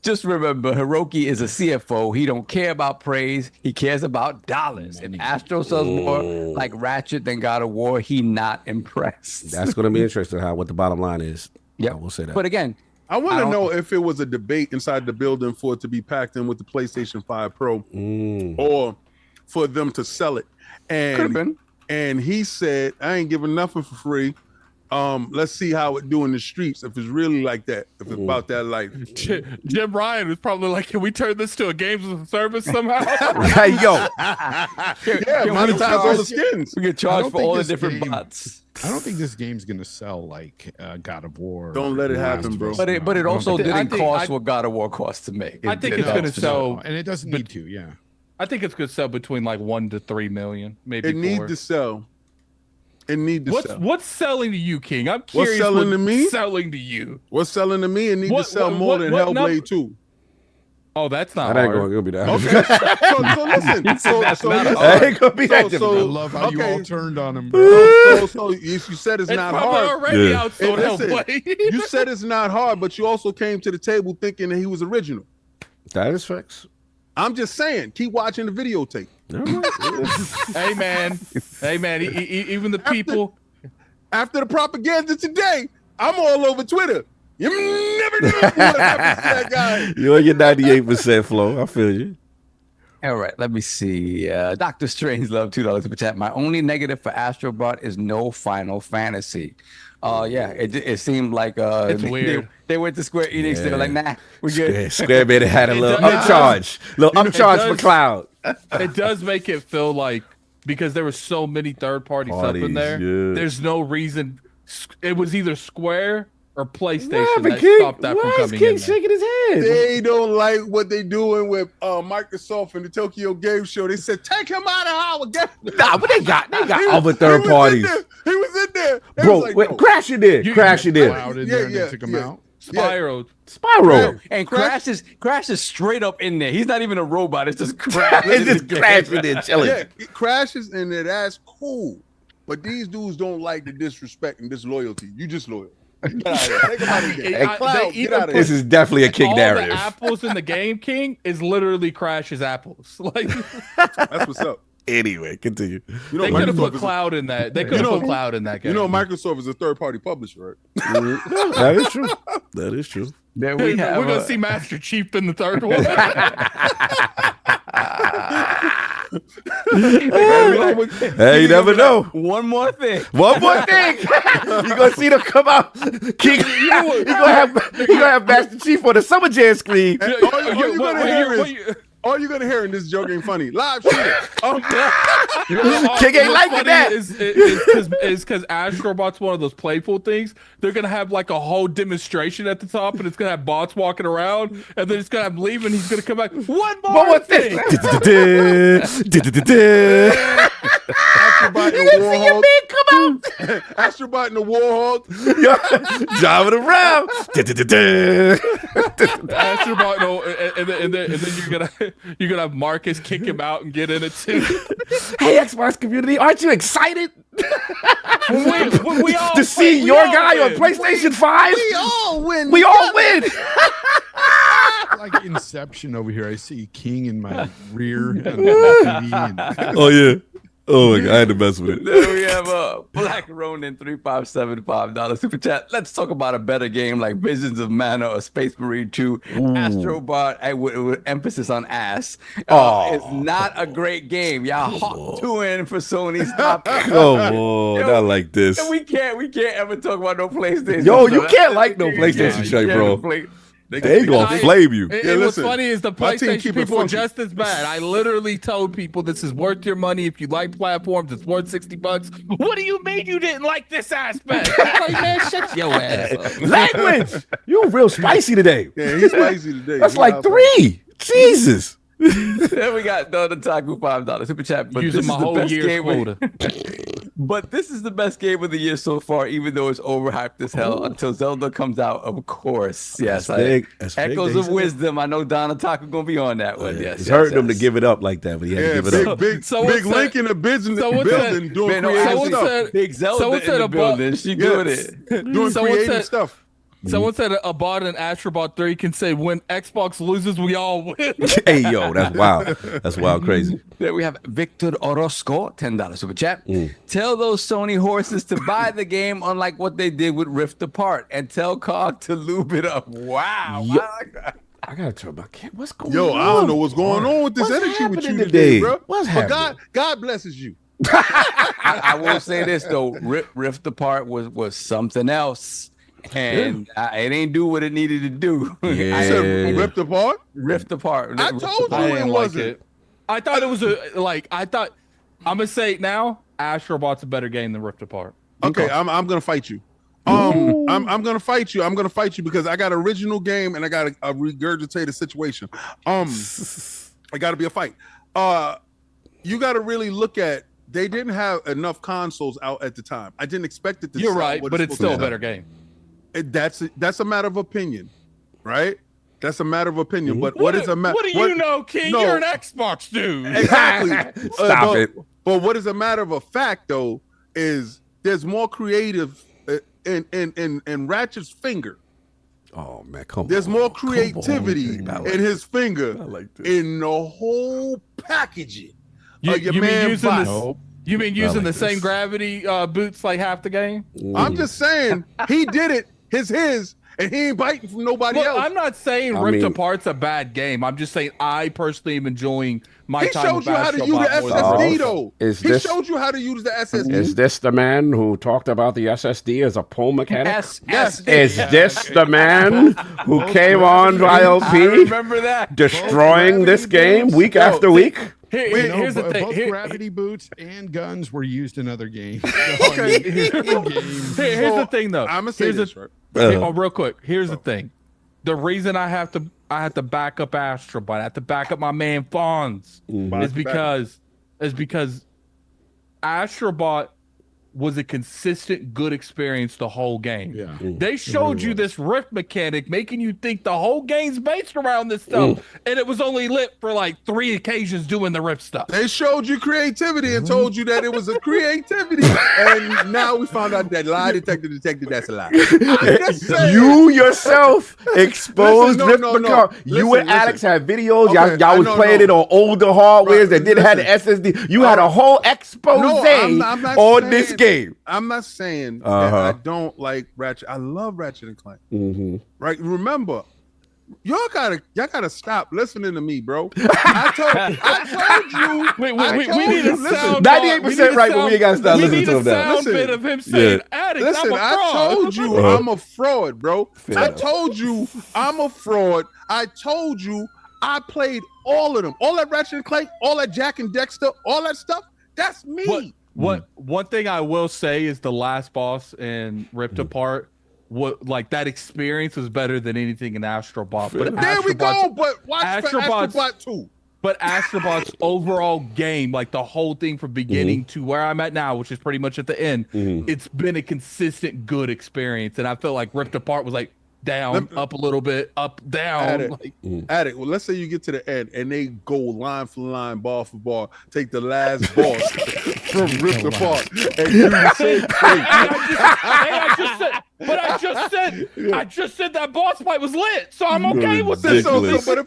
Just remember, Hiroki is a CFO. He don't care about praise. He cares about dollars. If Astro sells more like Ratchet than God of War, he not impressed. That's going to be interesting what the bottom line is. Yeah, we'll say that. But again, I want to know if it was a debate inside the building for it to be packed in with the PlayStation 5 Pro or for them to sell it. And could have been. And he said, I ain't giving nothing for free. Let's see how it do in the streets. If it's really like that, if it's about that life. Jim Ryan was probably like, "Can we turn this to a games as a service somehow?" Hey, yo, monetize all the skins. We get charged for all the different bots. I don't think this game's gonna sell like God of War. Don't let it happen, bro. But it also didn't cost what God of War cost to make. I think it's gonna sell, and it doesn't need to. Yeah, I think it's gonna sell between like 1 to 3 million, maybe. It needs to sell. What's selling to you, King? I'm curious. What's selling to me? Selling to you. What's selling to me? It needs to sell more than Hellblade 2. Oh, that's not that ain't hard. gonna be that. Okay, so listen. That ain't gonna be that. I love how you all turned on him, bro. So you said it's not probably hard. Already outsold Hellblade. You said it's not hard, but you also came to the table thinking that he was original. That is facts. I'm just saying, keep watching the videotape. Hey man, even the people after the propaganda today, I'm all over Twitter. You never know what happens to that guy. You're on your 98% flow. I feel you. All right, let me see. Dr. Strangelove, $2 super chat. My only negative for Astrobot is no Final Fantasy. It seemed like it's weird. They went to Square Enix. They were like, nah, we're good. Square made it had a little upcharge for Cloud. It does make it feel like, because there were so many third-party stuff in there, there's no reason. It was either Square or PlayStation that stopped that from coming in. Shaking his head. They don't like what they doing with Microsoft and the Tokyo Game Show. They said, take him out of our game. Nah, but they got other third parties. He was in there. Bro, crash it in. Crash it in. Cloud in there and they took him out. Spiraled. Spiral. And Crash is straight up in there. He's not even a robot. It's just Crash. It's just crashing and chilling. Yeah, it crashes in there. That's cool. But these dudes don't like the disrespect and disloyalty. You just loyal. Get out of here. Take them out of here. Cloud, get out of This here. is definitely a King All narrative. the apples in the game, King, is literally Crash's apples. Like That's what's up. Anyway, continue. You know, they could have put Microsoft is Cloud in that. They could have put Cloud in that game. you know, Microsoft is a third-party publisher, right? That is true. That is true. There We're we have gonna see Master Chief in the third one. Hey, you never know. one more thing. One more thing. You're gonna see them come out. King, you're gonna have Master Chief on the Summer Jam screen. And all you're gonna hear in this joke ain't funny. Live shooter. King ain't liking that. Is because Astrobot's one of those playful things. They're gonna have like a whole demonstration at the top, and it's gonna have bots walking around, and then it's gonna have leave, and he's gonna come back. One more thing. Astrobot and the Warhog. Astrobot and the Warhog. Driving around. Astrobot, no, and then you're gonna have Marcus kick him out and get in it too. Hey, Xbox community, aren't you excited we all to see win. your We all guy on win. PlayStation 5? We all win. We all win. Like Inception over here. I see King in my rear. And Oh yeah. Oh my God, I had to mess with it. Then we have Black Ronin $3575 super chat. Let's talk about a better game like Visions of Mana or Space Marine 2. Astrobot, with emphasis on ass. It's not a great game. Y'all hawk 2 in for Sony. Stop. Come on, not like this. We can't ever talk about no PlayStation. Yo, you can't like no PlayStation shit, bro. They ain't gonna flame you. And Yeah, what's listen, funny is the my team PlayStation keep it people are funky. just as bad. I literally told people this is worth your money if you like platforms. It's worth $60. What do you mean you didn't like this aspect? I'm like, man, shut your ass up. Language. You real spicy today. Yeah, he's spicy today. That's He like wild 3. Jesus. Then we got the Taku $5 super chat. But Using this my is the whole best year's game quota. But this is the best game of the year so far, even though it's overhyped as hell. Until Zelda comes out, of course. Yes, That's big. That's big. Echoes They of said Wisdom. I know Donna Taku gonna be on that one. Yes, It's yes, hurting him to yes. give it up like that, but he had Yeah, to give it up. big Someone Link said- in the business someone said- building doing Man, no, creative someone stuff. said- Big Zelda someone in said the a building. She doing Yes. it. Doing Someone creative said- stuff. Someone said a bot in Astrobot 3 can say when Xbox loses, we all win. Hey, yo, that's wild. That's wild crazy. Then we have Victor Orozco, $10 super chat. Tell those Sony horses to buy the game, unlike what they did with Rift Apart, and tell COG to lube it up. Wow. Yo- I like that. I gotta turn my camera. What's going Yo, on? I don't know what's going on with this What's energy with you happening today, today? bro. What's But happening? God blesses you. I will say this though, Rift Apart was something else, and it ain't do what it needed to do. I Yeah. said ripped apart. Rift Apart. I told you I it didn't like wasn't. it. I thought it was I'm gonna say it now. Astrobot's a better game than Rift Apart. Okay, I'm gonna fight you. I'm gonna fight you. I'm gonna fight you because I got an original game and I got a regurgitated situation. I gotta be a fight. You gotta really look at. They didn't have enough consoles out at the time. I didn't expect it to. You're sell right, what but it's supposed still a to better game. sell. That's a matter of opinion, right? That's a matter of opinion. But what is a matter? What do you know, King? No. You're an Xbox dude. Exactly. Stop it. But what is a matter of a fact though is there's more creative in Ratchet's finger. Oh man, come on. There's more Come on. creativity Not like in his finger Not like this. in the whole packaging. You, of your you mean man using Bot. this? You mean using like the same this. gravity boots like half the game? I'm just saying he did it. His, and he ain't biting from nobody Well, else. I'm not saying I Rift mean- Apart's a bad game. I'm just saying I personally am enjoying my He time showed with you how to use the Astrobot more than SSD Rift. though. Is He this- showed you how to use the SSD. Is this the man who talked about the SSD as a pole mechanic? Yes. Is this the man who came on to I ILP remember that. destroying this game week after week? Here's the thing. Both Here- gravity boots and guns were used in other games. Okay. Here's the thing, though. I'm gonna say Here's this, the- right? Oh, real quick. Here's the thing. The reason I have to back up Astrobot, I have to back up my man Fonz, is because Astrobot was a consistent good experience the whole game. Yeah. They showed you this rift mechanic, making you think the whole game's based around this stuff, and it was only lit for like 3 occasions doing the rift stuff. They showed you creativity and told you that it was a creativity, and now we found out that lie detector detected that's a lie. You yourself exposed Listen, Rift no. Mechanic. You and Listen. Alex had videos. Okay, y'all was playing it on older hardwares that didn't have the SSD. You had a whole expose I'm not on saying- this game. I'm not saying that I don't like Ratchet. I love Ratchet and Clank. Right? Remember, y'all gotta stop listening to me, bro. I told you. We need a sound. 98% right, but we ain't gotta stop listening to him now. Sound bit of him saying, "Addict, Listen, I'm a I fraud." told you I'm a fraud, bro. I enough. told you I'm a fraud. I told you I played all of them. All that Ratchet and Clank, all that Jack and Dexter, all that stuff. That's me. One thing I will say is the last boss in Ripped Apart, like that experience was better than anything in Astrobot. But There we go. But watch for Astrobot's- Astrobot 2. But Astrobot's overall game, like the whole thing from beginning to where I'm at now, which is pretty much at the end, it's been a consistent good experience. And I felt like Ripped Apart was like down, up a little bit, up, down. Addict. Well, let's say you get to the end and they go line for line, ball for ball, take the last boss from Ripped Apart and do the same thing. I just said that boss fight was lit, so I'm okay with this. But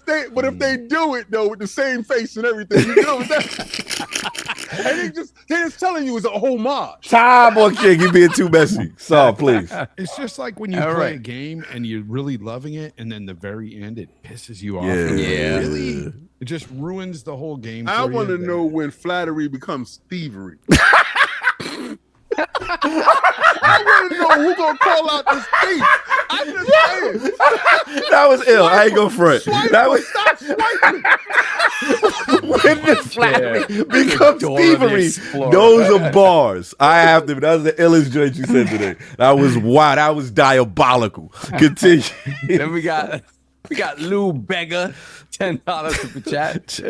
if they do it though with the same face and everything, you know what that? And they're just telling you it's a homage. Time on King, you being too messy. So please. It's just like when you play a game and you're really loving it, and then the very end it pisses you off. Yeah. Really, it just ruins the whole game. I want to know when flattery becomes thievery. I want to know who's gonna call out this thief. I'm just saying. That was ill. I ain't gonna front. That was Stop swiping. when the flattery becomes thievery. Those are bars. I have to. That was the illest joint you said today. That was wild. That was diabolical. Continue. Then we got Lou Beggar, $10 super chat.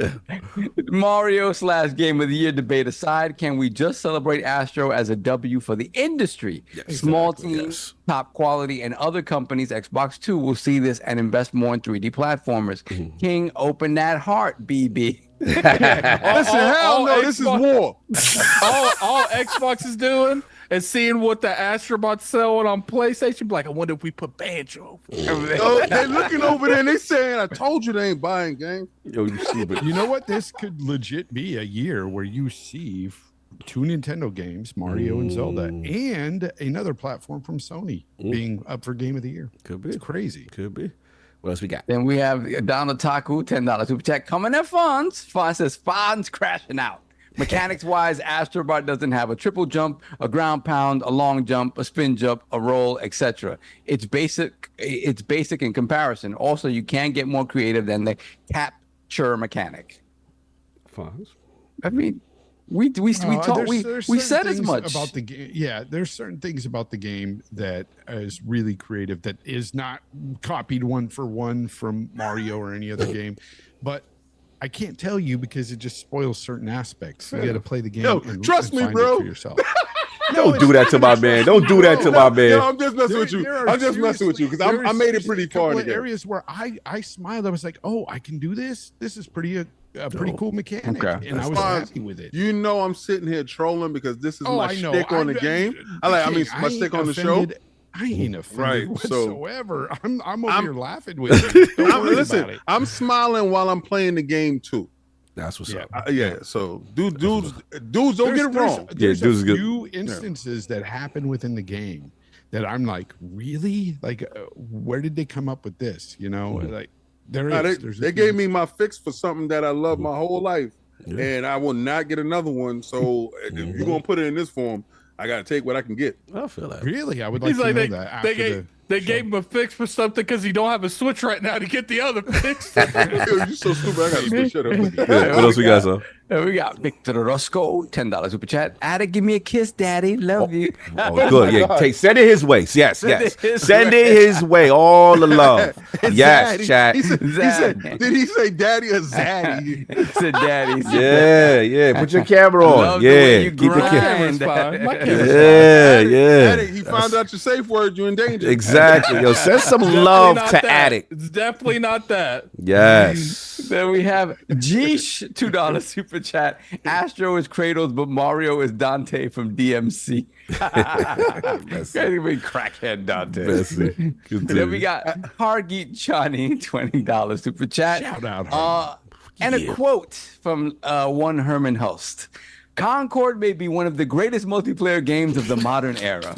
Mario/Game of the Year debate aside, can we just celebrate Astro as a W for the industry? Small teams, top quality, and other companies, Xbox 2, will see this and invest more in 3D platformers. King, open that heart, BB. Listen, hell no, this is war. all Xbox is doing is seeing what the Astrobot's selling on PlayStation. Like, I wonder if we put Banjo over there. Yo, they looking over there and they saying, I told you they ain't buying games. Yo, you stupid. You know what? This could legit be a year where you see 2 Nintendo games, Mario and Zelda, and another platform from Sony being up for Game of the Year. Could be. It's crazy. Could be. What else we got? Then we have Donald Taku, $10 super chat. Coming at Fonz. Fonz says, Fonz crashing out. Mechanics-wise, Astrobot doesn't have a triple jump, a ground pound, a long jump, a spin jump, a roll, etc. It's basic in comparison. Also, you can get more creative than the capture mechanic. Fonz. I mean, we said as much about the game. Yeah, there's certain things about the game that is really creative that is not copied one for one from Mario or any other game, but I can't tell you because it just spoils certain aspects. You got to play the game. Yo, trust me, find bro. it for yourself. Don't do that to my man. Don't do that to my man. Yo, I'm just messing with you. I'm just messing with you because I made it pretty far. In areas where I smiled, I was like, "Oh, I can do this. This is pretty pretty cool mechanic," and I was happy with it. You know, I'm sitting here trolling because this is my I know. shtick on the game. My shtick on the show. I ain't offended Right, whatsoever. I'm over here laughing with you. Don't worry about it. I'm smiling while I'm playing the game too. That's what's up. So dudes don't get it wrong. There's a few instances that happen within the game that I'm like, really? Like, where did they come up with this? You know, like they gave me my fix for something that I love my whole life, and I will not get another one. So if you're gonna put it in this form, I gotta take what I can get. I feel that. Really, I would like to know that. They gave him a fix for something because he don't have a Switch right now to get the other fix. You're so stupid. I gotta switch it up. What else we got, son? Then we got Victor Roscoe, $10 super chat. Ada, give me a kiss, daddy. Love you. Oh, good. Yeah, send it his way. Yes. Send it his way. All the love. Yes, Zaddy. chat. He said, did he say daddy or zaddy? He said daddy. Yeah. Put your camera on. Love the way you Keep your grind. Yeah. Addict, he found out your safe word, you in danger. Exactly. Yo, send some love to Addict. It's definitely not that. Yes. Then we have Jeesh, $2 super chat. Astro is Kratos, but Mario is Dante from DMC. Crazy crackhead Dante. Then we got Hargeet Chani, $20 super chat. Shout out. And a quote from one Herman Host. Concord may be one of the greatest multiplayer games of the modern era.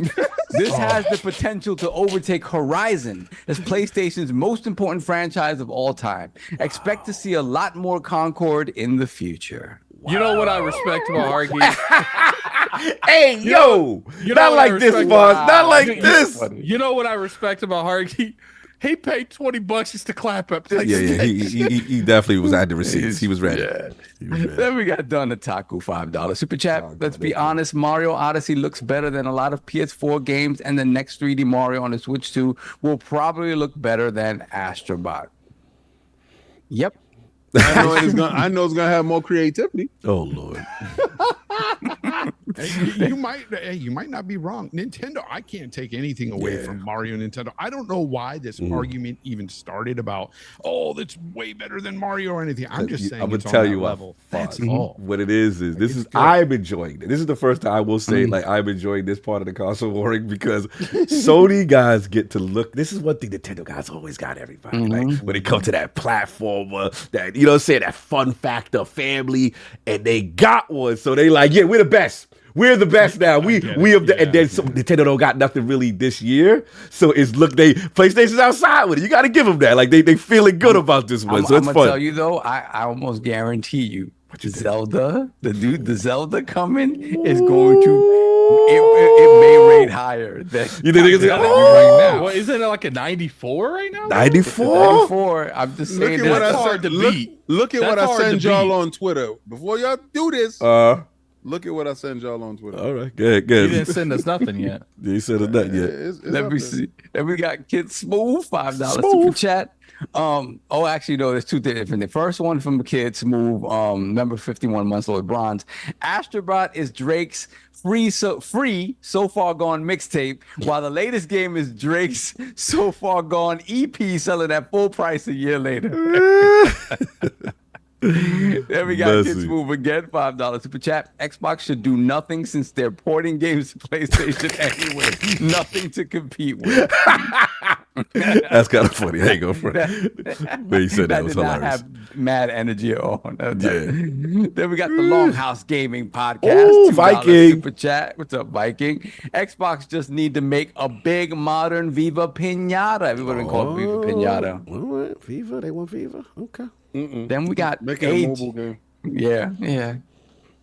This has the potential to overtake Horizon as PlayStation's most important franchise of all time. Expect to see a lot more Concord in the future. You know what I respect about Hargeet? Hey, yo. Not like this, boss. Not like this. You know what I respect about Hargeet? He paid $20 just to clap up. Yeah. He definitely was at the receipts. He was ready. Yeah. Then we got Donataku, $5 super chat. Let's be honest, Mario Odyssey looks better than a lot of PS4 games, and the next 3D Mario on the Switch 2 will probably look better than Astrobot. Yep. I know it's gonna have more creativity. Oh Lord. You might not be wrong. Nintendo, I can't take anything away from Mario and Nintendo. I don't know why this argument even started about, that's way better than Mario or anything. I'm just saying I'm gonna it's tell on you that level. That's all. What it is this is good. I'm enjoying it. This is the first time I will say like I'm enjoying this part of the console warring because Sony guys get to look. This is one thing Nintendo guys always got everybody. Like when it comes to that platformer, that you know what I'm saying, that fun factor, family, and they got one. So they like, yeah, we're the best. We're the best now. We have and then so Nintendo don't got nothing really this year. So it's PlayStation's outside with it. You got to give them that. Like they feeling good about this one. So it's I'm fun. gonna tell you though, I almost guarantee you, Zelda, the Zelda coming is going to. It may rate higher than you think it's right now. What, isn't it like a 94 right now? 94? 94. I'm just saying Look at that's hard to beat. Look at what That's I hard to send y'all beat. on Twitter. Before y'all do this, look at what I send y'all on Twitter. All right, good. You didn't send us nothing yet. You said it nothing yet. It's Let up me there. see. Then we got Kid Smooth, $5 super chat. Actually, no, there's two different. The first one from Kid Smooth, number 51 months old bronze. Astrobot is Drake's free so far gone mixtape, while the latest game is Drake's so far gone EP selling at full price a year later. Then we got Kid Smooth again, $5 super chat. Xbox should do nothing since they're porting games to PlayStation anyway. Nothing to compete with. That's kind of funny. I ain't go for it. But he said that was did not hilarious. have mad energy at all. Yeah. Then we got the Longhouse Gaming Podcast. Ooh, $2 Viking. Super chat. What's up, Viking? Xbox just need to make a big modern Viva Pinata. Everybody been called Viva Pinata. All right, Viva. They want Viva. Okay. Then we got Make it a mobile game. Yeah.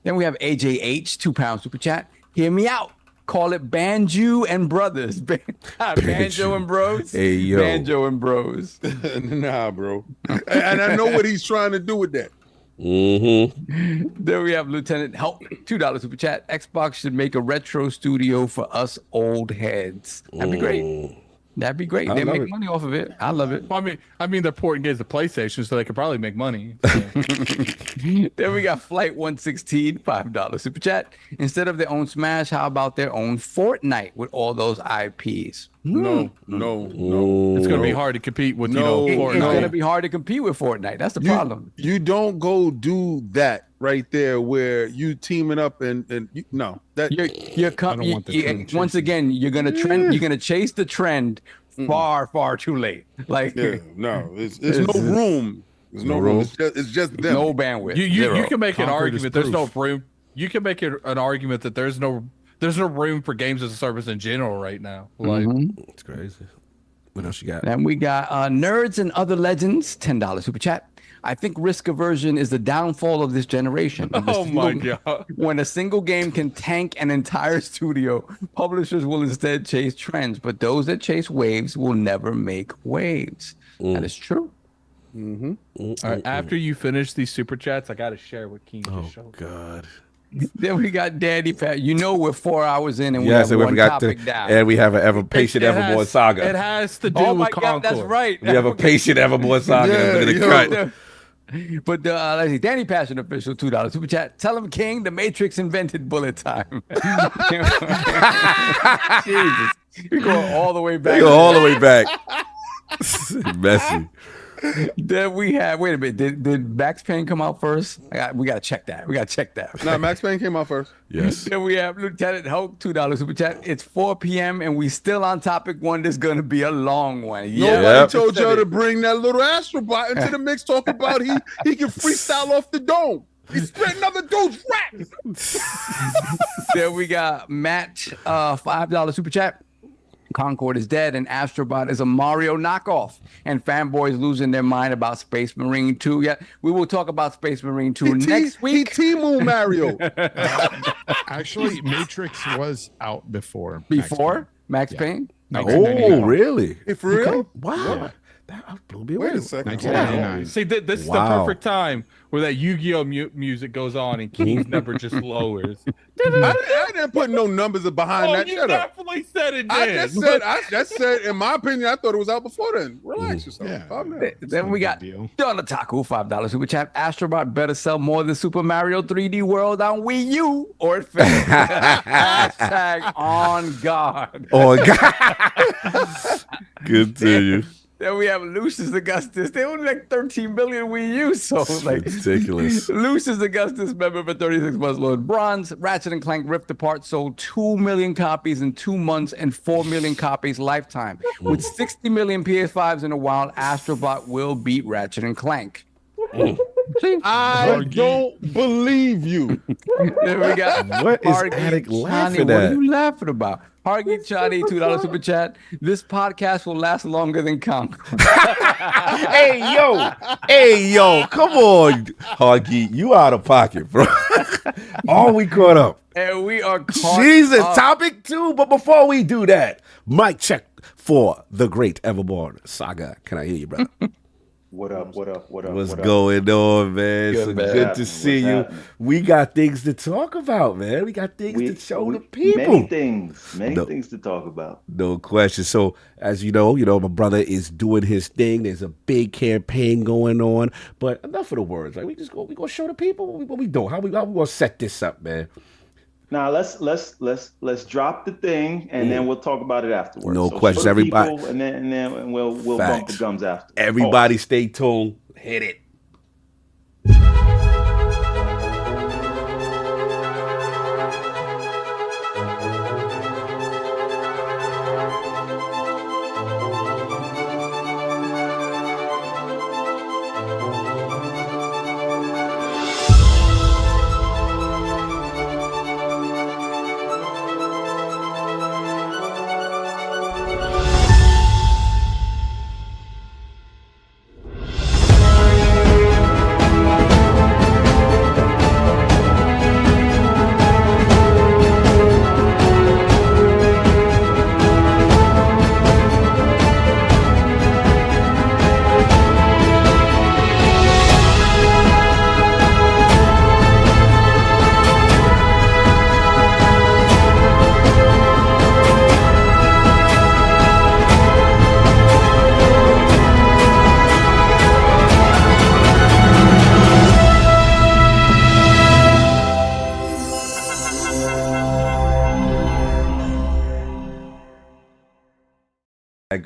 Then we have AJH, £2 super chat. Hear me out. Call it Banjo and Brothers. Banjo and Bros. Hey, yo. Banjo and Bros. Nah, bro. And I know what he's trying to do with that. Then we have Lieutenant Help, $2 super chat. Xbox should make a retro studio for us old heads. That'd be great. That'd be great. They make money off of it. I love it. Well, I mean, they're porting games to PlayStation, so they could probably make money. Then we got Flight 116, $5 super chat. Instead of their own Smash, how about their own Fortnite with all those IPs? No. It's going to be hard to compete with, No, It's Fortnite. going to be hard to compete with Fortnite. That's the problem. You don't go do that right there where you teaming up and no. That Once again, you're gonna trend. You're gonna chase the trend far too late. Like no, it's no room. There's no room. It's just them. No bandwidth. You can make an Concord argument. is There's no proof. room. You can make an argument that there's no room for games as a service in general right now. Like It's crazy. What else you got? Then we got Nerds and Other Legends, $10 super chat. I think risk aversion is the downfall of this generation. Oh my god! When a single game can tank an entire studio, publishers will instead chase trends, but those that chase waves will never make waves. That is true. Mm-hmm. All right, after you finish these super chats, I got to share what King just showed. God. Then we got Danny Pat. You know we're 4 hours in and we Yes, have and one we got topic down. and we have an ever patient Everborn Saga. It has to do Oh with my God, Concord. that's right. We have a patient Everborn Saga. Yeah, Look at the yo. cut. But let's see, Danny Passion official $2 super chat. Tell him King, the Matrix invented bullet time. Jesus, we go all the way back. They go all the way back. Messy. Then we have. Wait a minute. Did Max Payne come out first? We gotta check that. No, Max Payne came out first. Yes. Then we have Lieutenant Hulk $2 super chat. It's 4 p.m. and we still on topic one. This is gonna be a long one. Yeah. Nobody told y'all to bring that little Astrobot into the mix. Talk about he can freestyle off the dome. He spit another dude's raps. Then we got Matt $5 super chat. Concord is dead and Astrobot is a Mario knockoff, and fanboys losing their mind about Space Marine 2. Yeah, we will talk about Space Marine 2 next week. He Timu Mario. Actually, Matrix was out before. Max Payne? Oh, really? For real? Okay. Wow. Yeah. That blew me away. Wait a second. 1999. See, this is the Wow. perfect time where that Yu-Gi-Oh music goes on and King's number just lowers. I didn't put no numbers behind that. You Shut up. definitely said it. I just said, in my opinion, I thought it was out before then. Relax yourself. Yeah. Calm down. Then we got Don Otaku $5 super chat. Astrobot better sell more than Super Mario 3D World on Wii U or it fails. Hashtag on guard. Oh, God. Continue. Then we have Lucius Augustus. They only like 13 billion Wii U, so like ridiculous. Lucius Augustus, member for 36 months, Lord Bronze. Ratchet and Clank Rift Apart sold 2 million copies in 2 months and 4 million copies lifetime. With 60 million PS5s in the wild, Astrobot will beat Ratchet and Clank. I don't believe you. Then we got What is Hargy Attic Chani. laughing What are at? you laughing about? Hargy Chani, $2 super chat. This podcast will last longer than Concord. Hey, yo, come on, Huggy. You out of pocket, bro. All we caught up. And we are caught Jesus, up. topic 2. But before we do that, mic check for the great Everborn Saga. Can I hear you, brother? What up? What's going on, man? Good, So man. good to see you. happening? We got things to talk about, man. We got things to show the people. Many things to talk about. No question. So, as you know, my brother is doing his thing. There's a big campaign going on. But enough of the words. Like we gonna show the people what we doing. How we gonna set this up, man? Now let's drop the thing and then we'll talk about it afterwards. No So question, show the everybody. people, and then we'll bump the gums after. Everybody stay tuned. Hit it.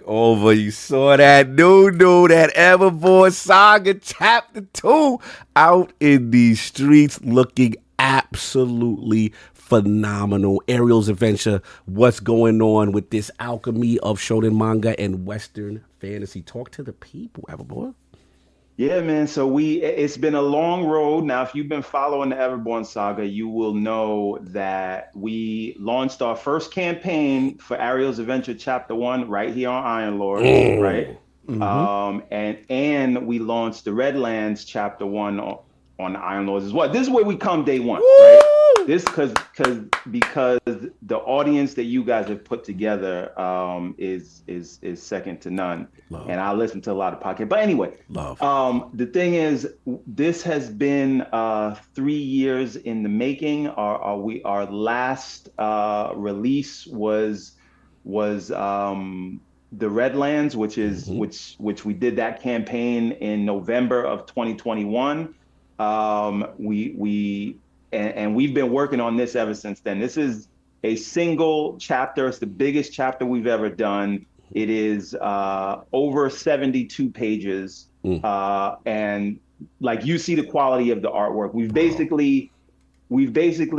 Over, you saw that new that Everborn Saga Chapter 2 out in these streets looking absolutely phenomenal. Ariel's adventure, what's going on with this alchemy of shonen manga and Western fantasy? Talk to the people, Everborn. Yeah, man. So it's been a long road. Now, if you've been following the Everborn Saga, you will know that we launched our first campaign for Ariel's Adventure Chapter 1 right here on Iron Lord, right? And we launched the Redlands Chapter 1 on Iron Lords as well. This is where we come day one, right? This because the audience that you guys have put together is second to none. Love. And I listen to a lot of podcasts. But anyway, the thing is, this has been 3 years in the making. Our last release was the Redlands, which is which we did that campaign in November of 2021. And we've been working on this ever since then. This is a single chapter. It's the biggest chapter we've ever done. It is over 72 pages. And like, you see the quality of the artwork. We've basically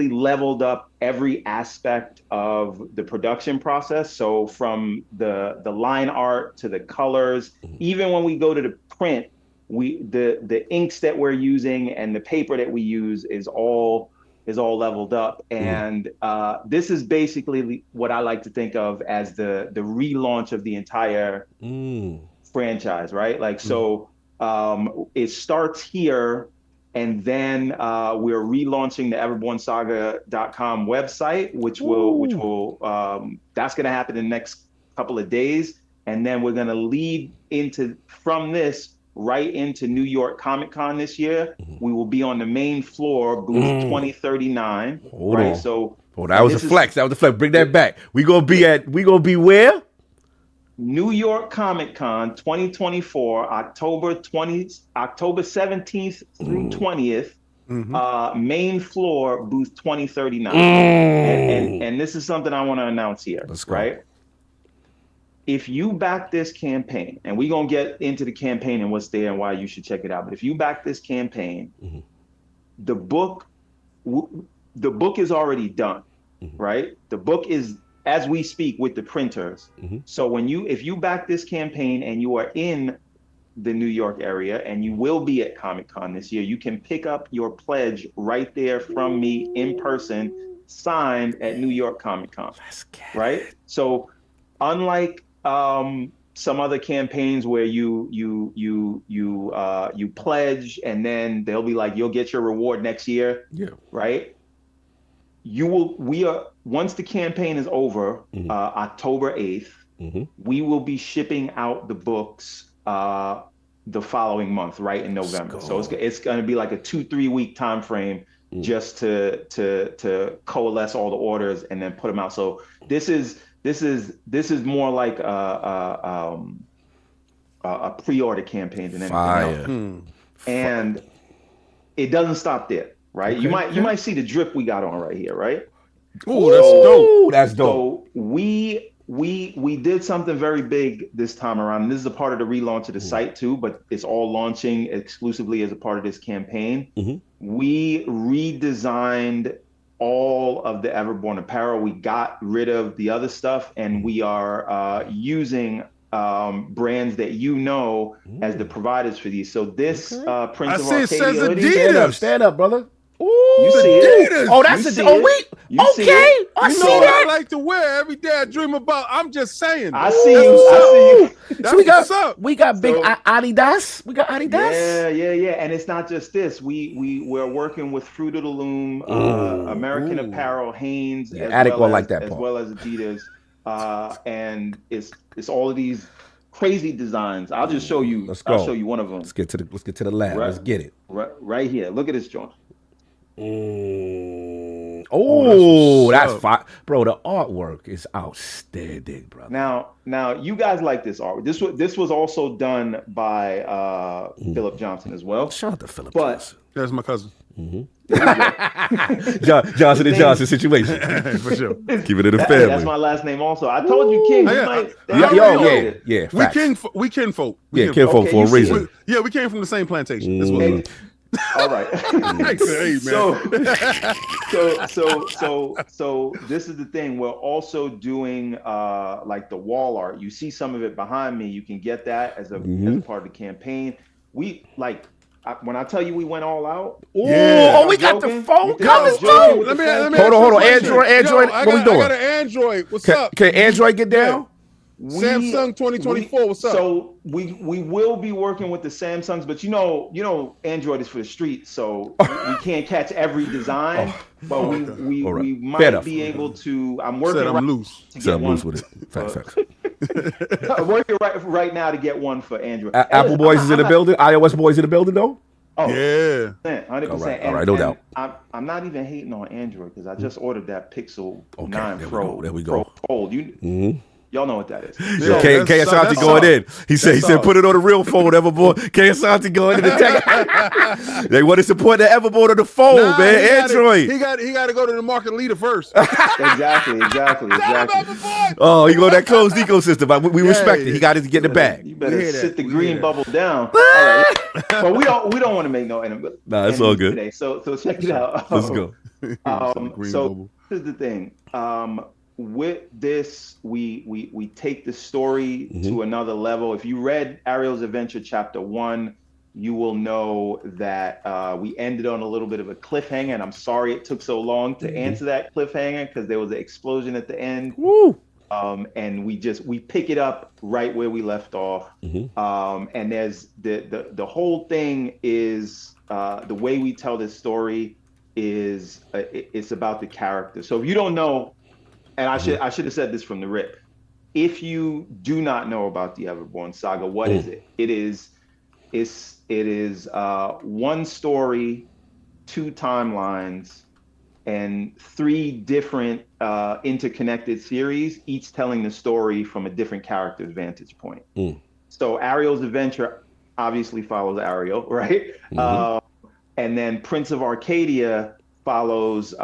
leveled up every aspect of the production process. So from the line art to the colors, even when we go to the print, the inks that we're using and the paper that we use is all leveled up. And this is basically what I like to think of as the relaunch of the entire franchise, right? Like, so it starts here, and then we're relaunching the EverbornSaga.com website, which will that's going to happen in the next couple of days, and then we're going to lead from this right into New York Comic Con this year. We will be on the main floor, booth 2039. Hold on. So, that was a flex. That was a flex. Bring that back. We gonna be where? New York Comic Con 2024, October 17th through 20th. Main floor, booth 2039. And this is something I want to announce here. Let's go. Right? If you back this campaign, and we're going to get into the campaign and what's there and why you should check it out. But if you back this campaign, the book is already done, right? The book is, as we speak, with the printers. So if you back this campaign and you are in the New York area, and you will be at Comic-Con this year, you can pick up your pledge right there from me in person, signed at New York Comic-Con, right? So unlike some other campaigns where you pledge and then they'll be like, you'll get your reward next year, right? Once the campaign is over, October 8th, we will be shipping out the books the following month, right in November. So it's going to be like a 2-3 week time frame just to coalesce all the orders and then put them out. So this is more like a pre-order campaign than anything else. And it doesn't stop there, right? Okay. You might see the drip we got on right here, right? Oh, that's dope. That's dope. So we did something very big this time around. And this is a part of the relaunch of the site too, but it's all launching exclusively as a part of this campaign. We redesigned all of the Everborn apparel. We got rid of the other stuff, and we are using brands that as the providers for these. So this Prince of Arcadia hoodie. Stand up, brother. Ooh, you see it? Oh, that's it. Oh, wait. Okay. I see that. I like to wear every day. I dream about. I'm just saying. I see you. That's so we got big Adidas. We got Adidas. Yeah. And it's not just this. We're working with Fruit of the Loom, American Apparel, Hanes, as well as Adidas, and it's all of these crazy designs. I'll just show you. I'll show you one of them. Let's get to the lab. Let's get it. Right here. Look at this joint. That's fine, bro. The artwork is outstanding, bro. Now, you guys like this art. This was also done by Philip Johnson as well. Shout out to Philip. But that's my cousin. Johnson and Johnson situation for sure. Keep it in the family. That's my last name also. I told you, King. We kinfolk. Yeah, kinfolk for a reason. We came from the same plantation. That's what all right. Hey, man. So this is the thing. We're also doing like the wall art. You see some of it behind me. You can get that as a part of the campaign. We when I tell you we went all out. We got the phone colors too. Let me hold on. Android. What we doing? I got an Android. What's up? Can Android get down? Samsung 2024. What's up? So we will be working with the Samsungs, but you know, Android is for the street, so we can't catch every design. But we might be able to. I'm working. I'm loose. To get one loose with it. Facts. I'm working right now to get one for Android. Apple boys is in the building. iOS boys in the building though. Oh yeah, 100%. All right, no doubt. I'm not even hating on Android because I just ordered that Pixel 9 Pro. There we go. Pro Fold. Y'all know what that is. So, K Ashanti going in. He said, put it on the real phone, Everborn. K Ashanti going in the tech. They want to support the Everborn on the phone, man. Android. He got to go to the market leader first. Exactly. Oh, he go that closed ecosystem. We respect it. He got to get the bag. You better sit the green bubble down. All right. But we don't want to make no enemy. Nah, it's all good. Today. So check it out. Let's go. So here's the thing. With this, we take the story to another level. If you read Ariel's Adventure Chapter 1, you will know that we ended on a little bit of a cliffhanger, and I'm sorry it took so long to answer that cliffhanger because there was an explosion at the end. Woo! And we pick it up right where we left off. And there's the whole thing is the way we tell this story is it's about the character. So if you don't know, and I should have said this from the rip. If you do not know about the Everborn Saga, what is it? It is one story, 2 timelines, and 3 different interconnected series, each telling the story from a different character's vantage point. So Ariel's Adventure obviously follows Ariel, right? And then Prince of Arcadia follows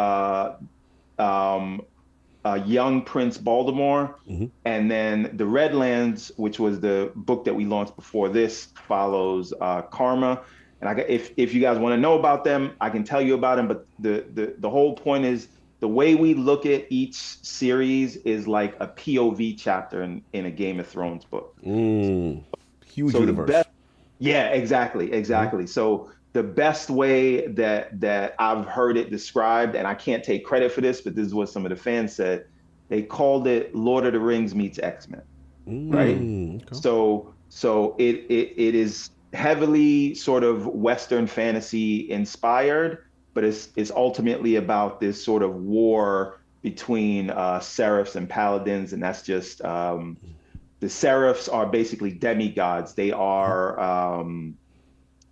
young Prince Baltimore, and then the Redlands, which was the book that we launched before this, follows Karma. And if you guys want to know about them, I can tell you about them. But the whole point is the way we look at each series is like a POV chapter in a Game of Thrones book. Huge universe. Exactly. So the best way that I've heard it described, and I can't take credit for this, but this is what some of the fans said, they called it Lord of the Rings meets X-Men, right? Okay. So it is heavily sort of Western fantasy inspired, but it's ultimately about this sort of war between seraphs and paladins, and that's just the seraphs are basically demigods. They are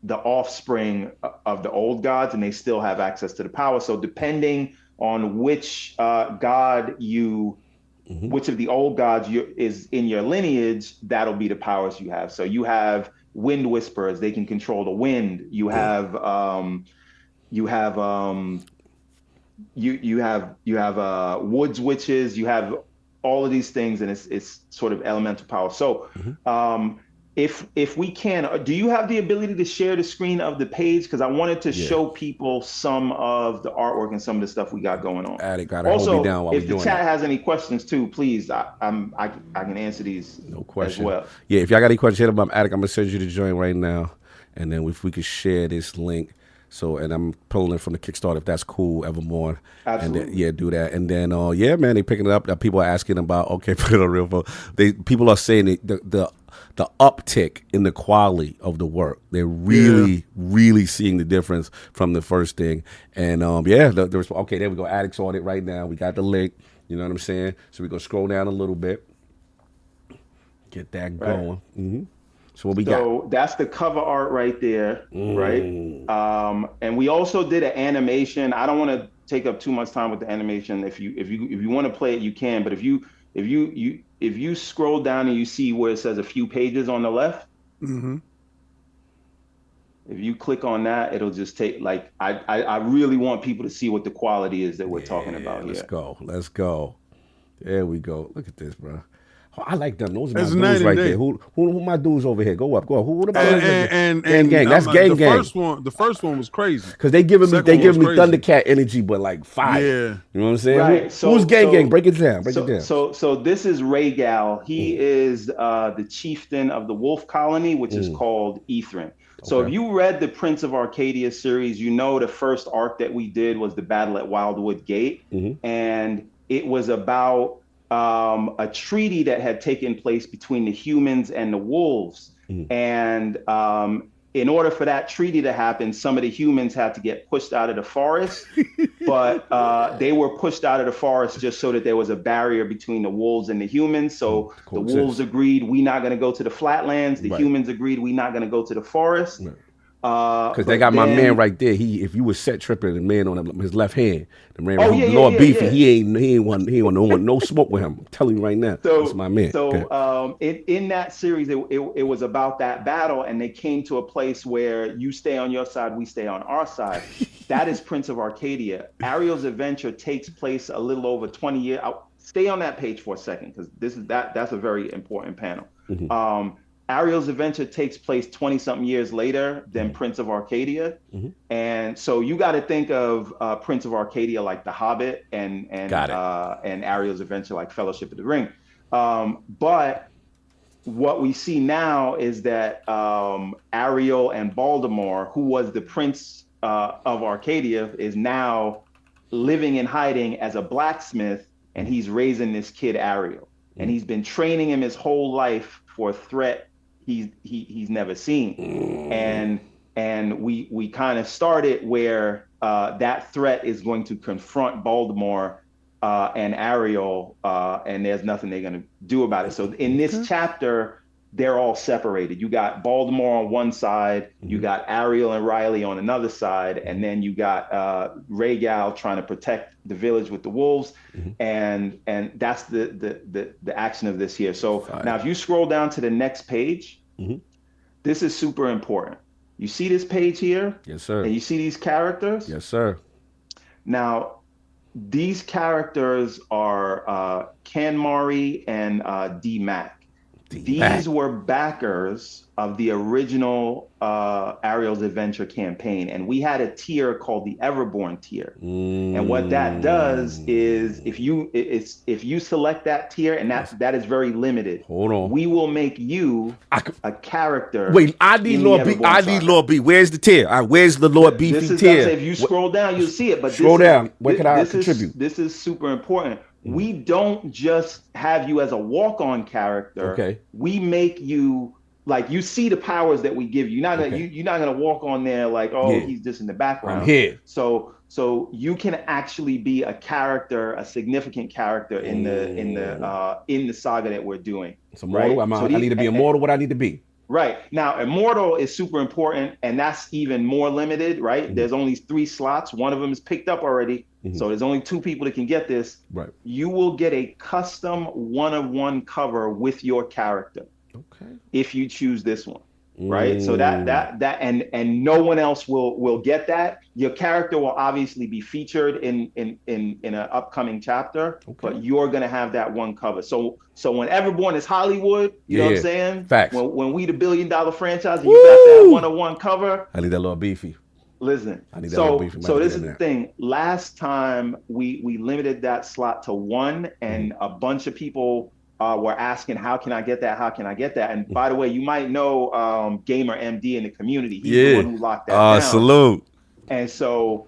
the offspring of the old gods, and they still have access to the power. So depending on which god which of the old gods is in your lineage, that'll be the powers you have. So you have wind whisperers; they can control the wind. You have woods witches. You have all of these things, and it's sort of elemental power. So. If we can, do you have the ability to share the screen of the page? Because I wanted to show people some of the artwork and some of the stuff we got going on. Also, if the chat has any questions too, please, I can answer these. No question. As well. Yeah, if y'all got any questions, hit up. I'm Attic. I'm gonna send you the joint right now, and then if we could share this link. So, and I'm pulling from the Kickstarter if that's cool, Everborn. Absolutely. And then, do that. And then, man, they picking it up. People are asking about, okay, put it on real phone. People are saying the uptick in the quality of the work. They're really seeing the difference from the first thing. And okay, there we go. Addicts on it right now. We got the link. You know what I'm saying? So we're gonna scroll down a little bit, get that going. Right. So what we got? So that's the cover art right there, right? And we also did an animation. I don't want to take up too much time with the animation. If you want to play it, you can. But if you scroll down and you see where it says a few pages on the left, if you click on that, it'll just take I really want people to see what the quality is that we're talking about here. Let's go. There we go. Look at this, bro. Oh, I like them. Those are my dudes right there. Who my dudes over here? Go up. Who about and gang? That's gang. The first one was crazy because they giving me Thundercat energy, but like fire. Yeah, you know what I'm saying? Right. Who's gang? Break it down. So this is Rhaegal. He is the chieftain of the Wolf Colony, which is called Ithrin. So if you read the Prince of Arcadia series, you know the first arc that we did was the battle at Wildwood Gate, and it was about a treaty that had taken place between the humans and the wolves. And in order for that treaty to happen, some of the humans had to get pushed out of the forest, but they were pushed out of the forest just so that there was a barrier between the wolves and the humans. So the wolves agreed, we're not going to go to the flatlands. The humans agreed, we're not going to go to the forest. Because they got my man right there. If you was set tripping, the man on his left hand, the man, Lord Beefy, he ain't want no smoke with him. I'm telling you right now, that's my man. So in that series, it was about that battle, and they came to a place where you stay on your side, we stay on our side. That is Prince of Arcadia. Ariel's adventure takes place a little over 20 years. I'll stay on that page for a second, because that's a very important panel. Ariel's adventure takes place 20-something years later than Prince of Arcadia. And so you got to think of Prince of Arcadia like The Hobbit, and Ariel's adventure like Fellowship of the Ring. But what we see now is that Ariel and Baltimore, who was the Prince of Arcadia, is now living in hiding as a blacksmith, and he's raising this kid Ariel. And he's been training him his whole life for a threat he's never seen. And we kind of started where that threat is going to confront Baltimore and Ariel, and there's nothing they're going to do about it. So in this chapter, they're all separated. You got Baltimore on one side, you got Ariel and Riley on another side, and then you got Rhaegal trying to protect the village with the wolves, and that's the action of this here. So now if you scroll down to the next page, this is super important. You see this page here? Yes, sir. And you see these characters? Yes, sir. Now, these characters are Kanmari and D-Mac. These were backers of the original Ariel's Adventure campaign, and we had a tier called the Everborn tier. And what that does is, if you select that tier, and that is very limited. Hold on, we will make you a character. Wait, I need Lord B. I need Lord B. Where's the tier? Where's the Lord Beefy tier? If you scroll down, you'll see it. But scroll down. Where can I contribute? This is super important. We don't just have you as a walk-on character. Okay. We make you, like, you see the powers that we give you. You're not gonna walk on there like, he's just in the background. I'm here. So you can actually be a character, a significant character in the saga that we're doing. It's immortal. I need to be immortal. What I need to be. Right. Now, immortal is super important, and that's even more limited, right? There's only 3 slots. One of them is picked up already. So there's only 2 people that can get this. Right. You will get a custom 1-of-1 cover with your character. Okay. If you choose this one. Right. So that and no one else will get that. Your character will obviously be featured in an upcoming chapter, but you're gonna have that one cover. So when Everborn is Hollywood, you know what I'm saying? Facts. When we the $1 billion franchise, and you got that 1-of-1 cover. I need that little beefy. Listen, I need that so beefy. So this is the thing. Last time we limited that slot to 1, and a bunch of people were asking, how can I get that? How can I get that? And by the way, you might know Gamer MD in the community. He's the one who locked that down. Salute. And so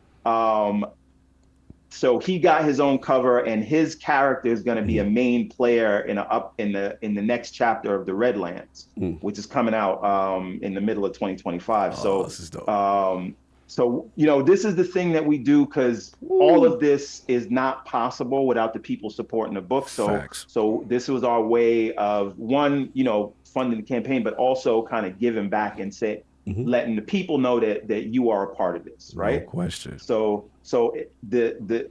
so he got his own cover, and his character is going to be a main player in the next chapter of the Redlands, which is coming out in the middle of 2025. This is dope. So, you know, this is the thing that we do, because all of this is not possible without the people supporting the book. So this was our way of, one, you know, funding the campaign, but also kind of giving back and letting the people know that you are a part of this, right? No question. So the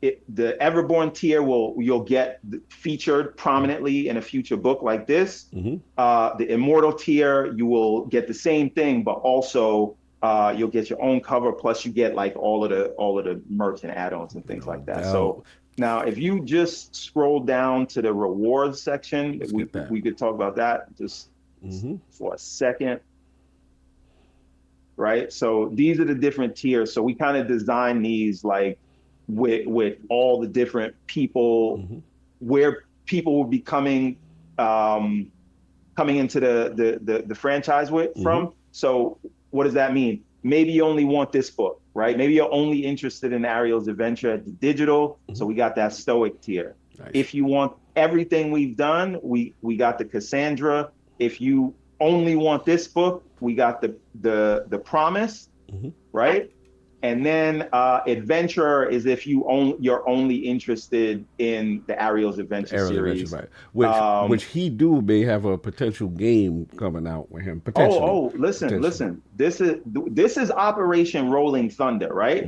Everborn tier you'll get featured prominently in a future book like this. The Immortal tier, you will get the same thing, but also you'll get your own cover, plus you get like all of the merch and add-ons and things like that. So now, if you just scroll down to the rewards section, we could talk about that just for a second. Right. So these are the different tiers. So we kind of designed these like with all the different people, where people will be coming into the franchise from. So what does that mean? Maybe you only want this book, right? Maybe you're only interested in Ariel's Adventure at the digital. So we got that Stoic tier. Nice. If you want everything we've done, we got the Cassandra. If you only want this book, we got the Promise, right? And then Adventurer is if you're only interested in the Ariel's Adventure series, right? Which he may have a potential game coming out with him potentially. Listen. This is Operation Rolling Thunder, right?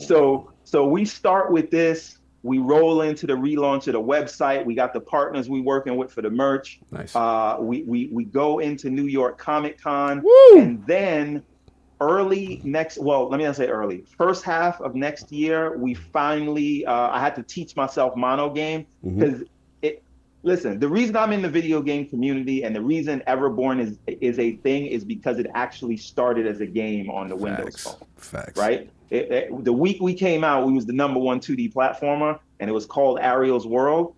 So we start with this. We roll into the relaunch of the website. We got the partners we working with for the merch. Nice. We go into New York Comic Con, and then first half of next year, we finally, I had to teach myself mono game because listen, the reason I'm in the video game community and the reason Everborn is a thing is because it actually started as a game on the Windows phone. Facts. Right? The week we came out, we was the #1 2D platformer, and it was called Ariel's World.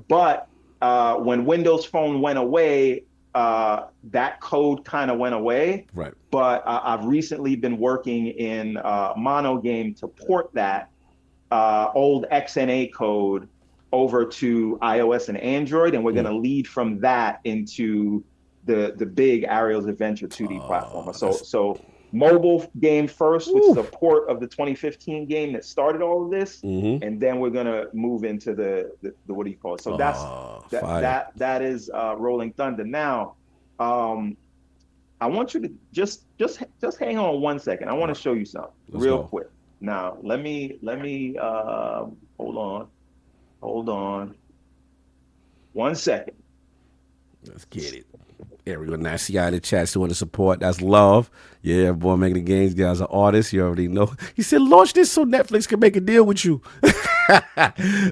But when Windows Phone went away, that code kind of went away. Right. But I've recently been working in Mono Game to port that old XNA code over to iOS and Android, and we're going to lead from that into the big Ariel's Adventure 2D platformer. So mobile game first, which is a port of the 2015 game that started all of this, and then we're gonna move into the what do you call it? So that is Rolling Thunder. Now, I want you to just hang on 1 second. I want to show you something real quick. Now, let me hold on 1 second. Let's get it. Everyone, I see you in the chat still want to support. That's love. Yeah, boy, making the games. Guys are artists. You already know. He said, launch this so Netflix can make a deal with you.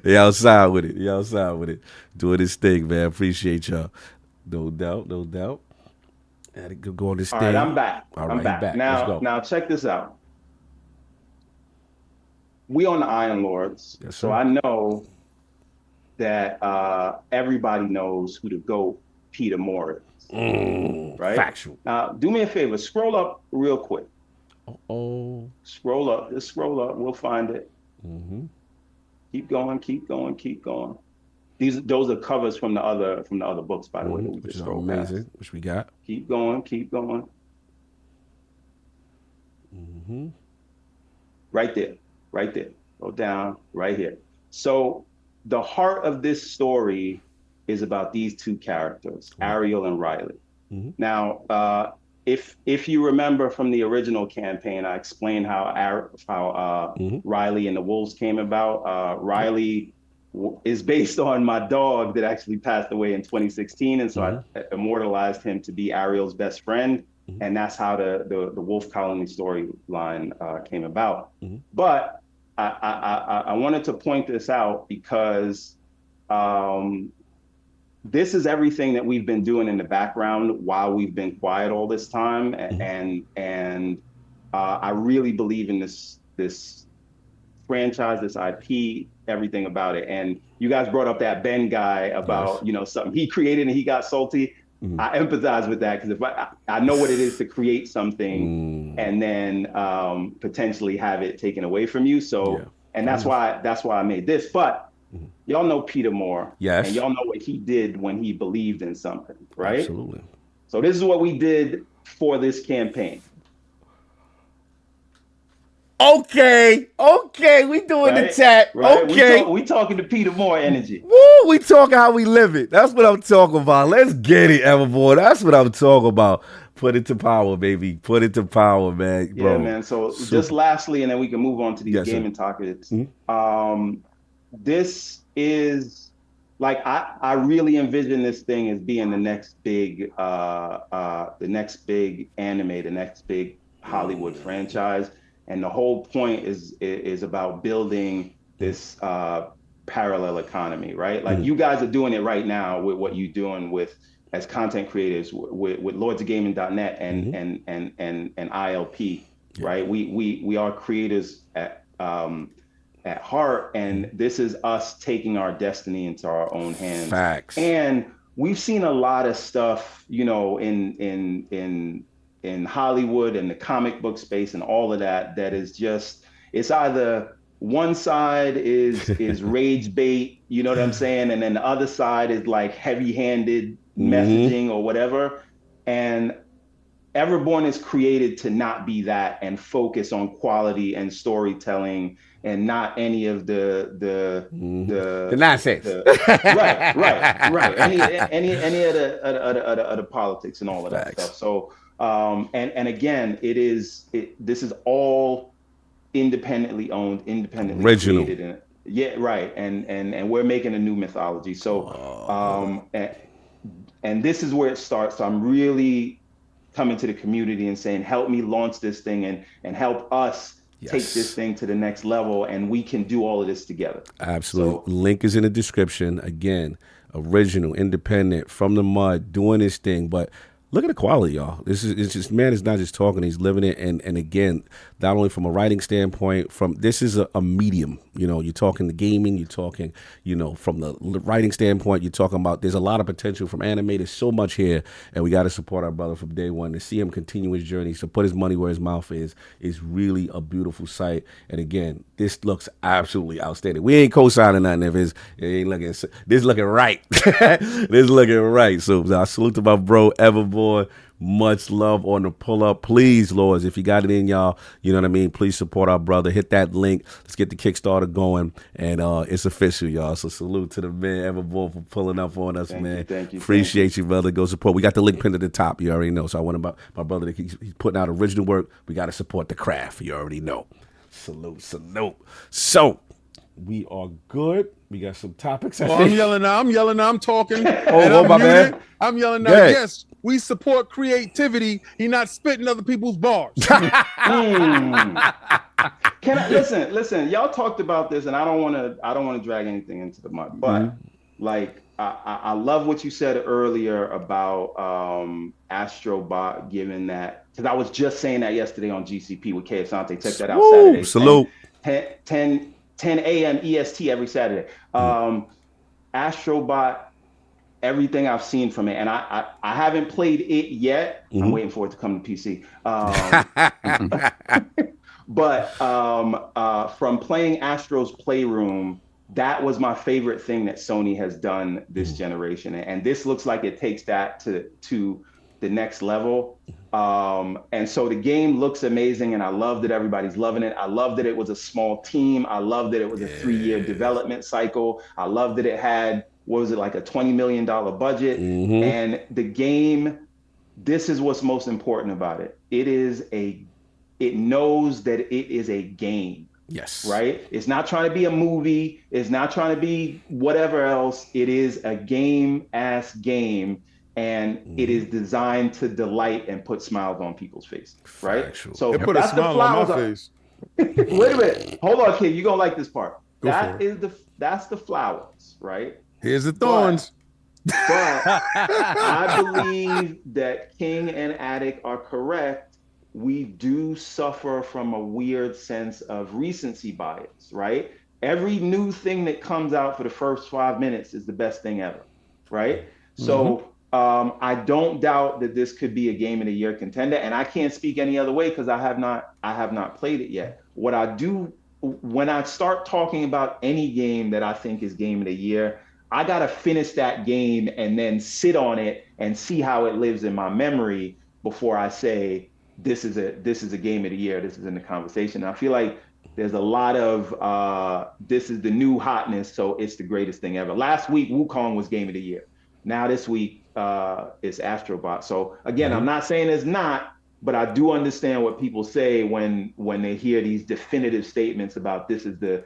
They outside with it. Doing this thing, man. Appreciate y'all. No doubt. Had to go on this thing. All right, I'm back. I'm back. Now check this out. We on the Iron Lords. Yes, so sir. I know that everybody knows who the GOAT Peter Moore is. Right? Factual. Now, do me a favor. Scroll up real quick. Scroll up. Just scroll up. We'll find it. Keep going. Those are covers from the other books, by the way. That we Which just is scrolled amazing. past. Which we got. Keep going. Right there. Go down. Right here. So the heart of this story is about these two characters, Ariel and Riley. Now, if you remember from the original campaign, I explained how Riley and the Wolves came about. Riley is based on my dog that actually passed away in 2016, and so I immortalized him to be Ariel's best friend, and that's how the Wolf Colony storyline came about. But I wanted to point this out because this is everything that we've been doing in the background while we've been quiet all this time, and I really believe in this franchise, this IP, everything about it. And you guys brought up that Ben guy about something he created and he got salty. I empathize with that because if I know what it is to create something and then potentially have it taken away from you. So and that's why I made this. But y'all know Peter Moore. Yes. And y'all know what he did when he believed in something, right? Absolutely. So this is what we did for this campaign. Okay, we doing the chat. Right? Okay. We talking to Peter Moore energy. Woo, we talking how we live it. That's what I'm talking about. Let's get it, Everborn. That's what I'm talking about. Put it to power, baby. Put it to power, man. Yeah, man. So just lastly, and then we can move on to these gaming topics. This is like I really envision this thing as being the next big anime, the next big Hollywood franchise. And the whole point is about building this parallel economy, right? Like you guys are doing it right now with what you're doing with as content creators with lordsofgaming.net and ILP, right? We are creators at heart, and this is us taking our destiny into our own hands. Facts. And we've seen a lot of stuff, in Hollywood and the comic book space and all of that is just, it's either one side is rage bait, you know what I'm saying? And then the other side is like heavy-handed messaging or whatever. And Everborn is created to not be that and focus on quality and storytelling and not any of the nonsense. Right. Any of the politics and all of that stuff. So and again, this is all independently owned, independently original. created. And we're making a new mythology. So and this is where it starts. So I'm really coming to the community and saying, help me launch this thing and help us take this thing to the next level, and we can do all of this together. Absolutely. So, link is in the description. Again, original, independent, from the mud, doing this thing. But look at the quality, y'all. It's just man is not just talking, he's living it. And again, not only from a writing standpoint, this is a medium. You know, you're talking the gaming, you're talking, you know, from the writing standpoint, you're talking about there's a lot of potential from anime. There's so much here, and we got to support our brother from day one. To see him continue his journey, to put his money where his mouth is really a beautiful sight. And again, this looks absolutely outstanding. We ain't co-signing nothing if it ain't looking. This looking right. This looking right. So I salute to my bro Everborn. Much love on the pull up. Please, Lords, if you got it in y'all, you know what I mean? Please support our brother. Hit that link. Let's get the Kickstarter going. And it's official, y'all. So salute to the man, Everborn, for pulling up on us, man. Thank you. Appreciate you, brother. Go support. We got the link pinned at the top. You already know. So I want my brother that he's putting out original work. We got to support the craft. You already know. Salute. So we are good. We got some topics. I'm yelling now. I'm talking. My bad. I'm yelling now. Yes, we support creativity. He not spitting other people's bars. Can I listen? Y'all talked about this, and I don't want to drag anything into the mud. But like, I love what you said earlier about Astrobot, given that, because I was just saying that yesterday on GCP with K. Asante. Check that out Saturday. Salute. 10 a.m. EST every Saturday. Astrobot, everything I've seen from it, and I haven't played it yet. I'm waiting for it to come to PC. But from playing Astro's Playroom, that was my favorite thing that Sony has done this generation. And this looks like it takes that to the next level. And so the game looks amazing, and I love that everybody's loving it. I love that it was a small team. I love that it was a 3-year development cycle. I love that it had, what was it, like a $20 million budget? And the game, this is what's most important about it. It knows that it is a game. Yes. Right? It's not trying to be a movie. It's not trying to be whatever else. It is a game-ass game. And it is designed to delight and put smiles on people's faces, right? Factual. So it put a smile on my face. Wait a minute. Hold on, kid. You're going to like this part. That's the flowers, right? Here's the thorns. But I believe that King and Attic are correct. We do suffer from a weird sense of recency bias, right? Every new thing that comes out for the first 5 minutes is the best thing ever, right? So I don't doubt that this could be a game of the year contender, and I can't speak any other way because I have not played it yet. What I do when I start talking about any game that I think is game of the year, I gotta finish that game and then sit on it and see how it lives in my memory before I say this is a game of the year. This is in the conversation. And I feel like there's a lot of this is the new hotness, so it's the greatest thing ever. Last week, Wukong was game of the year. Now this week, it's Astrobot. So again, I'm not saying it's not, but I do understand what people say when they hear these definitive statements about this is the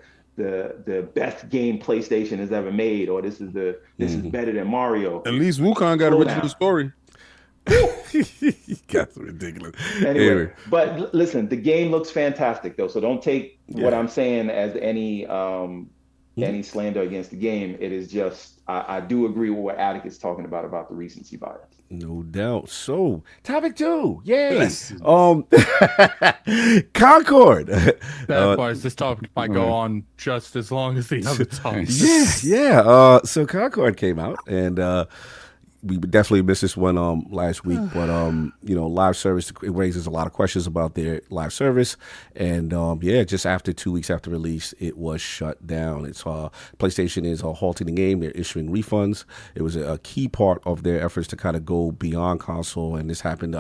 best game PlayStation has ever made, or this is better than Mario. At least Wukong got original story. That's ridiculous. Anyway, but listen, the game looks fantastic though, so don't take what I'm saying as any slander against the game. It is just I do agree with what Attic is talking about the recency bias. No doubt. So, topic 2. Yay. Concord. That part, this topic might go on just as long as the other topics. Yeah. So Concord came out, and we definitely missed this one last week, but live service, it raises a lot of questions about their live service, and just after 2 weeks after release, it was shut down. It's PlayStation is halting the game. They're issuing refunds. It was a key part of their efforts to kind of go beyond console, and this happened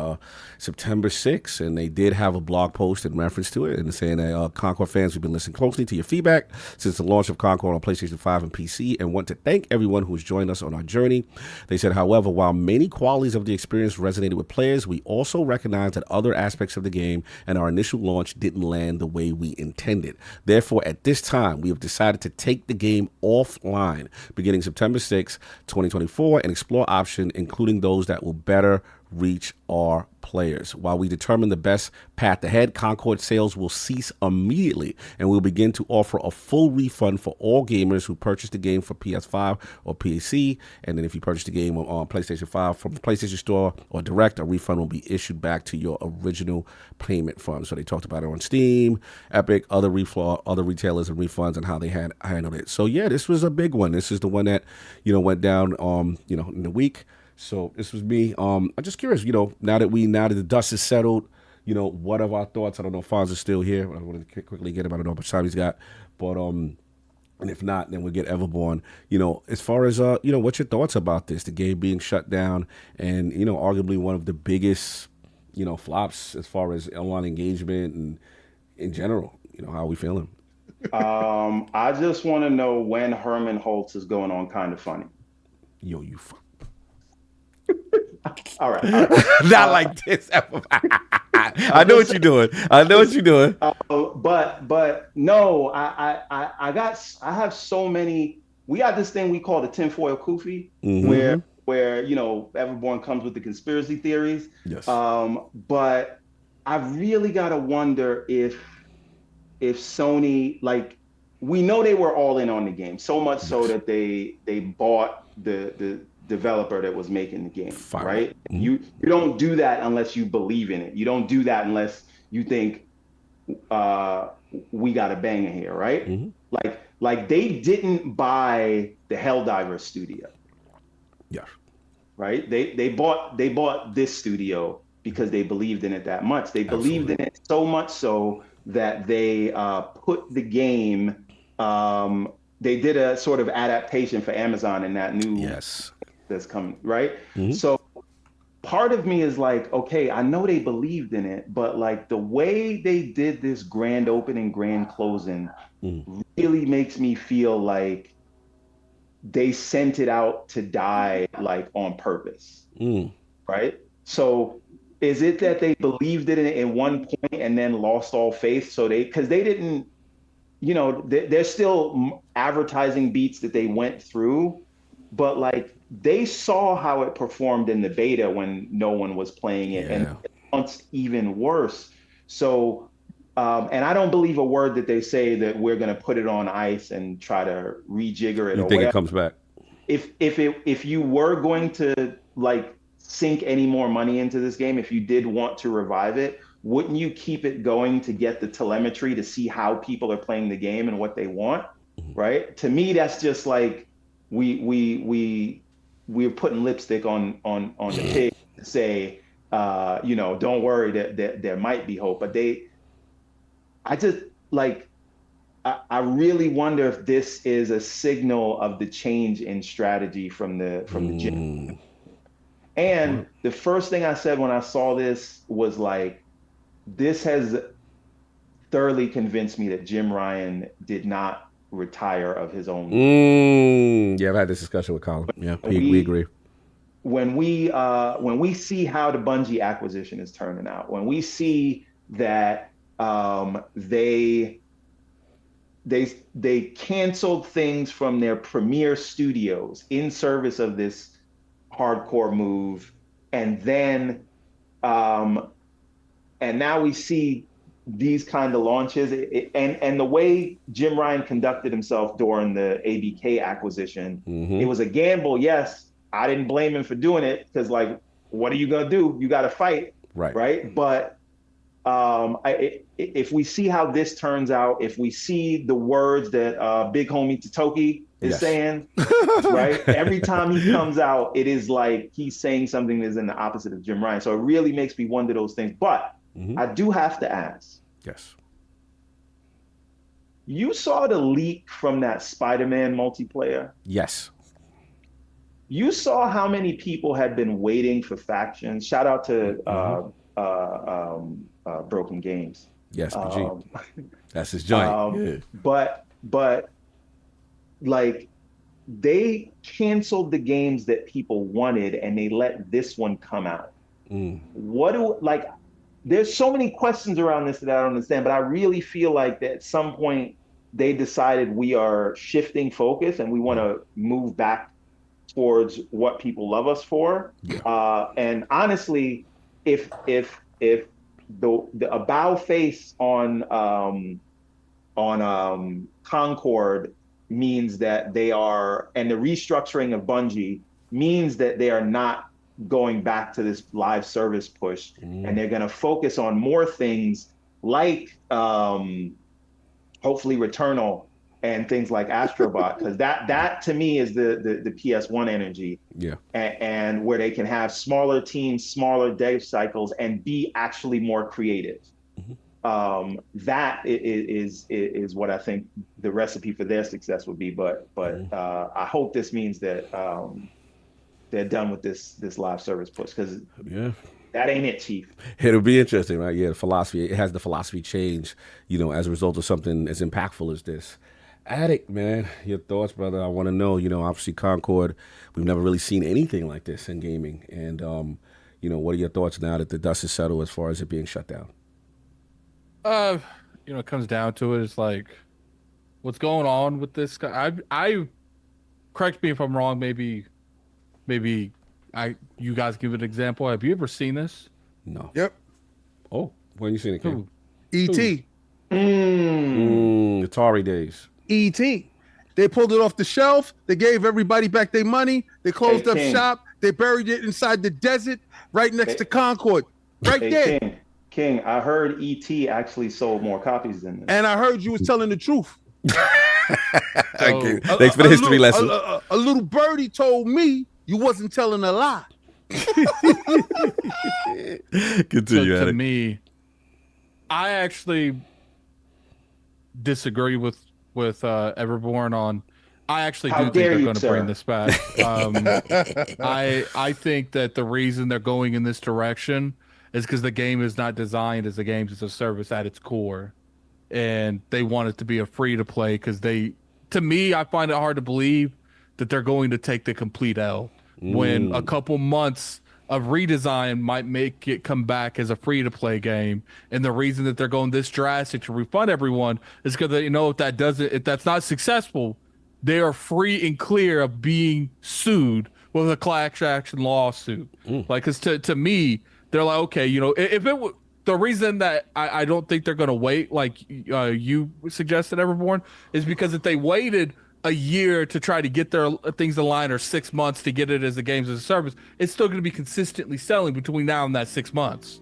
September 6th, and they did have a blog post in reference to it, and saying that Concord fans, we've been listening closely to your feedback since the launch of Concord on PlayStation 5 and PC, and want to thank everyone who has joined us on our journey. They said, however, while many qualities of the experience resonated with players, we also recognize that other aspects of the game and our initial launch didn't land the way we intended. Therefore, at this time, we have decided to take the game offline beginning September 6, 2024, and explore options, including those that will better reach our players. While we determine the best path ahead, Concord sales will cease immediately, and we'll begin to offer a full refund for all gamers who purchase the game for PS5 or PC. And then if you purchase the game on PlayStation 5 from the PlayStation Store or direct, a refund will be issued back to your original payment fund. So they talked about it on Steam, Epic, other retailers and refunds, and how they had handled it. So yeah, this was a big one. This is the one that went down in the week. So this was me. I'm just curious, now that the dust is settled, what are our thoughts? I don't know if Fonz is still here. I want to quickly get him. I don't know how much time he's got, but and if not, then we'll get Everborn. As far as what's your thoughts about this? The game being shut down, and arguably one of the biggest flops as far as online engagement and in general. How are we feeling? I just want to know when Herman Holtz is going on Kind of Funny. Yo, you fuck. All right. Not like this. I know what you're doing. But no, I have so many. We got this thing we call the tinfoil kufi, where Everborn comes with the conspiracy theories. Yes. But I really gotta wonder if Sony, like, we know they were all in on the game, so much so that they bought the developer that was making the game, right? Mm-hmm. You don't do that unless you believe in it. You don't do that unless you think we got a banger here, right? Mm-hmm. Like they didn't buy the Helldiver studio. Yeah. Right? They bought this studio because they believed in it that much. They believed in it so much so that they put the game, they did a sort of adaptation for Amazon in that new that's coming, right? Mm-hmm. So part of me is like, okay, I know they believed in it, but like the way they did this grand opening, grand closing really makes me feel like they sent it out to die, like on purpose, right? So is it that they believed it in one point and then lost all faith? So because they didn't, there's still advertising beats that they went through, but like they saw how it performed in the beta when no one was playing it, and it's even worse. So, and I don't believe a word that they say that we're going to put it on ice and try to rejigger it. You think it comes back? If you were going to like sink any more money into this game, if you did want to revive it, wouldn't you keep it going to get the telemetry to see how people are playing the game and what they want, right? To me, that's just like we're putting lipstick on the pig to say, don't worry, that there might be hope. But I really wonder if this is a signal of the change in strategy from the gym. And the first thing I said when I saw this was like, this has thoroughly convinced me that Jim Ryan did not retire of his own. Yeah, I've had this discussion with Colin. Yeah, we agree. When we see how the Bungie acquisition is turning out, when we see that they canceled things from their premier studios in service of this hardcore move, and then and now we see these kind of launches, and the way Jim Ryan conducted himself during the ABK acquisition, it was a gamble. Yes, I didn't blame him for doing it, because like, what are you gonna do? You got to fight, right? But If we see how this turns out, if we see the words that big homie Totoki is saying, right? Every time he comes out, it is like he's saying something that is in the opposite of Jim Ryan. So it really makes me wonder those things. But I do have to ask. Yes. You saw the leak from that Spider-Man multiplayer? Yes. You saw how many people had been waiting for factions. Shout out to Broken Games. Yes, BG. That's his giant. But like they canceled the games that people wanted and they let this one come out. There's so many questions around this that I don't understand, but I really feel like that at some point they decided we are shifting focus and we want to move back towards what people love us for. And honestly, if the about face on Concord means that they are, and the restructuring of Bungie means that they are not going back to this live service push, and they're going to focus on more things like hopefully Returnal and things like Astrobot, because that to me is the PS1 energy. And where they can have smaller teams, smaller dev cycles, and be actually more creative. That is what I think the recipe for their success would be. But I hope this means that they're done with this live service push, because that ain't it, Chief. It'll be interesting, right? Yeah, the philosophy, it has the philosophy change, as a result of something as impactful as this. Addict, man, your thoughts, brother? I want to know, obviously Concord, we've never really seen anything like this in gaming. And, what are your thoughts now that the dust is settled as far as it being shut down? It comes down to it. It's like, what's going on with this guy? I correct me if I'm wrong. Maybe you guys give an example. Have you ever seen this? No. Yep. Oh, when you seen it? King? E.T. Atari days. E.T. They pulled it off the shelf. They gave everybody back their money. They closed up shop. They buried it inside the desert, right next to Concord, right there. King, I heard E.T. actually sold more copies than this. And I heard you was telling the truth. Thank you. Thanks for the history lesson. A little birdie told me you wasn't telling a lie. Continue. So to me, I actually disagree with Everborn on. I actually do think they're going to bring this back. I think that the reason they're going in this direction is because the game is not designed as a game as a service at its core, and they want it to be a free to play. Because to me, I find it hard to believe that they're going to take the complete L when a couple months of redesign might make it come back as a free-to-play game. And the reason that they're going this drastic to refund everyone is because if that's not successful, they are free and clear of being sued with a class action lawsuit. Like, because to me, they're like, okay, if it would. The reason that I don't think they're going to wait, like you suggested, Everborn, is because if they waited a year to try to get their things aligned, or 6 months to get it as a games as a service, it's still going to be consistently selling between now and that 6 months.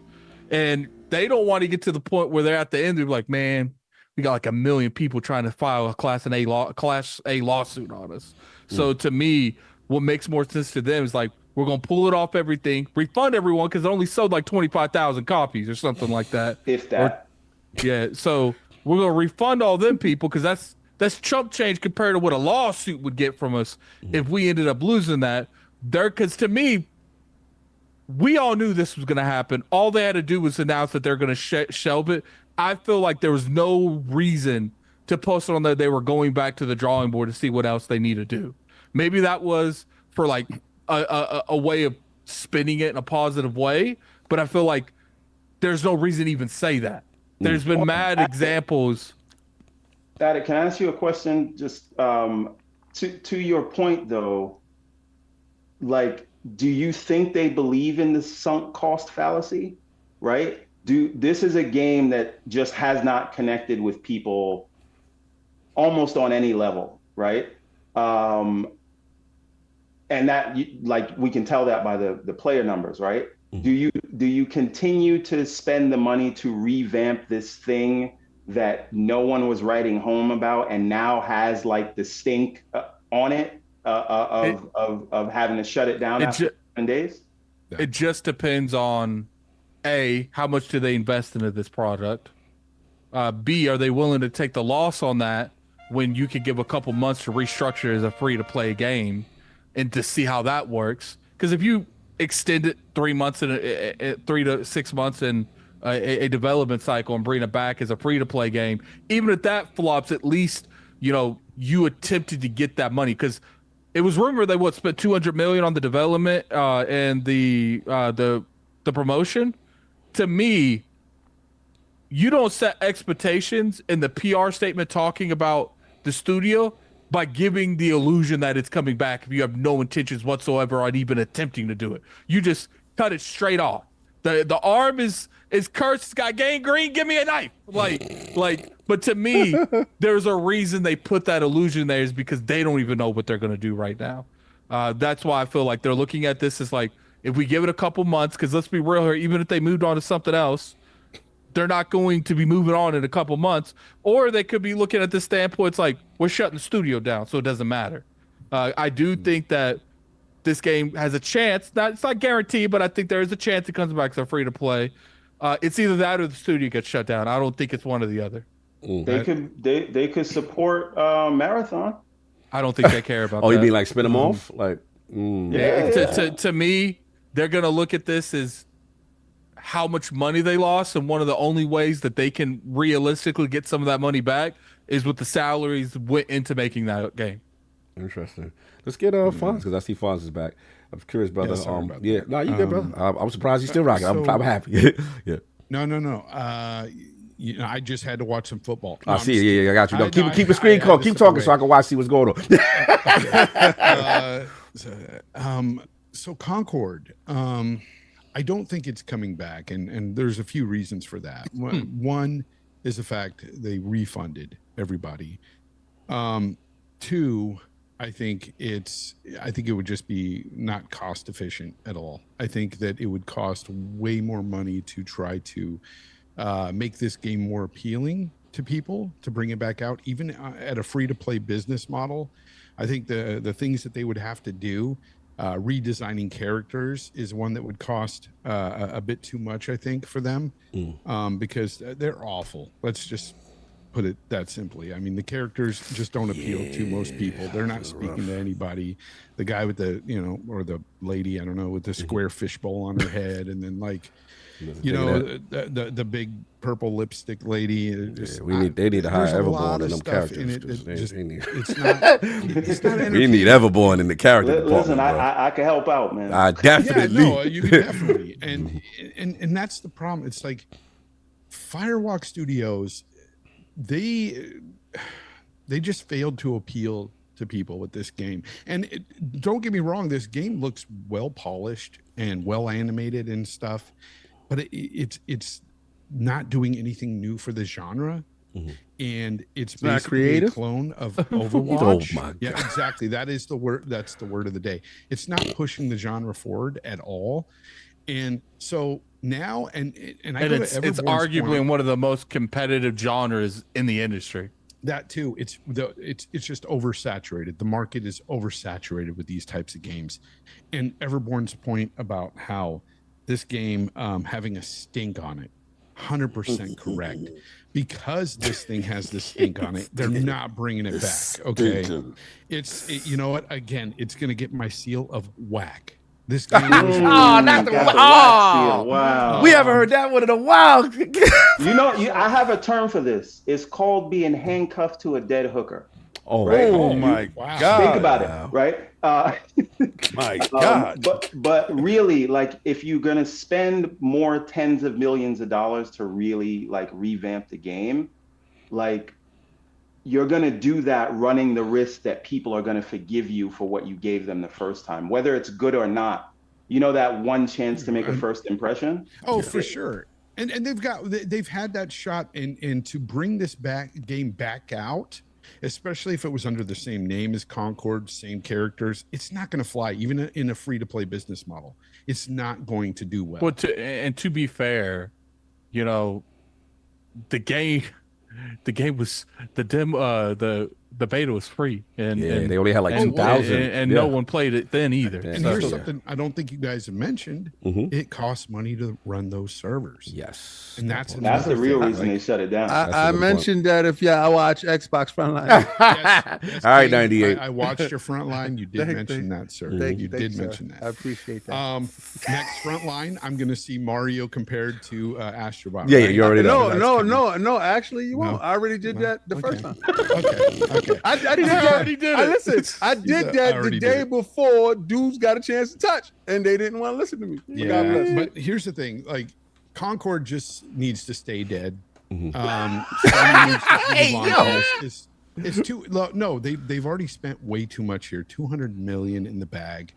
And they don't want to get to the point where they're at the end, they're like, man, we got like 1 million people trying to file a Class A lawsuit on us. So to me, what makes more sense to them is like, we're going to pull it off everything, refund everyone, because it only sold like 25,000 copies or something like that. If that. So we're going to refund all them people, because that's chump change compared to what a lawsuit would get from us if we ended up losing that. Because to me, we all knew this was going to happen. All they had to do was announce that they're going to shelve it. I feel like there was no reason to post on that they were going back to the drawing board to see what else they need to do. Maybe that was for like a way of spinning it in a positive way, but I feel like there's no reason to even say that. There's been mad examples. Daddy, can I ask you a question? Just to your point, though, like, do you think they believe in the sunk cost fallacy? Right? This is a game that just has not connected with people almost on any level, right? And that, like, we can tell that by the player numbers, right? Do you continue to spend the money to revamp this thing that no one was writing home about and now has like the stink on it of having to shut it down after 7 days? It just depends on A, how much do they invest into this product? B, are they willing to take the loss on that when you could give a couple months to restructure as a free-to-play game and to see how that works? Because if you extend it 3 months and 3 to 6 months in a development cycle and bring it back as a free-to-play game, even if that flops, at least you attempted to get that money. Because it was rumored they spent $200 million on the development and the promotion. To me, you don't set expectations in the PR statement talking about the studio by giving the illusion that it's coming back if you have no intentions whatsoever on even attempting to do it. You just cut it straight off. The arm is cursed, it's got gangrene, give me a knife. But to me, there's a reason they put that illusion there, is because they don't even know what they're gonna do right now. That's why I feel like they're looking at this as like, if we give it a couple months, because let's be real here, even if they moved on to something else, they're not going to be moving on in a couple months. Or they could be looking at this standpoint, it's like, we're shutting the studio down, so it doesn't matter. I do think that this game has a chance. It's not guaranteed, but I think there is a chance it comes back as a free to play. It's either that or the studio gets shut down. I don't think it's one or the other. They could support Marathon. I don't think they care about that. You mean like spin them off? Like, To me, they're going to look at this as how much money they lost, and one of the only ways that they can realistically get some of that money back is with the salaries went into making that game. Interesting. Let's get Fonz, because I see Fonz is back. I'm curious, brother. You good, brother. I'm surprised he's still rocking. I'm happy. Yeah. No. I just had to watch some football. I see. I got you. No, keep the screen closed. Keep talking so I can watch, see what's going on. So Concord, I don't think it's coming back, and there's a few reasons for that. One is the fact they refunded everybody. Two, I think it would just be not cost efficient at all. I think that it would cost way more money to try to make this game more appealing to people, to bring it back out, even at a free-to-play business model. I think the things that they would have to do, redesigning characters, is one that would cost a bit too much, I think, for them, because they're awful. Let's just put it that simply. I mean, the characters just don't appeal to most people. They're not speaking to anybody. The guy with the, or the lady, I don't know, with the square fishbowl on her head, and then the big purple lipstick lady. They need to hire Everborn in them characters. It's not we need Everborn in the character department. Listen, I can help out, man. I definitely. You can definitely. And that's the problem. It's like Firewalk Studios, they just failed to appeal to people with this game. And don't get me wrong, this game looks well polished and well animated and stuff, but it's not doing anything new for the genre. And it's basically not creative. A clone of Overwatch. Oh my God. Yeah, exactly. That is the word. That's the word of the day. It's not pushing the genre forward at all. And so now, and it's arguably one of the most competitive genres in the industry. That too. It's just oversaturated. The market is oversaturated with these types of games. And Everborn's point about how this game having a stink on it, 100% correct. Because this thing has this stink on it, they're not bringing it back. Okay, you know what? Again, it's gonna get my seal of whack. This game. Not the wow. We haven't heard that one in a while. I have a term for this. It's called being handcuffed to a dead hooker. Oh my God! Think about it, right? My God! But really, like, if you're gonna spend more tens of millions of dollars to really revamp the game, you're gonna do that running the risk that people are gonna forgive you for what you gave them the first time, whether it's good or not. That one chance to make a first impression. Oh, for sure. And they've had that shot, and to bring this game back out especially if it was under the same name as Concord, same characters. It's not going to fly, even in a free-to-play business model. It's not going to do well. But to be fair, you know, the game was the beta was free, and they only had like 2,000, and no one played it then either. And here's something I don't think you guys have mentioned: it costs money to run those servers. Yes, and that's the real reason they shut it down. I mentioned that if I watch Xbox Frontline. yes, all right, 98. I watched your Frontline. You did mention that, sir. You did mention that. I appreciate that. Next Frontline, I'm going to see Mario compared to Astrobot. Yeah, you already know. No. Actually, you won't. I already did that the first time. Okay. I already did it. Listen, I did that the day before dudes got a chance to touch, and they didn't want to listen to me. Yeah, but here's the thing: like Concord just needs to stay dead. It's too no. They've already spent way too much here. 200 million in the bag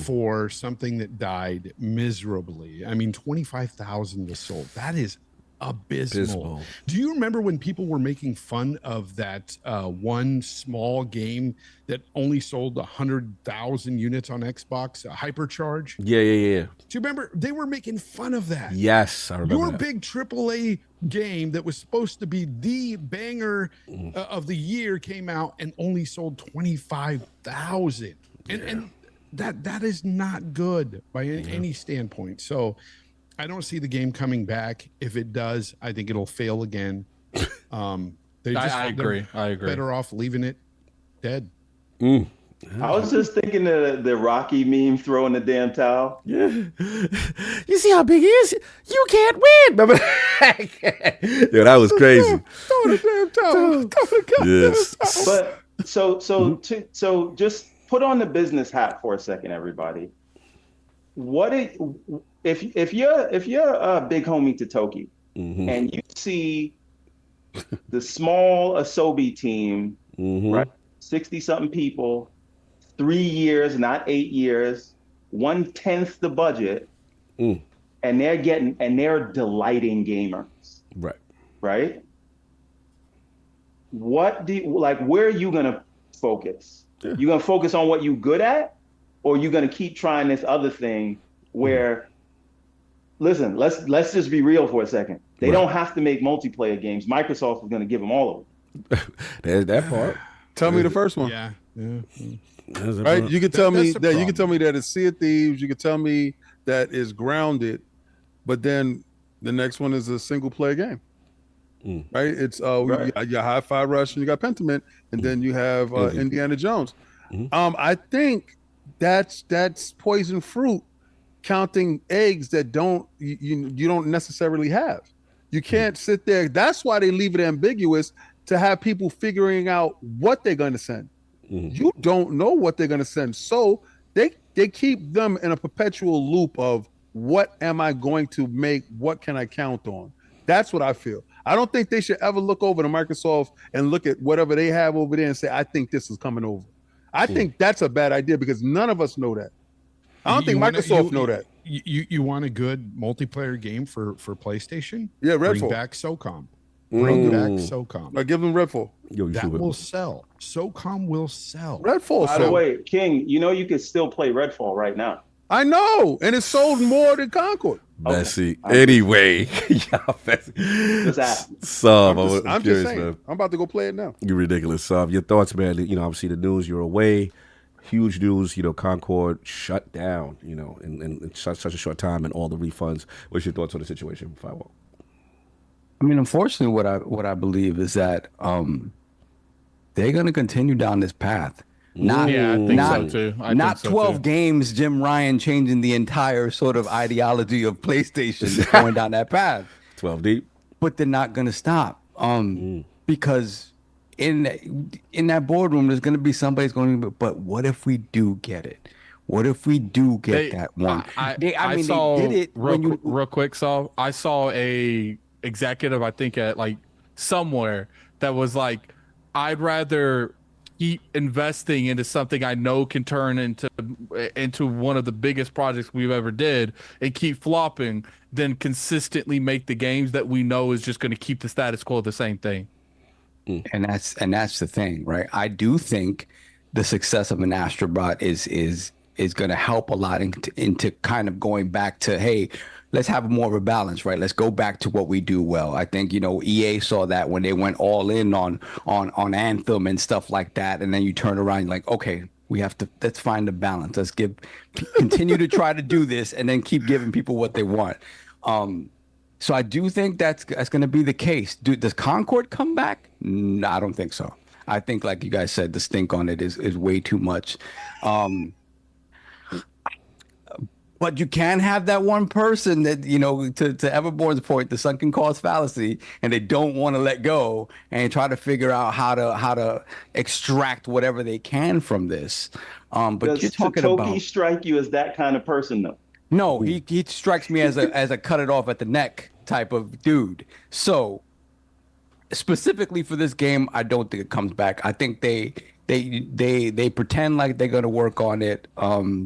for something that died miserably. I mean, 25,000 was sold. That is abysmal. Do you remember when people were making fun of that one small game that only sold 100,000 units on Xbox, Hypercharge? Yeah. Do you remember? They were making fun of that. Yes, I remember. Your that. big AAA game that was supposed to be the banger of the year came out and only sold 25,000. And that is not good by any standpoint. So I don't see the game coming back. If it does, I think it'll fail again. I agree. Better off leaving it dead. I was just thinking the Rocky meme throwing the damn towel. Yeah. You see how big he is? You can't win. Remember that? Yeah, that was crazy. Throw the damn towel. Yes. But so just put on the business hat for a second, everybody. If you're a big homie to Toki and you see the small Asobi team, right, 60-something people, 3 years, not 8 years, 1/10 the budget, and they're delighting gamers, right? Where are you gonna focus? You gonna focus on what you good at, or you gonna keep trying this other thing where? Listen, let's just be real for a second. They don't have to make multiplayer games. Microsoft is going to give them all of them. There's that part. Tell me the first one. Yeah. Right? You can tell me that. You can tell me that it's Sea of Thieves. You can tell me that it's Grounded, but then the next one is a single player game. Right? It's you got Hi-Fi Rush and you got Pentiment, and then you have Indiana Jones. I think that's poison fruit. Counting eggs that you don't necessarily have. You can't sit there. That's why they leave it ambiguous to have people figuring out what they're going to send. You don't know what they're going to send. So they keep them in a perpetual loop of what am I going to make? What can I count on? That's what I feel. I don't think they should ever look over to Microsoft and look at whatever they have over there and say, I think this is coming over. I think that's a bad idea because none of us know that. I don't think Microsoft know that. You want a good multiplayer game for PlayStation? Yeah, Redfall. Bring back SOCOM. Bring back SOCOM. Give them Redfall. That will sell. SOCOM will sell. Redfall. By the way, King, you can still play Redfall right now. I know, and it's sold more than Concord. Messy. Anyway, Sub, I'm just saying. Man. I'm about to go play it now. You're ridiculous, Sub. Your thoughts, man? Obviously the news. You're away. Huge news, Concord shut down, in such a short time, and all the refunds. What's your thoughts on the situation, Firewall? I mean, unfortunately, what I believe is that they're going to continue down this path. I think so too. Not 12 games, Jim Ryan changing the entire sort of ideology of PlayStation going down that path. 12 deep. But they're not going to stop because in that boardroom, there's going to be somebody's going to be, but what if we do get it? What if we do get that one? I saw, they did it real quick, Saul. I saw a executive, I think at like somewhere, that was like, I'd rather keep investing into something I know can turn into one of the biggest projects we've ever did and keep flopping than consistently make the games that we know is just going to keep the status quo the same thing. And that's the thing, right? I do think the success of an Astrobot is going to help a lot into kind of going back to, hey, let's have more of a balance, right? Let's go back to what we do well. I think, EA saw that when they went all in on Anthem and stuff like that, and then you turn around, you're like, okay, let's find a balance. Let's continue to try to do this, and then keep giving people what they want. So I do think that's going to be the case. Does Concord come back? No, I don't think so. I think, like you guys said, the stink on it is way too much. But you can have that one person that, to Everborn's point, the sunken cost fallacy, and they don't want to let go and try to figure out how to extract whatever they can from this. But does you're talking Toki strike you as that kind of person, though? No, he strikes me as a cut it off at the neck type of dude. So specifically for this game, I don't think it comes back. I think they pretend like they're going to work on it,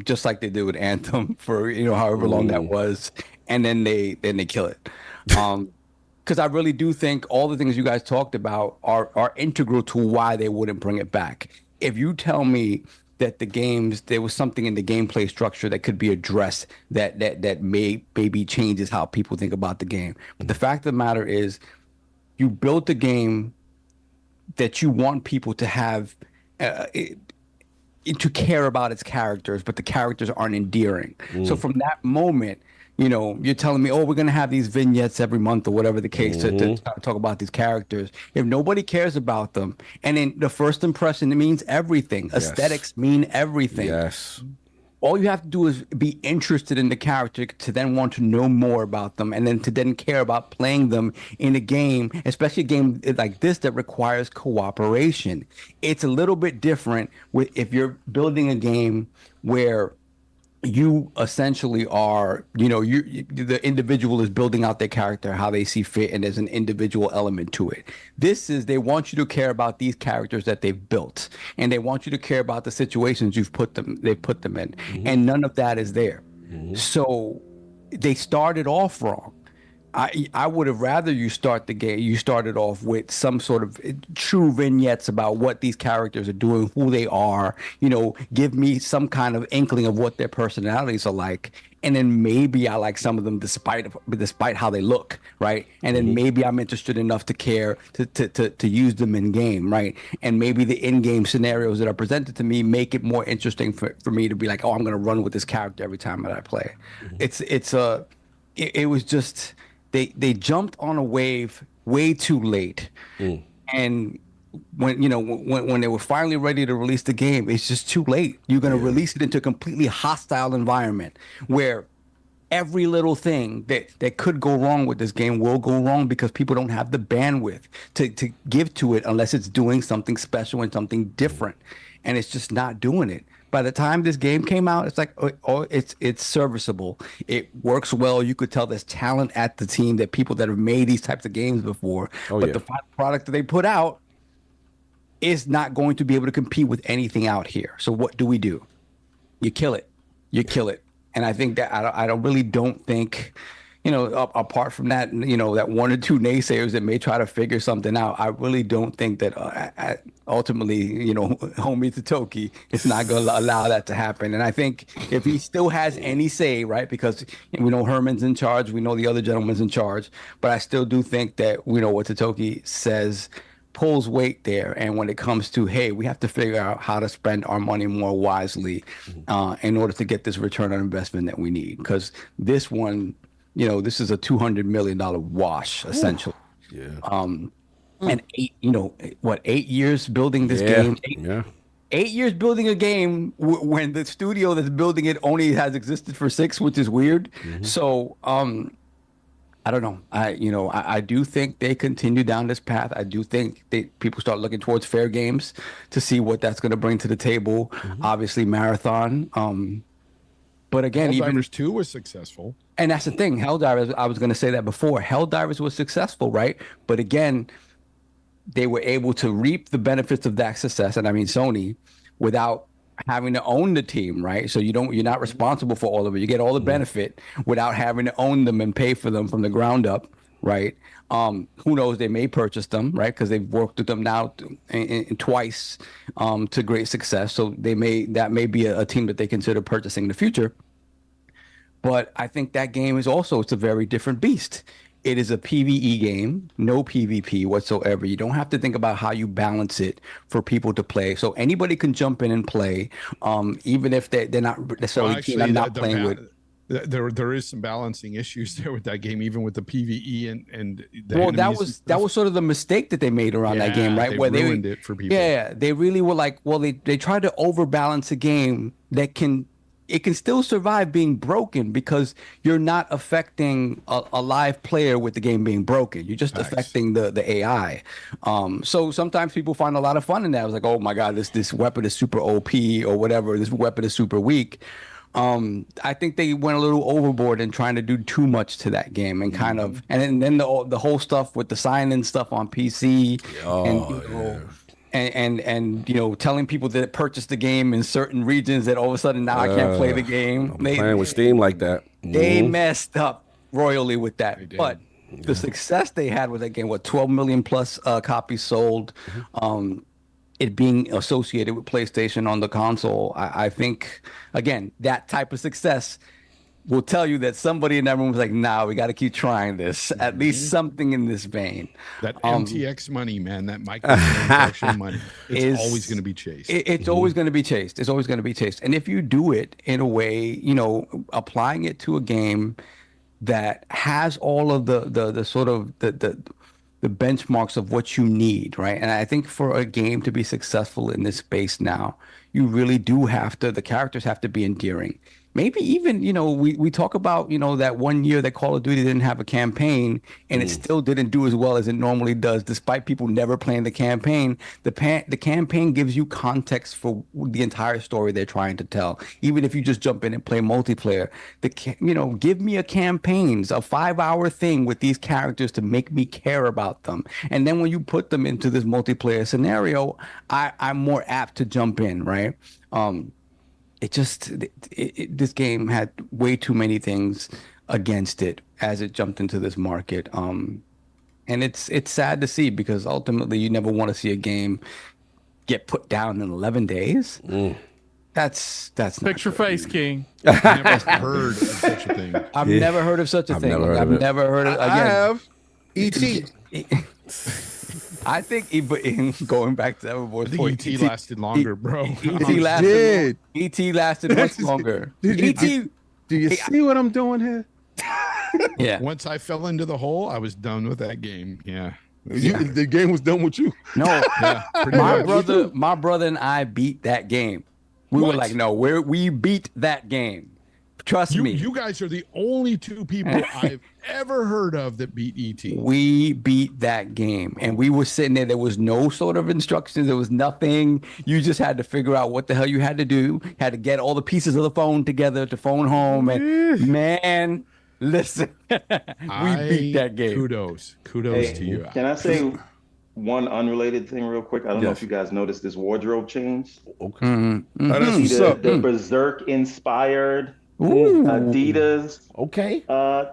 just like they did with Anthem for however long that was, and then they kill it. Because I really do think all the things you guys talked about are integral to why they wouldn't bring it back. If you tell me that there was something in the gameplay structure that could be addressed that maybe changes how people think about the game. But the fact of the matter is, you built a game that you want people to have to care about its characters, but the characters aren't endearing. So from that moment, you're telling me, oh, we're going to have these vignettes every month or whatever the case to talk about these characters. If nobody cares about them, and in the first impression, it means everything. Yes. Aesthetics mean everything. Yes. All you have to do is be interested in the character to then want to know more about them, and then to then care about playing them in a game, especially a game like this that requires cooperation. It's a little bit different if you're building a game where you essentially are, the individual is building out their character how they see fit, and there's an individual element to it. This is, they want you to care about these characters that they've built, and they want you to care about the situations they've put them in, and none of that is there. So they started off wrong. I would have rather you started off with some sort of true vignettes about what these characters are doing, who they are, give me some kind of inkling of what their personalities are like. And then maybe I like some of them despite how they look, right? And then maybe I'm interested enough to care to use them in game, right? And maybe the in-game scenarios that are presented to me make it more interesting for me to be like, oh, I'm going to run with this character every time that I play. It was just... They jumped on a wave way too late, and when they were finally ready to release the game, it's just too late. You're going to release it into a completely hostile environment where every little thing that could go wrong with this game will go wrong because people don't have the bandwidth to give to it unless it's doing something special and something different, and it's just not doing it. By the time this game came out, it's like, it's serviceable. It works well. You could tell there's talent at the team, that people that have made these types of games before. The final product that they put out is not going to be able to compete with anything out here. So what do? You kill it. And I think that I don't think, apart from that, that one or two naysayers that may try to figure something out, I really don't think that ultimately, homie Toki is not going to allow that to happen. And I think if he still has any say, right, because we know Herman's in charge, we know the other gentleman's in charge, but I still do think that, what Toki says pulls weight there. And when it comes to, hey, we have to figure out how to spend our money more wisely in order to get this return on investment that we need. Because this one, this is a $200 million wash, essentially. And 8 years building this game? 8 years building a game when the studio that's building it only has existed for 6, which is weird. So, I don't know. I do think they continue down this path. I do think people start looking towards fair games to see what that's going to bring to the table. Obviously, Marathon. But again, Helldivers 2 was successful. And that's the thing. Helldivers, I was going to say that before. Helldivers was successful, right? But again, they were able to reap the benefits of that success, and I mean Sony, without having to own the team, right? So you're not responsible for all of it. You get all the benefit without having to own them and pay for them from the ground up. right? Who knows? They may purchase them, right? Because they've worked with them now twice to great success. So that may be a team that they consider purchasing in the future. But I think that game is also, it's a very different beast. It is a PvE game, no PvP whatsoever. You don't have to think about how you balance it for people to play. So anybody can jump in and play, even if they're not necessarily keen on not playing with. There is some balancing issues there with that game, even with the PvE and the well, that was sort of the mistake that they made around that game, right? Where they ruined it for people. Yeah, they really were like, well, they tried to overbalance a game that can still survive being broken because you're not affecting a live player with the game being broken. You're just affecting the AI. So sometimes people find a lot of fun in that. I was like, oh my God, this weapon is super OP or whatever. This weapon is super weak. I think they went a little overboard in trying to do too much to that game and kind of, and then the whole stuff with the sign-in stuff on PC and telling people that purchase the game in certain regions that all of a sudden now I can't play the game. I'm playing with Steam like that. They messed up royally with that, but the success they had with that game, 12 million plus copies sold, it being associated with PlayStation on the console, I think, again, that type of success will tell you that somebody in that room was like, nah, we got to keep trying this, at least something in this vein. That MTX money, man, that microtransaction money, it's always going to be chased. It's always going to be chased. It's always going to be chased. And if you do it in a way, applying it to a game that has all of the sort of the benchmarks of what you need, right? And I think for a game to be successful in this space now, you really do have to, the characters have to be endearing. Maybe even, we talk about, that 1 year that Call of Duty didn't have a campaign and it still didn't do as well as it normally does, despite people never playing the campaign. The campaign gives you context for the entire story they're trying to tell. Even if you just jump in and play multiplayer, give me a campaign, a 5-hour thing with these characters to make me care about them. And then when you put them into this multiplayer scenario, I'm more apt to jump in, right? This game had way too many things against it as it jumped into this market. And it's sad to see because ultimately you never want to see a game get put down in 11 days. That's not picture face, King. I've never heard of such a thing. I've never heard of such a thing. I've never heard of it. Again, I have E.T. I think going back to Everborn's point, E.T. lasted longer, bro. E.T. lasted much longer. Do you see what I'm doing here? Yeah. Once I fell into the hole, I was done with that game. Yeah. The game was done with you. No. Yeah, my brother and I beat that game. We were like, no, we beat that game. Trust me. You guys are the only two people I've ever heard of that beat E.T. We beat that game, and we were sitting there. There was no sort of instructions. There was nothing. You just had to figure out what the hell you had to do. Had to get all the pieces of the phone together to phone home. And man, listen, we beat that game. Kudos to you. Can I say one unrelated thing real quick? I don't know if you guys noticed this wardrobe change. Okay. Mm-hmm. That's what's up. The Berserk inspired Adidas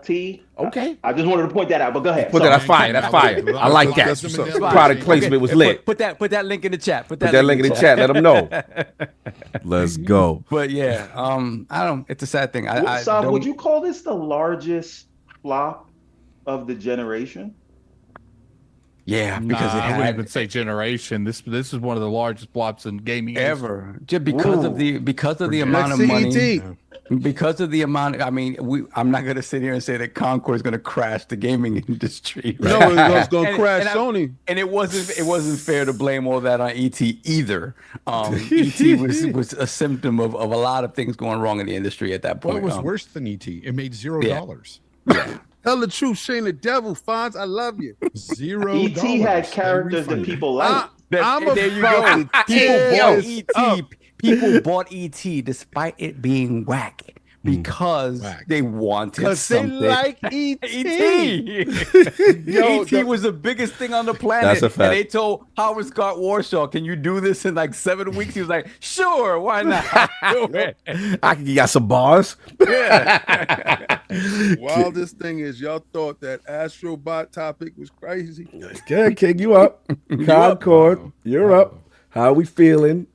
tee. Okay. I just wanted to point that out, but go ahead. That's fire. I like that. Product placement was lit. Put that link in the chat. Put that link in the chat. Let them know. Let's go. But yeah, I don't. It's a sad thing. Would you call this the largest flop of the generation? Yeah, because I wouldn't even say generation. This is one of the largest flops in gaming ever. Just because of the amount of money. Because of the amount, I'm not going to sit here and say that Concord is going to crash the gaming industry. Right? No, it's going to crash Sony. And it wasn't fair to blame all that on ET either. ET was a symptom of a lot of things going wrong in the industry at that point. What was worse than ET? It made $0. Yeah. Tell the truth, Shane the Devil, Fonz, I love you. $0. ET had characters that people like. There you go. People bought ET despite it being whack. because they wanted because they something. like ET. ET was the biggest thing on the planet. That's a fact. And they told Howard Scott Warshaw, "Can you do this in like 7 weeks?" He was like, "Sure, why not?" I can get some bars. Wildest thing is y'all thought that Astrobot topic was crazy. Good, King, you up? Concord, you're up. How we feeling?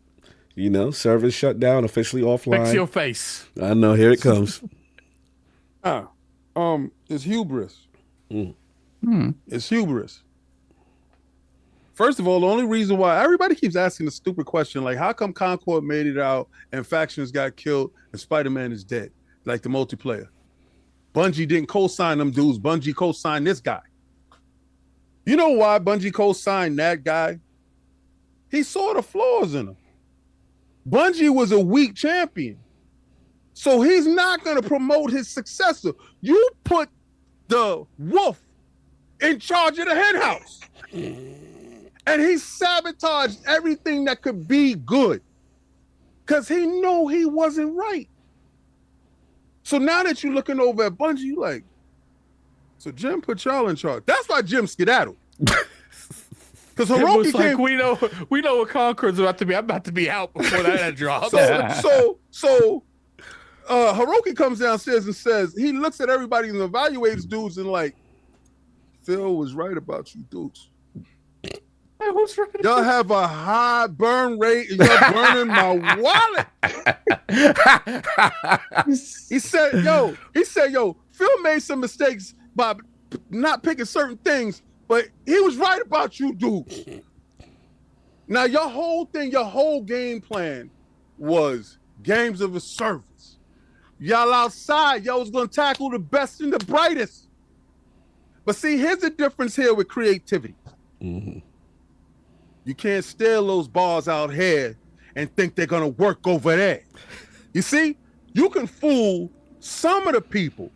You know, service shut down, officially offline. Fix your face. I know, here it comes. It's hubris. It's hubris. First of all, the only reason why everybody keeps asking the stupid question, like, how come Concord made it out and factions got killed and Spider-Man is dead, like the multiplayer? Bungie didn't co-sign them dudes. Bungie co-signed this guy. You know why Bungie co-signed that guy? He saw the flaws in him. Bungie was a weak champion. So he's not going to promote his successor. You put the wolf in charge of the hen house. And he sabotaged everything that could be good. Because he knew he wasn't right. So now that you're looking over at Bungie, you like, so Jim put y'all in charge. That's why Jim skedaddled. Because Hiroki like, came. we know what Concord's about to be. I'm about to be out before that drops. So Hiroki comes downstairs and says, he looks at everybody and evaluates dudes and like, Phil was right about you dudes. Y'all have a high burn rate and y'all burning my wallet. He said, yo, Phil made some mistakes by not picking certain things, but he was right about you dudes. Now your whole game plan was games of a service. Y'all outside, y'all was gonna tackle the best and the brightest. But see, here's the difference here with creativity. You can't steal those bars out here and think they're gonna work over there. You see, you can fool some of the people,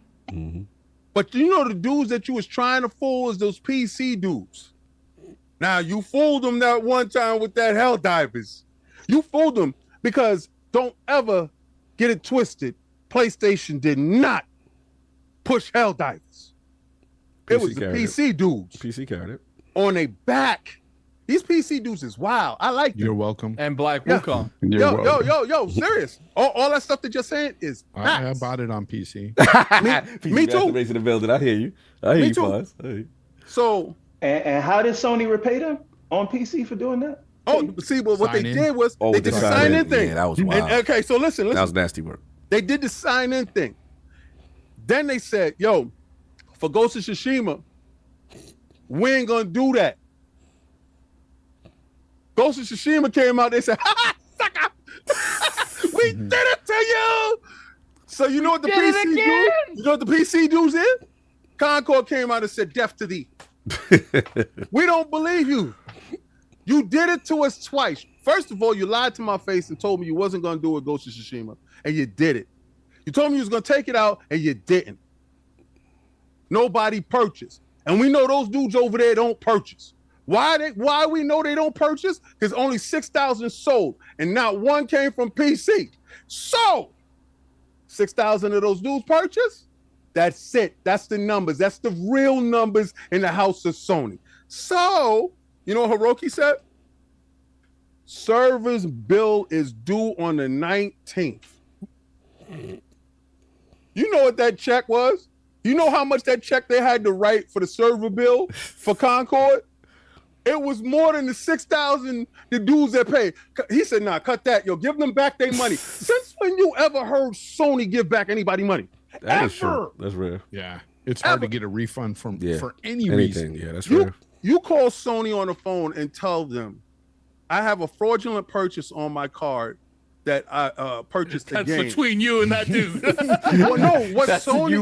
but you know the dudes that you was trying to fool is those PC dudes. Now you fooled them that one time with that Helldivers. You fooled them because don't ever get it twisted. PlayStation did not push Helldivers. It was the PC dudes. PC carried it. On their back. These PC dudes is wild. I like them. You're welcome. And Black Wukong. Yo, serious. All that stuff that you're saying is facts. I bought it on PC. Me too. Raising the building. I hear you. I hear you, Paz. So, and how did Sony repay them on PC for doing that? Oh, see, but what they did was they did the sign-in thing. Yeah, that was wild. Okay, so listen. That was nasty work. They did the sign-in thing. Then they said, yo, for Ghost of Tsushima, we ain't gonna do that. Ghost of Tsushima came out, they said, ha, sucker! We did it to you! So you know what the PC do? You know what the PC dudes is? Concord came out and said, death to thee. We don't believe you. You did it to us twice. First of all, you lied to my face and told me you wasn't going to do it, Ghost of Tsushima, and you did it. You told me you was going to take it out, and you didn't. Nobody purchased. And we know those dudes over there don't purchase. Why we know they don't purchase? Because only 6,000 sold, and not one came from PC. So, 6,000 of those dudes purchased? That's it. That's the numbers. That's the real numbers in the house of Sony. So, you know what Hiroki said? Server's bill is due on the 19th. You know what that check was? You know how much that check they had to write for the server bill for Concord? It was more than the 6,000 the dudes that paid. He said, nah, cut that. Yo, give them back their money. Since when you ever heard Sony give back anybody money? That is true. That's rare. Yeah. It's hard to get a refund for any reason. Yeah, that's rare. You call Sony on the phone and tell them, I have a fraudulent purchase on my card that I purchased the game. That's between you and that dude. Well, no, what Sony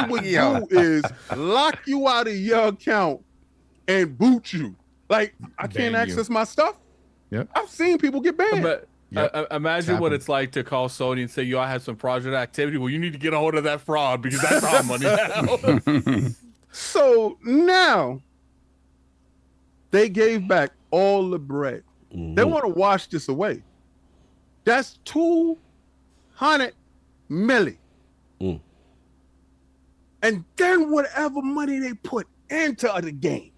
would do is lock you out of your account and boot you. Like, I can't access my stuff. Yep. I've seen people get banned. But imagine what it's like to call Sony and say, yo, I have some fraudulent activity. Well, you need to get a hold of that fraud because that's our money now. So now they gave back all the bread. They want to wash this away. That's $200 milli. Mm. And then whatever money they put into the game,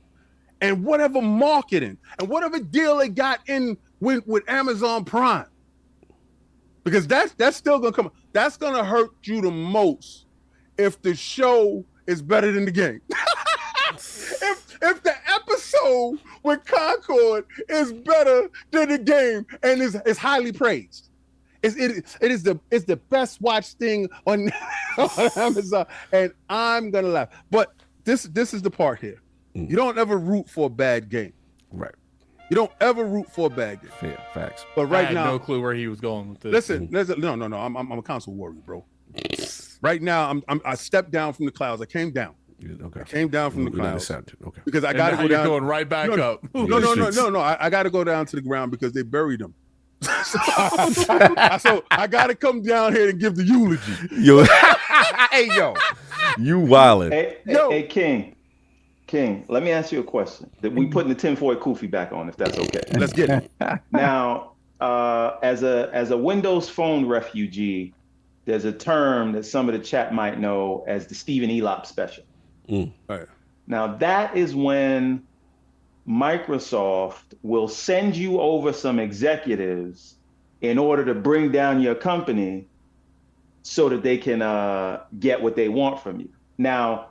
and whatever marketing, and whatever deal they got in with Amazon Prime, because that's still gonna come. That's gonna hurt you the most if the show is better than the game. if the episode with Concord is better than the game and is highly praised. It's the best watched thing on Amazon, and I'm gonna laugh. But this is the part here. You don't ever root for a bad game. Right. You don't ever root for a bad game. Fair facts. But right I had now, no clue where he was going with this. listen, no. I'm a console warrior, bro. Right now, I stepped down from the clouds. I came down. Okay. I came down from the clouds. Okay. Because I And got to now go you're down. going right back up. No. I got to go down to the ground because they buried him. So I got to come down here and give the eulogy. Yo, hey yo, you wildin'. Hey, King, let me ask you a question. That we putting the tinfoil kufi back on, if that's okay. Let's get it. Now, as a Windows Phone refugee, there's a term that some of the chat might know as the Stephen Elop special. Right. Now, that is when Microsoft will send you over some executives in order to bring down your company so that they can get what they want from you. Now,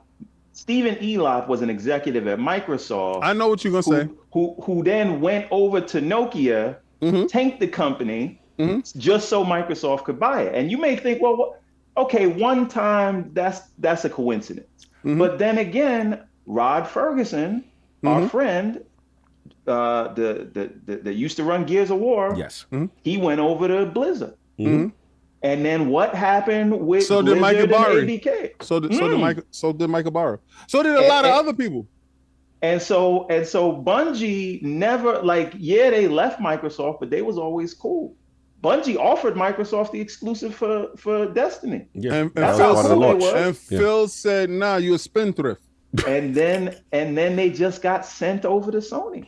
Stephen Elop was an executive at Microsoft. I know what you're gonna say. Who then went over to Nokia, tanked the company, just so Microsoft could buy it. And you may think, well, okay, one time that's a coincidence. But then again, Rod Ferguson, our friend, that used to run Gears of War, yes, he went over to Blizzard. And then what happened with so did Mike Blizzard Ibarra. and ABK? So did Mike Ibarra. So did a lot of other people. And so Bungie never, they left Microsoft, but they was always cool. Bungie offered Microsoft the exclusive for Destiny. Yeah, and that's how cool they was. And Phil said, "Nah, you a spendthrift." And then they just got sent over to Sony.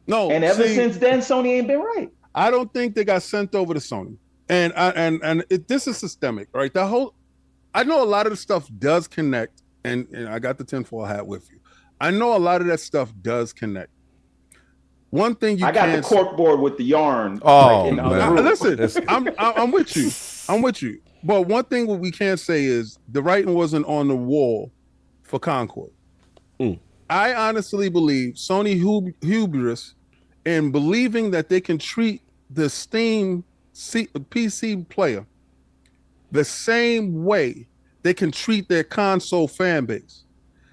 No, and ever since then, Sony ain't been right. I don't think they got sent over to Sony. And this is systemic, right? I know a lot of the stuff does connect, and I got the tinfoil hat with you. I know a lot of that stuff does connect. One thing I got the cork board with the yarn. Oh, listen, I'm with you. I'm with you. But one thing what we can't say is the writing wasn't on the wall for Concord. I honestly believe Sony hubris in believing that they can treat the Steam PC player the same way they can treat their console fan base.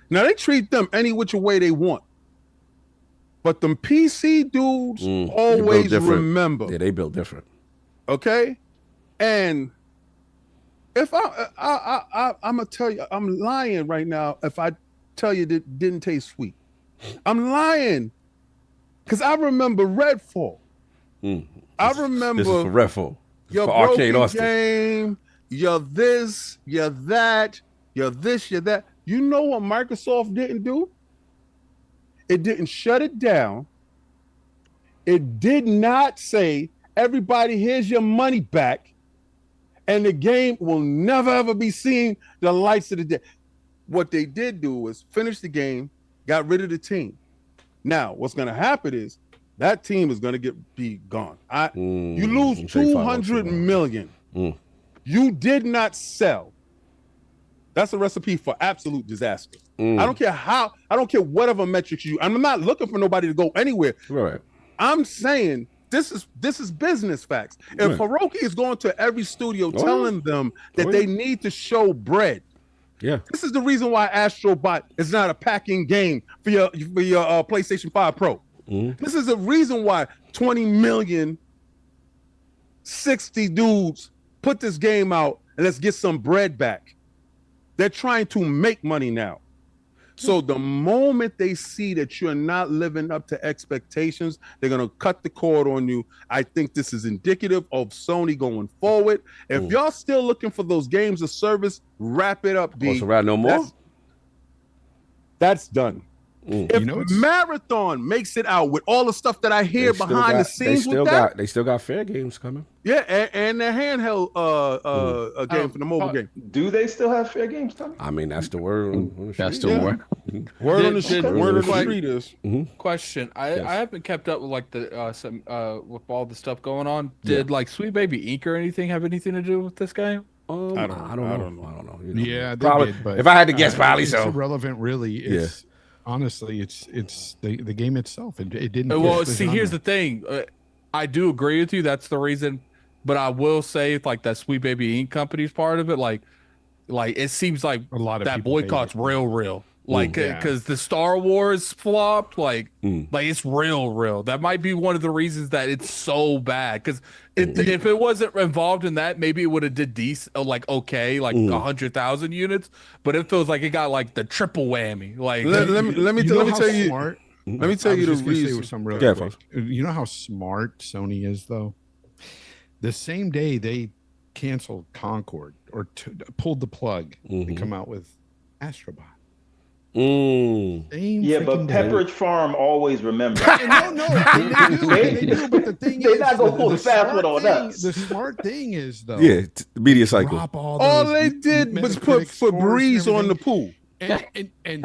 Now they treat them any which way they want, but them PC dudes always remember. Yeah, they built different. Okay, and if I'm gonna tell you, I'm lying right now if I tell you that didn't taste sweet. I'm lying because I remember Redfall. I remember this is for Redfall. Your for Arcade broken Austin. game, you're this, you're that, you're this, you're that. You know what Microsoft didn't do? It didn't shut it down. It did not say, everybody, here's your money back, and the game will never ever be seen the lights of the day. What they did do was finish the game, got rid of the team. Now, what's going to happen is that team is going to be gone. You lose $200 million. You did not sell. That's a recipe for absolute disaster. I don't care how. I don't care whatever metrics you. I'm not looking for nobody to go anywhere. Right. I'm saying this is business facts. If Hiroki is going to every studio telling them that they need to show bread. Yeah. This is the reason why Astrobot is not a packing game for your PlayStation 5 Pro. This is the reason why 20 million 60 dudes put this game out and let's get some bread back. They're trying to make money now. So the moment they see that you're not living up to expectations, they're going to cut the cord on you. I think this is indicative of Sony going forward. If y'all still looking for those games of service, wrap it up, B. Also, right, no more? That's done. If Marathon makes it out with all the stuff that I hear behind the scenes with that, they still got fair games coming. Yeah, and the handheld game for the mobile game. Do they still have fair games coming? I mean, that's the word. That's the word. Word on the street is. Question: I haven't kept up with like the with all the stuff going on. Did like Sweet Baby Inc. or anything have anything to do with this game? I don't know. You know. Yeah, probably. Did, but if I had to guess, probably it's so. Irrelevant, really. It's honestly, it's the game itself. It didn't. Well, see, here's the thing. I do agree with you. That's the reason. But I will say, like that Sweet Baby Inc. company's part of it. Like it seems like a lot of that boycott's real. Like, yeah. because the Star Wars flopped, like it's real. That might be one of the reasons that it's so bad. Because if it wasn't involved in that, maybe it would have did decent, like 100,000 units. But it feels like it got like the triple whammy. Like, let me tell you. Smart, let me tell you the reason. You know how smart Sony is, though. The same day they canceled Concord or pulled the plug and come out with Astrobot. Yeah, but Pepperidge Farm always remembers. No, they do. But the thing they're is, not gonna pull the fast one on us. The smart thing is, though, media cycle. All they did was put Febreze on the pool. And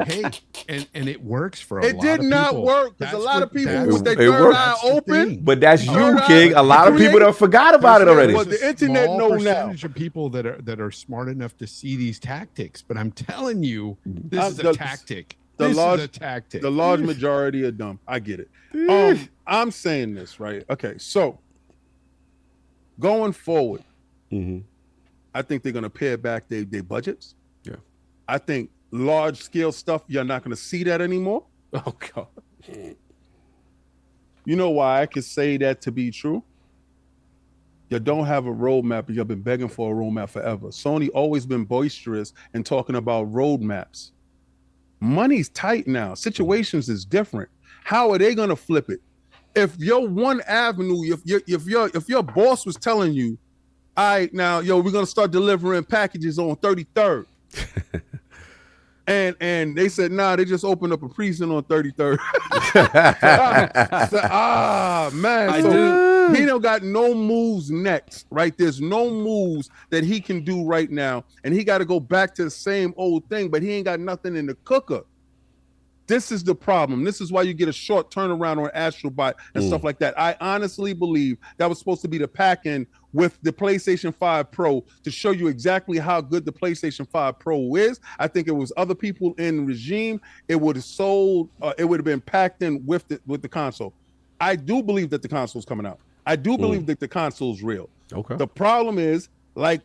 hey, and it works for a lot of people. It did not work because a lot of people with their it third works. eye open. But that's you, King. A lot of people have forgot about it already. But the internet know now. Percentage of people that are smart enough to see these tactics. But I'm telling you, this is a tactic. This is a tactic. The large majority are dumb. I get it. I'm saying this, right? Okay, so going forward, I think they're gonna pare back their budgets. Yeah. I think large scale stuff, you're not gonna see that anymore. Oh God. You know why I can say that to be true? You don't have a roadmap, and you've been begging for a roadmap forever. Sony always been boisterous and talking about roadmaps. Money's tight now. Situations is different. How are they gonna flip it? If your one avenue, if your boss was telling you, all right, now we're gonna start delivering packages on 33rd. And they said, nah, they just opened up a precinct on 33rd. Man. He don't got no moves next, right? There's no moves that he can do right now. And he got to go back to the same old thing, but he ain't got nothing in the cooker. This is the problem. This is why you get a short turnaround on Astrobot and stuff like that. I honestly believe that was supposed to be the pack-in with the PlayStation 5 Pro to show you exactly how good the PlayStation 5 Pro is. I think it was other people in the regime. It would have sold. It would have been packed in with the console. I do believe that the console's coming out. I do believe that the console's real. Okay. The problem is, like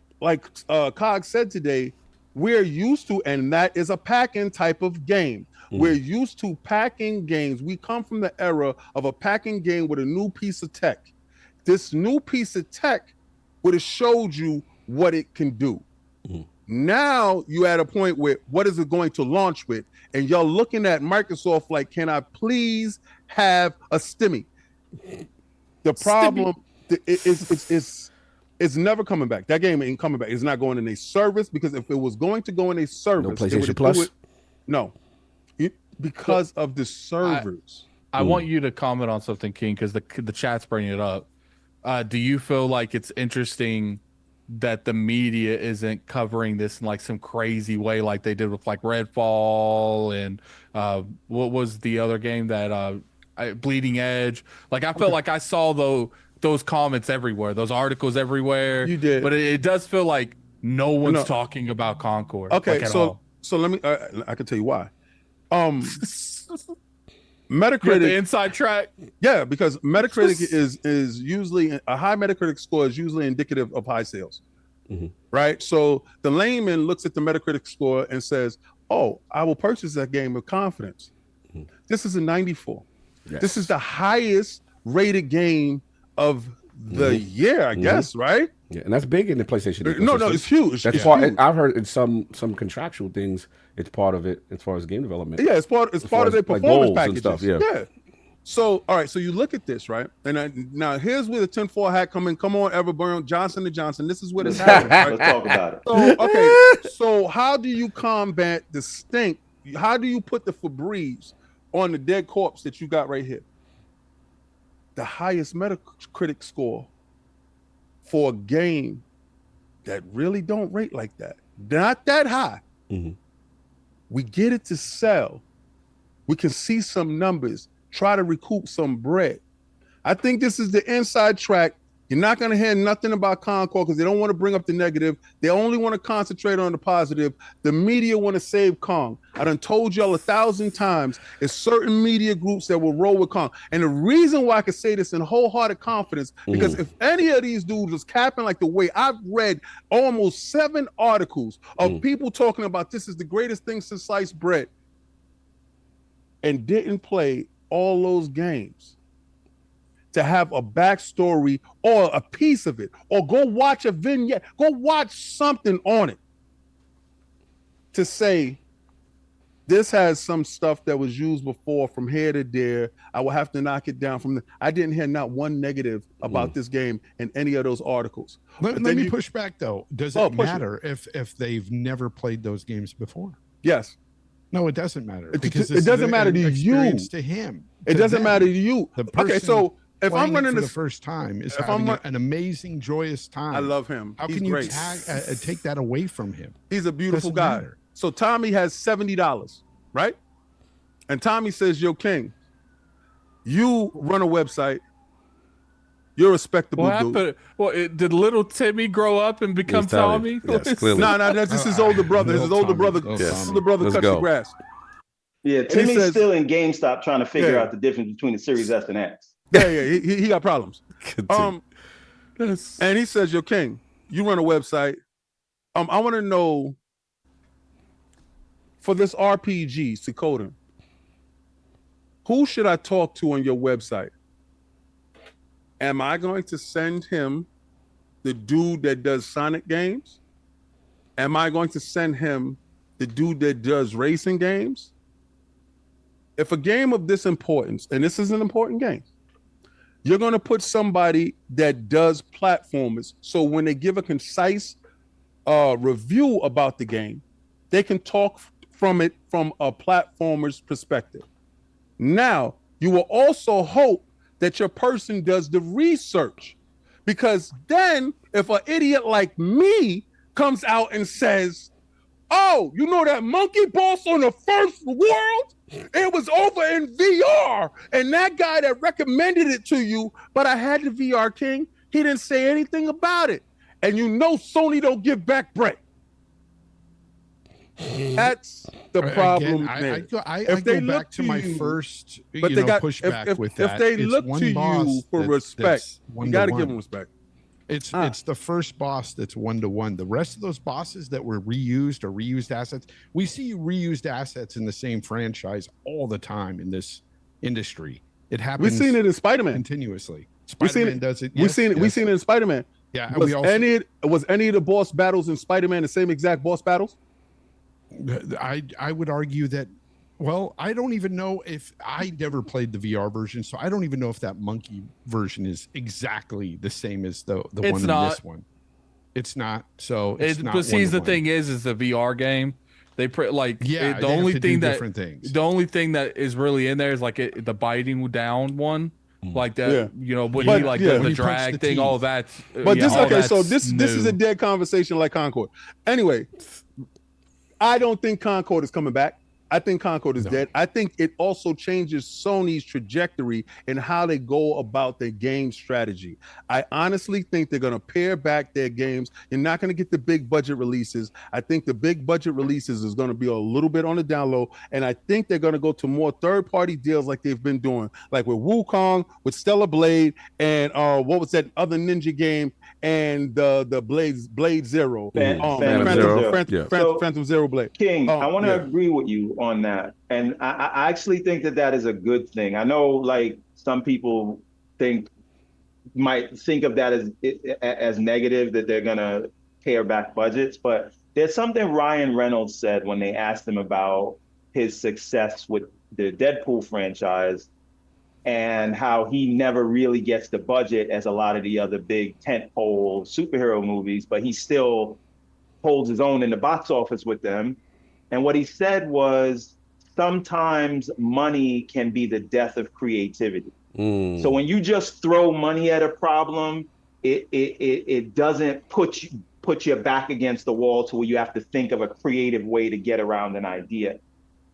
Cog said today, we're used to, and that is a pack-in type of game. We're used to packing games. We come from the era of a packing game with a new piece of tech. This new piece of tech would have showed you what it can do. Now you at a point where what is it going to launch with? And y'all looking at Microsoft like, can I please have a stimmy? The problem it's never coming back. That game ain't coming back. It's not going in a service, because if it was going to go in a service, no PlayStation Plus. No. Because of the servers. I want you to comment on something, King, because the chat's bringing it up. Do you feel like it's interesting that the media isn't covering this in like some crazy way like they did with like Redfall and what was the other game that Bleeding Edge? Like I felt like I saw those comments everywhere, those articles everywhere. You did. But it does feel like no one's talking about Concord. Okay, like, so let me I can tell you why. Metacritic, the inside track. Yeah, because Metacritic is usually a high Metacritic score is usually indicative of high sales, right? So the layman looks at the Metacritic score and says, "Oh, I will purchase that game with confidence." This is a 94. Yes. This is the highest rated game of the year, I guess, right? Yeah, and that's big in the PlayStation. No, it's huge. That's huge. I've heard in some contractual things, it's part of it as far as game development. Yeah, it's part of their performance packages. Stuff, yeah. So, all right. So you look at this, right? And now here's where the tinfoil hat come in. Come on, Everborn, Johnson & Johnson. This is where this happens. Right? Let's talk about it. So, okay. So how do you combat the stink? How do you put the Febreze on the dead corpse that you got right here, the highest Metacritic score for a game that really don't rate like that, not that high. We get it to sell. We can see some numbers, try to recoup some bread. I think this is the inside track. You're not going to hear nothing about Concord because they don't want to bring up the negative. They only want to concentrate on the positive. The media want to save Kong. I done told y'all 1,000 times, it's certain media groups that will roll with Kong. And the reason why I can say this in wholehearted confidence, because if any of these dudes was capping like the way I've read almost 7 articles of people talking about this is the greatest thing since sliced bread and didn't play all those games, to have a backstory or a piece of it, or go watch a vignette, go watch something on it to say, this has some stuff that was used before from here to there. I will have to knock it down from the. I didn't hear not one negative about this game in any of those articles. Let me push back though. Does it matter if they've never played those games before? Yes. No, it doesn't matter. Because it doesn't matter to you. To him. It doesn't matter to you. Okay, so if I'm running for this the first time, is having an amazing, joyous time. I love him. How He's can you great. take that away from him? He's a beautiful Doesn't guy. matter. So Tommy has $70, right? And Tommy says, "Yo, King, you run a website. You're a respectable dude." Did little Timmy grow up and become Tommy? Yes, clearly. No, that's just his older brother. His older brother, older brother cuts the grass. Yeah, Timmy's still in GameStop trying to figure out the difference between the Series S and X. Yeah, he got problems. And he says, "Yo, King, you run a website. I want to know for this RPG, Suikoden, who should I talk to on your website? Am I going to send him the dude that does Sonic games? Am I going to send him the dude that does racing games? If a game of this importance, and this is an important game, you're going to put somebody that does platformers, so when they give a concise review about the game, they can talk from it from a platformer's perspective. Now, you will also hope that your person does the research, because then if an idiot like me comes out and says, "Oh, you know that monkey boss on the first world? It was over in VR, and that guy that recommended it to you, but I had the VR King, he didn't say anything about it." And you know Sony don't give back bread. That's the problem. Again, I go back to my first pushback with that. If they look to you for respect, you got to give them respect. It's the first boss that's 1-to-1. The rest of those bosses that were reused or reused assets, we see reused assets in the same franchise all the time in this industry. It happens. We've seen it in Spider-Man continuously. Spider-Man does it. We've seen it in Spider-Man. Yeah, and was any of the boss battles in Spider-Man the same exact boss battles? I would argue that. Well, I don't even know if I never played the VR version, so I don't even know if that monkey version is exactly the same as the one in this one. It's not. So it's not. But see, the thing is the VR game. They the only thing the only thing that is really in there is like the biting down one, like that. You know, when the drag thing, all that. But this is a dead conversation like Concord. Anyway, I don't think Concord is coming back. I think Concord is dead. I think it also changes Sony's trajectory and how they go about their game strategy. I honestly think they're going to pare back their games. You're not going to get the big budget releases. I think the big budget releases is going to be a little bit on the down low. And I think they're going to go to more third-party deals like they've been doing, like with Wukong, with Stellar Blade, and what was that other ninja game, and the Blade Zero. Phantom Zero Blade. King, I want to agree with you on that, and I actually think that is a good thing. I know like some people might think of that as negative, that they're gonna pare back budgets, but there's something Ryan Reynolds said when they asked him about his success with the Deadpool franchise and how he never really gets the budget as a lot of the other big tentpole superhero movies, but he still holds his own in the box office with them. And what he said was, sometimes money can be the death of creativity. Mm. So when you just throw money at a problem, it doesn't put you back against the wall to where you have to think of a creative way to get around an idea,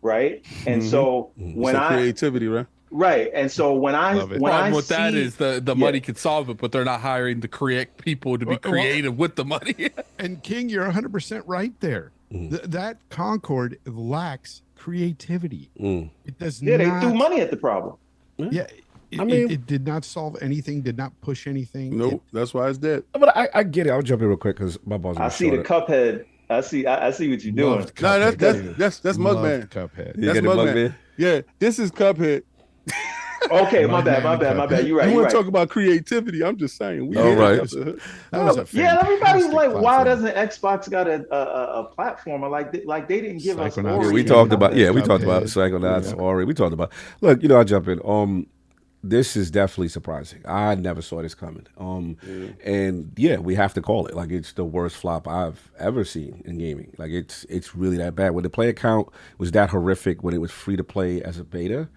right? And so when creativity, right? Right. And so when I that is the money can solve it, but they're not hiring the correct people to be creative with the money. And King, you're 100% right there. That Concord lacks creativity. It does not. Yeah, they threw money at the problem. Yeah. It did not solve anything, did not push anything. Nope, that's why it's dead. But I get it. I'll jump in real quick because my boss. I see the Cuphead. I see what you're doing. No, that's Mugman. Cuphead. That's Mugman. Yeah, this is Cuphead. Okay, my bad. You're right. You want to talk about creativity? I'm just saying. All right. Everybody's like, why doesn't Xbox got a platformer like they didn't give us? Yeah, we talked about Psychonauts. Ori. We talked about. Look, I'll jump in. This is definitely surprising. I never saw this coming. And we have to call it. Like, it's the worst flop I've ever seen in gaming. Like, it's really that bad. When the player count was that horrific when it was free to play as a beta,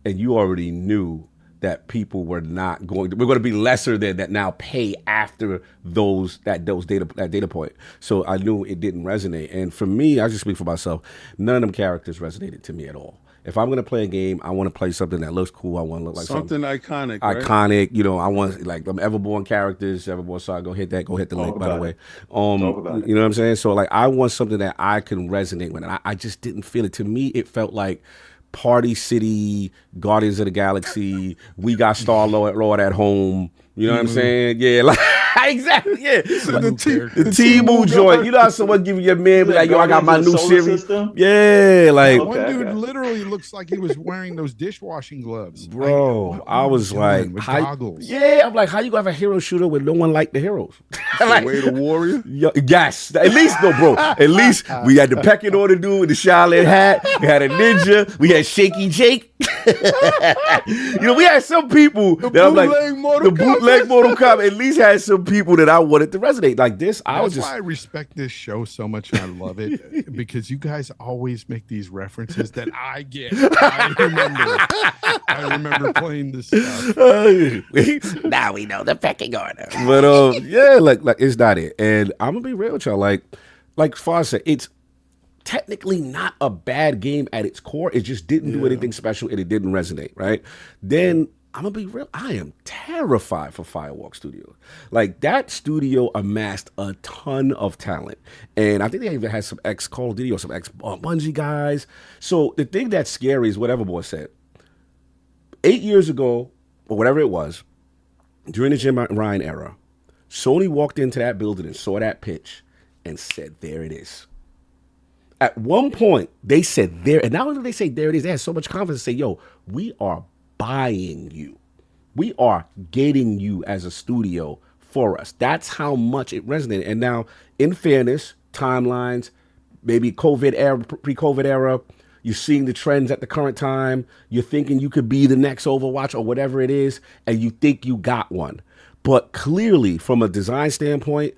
and you already knew that people were not going to be lesser than that now pay after that data point. So I knew it didn't resonate. And for me, I just speak for myself, none of them characters resonated to me at all. If I'm going to play a game, I want to play something that looks cool. I want to look like something iconic. Iconic, I want like them Everborn characters, EverbornSaga. Go hit the link, by the way. You know what I'm saying? So like, I want something that I can resonate with. And I just didn't feel it. To me, it felt like Party City, Guardians of the Galaxy. We got Star-Lord at home. You know what I'm saying? Yeah, like exactly. Yeah, the Temu joint. You know how someone give you your man, be like, yo, I got my new series. System? Yeah, like one dude literally looks like he was wearing those dishwashing gloves. Bro, I was like, with goggles. Yeah, I'm like, how you gonna have a hero shooter when no one liked the heroes? Like, Way the Warrior? Yes, at least bro. At least we had the pecking order dude with the Charlotte hat. We had a ninja. We had Shaky Jake. We had some people that I'm like, the bootleg Mortal Kombat at least had some people that I wanted to resonate like this. That's why I respect this show so much and I love it, because you guys always make these references that I get. I remember playing this stuff. Now we know the pecking order. But like it's not it. And I'm gonna be real with y'all. Like Far said, it's technically not a bad game at its core. It just didn't do anything special and it didn't resonate, right? Then I'm gonna be real. I am terrified for Firewalk Studio. Like, that studio amassed a ton of talent, and I think they even had some ex Call of Duty or some ex Bungie guys. So the thing that's scary is what Everborn said 8 years ago, or whatever it was, during the Jim Ryan era. Sony walked into that building and saw that pitch and said, "There it is." At one point, they said there, and not only did they say there it is, they had so much confidence to say, "Yo, we are buying you. We are getting you as a studio for us." That's how much it resonated. And now, in fairness, timelines, maybe COVID era, pre-COVID era, you're seeing the trends at the current time. You're thinking you could be the next Overwatch or whatever it is, and you think you got one. But clearly, from a design standpoint,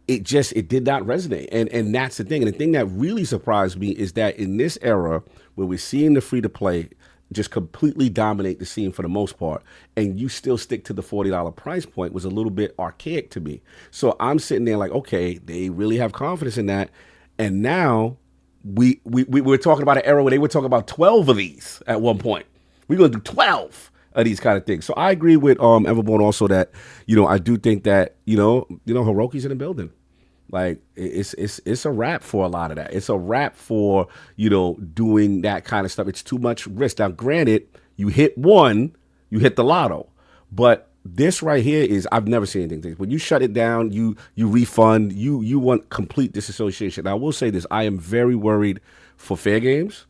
it did not resonate. And that's the thing. And the thing that really surprised me is that in this era where we're seeing the free-to-play just completely dominate the scene for the most part, and you still stick to the $40 price point, was a little bit archaic to me. So I'm sitting there like, okay, they really have confidence in that. And now we were talking about an era where they were talking about 12 of these at one point. We're going to do 12 of these kind of things. So I agree with Everborn also that, I do think that, Hiroki's in the building. Like, it's a wrap for a lot of that. It's a wrap for, doing that kind of stuff. It's too much risk. Now, granted, you hit one, you hit the lotto. But this right here is, I've never seen anything. When you shut it down, you refund, you want complete disassociation. Now, I will say this. I am very worried for Fair Games.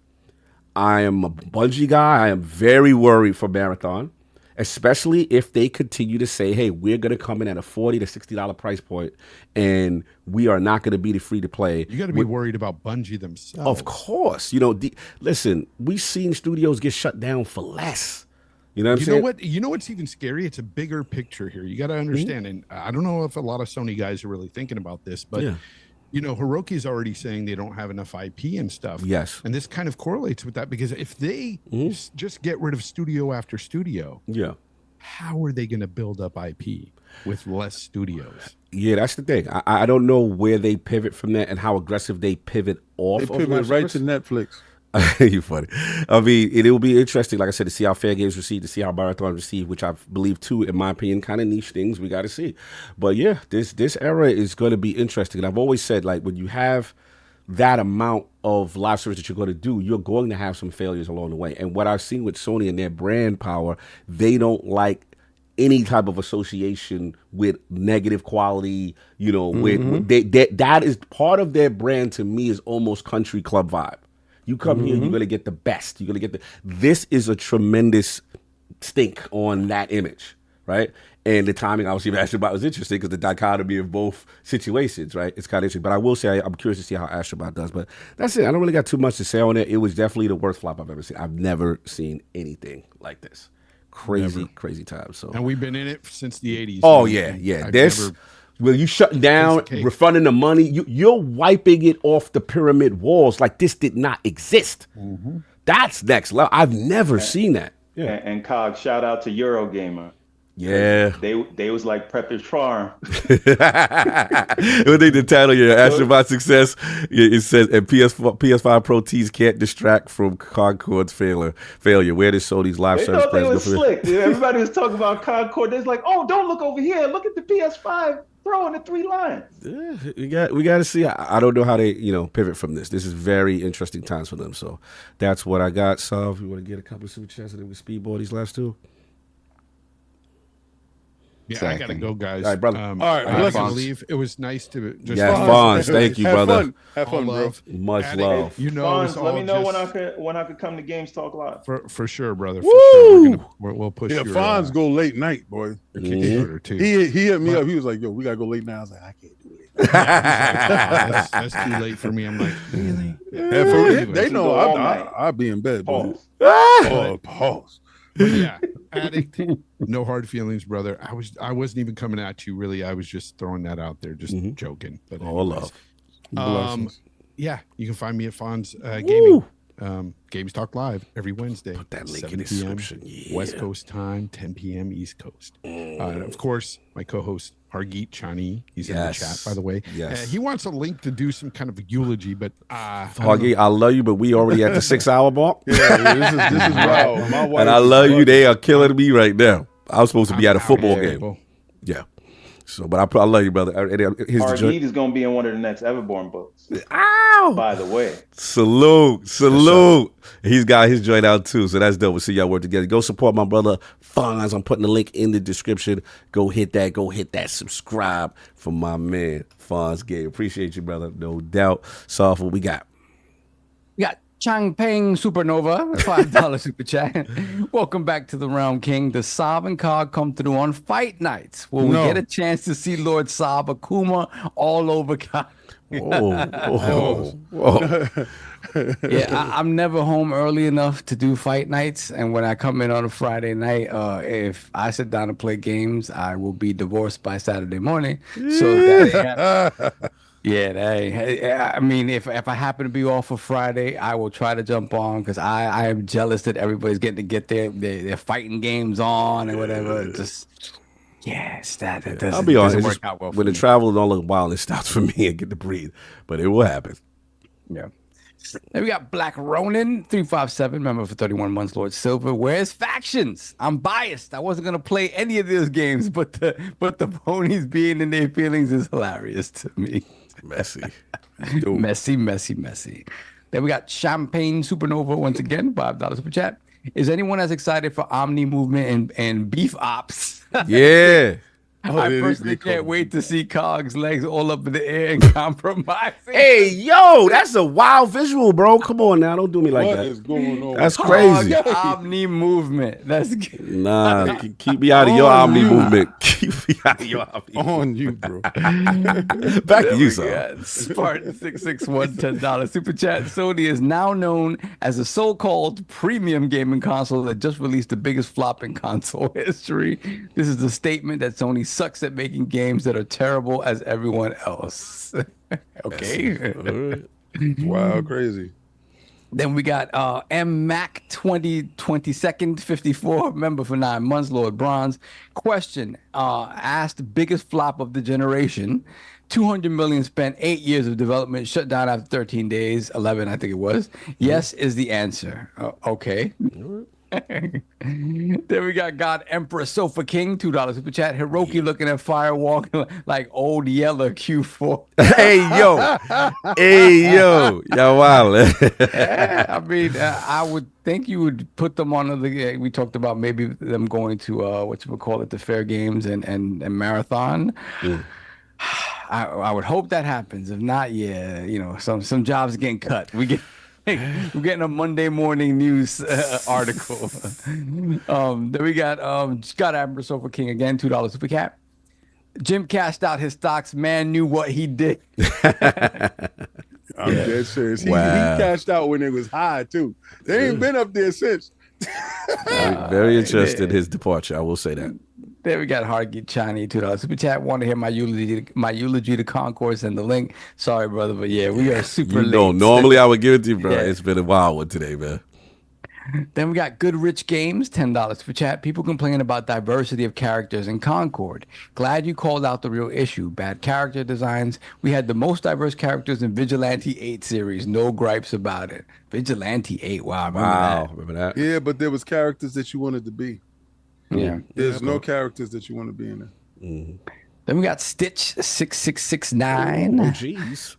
I am a Bungie guy. I am very worried for Marathon, especially if they continue to say, hey, we're going to come in at a $40 to $60 price point, and we are not going to be the free-to-play. You got to be worried about Bungie themselves. Of course. Listen, we've seen studios get shut down for less. You know what I'm saying? You know what's even scary? It's a bigger picture here. You got to understand, and I don't know if a lot of Sony guys are really thinking about this, but You know, Hiroki's already saying they don't have enough IP and stuff. Yes. And this kind of correlates with that because if they just get rid of studio after studio, how are they going to build up IP with less studios? Yeah, that's the thing. I don't know where they pivot from that and how aggressive they pivot off. They pivot right to Netflix. You funny. I mean, it will be interesting, like I said, to see how fair games receive, to see how marathon receive, which I believe too, in my opinion, kind of niche things we got to see. But yeah, this era is going to be interesting. And I've always said, like, when you have that amount of live service that you're going to do, you're going to have some failures along the way. And what I've seen with Sony and their brand power, they don't like any type of association with negative quality, you know, with that is part of their brand. To me, is almost country club vibe. You come here, you're going to get the best. You're going to get this is a tremendous stink on that image, right? And the timing, obviously, of Astrobot was interesting because the dichotomy of both situations, right? It's kind of interesting. But I will say, I'm curious to see how Astrobot does. But that's it. I don't really got too much to say on it. It was definitely the worst flop I've ever seen. I've never seen anything like this. Crazy time. So, and we've been in it since the 80s. Oh, yeah. Well, you shutting down, refunding the money. You're wiping it off the pyramid walls like this did not exist. That's next level. I've never seen that. Yeah. And Cog, shout out to Eurogamer. Yeah, they was like Prepper's Farm. When they the title, Astrobot success, it says, and PS5 Pro Ts can't distract from Concord's failure. Where did Sony's live they service thought they was slick. Everybody was talking about Concord. They're like, oh, don't look over here. Look at the PS5 Pro in the 3 lines. Yeah, we got to see. I don't know how they pivot from this. This is very interesting times for them. So that's what I got. So if you want to get a couple of super chats and then we speedball these last two. Yeah, I gotta go, guys. All right, brother. All right, I gotta leave. It was nice to just Fonz. Thank you, brother. Have fun, bro. Much love. You know, Fonz, let me know when I could come to Games Talk Live. For sure, brother. For sure. We'll push. Yeah, Fonz go late night, boy. Kickstarter too. He hit me up. He was like, "Yo, we gotta go late now." I was like, "I can't do it." That's too late for me. I'm like, really? Yeah, they know I'll be in bed. Pause. Pause. But yeah, Addict. No hard feelings, brother. I wasn't even coming at you, really. I was just throwing that out there, just joking. But all love. Yeah, you can find me at Fonz Gaming. Games Talk Live every Wednesday. Put that link in the description. Yeah. West Coast time, 10 p.m. East Coast. Of course, my co-host Hargeet Chani. He's in the chat, by the way. Yes. He wants a link to do some kind of eulogy, but Hargeet, I love you, but we already at the 6-hour mark. Yeah, this is wild. My wife and I love you. They are killing me right now. I was supposed to be at a football game. Yeah. So, but I love you, brother. Hargeet is going to be in one of the next Everborn books. Ow! By the way. Salute. He's got his joint out too, so that's dope. We'll see y'all work together. Go support my brother Fonz. I'm putting the link in the description. Go hit that subscribe for my man Fonz Game. Appreciate you, brother. No doubt. So, what we got? We got Changpeng Supernova, $5 super chat. Welcome back to the Realm King. The Saab and Cog come through on fight nights. Will we get a chance to see Lord Saab Akuma all over Cog? Whoa. Yeah, I'm never home early enough to do fight nights, and when I come in on a Friday night, if I sit down and play games, I will be divorced by Saturday morning. So I mean, if I happen to be off for Friday, I will try to jump on because I am jealous that everybody's getting to get their fighting games on and whatever. Just that doesn't, I'll be honest. work out well when the travel don't look wild, it stops for me and get to breathe, but it will happen. Yeah. Then we got Black Ronin 357, member for 31 months, Lord Silver. Where's factions? I'm biased. I wasn't gonna play any of those games, but the ponies being in their feelings is hilarious to me. Messy. Messy. Then we got Champagne Supernova once again, $5 super chat. Is anyone as excited for Omni Movement and Beef Ops? Yeah. I personally can't wait to see Cog's legs all up in the air and compromising. Hey, yo, that's a wild visual, bro. Come on now, don't do me like that. What is going on? That's crazy. Omni Movement. Nah, keep me out of your Omni movement. Keep me out of your Omni on you, bro. Back to you, son. Spartan 661 $10 super chat. Sony is now known as a so-called premium gaming console that just released the biggest flop in console history. This is a statement that Sony sucks at making games that are terrible as everyone else. Okay. Wow, crazy. Then we got MMac 2022nd 54 member for 9 months, Lord Bronze. Question asked biggest flop of the generation. 200 million spent, 8 years of development, shut down after 13 days, 11 I think it was. Yes is the answer. Okay. Then we got God Emperor Sofa King, $2 super chat. Hiroki looking at Firewall like old Yeller Q4. Hey yo, y'all wild. I mean, I would think you would put them on the. We talked about maybe them going to what you would call it, the Fair Games and Marathon. I would hope that happens. If not, yeah, you know, some jobs are getting cut. We're getting a Monday morning news article. Then we got Scott Amber Sofa King again, $2 super cap. Jim cashed out his stocks. Man knew what he did. I'm dead serious. He cashed out when it was high too. They ain't been up there since. Very interested in his departure. I will say that. There we got Hargeet Chani, $2 super chat. Want to hear my eulogy to Concord? Send the link. Sorry, brother, but yeah, we are super late. No, normally I would give it to you, bro. Yeah. It's been a wild one today, man. Then we got Good Rich Games, $10 super chat. People complain about diversity of characters in Concord. Glad you called out the real issue. Bad character designs. We had the most diverse characters in Vigilante 8 series. No gripes about it. Vigilante 8. Wow, Remember that? Yeah, but there was characters that you wanted to be. Yeah. There's no characters that you want to be in there. Then we got Stitch 6669. Oh, jeez.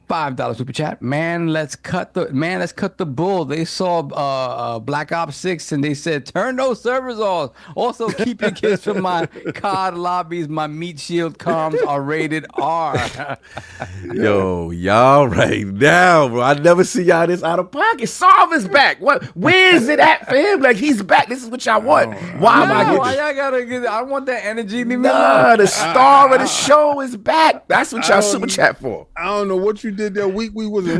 $5 super chat. Man, let's cut the bull. They saw Black Ops 6 and they said, turn those servers off. Also, keep your kids from my COD lobbies. My meat shield comms are rated R. Yo, y'all right now, bro. I never see y'all this out of pocket. Solve is back. Where is it at for him? Like, he's back. This is what y'all want. Why am I getting why y'all gotta get I want that energy. Nah, the star of the show is back. That's what y'all super chat for. I don't know what you did that week we was in.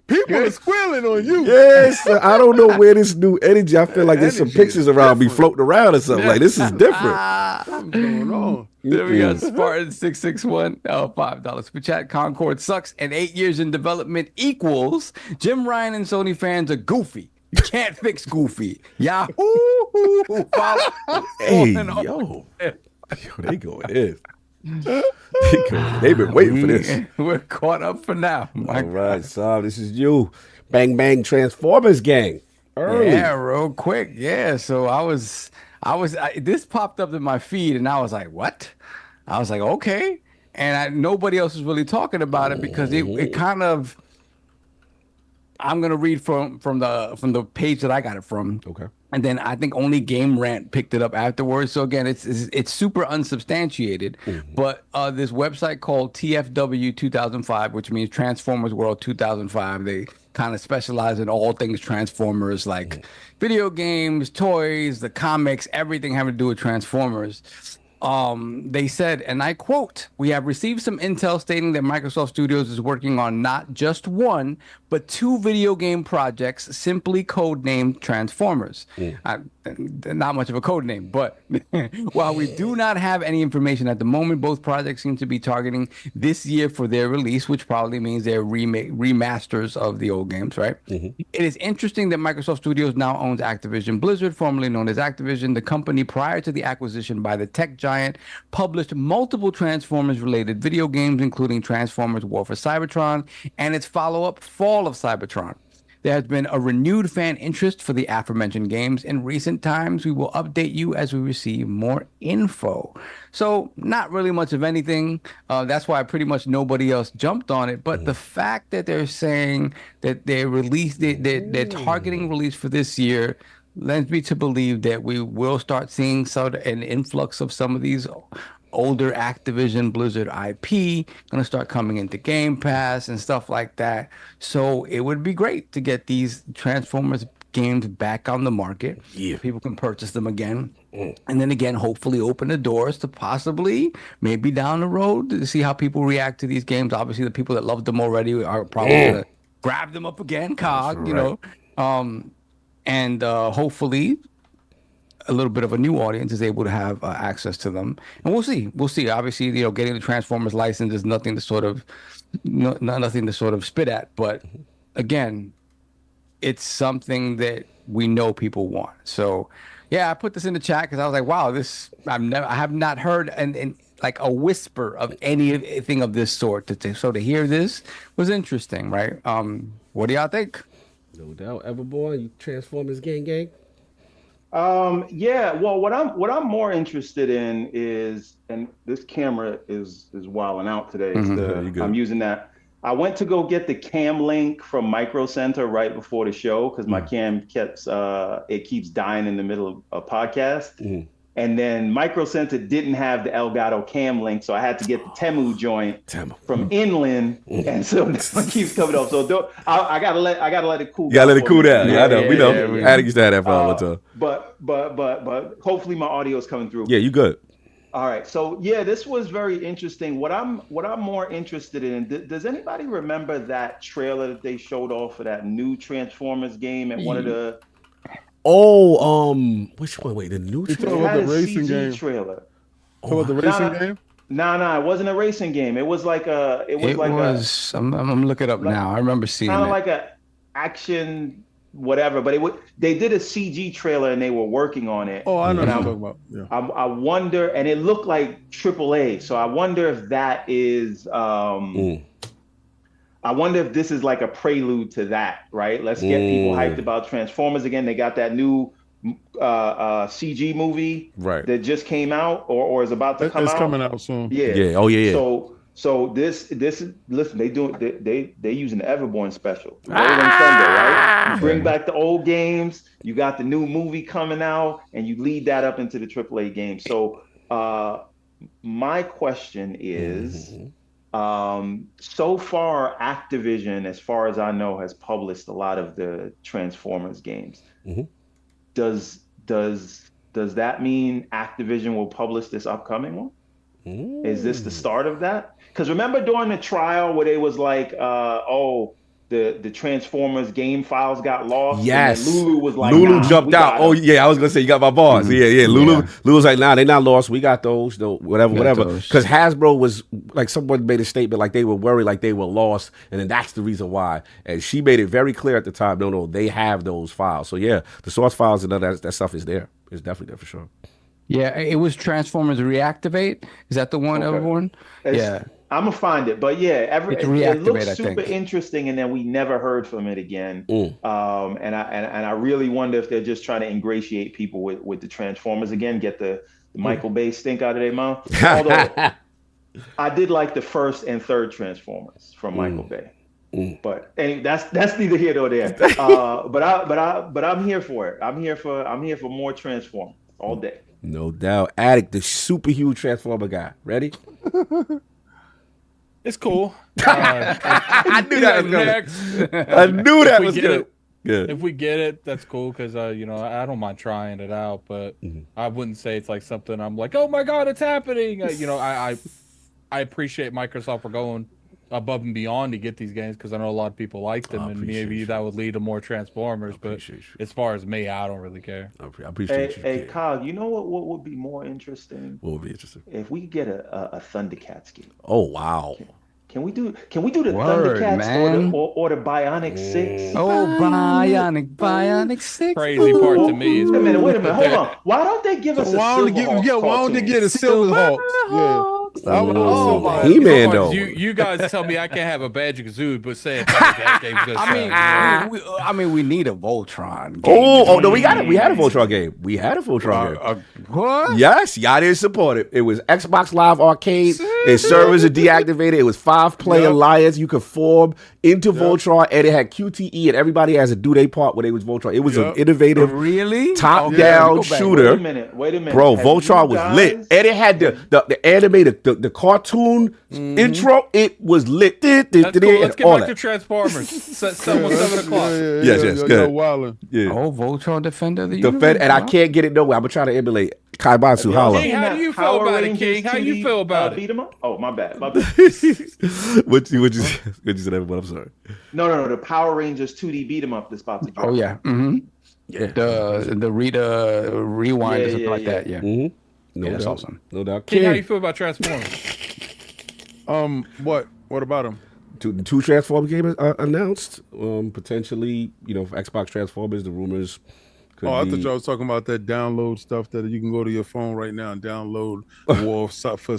People are squealing on you. Yes, I don't know where this new energy. I feel like there's some pictures around me floating around or something. Like, this is different. What's going on? Then we got Spartan 661, $5 super chat. Concord sucks, and 8 years in development equals Jim Ryan and Sony fans are goofy. You can't fix goofy. Yahoo! Hey, yo, they going in. They've been waiting for this. We're caught up for now. All right, Saab, this is you. Bang Bang Transformers gang. Early. Yeah, real quick. Yeah, so this popped up in my feed and I was like, what? I was like, okay. And nobody else was really talking about it because it kind of, I'm going to read from the page that I got it from. Okay. And then I think only Game Rant picked it up afterwards. So again, it's super unsubstantiated. But this website called TFW 2005, which means Transformers World 2005, they kind of specialize in all things Transformers, like video games, toys, the comics, everything having to do with Transformers. They said, and I quote, "We have received some intel stating that Microsoft Studios is working on not just one, but 2 video game projects simply codenamed Transformers." Not much of a code name, but while we do not have any information at the moment, both projects seem to be targeting this year for their release, which probably means they're remasters of the old games, right? It is interesting that Microsoft Studios now owns Activision Blizzard, formerly known as Activision. The company, prior to the acquisition by the tech giant, published multiple Transformers-related video games, including Transformers War for Cybertron and its follow-up Fall of Cybertron. There has been a renewed fan interest for the aforementioned games. In recent times, we will update you as we receive more info. So not really much of anything. That's why pretty much nobody else jumped on it. But the fact that they're saying that they're targeting release for this year lends me to believe that we will start seeing sort of an influx of some of these older Activision Blizzard IP going to start coming into Game Pass and stuff like that. So it would be great to get these Transformers games back on the market. Yeah. People can purchase them again. And then again, hopefully open the doors to possibly, maybe down the road, to see how people react to these games. Obviously, the people that loved them already are probably going to grab them up again, COG, you know. And hopefully a little bit of a new audience is able to have access to them, and we'll see. Obviously, you know, getting the Transformers license is nothing to sort of nothing to sort of spit at, but again, it's something that we know people want. So yeah, I put this in the chat because I was like, wow, I have not heard and like a whisper of anything of this sort. So to hear this was interesting, right? What do y'all think? No doubt. Everborn, you Transformers gang. Yeah, well, what I'm more interested in is, and this camera is wilding out today. I'm using that. I went to go get the cam link from Micro Center right before the show because my cam keeps dying in the middle of a podcast. And then Micro Center didn't have the Elgato cam link, so I had to get the Temu joint from Inland, and so this one keeps coming up. So I gotta let it cool. You gotta let it cool down. Yeah, I know. We know. Addict used to have that problem too. But hopefully my audio is coming through. Yeah, you good. All right. So yeah, this was very interesting. What I'm more interested in. Does anybody remember that trailer that they showed off for that new Transformers game at one of the? Oh, which one? Wait, the new trailer? It had the a racing CG game trailer. Oh, the racing game? No, it wasn't a racing game. It was like a. I'm looking it up now. I remember seeing it. Kind of like a action whatever, but they did a CG trailer and they were working on it. Oh, I know what you're talking about. Yeah. I wonder, and it looked like AAA. So I wonder if that is. I wonder if this is like a prelude to that, right? Let's get people hyped about Transformers again. They got that new CG movie that just came out or is about to come out. It's coming out soon. Yeah. Oh yeah. So this is, listen, they using the Everborn special. Rolling Thunder, right? You bring back the old games. You got the new movie coming out, and you lead that up into the AAA game. So my question is. So far, Activision, as far as I know, has published a lot of the Transformers games. Does that mean Activision will publish this upcoming one? Is this the start of that? Because remember during the trial where they was like, the Transformers game files got lost. Yes. And Lulu was like, Lulu jumped out. Oh yeah, I was gonna say you got my bars. Yeah. Lulu was like, nah, they not lost. We got those. No, whatever. Because Hasbro was like, someone made a statement like they were worried, like they were lost, and then that's the reason why. And she made it very clear at the time. No, they have those files. So yeah, the source files and that stuff is there. It's definitely there for sure. Yeah, it was Transformers Reactivate. Is that the one, Everborn? Yeah. I'm gonna find it, but yeah, it looks super interesting, and then we never heard from it again. And I really wonder if they're just trying to ingratiate people with the Transformers again, get the Michael Bay stink out of their mouth. Although I did like the first and third Transformers from Michael Bay, but that's neither here nor there. But I'm here for it. I'm here for more Transformers all day. No doubt, Addict, the super huge Transformer guy. Ready? It's cool. I knew that was good. I knew that was good. If we get it, that's cool because I don't mind trying it out, but I wouldn't say it's like something I'm like, oh my god, it's happening. I appreciate Microsoft for going above and beyond to get these games because I know a lot of people like them, and maybe that would lead to more Transformers. But as far as me, I don't really care. I appreciate you. Hey, Kyle, you know what would be more interesting? What would be interesting? If we get a Thundercats game. Oh wow. Can we do the Thundercats or the Bionic 6? Oh, Bionic 6. Crazy part to me is wait a minute, hold on. Why don't they give us a Silverhawks? Why don't they get a Silverhawks? Yeah. He-Man though. You guys tell me I can't have a Banjo-Kazooie, but say that game's good. I mean, we need a Voltron game. Oh no, we got it. We had a Voltron game. Game. What? Yes, y'all didn't support it. It was Xbox Live Arcade. Their servers are deactivated. It was 5-player alliance. You could form into Voltron, and it had QTE, and everybody has to do their part when they was Voltron. It was an innovative, top-down shooter. Wait a minute, bro. Voltron was lit, and it had the animated, the cartoon intro. It was lit. That's cool. Let's get back to Transformers. 7 o'clock. Yes, good. Yeah. Oh, Voltron Defender of the Universe. And I can't get it nowhere. I'm gonna try to emulate. Kaibatsu, holla. King, how do you feel about it, King? How you feel about it? Beat 'em up? Oh, my bad. My bad. what you said, everyone? I'm sorry. No. The Power Rangers 2D beat 'em up that's about to drop. Oh yeah. Mm-hmm. Yeah. The Rita rewind or something like that. Yeah. Mm-hmm. No that's doubt. awesome. No doubt. King, how you feel about Transformers? What about them? Two Transformers games announced. Potentially, for Xbox Transformers, the rumors. I thought y'all was talking about that download stuff that you can go to your phone right now and download War for.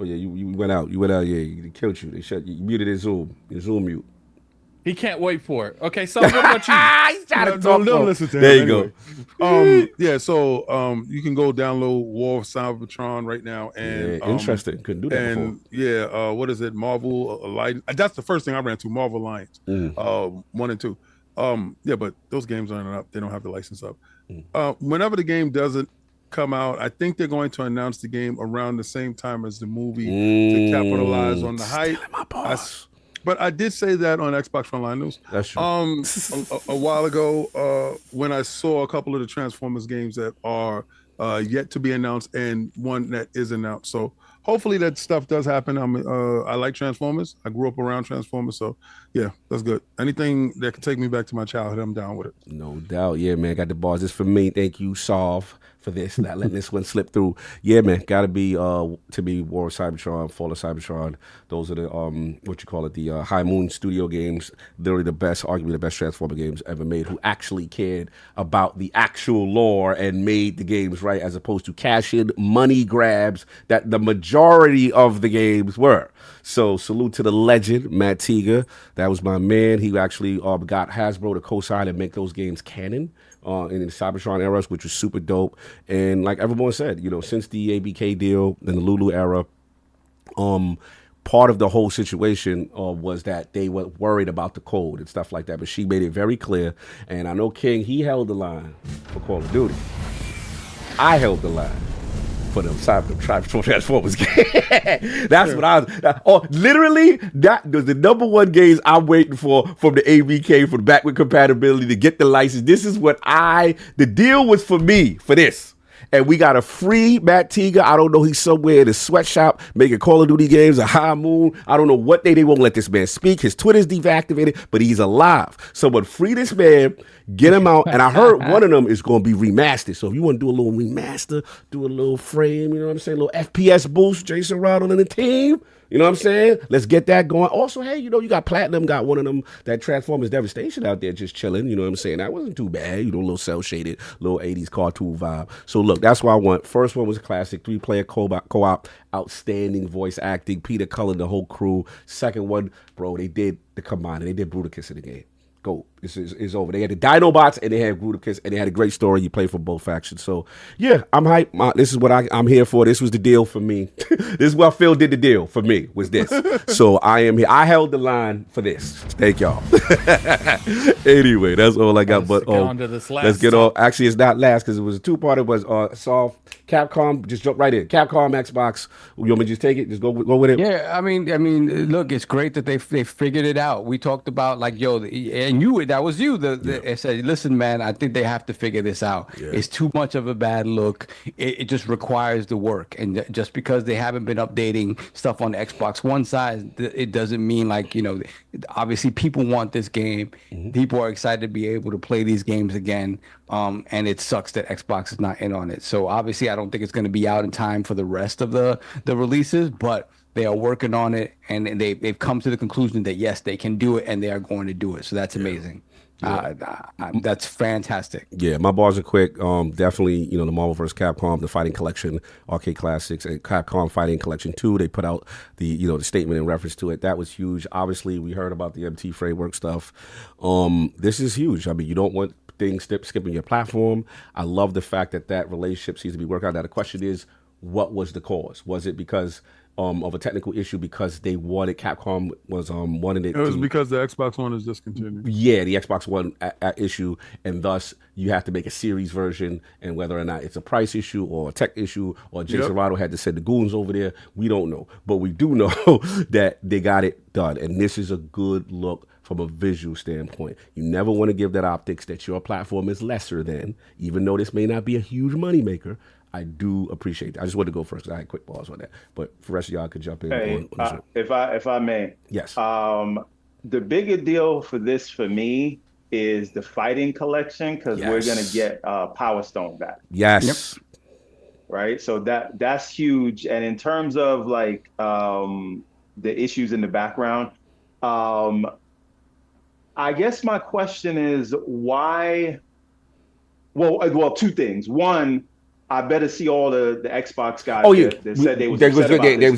Oh yeah, you went out. You went out. Yeah, they killed you. They shut you. You muted his Zoom. Your Zoom mute. He can't wait for it. Okay, so what about you? He's trying to talk. Don't listen to him. There you go. Yeah, so you can go download War of Cybertron right now, and interesting. Couldn't do that before. Yeah, what is it? Marvel Alliance. That's the first thing I ran to. Marvel Alliance, 1 and 2. Yeah, but those games aren't up. They don't have the license up. Whenever the game doesn't come out, I think they're going to announce the game around the same time as the movie to capitalize on the hype. But I did say that on Xbox Frontline News. That's true. A while ago, when I saw a couple of the Transformers games that are yet to be announced and one that is announced. So hopefully that stuff does happen. I like Transformers. I grew up around Transformers, so yeah, that's good. Anything that can take me back to my childhood, I'm down with it. No doubt. Yeah, man. Got the bars. This for me. Thank you, Solve, for this. Not letting this one slip through. Yeah, man. Got to be to be War of Cybertron, Fall of Cybertron. Those are the the High Moon Studio games. Literally the best, arguably the best Transformer games ever made. Who actually cared about the actual lore and made the games right, as opposed to cash-in money grabs that the majority of the games were. So salute to the legend, Matt Tiga. That was my man. He actually got Hasbro to co-sign and make those games canon in the Cybertron eras, which was super dope. And like everyone said, since the ABK deal and the Lulu era, part of the whole situation was that they were worried about the code and stuff like that. But she made it very clear. And I know King, he held the line for Call of Duty. I held the line for them Transformers game. That's what I was. Literally, that was the number one games I'm waiting for from the ABK, for the backward compatibility to get the license. This is what the deal was for me for this. And we got a free Matt Tiga. I don't know, he's somewhere in a sweatshop making Call of Duty games, a High Moon. I don't know what they won't let this man speak. His Twitter's deactivated, but he's alive. Someone free this man, get him out. And I heard one of them is going to be remastered. So if you want to do a little remaster, do a little frame, you know what I'm saying? A little FPS boost, Jason Ronald and the team. You know what I'm saying? Let's get that going. Also, hey, you got Platinum, got one of them, that Transformers Devastation out there just chilling. You know what I'm saying? That wasn't too bad. A little cel-shaded, little 80s cartoon vibe. So look, that's what I want. First one was a classic, 3-player co-op, outstanding voice acting, Peter Cullen, the whole crew. Second one, bro, they did the combine, and they did Bruticus in the game. Go. It's over. They had the Dinobots and they had Bruticus, and they had a great story. You play for both factions. So, yeah, I'm hyped. This is what I'm here for. This was the deal for me. This is what Phil did the deal for me, was this. So I am here. I held the line for this. Thank y'all. Anyway, that's all I got. But let's get on. Actually, it's not last because it was a two-part. It was Solve, Capcom. Just jump right in. Capcom, Xbox. You want me to just take it? Just go with it? Yeah, I mean, look, it's great that they figured it out. We talked about that was you. They said, listen, man, I think they have to figure this out. Yeah. It's too much of a bad look. It just requires the work. And just because they haven't been updating stuff on the Xbox One side, it doesn't mean obviously people want this game. Mm-hmm. People are excited to be able to play these games again. And it sucks that Xbox is not in on it. So obviously I don't think it's going to be out in time for the rest of the releases, but they are working on it, and they've come to the conclusion that yes, they can do it, and they are going to do it. So that's amazing. That's fantastic. Yeah, my bars are quick. Definitely, the Marvel vs. Capcom, the Fighting Collection, Arcade Classics, and Capcom Fighting Collection 2. They put out the the statement in reference to it. That was huge. Obviously, we heard about the MT framework stuff. This is huge. I mean, you don't want things skipping your platform. I love the fact that relationship seems to be working out. Now, the question is, what was the cause? Was it because of a technical issue, because Capcom was wanted it? It was because the Xbox One is discontinued. Yeah, the Xbox One issue, and thus you have to make a series version, and whether or not it's a price issue or a tech issue, or Jason Rado had to send the goons over there, we don't know. But we do know that they got it done, and this is a good look from a visual standpoint. You never want to give that optics that your platform is lesser than, even though this may not be a huge moneymaker. I do appreciate that. I just wanted to go first because I had quick pause on that. But for the rest of y'all could jump in. Hey, if I may. Yes. The bigger deal for this for me is the fighting collection, because we're gonna get Power Stone back. Yes. Yep. Right. So that's huge. And in terms of like the issues in the background, I guess my question is why? Well, two things. One, I better see all the Xbox guys that said they was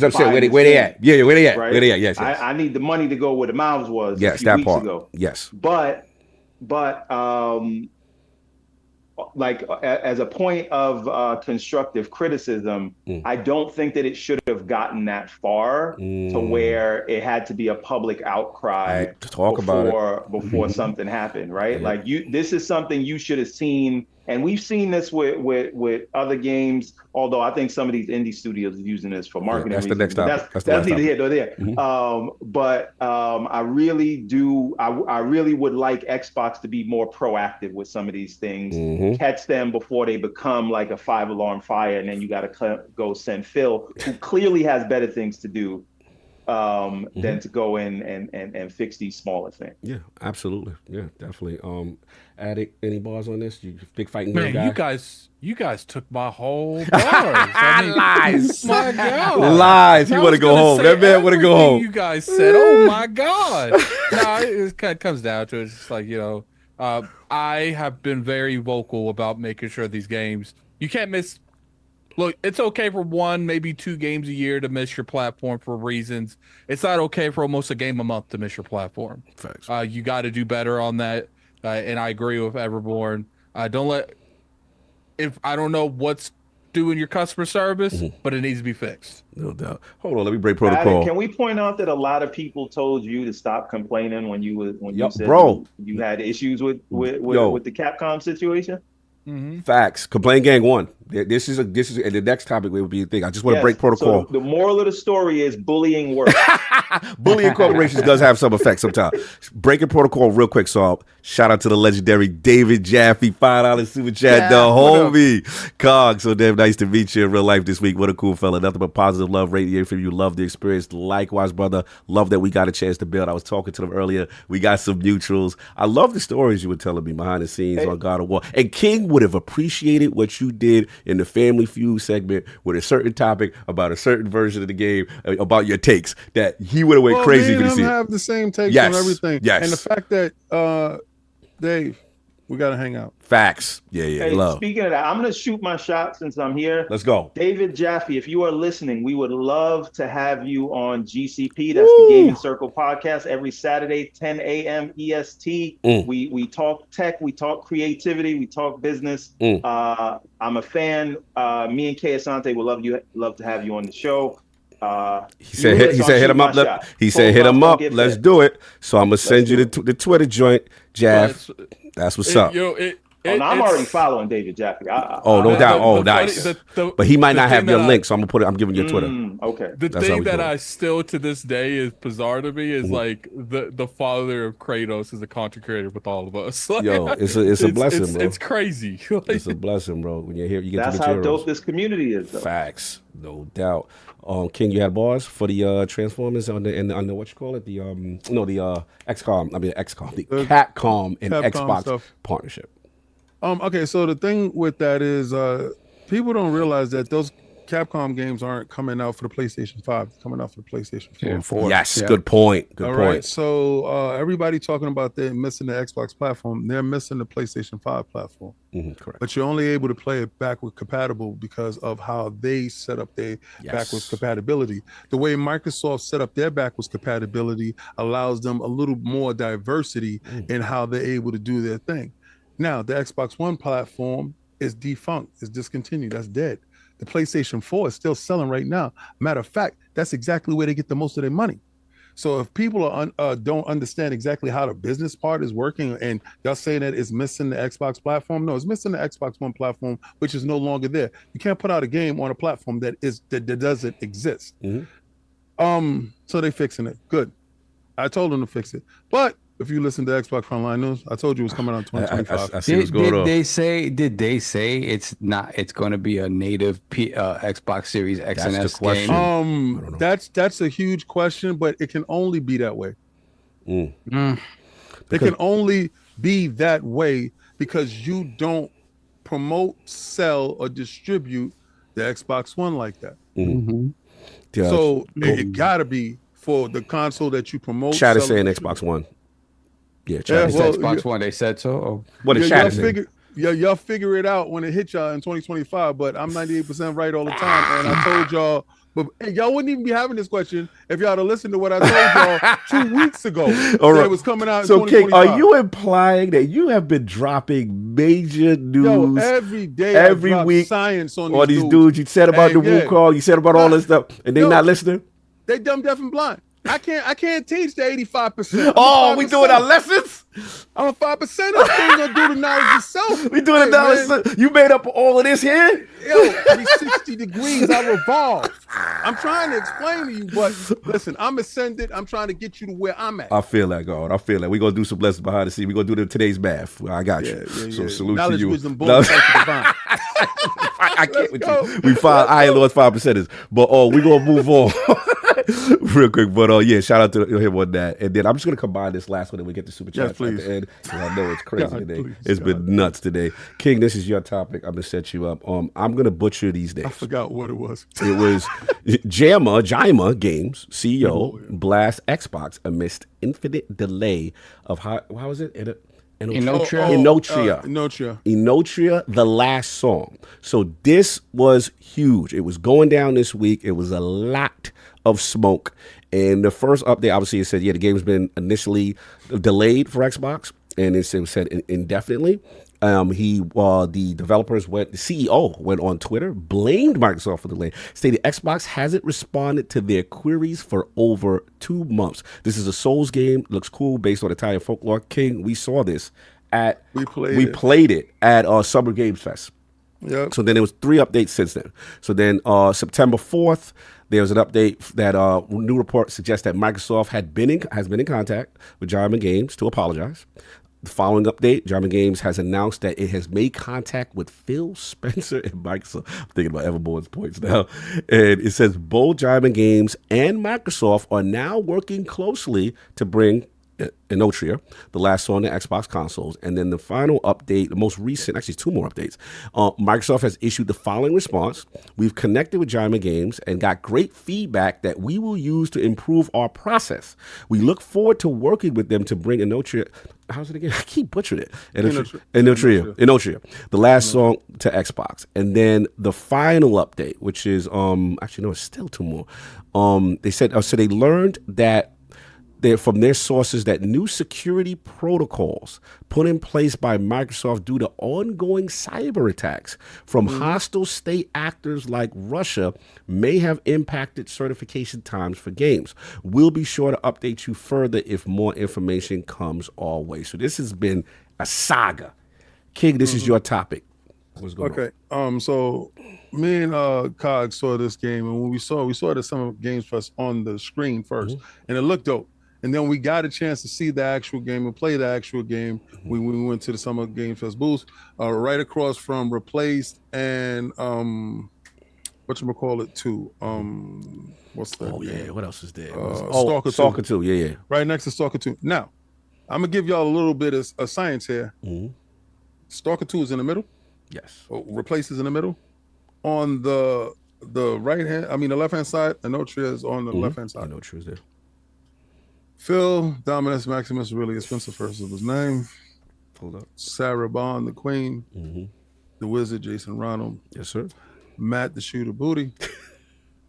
upset. Where they at? Yeah, where they at? Right? Where they at? Yes. I need the money to go where the mouths was. Yes, a few that weeks part. Ago. Yes. But like as a point of constructive criticism, I don't think that it should have gotten that far to where it had to be a public outcry before something happened, right? Yeah. Like this is something you should have seen. And we've seen this with other games, although I think some of these indie studios are using this for marketing reasons. The next topic. That's neither here nor there. But I really would like Xbox to be more proactive with some of these things, catch them before they become like a 5-alarm fire, and then you got to go send Phil, who clearly has better things to do than to go in and fix these smaller things. Yeah, absolutely. Yeah, definitely. Addict, any bars on this? You big fighting man, guy? you guys took my whole bars. I mean, Lies. My God. Lies. He want to go home. That man want to go home. You guys said, oh my God. No, it kind of comes down to it. It's just like, I have been very vocal about making sure these games, you can't miss. Look, it's okay for 1, maybe 2 games a year to miss your platform for reasons. It's not okay for almost a game a month to miss your platform. Facts. You got to do better on that. And I agree with Everborn. I don't know what's doing your customer service, but it needs to be fixed. No doubt. Hold on, let me break protocol. Can we point out that a lot of people told you to stop complaining when you said you had issues with the Capcom situation? Facts. Complain Gang 1. This is and the next topic will be a thing. I just want to break protocol. So the moral of the story is bullying works. Bullying corporations does have some effect sometimes. Breaking protocol real quick, so shout out to the legendary David Jaffe, $5 super chat, the homie. Cog, so damn nice to meet you in real life this week. What a cool fella. Nothing but positive love radiating from you. Love the experience. Likewise, brother. Love that we got a chance to build. I was talking to them earlier. We got some mutuals. I love the stories you were telling me behind the scenes on God of War. And King would have appreciated what you did in the Family Feud segment with a certain topic about a certain version of the game, about your takes, that he would have went crazy if he see it. Have the same takes on everything. Yes. And the fact that Dave, we gotta hang out. Facts. Yeah. Hey, love. Speaking of that, I'm gonna shoot my shot since I'm here. Let's go. David Jaffe, if you are listening, we would love to have you on GCP. That's the Gaming Circle podcast every Saturday, 10 a.m. EST. We talk tech, we talk creativity, we talk business. I'm a fan. Me and Kay Asante would love to have you on the show. He said hit him up. He said hit him up. Let's do it. So I'm gonna send you the Twitter joint, Jaff. That's what's up. I'm already following David Jaffe. No doubt. Nice. But he might not have your link, so I'm giving you Twitter. Okay. The thing that I still to this day is bizarre to me is like the father of Kratos is a content creator with all of us. Like, it's a blessing, bro. It's crazy. It's a blessing, bro. When you're here, you get that's the materials. how dope this community is, though. Facts, no doubt. King, you had bars for the Transformers on the what you call it? The XCOM. I mean XCOM, the Capcom and Xbox stuff. Partnership. Okay, so the thing with that is people don't realize that those Capcom games aren't coming out for the PlayStation 5, coming out for the PlayStation 4. Yes, good point. Good point. Right, so everybody talking about they're missing the Xbox platform, they're missing the PlayStation 5 platform. Correct. But you're only able to play it backward compatible because of how they set up their backwards compatibility. The way Microsoft set up their backwards compatibility allows them a little more diversity in how they're able to do their thing. Now, the Xbox One platform is defunct, is discontinued, that's dead. The PlayStation 4 is still selling right now. Matter of fact, that's exactly where they get the most of their money. So if people don't understand exactly how the business part is working, and y'all saying that it's missing the Xbox platform, no, it's missing the Xbox One platform, which is no longer there. You can't put out a game on a platform that doesn't exist. So they're fixing it. Good. I told them to fix it. But if you listen to Xbox Online News, I told you it was coming out in 2025. I see what's going on. Did they say it's going to be a native Xbox Series X and S game? That's a huge question, but it can only be that way. It can only be that way because you don't promote, sell, or distribute the Xbox One like that. So it gotta be for the console that you promote. Chat is saying Xbox One. Yeah, chat is Xbox One. They said so. Oh. What is chat saying? Y'all figure it out when it hits y'all in 2025. But I'm 98% right all the time, and I told y'all. But y'all wouldn't even be having this question if y'all had listened to what I told y'all 2 weeks ago. All right. It was coming out in 2025. King, are you implying that you have been dropping major news every day, every week science on these dudes? You said about the Wukong, you said about all this stuff, and they not listening? They dumb, deaf, and blind. I can't teach the 85%. Oh, we doing our lessons? I'm a 5%. I'm gonna do the knowledge yourself. We doing the knowledge. You made up all of this here? Yo, 360 degrees. I revolve. I'm trying to explain to you, but listen, I'm ascended. I'm trying to get you to where I'm at. I feel that, God. I feel that. We're gonna do some lessons behind the scenes. We're gonna do today's math. I got you. So salute knowledge, to you. Wisdom, bonus, divine. I can't with you. We filed ILO's 5%ers, but we're gonna move on. Real quick, but shout out to him on that. And then I'm just gonna combine this last one and we get the super chat at the end. I know it's crazy today. It's been nuts today. King, this is your topic. I'm gonna set you up. I'm gonna butcher these names. I forgot what it was. It was Jima Games CEO blast Xbox amidst infinite delay of how was it? Enotria, the last song. So this was huge. It was going down this week. It was a lot of smoke. And the first update, obviously, it said, the game's been initially delayed for Xbox, and it said indefinitely. The developers the CEO went on Twitter, blamed Microsoft for the delay, stated Xbox hasn't responded to their queries for over 2 months. This is a Souls game, looks cool, based on Italian folklore. King, we saw this we played it at Summer Games Fest. Yep. So then there was 3 updates since then. So then September 4th, there was an update that new report suggests that Microsoft has been in contact with Jima Games to apologize. The following update, Jima Games has announced that it has made contact with Phil Spencer and Microsoft. I'm thinking about Everborn's points now. And it says both Jima Games and Microsoft are now working closely to bring Enotria, the last on the Xbox consoles. And then the final update, the most recent, actually 2 more updates. Microsoft has issued the following response. We've connected with Jima Games and got great feedback that we will use to improve our process. We look forward to working with them to bring Enotria. How's it again? I keep butchering it. Enotria, the last song to Xbox. And then the final update, which is actually no, it's still 2 more. They said so they learned that from their sources that new security protocols put in place by Microsoft due to ongoing cyber attacks from hostile state actors like Russia may have impacted certification times for games. We'll be sure to update you further if more information comes our way. So this has been a saga. King, this is your topic. What's going on? So me and Cog saw this game, and when we saw it at Summer Games Fest on the screen first, and it looked dope. And then we got a chance to see the actual game and play the actual game. We went to the Summer Game Fest booth, right across from Replaced and whatchamacallit 2. What's that? Oh yeah, what else is there? Stalker 2. Yeah. Right next to Stalker 2. Now, I'm gonna give y'all a little bit of science here. Stalker 2 is in the middle. Yes. Replaced is in the middle. On the the left hand side, Enotria is on the left hand side. Enotria is there. Phil, Dominus Maximus, really expensive first of his name. Hold up. Sarah Bond, the Queen. The Wizard, Jason Ronald. Yes, sir. Matt, the Shooter Booty.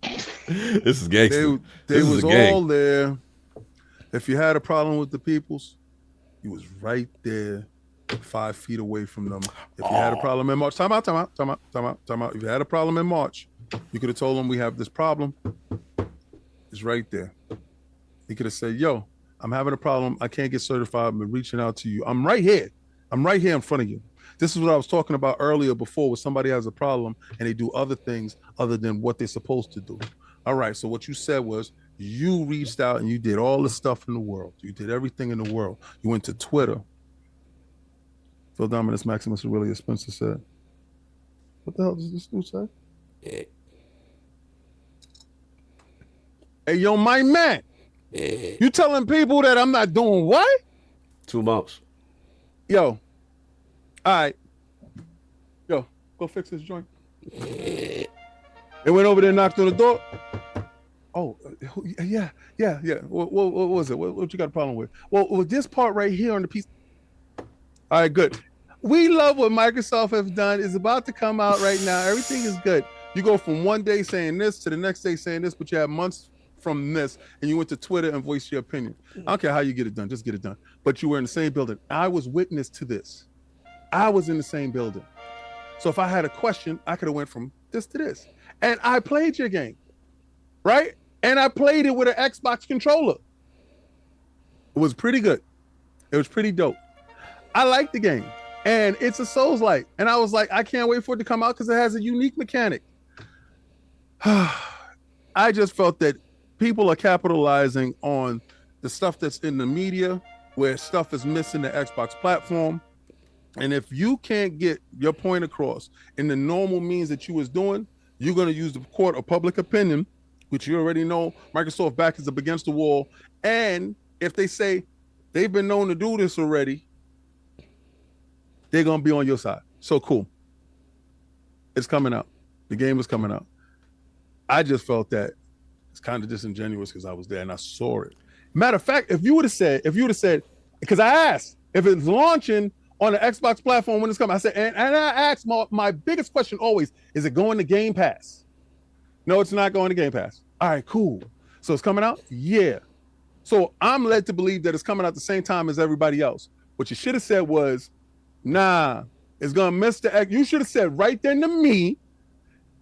This is gangster. They was all there. If you had a problem with the peoples, you was right there, 5 feet away from them. If you had a problem in March, time out. If you had a problem in March, you could have told them we have this problem. It's right there. He could have said, yo, I'm having a problem. I can't get certified. I'm reaching out to you. I'm right here. I'm right here in front of you. This is what I was talking about earlier before, where somebody has a problem and they do other things other than what they're supposed to do. All right. So what you said was You reached out and you did all the stuff in the world. You did everything in the world. You went to Twitter. Phil Dominus Maximus Aurelius Spencer said, what the hell does this dude say? Hey, yo, my man. You telling people that I'm not doing what? 2 months. Yo. All right. Yo, go fix this joint. It went over there and knocked on the door. Oh, yeah. What was it? What you got a problem with? Well, this part right here on the piece. All right, good. We love what Microsoft has done. It's about to come out right now. Everything is good. You go from one day saying this to the next day saying this, but you have months from this, and you went to Twitter and voiced your opinion. I don't care how you get it done. Just get it done. But you were in the same building. I was witness to this. I was in the same building. So if I had a question, I could have went from this to this. And I played your game, right? And I played it with an Xbox controller. It was pretty good. It was pretty dope. I like the game. And it's a Souls-like. And I was like, I can't wait for it to come out because it has a unique mechanic. I just felt that people are capitalizing on the stuff that's in the media where stuff is missing the Xbox platform. And if you can't get your point across in the normal means that you was doing, you're going to use the court of public opinion, which you already know Microsoft back is up against the wall. And if they say they've been known to do this already, they're going to be on your side. So cool. It's coming out. The game is coming out. I just felt that it's kind of disingenuous because I was there and I saw it. Matter of fact, if you would have said, because I asked if it's launching on the Xbox platform when it's coming, I said, and I asked my biggest question always, is it going to Game Pass? No, it's not going to Game Pass. All right, cool. So it's coming out? Yeah. So I'm led to believe that it's coming out the same time as everybody else. What you should have said was, nah, it's going to miss the, you should have said right then to me,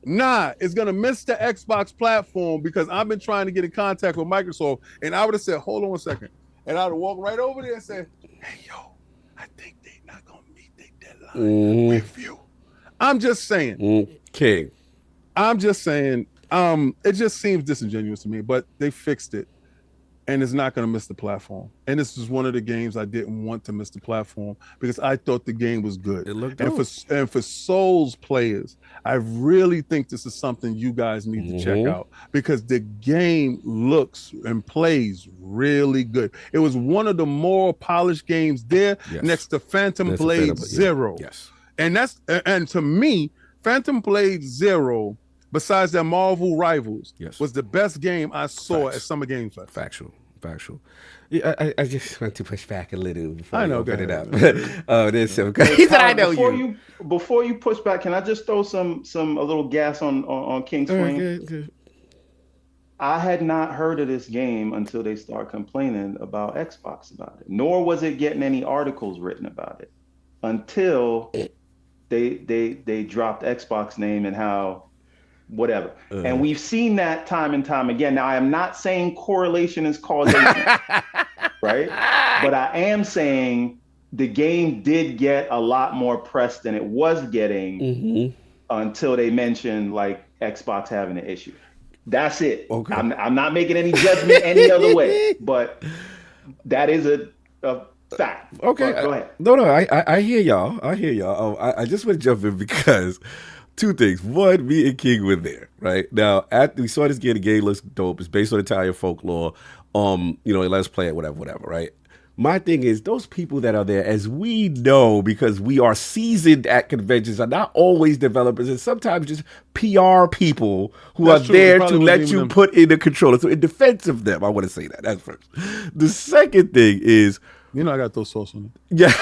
nah, it's going to miss the Xbox platform because I've been trying to get in contact with Microsoft. And I would have said, hold on a second. And I would have walked right over there and said, hey, yo, I think they're not going to meet their deadline with you. I'm just saying. King. I'm just saying, it just seems disingenuous to me, but they fixed it. And it's not going to miss the platform. And this is one of the games I didn't want to miss the platform because I thought the game was good. It looked and for Souls players, I really think this is something you guys need to check out because the game looks and plays really good. It was one of the more polished games there next to Phantom Blade Zero. Yes. And to me, Phantom Blade Zero, besides their Marvel rivals, was the best game I saw at Summer Game Fest. Factual. Yeah, I just want to push back a little before I open it up. Oh, this so good. He said, "I know you." Before you push back, can I just throw a little gas on King Swing? Good. I had not heard of this game until they start complaining about Xbox about it. Nor was it getting any articles written about it until they dropped Xbox name and how. Whatever. And we've seen that time and time again. Now, I am not saying correlation is causation, right? But I am saying the game did get a lot more press than it was getting until they mentioned like Xbox having an issue. That's it. Okay. I'm not making any judgment any other way, but that is a fact. Okay. But go ahead. No, I hear y'all. I just want to jump in because two things. One, me and King were there, right? Now, after we saw this game, the game looks dope. It's based on Italian folklore. Let's play it, whatever, right? My thing is, those people that are there, as we know, because we are seasoned at conventions, are not always developers, and sometimes just PR people who are there to let you put in the controller. So in defense of them, I want to say that. That's first. The second thing is, I got those sauce on it. Yeah,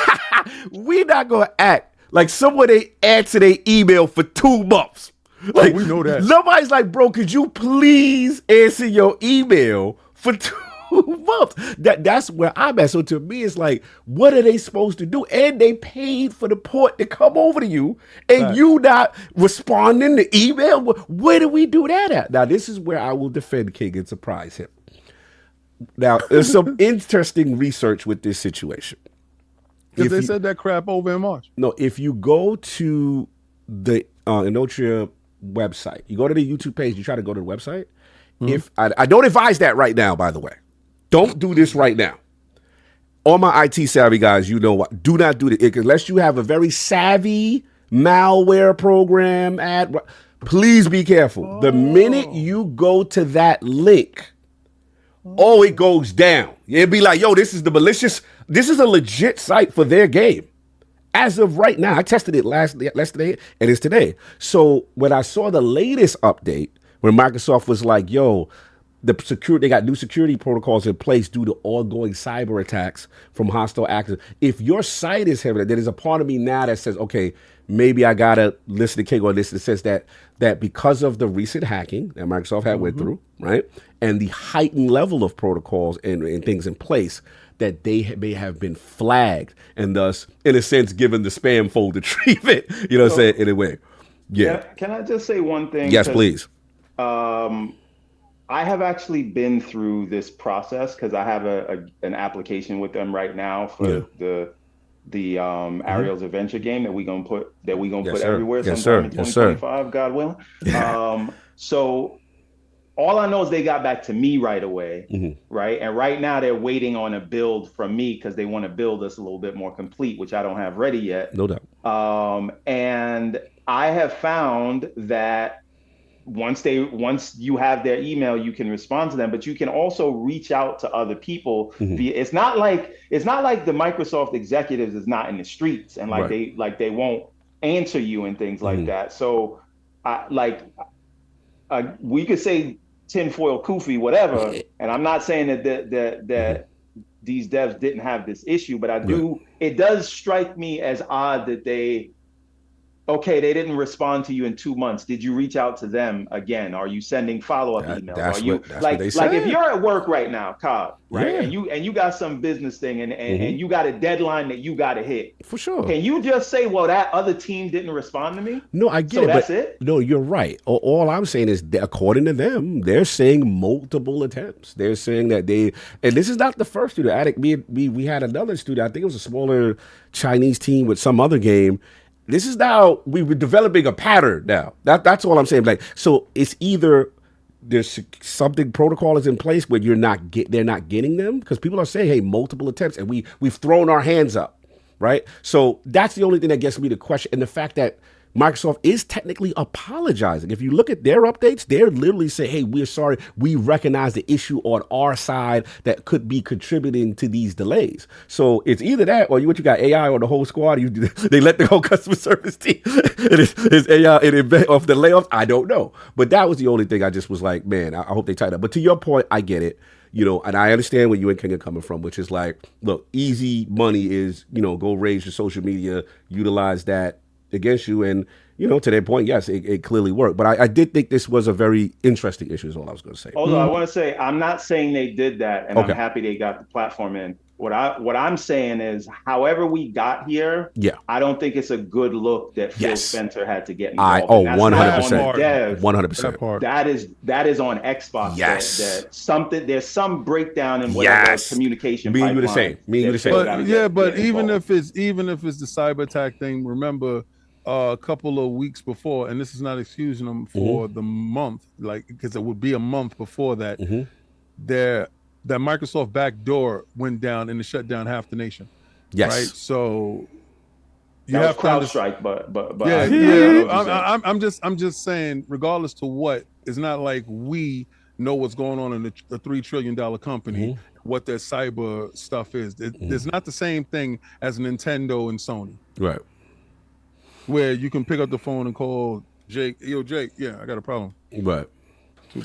we're not going to act like someone ain't answer their email for 2 months. Like, we know that. Nobody's like, bro, could you please answer your email for 2 months? That's where I'm at. So to me, it's like, what are they supposed to do? And they paid for the port to come over to you, and you not responding to email? Where do we do that at? Now, this is where I will defend King and surprise him. Now, there's some interesting research with this situation. Because they said that crap over in March. No, if you go to the Enotria website, you go to the YouTube page, you try to go to the website, if I don't advise that right now, by the way. Don't do this right now. All my IT savvy guys, you know what? Do not do it unless you have a very savvy malware program please be careful. The minute you go to that link, it goes down. It'd be like, yo, this is a legit site for their game. As of right now, I tested it last day, and it's today. So when I saw the latest update, when Microsoft was like, yo, they got new security protocols in place due to ongoing cyber attacks from hostile actors. If your site is having it, there is a part of me now that says, okay, maybe I gotta listen to King on this. It says that because of the recent hacking that Microsoft had went through, right, and the heightened level of protocols and things in place, that they may have been flagged and thus, in a sense, given the spam folder treatment. You know what I'm saying? In a way. Yeah. Can I just say one thing? Yes, please. I have actually been through this process because I have an application with them right now for the Ariel's Adventure game that we gonna put everywhere sometime in 2025, God willing. So all I know is they got back to me right away, right? And right now they're waiting on a build from me because they want to build us a little bit more complete, which I don't have ready yet. No doubt. And I have found that once you have their email, you can respond to them, but you can also reach out to other people. It's not like the Microsoft executives is not in the streets and they won't answer you and things like that. So we could say tinfoil kufi, whatever, and I'm not saying that these devs didn't have this issue, but it does strike me as odd that they didn't respond to you in 2 months. Did you reach out to them again? Are you sending follow-up emails? That's like what they said. If you're at work right now, Cobb, right? Yeah. And you got some business thing and you got a deadline that you got to hit. For sure. Can you just say, well, that other team didn't respond to me? No, I get it. That's it? No, you're right. All I'm saying is that according to them, they're saying multiple attempts. They're saying that and this is not the first studio. Attic, we had another studio. I think it was a smaller Chinese team with some other game. This is now, we were developing a pattern now. That's all I'm saying. Like, so it's either there's something protocol is in place where they're not getting them, because people are saying, hey, multiple attempts, and we've thrown our hands up, right? So that's the only thing that gets me to question, and the fact that Microsoft is technically apologizing. If you look at their updates, they're literally saying, hey, we're sorry. We recognize the issue on our side that could be contributing to these delays. So it's either that or you got AI on the whole squad. They let the whole customer service team. It's AI of the layoffs. I don't know. But that was the only thing I just was like, man, I hope they tighten up. But to your point, I get it. And I understand where you and King are coming from, which is like, look, easy money is, go raise your social media, utilize that against you, and to their point, yes, it clearly worked. But I did think this was a very interesting issue is all I was going to say. Although I want to say, I'm not saying they did that, and I'm happy they got the platform in. What I'm saying is, however we got here, I don't think it's a good look that Phil Spencer had to get involved. 100%. 100%. That is on Xbox. Yes. There's some breakdown in whatever communication. Me and you the same. But even if it's the cyber attack thing, remember a couple of weeks before, and this is not excusing them for the month, because it would be a month before that, that Microsoft backdoor went down and it shut down half the nation. Yes. Right. So you that have CrowdStrike, but I'm just saying, regardless to what, it's not like we know what's going on in a $3 trillion company, what their cyber stuff is. It's not the same thing as Nintendo and Sony. Right. Where you can pick up the phone and call Jake. Yo, Jake, yeah, I got a problem. Right.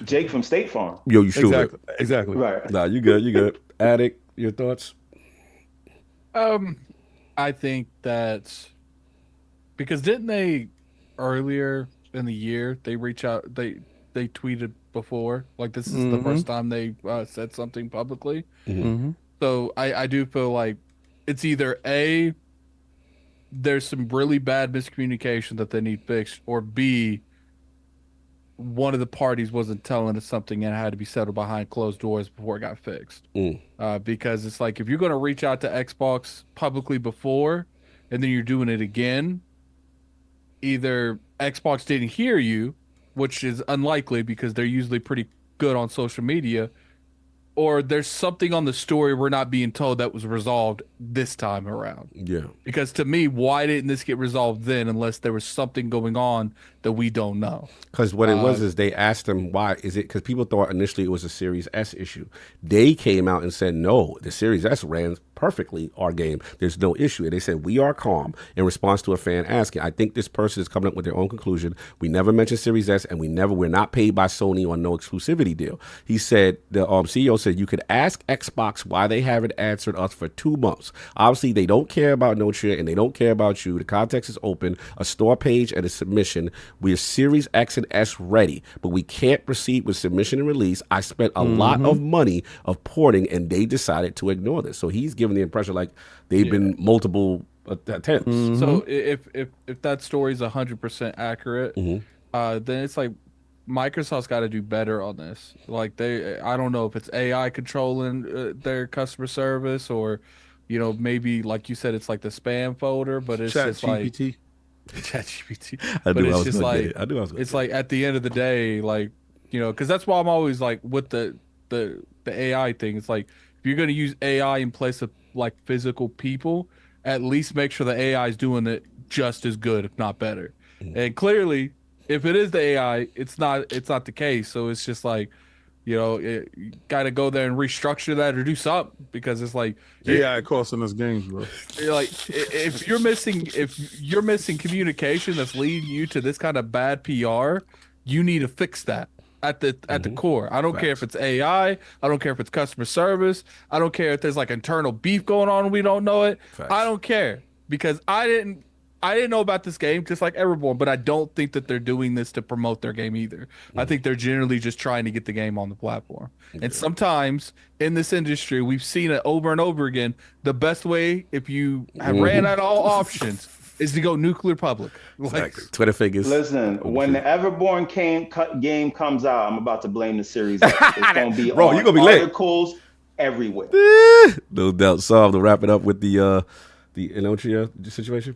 Jake from State Farm. Yo, you sure? Exactly. Right. Nah, you good. Attic, your thoughts? I think that because didn't they earlier in the year they reach out, they tweeted before, like this is the first time they said something publicly. So I do feel like it's either A, there's some really bad miscommunication that they need fixed, or B, one of the parties wasn't telling us something and it had to be settled behind closed doors before it got fixed. Because it's like, if you're going to reach out to Xbox publicly before and then you're doing it again, either Xbox didn't hear you, which is unlikely because they're usually pretty good on social media, or there's something on the story we're not being told that was resolved this time around. Yeah. Because to me, why didn't this get resolved then unless there was something going on that we don't know? Because what it was is they asked them, why is it? Because people thought initially it was a Series S issue. They came out and said, no, the Series S ran perfectly our game. There's no issue. And they said, we are calm in response to a fan asking. I think this person is coming up with their own conclusion. We never mentioned Series S, and we're not paid by Sony on no exclusivity deal. He said, the CEO said, you could ask Xbox why they haven't answered us for 2 months. Obviously, they don't care about Enotria and they don't care about you. The context is open, a store page and a submission. We're Series X and S ready, but we can't proceed with submission and release. I spent a lot of money of porting, and they decided to ignore this. So he's giving the impression like they've been multiple attempts. So if that story is 100% accurate, then it's like Microsoft's got to do better on this. Like I don't know if it's AI controlling their customer service, or maybe like you said, it's like the spam folder, but it's just like ChatGPT. I But knew I it's was just gonna like get it. I knew I was gonna it's get it. like at the end of the day, like because that's why I'm always like with the AI thing. It's like if you're gonna use AI in place of like physical people, at least make sure the AI is doing it just as good, if not better. And clearly, if it is the AI, it's not the case. So it's just like, you got to go there and restructure that or do something, because it's like AI costing us games, bro. like if you're missing communication that's leading you to this kind of bad PR, you need to fix that at the core. I don't care if it's AI. I don't care if it's customer service. I don't care if there's like internal beef going on and we don't know it. I don't care, because I didn't know about this game, just like Everborn, but I don't think that they're doing this to promote their game either. I think they're generally just trying to get the game on the platform. And sometimes in this industry, we've seen it over and over again. The best way, if you have ran out of all options, is to go nuclear public. Like, Twitter fingers. Listen, when the Everborn game comes out, I'm about to blame the Series X. It's going to be Bro, you're gonna be lit. articles everywhere. No doubt. So to wrap it up with the Enotria situation.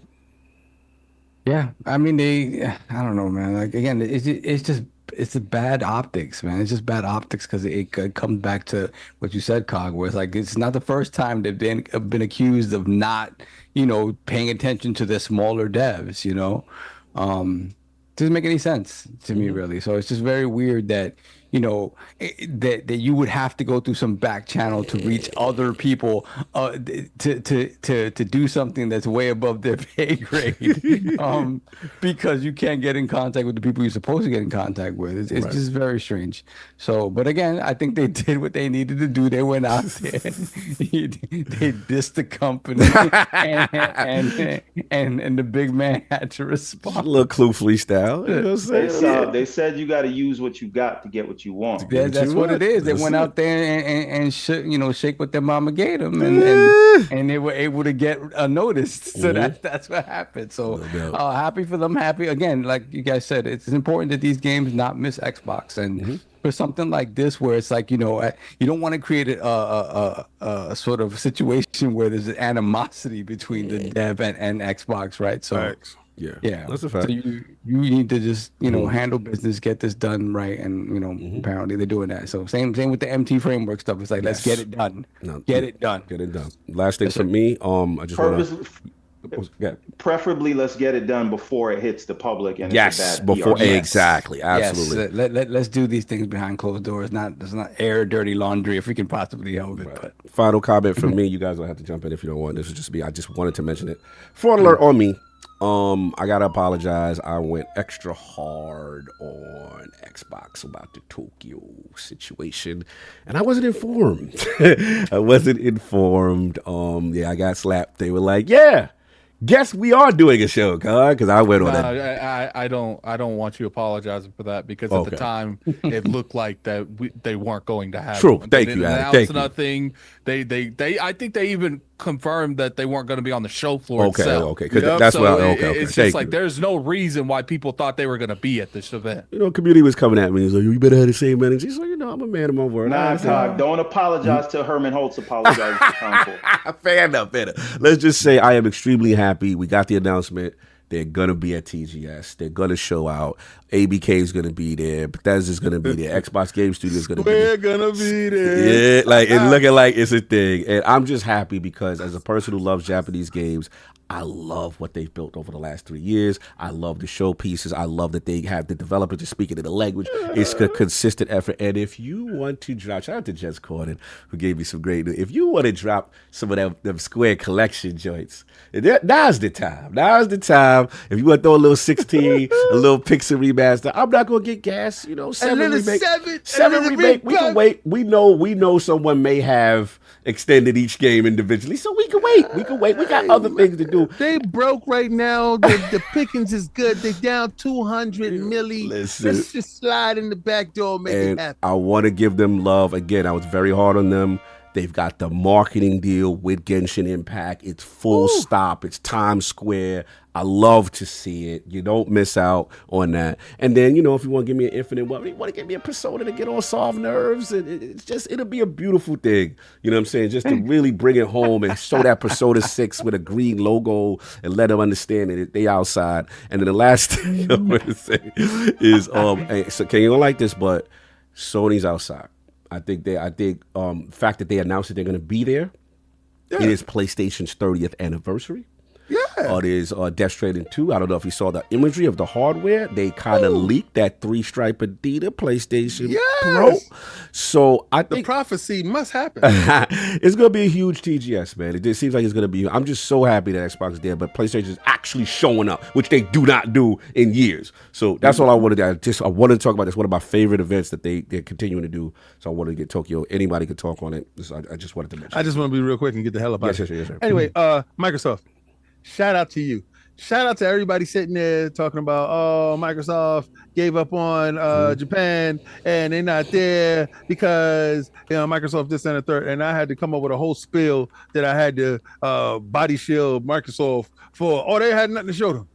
Yeah, I mean I don't know, man. Like again, it's a bad optics, man. It's just bad optics because it comes back to what you said, Cog, where it's like it's not the first time they've been accused of not, paying attention to the smaller devs. Doesn't make any sense to me, really. So it's just very weird that that you would have to go through some back channel to reach other people to do something that's way above their pay grade, because you can't get in contact with the people you're supposed to get in contact with. It's just very strange. So, but again, I think they did what they needed to do. They went out there, they dissed the company, and the big man had to respond. A little clue freestyle. You know what I'm saying? They said you got to use what you got to get what you want. That's what it is. They went out there and shake what their mama gave them, and they were able to get noticed. So that's what happened. So happy for them. Happy again, like you guys said, it's important that these games not miss Xbox, and for something like this where it's like you don't want to create a sort of situation where there's an animosity between the dev and Xbox, right? So. Yeah, that's a fact. So you need to just handle business, get this done right, and apparently they're doing that. So same with the MT framework stuff. It's like let's get it done. Get it done. Last thing for me, I just want to. Preferably, let's get it done before it hits the public. And yes, before exactly, absolutely. Yes. Let's do these things behind closed doors. Let's not air dirty laundry if we can possibly help it. But final comment from me. You guys don't have to jump in if you don't want. This would just be. I just wanted to mention it. Fraud alert on me. I gotta apologize. I went extra hard on Xbox about the Tokyo situation, and I wasn't informed. I got slapped. They were like, "Yeah, guess we are doing a show, because I went on it." I don't want you apologizing for that, because at the time it looked like that they weren't going to have. True. One. Thank They you, didn't Adam. announce Thank you. nothing. They I think they even confirmed that they weren't going to be on the show floor Okay, itself. okay, because that's what. It's just like there's no reason why people thought they were going to be at this event. Community was coming at me. He's like, "You better have the same energy." So I'm a man of my word. Nah, Todd, don't apologize till Herman Holtz apologizes to Concord. Fair enough. Let's just say I am extremely happy. We got the announcement. They're gonna be at TGS. They're gonna show out. ABK is gonna be there. Bethesda's gonna be there. Xbox Game Studio is gonna be there. We're gonna be there. Yeah, like it's looking like it's a thing. And I'm just happy because as a person who loves Japanese games, I love what they've built over the last 3 years. I love the showpieces. I love that they have the developers just speaking in the language. It's a consistent effort. And if you want to drop, shout out to Jess Corden, who gave me some great news. If you want to drop some of them Square Collection joints, now's the time. Now's the time. If you want to throw a little 16, a little Pixel remaster, I'm not going to get gas. 7 remake. 7 remake. We can wait. We know someone may have extended each game individually, so we can wait. We got other things to do. They broke right now. The pickings is good. They down 200 milli. Listen. Let's just slide in the back door, make it happen. I want to give them love. Again, I was very hard on them. They've got the marketing deal with Genshin Impact. It's full stop. It's Times Square. I love to see it. You don't miss out on that. And then, if you want to give me an Infinite, you want to give me a Persona to get on soft nerves, it'll be a beautiful thing. You know what I'm saying? Just to really bring it home and show that Persona 6 with a green logo and let them understand that they outside. And then the last thing I'm going to say is, so Ken, you don't like this, but Sony's outside. I think the fact that they announced that they're going to be there, it is PlayStation's 30th anniversary. Yeah. There's Death Stranding 2. I don't know if you saw the imagery of the hardware. They kind of leaked that 3-stripe Adidas PlayStation Pro. So I think the prophecy must happen. It's going to be a huge TGS, man. It just seems like it's going to be. I'm just so happy that Xbox is there, but PlayStation is actually showing up, which they do not do in years. So that's all I wanted to. I wanted to talk about this. One of my favorite events that they're continuing to do. So I wanted to get Tokyo. Anybody could talk on it. I just wanted to mention. I just want to be real quick and get the hell up out. Yes, sir. Anyway, Microsoft. Shout out to you. Shout out to everybody sitting there talking about, Microsoft gave up on Japan and they're not there because Microsoft this and the third. And I had to come up with a whole spiel that I had to body shield Microsoft for. Oh, they had nothing to show them.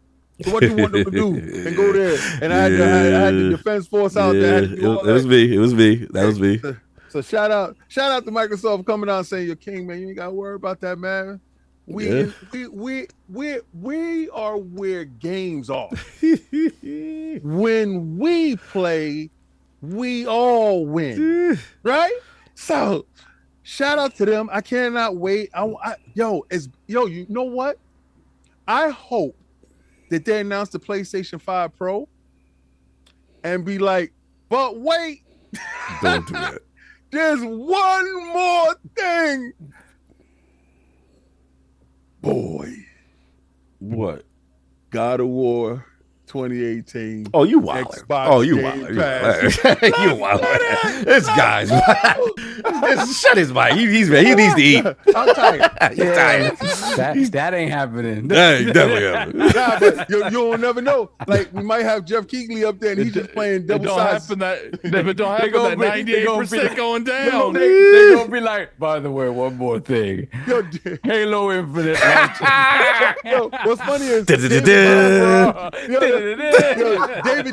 So what do you want them to do and go there? And I had the defense force out there. It was me. That was me. So shout out to Microsoft coming out and saying, "You're king, man. You ain't got to worry about that, man." We are where games are. When we play, we all win, right? So, shout out to them. I cannot wait. You know what? I hope that they announce the PlayStation 5 Pro and be like, but wait, don't do that. There's one more thing. Boy. What? God of War 2018. Oh, you wild. Xbox You wild. This guy's shut his mic. He needs to eat. I'm tired. He's tired. That ain't happening. That ain't definitely happening. But you'll never know. Like, we might have Jeff Keighley up there and he's just playing double sides. But don't happen that 98% going down. They're going to be like, by the way, one more thing. Halo Infinite. What's funny is David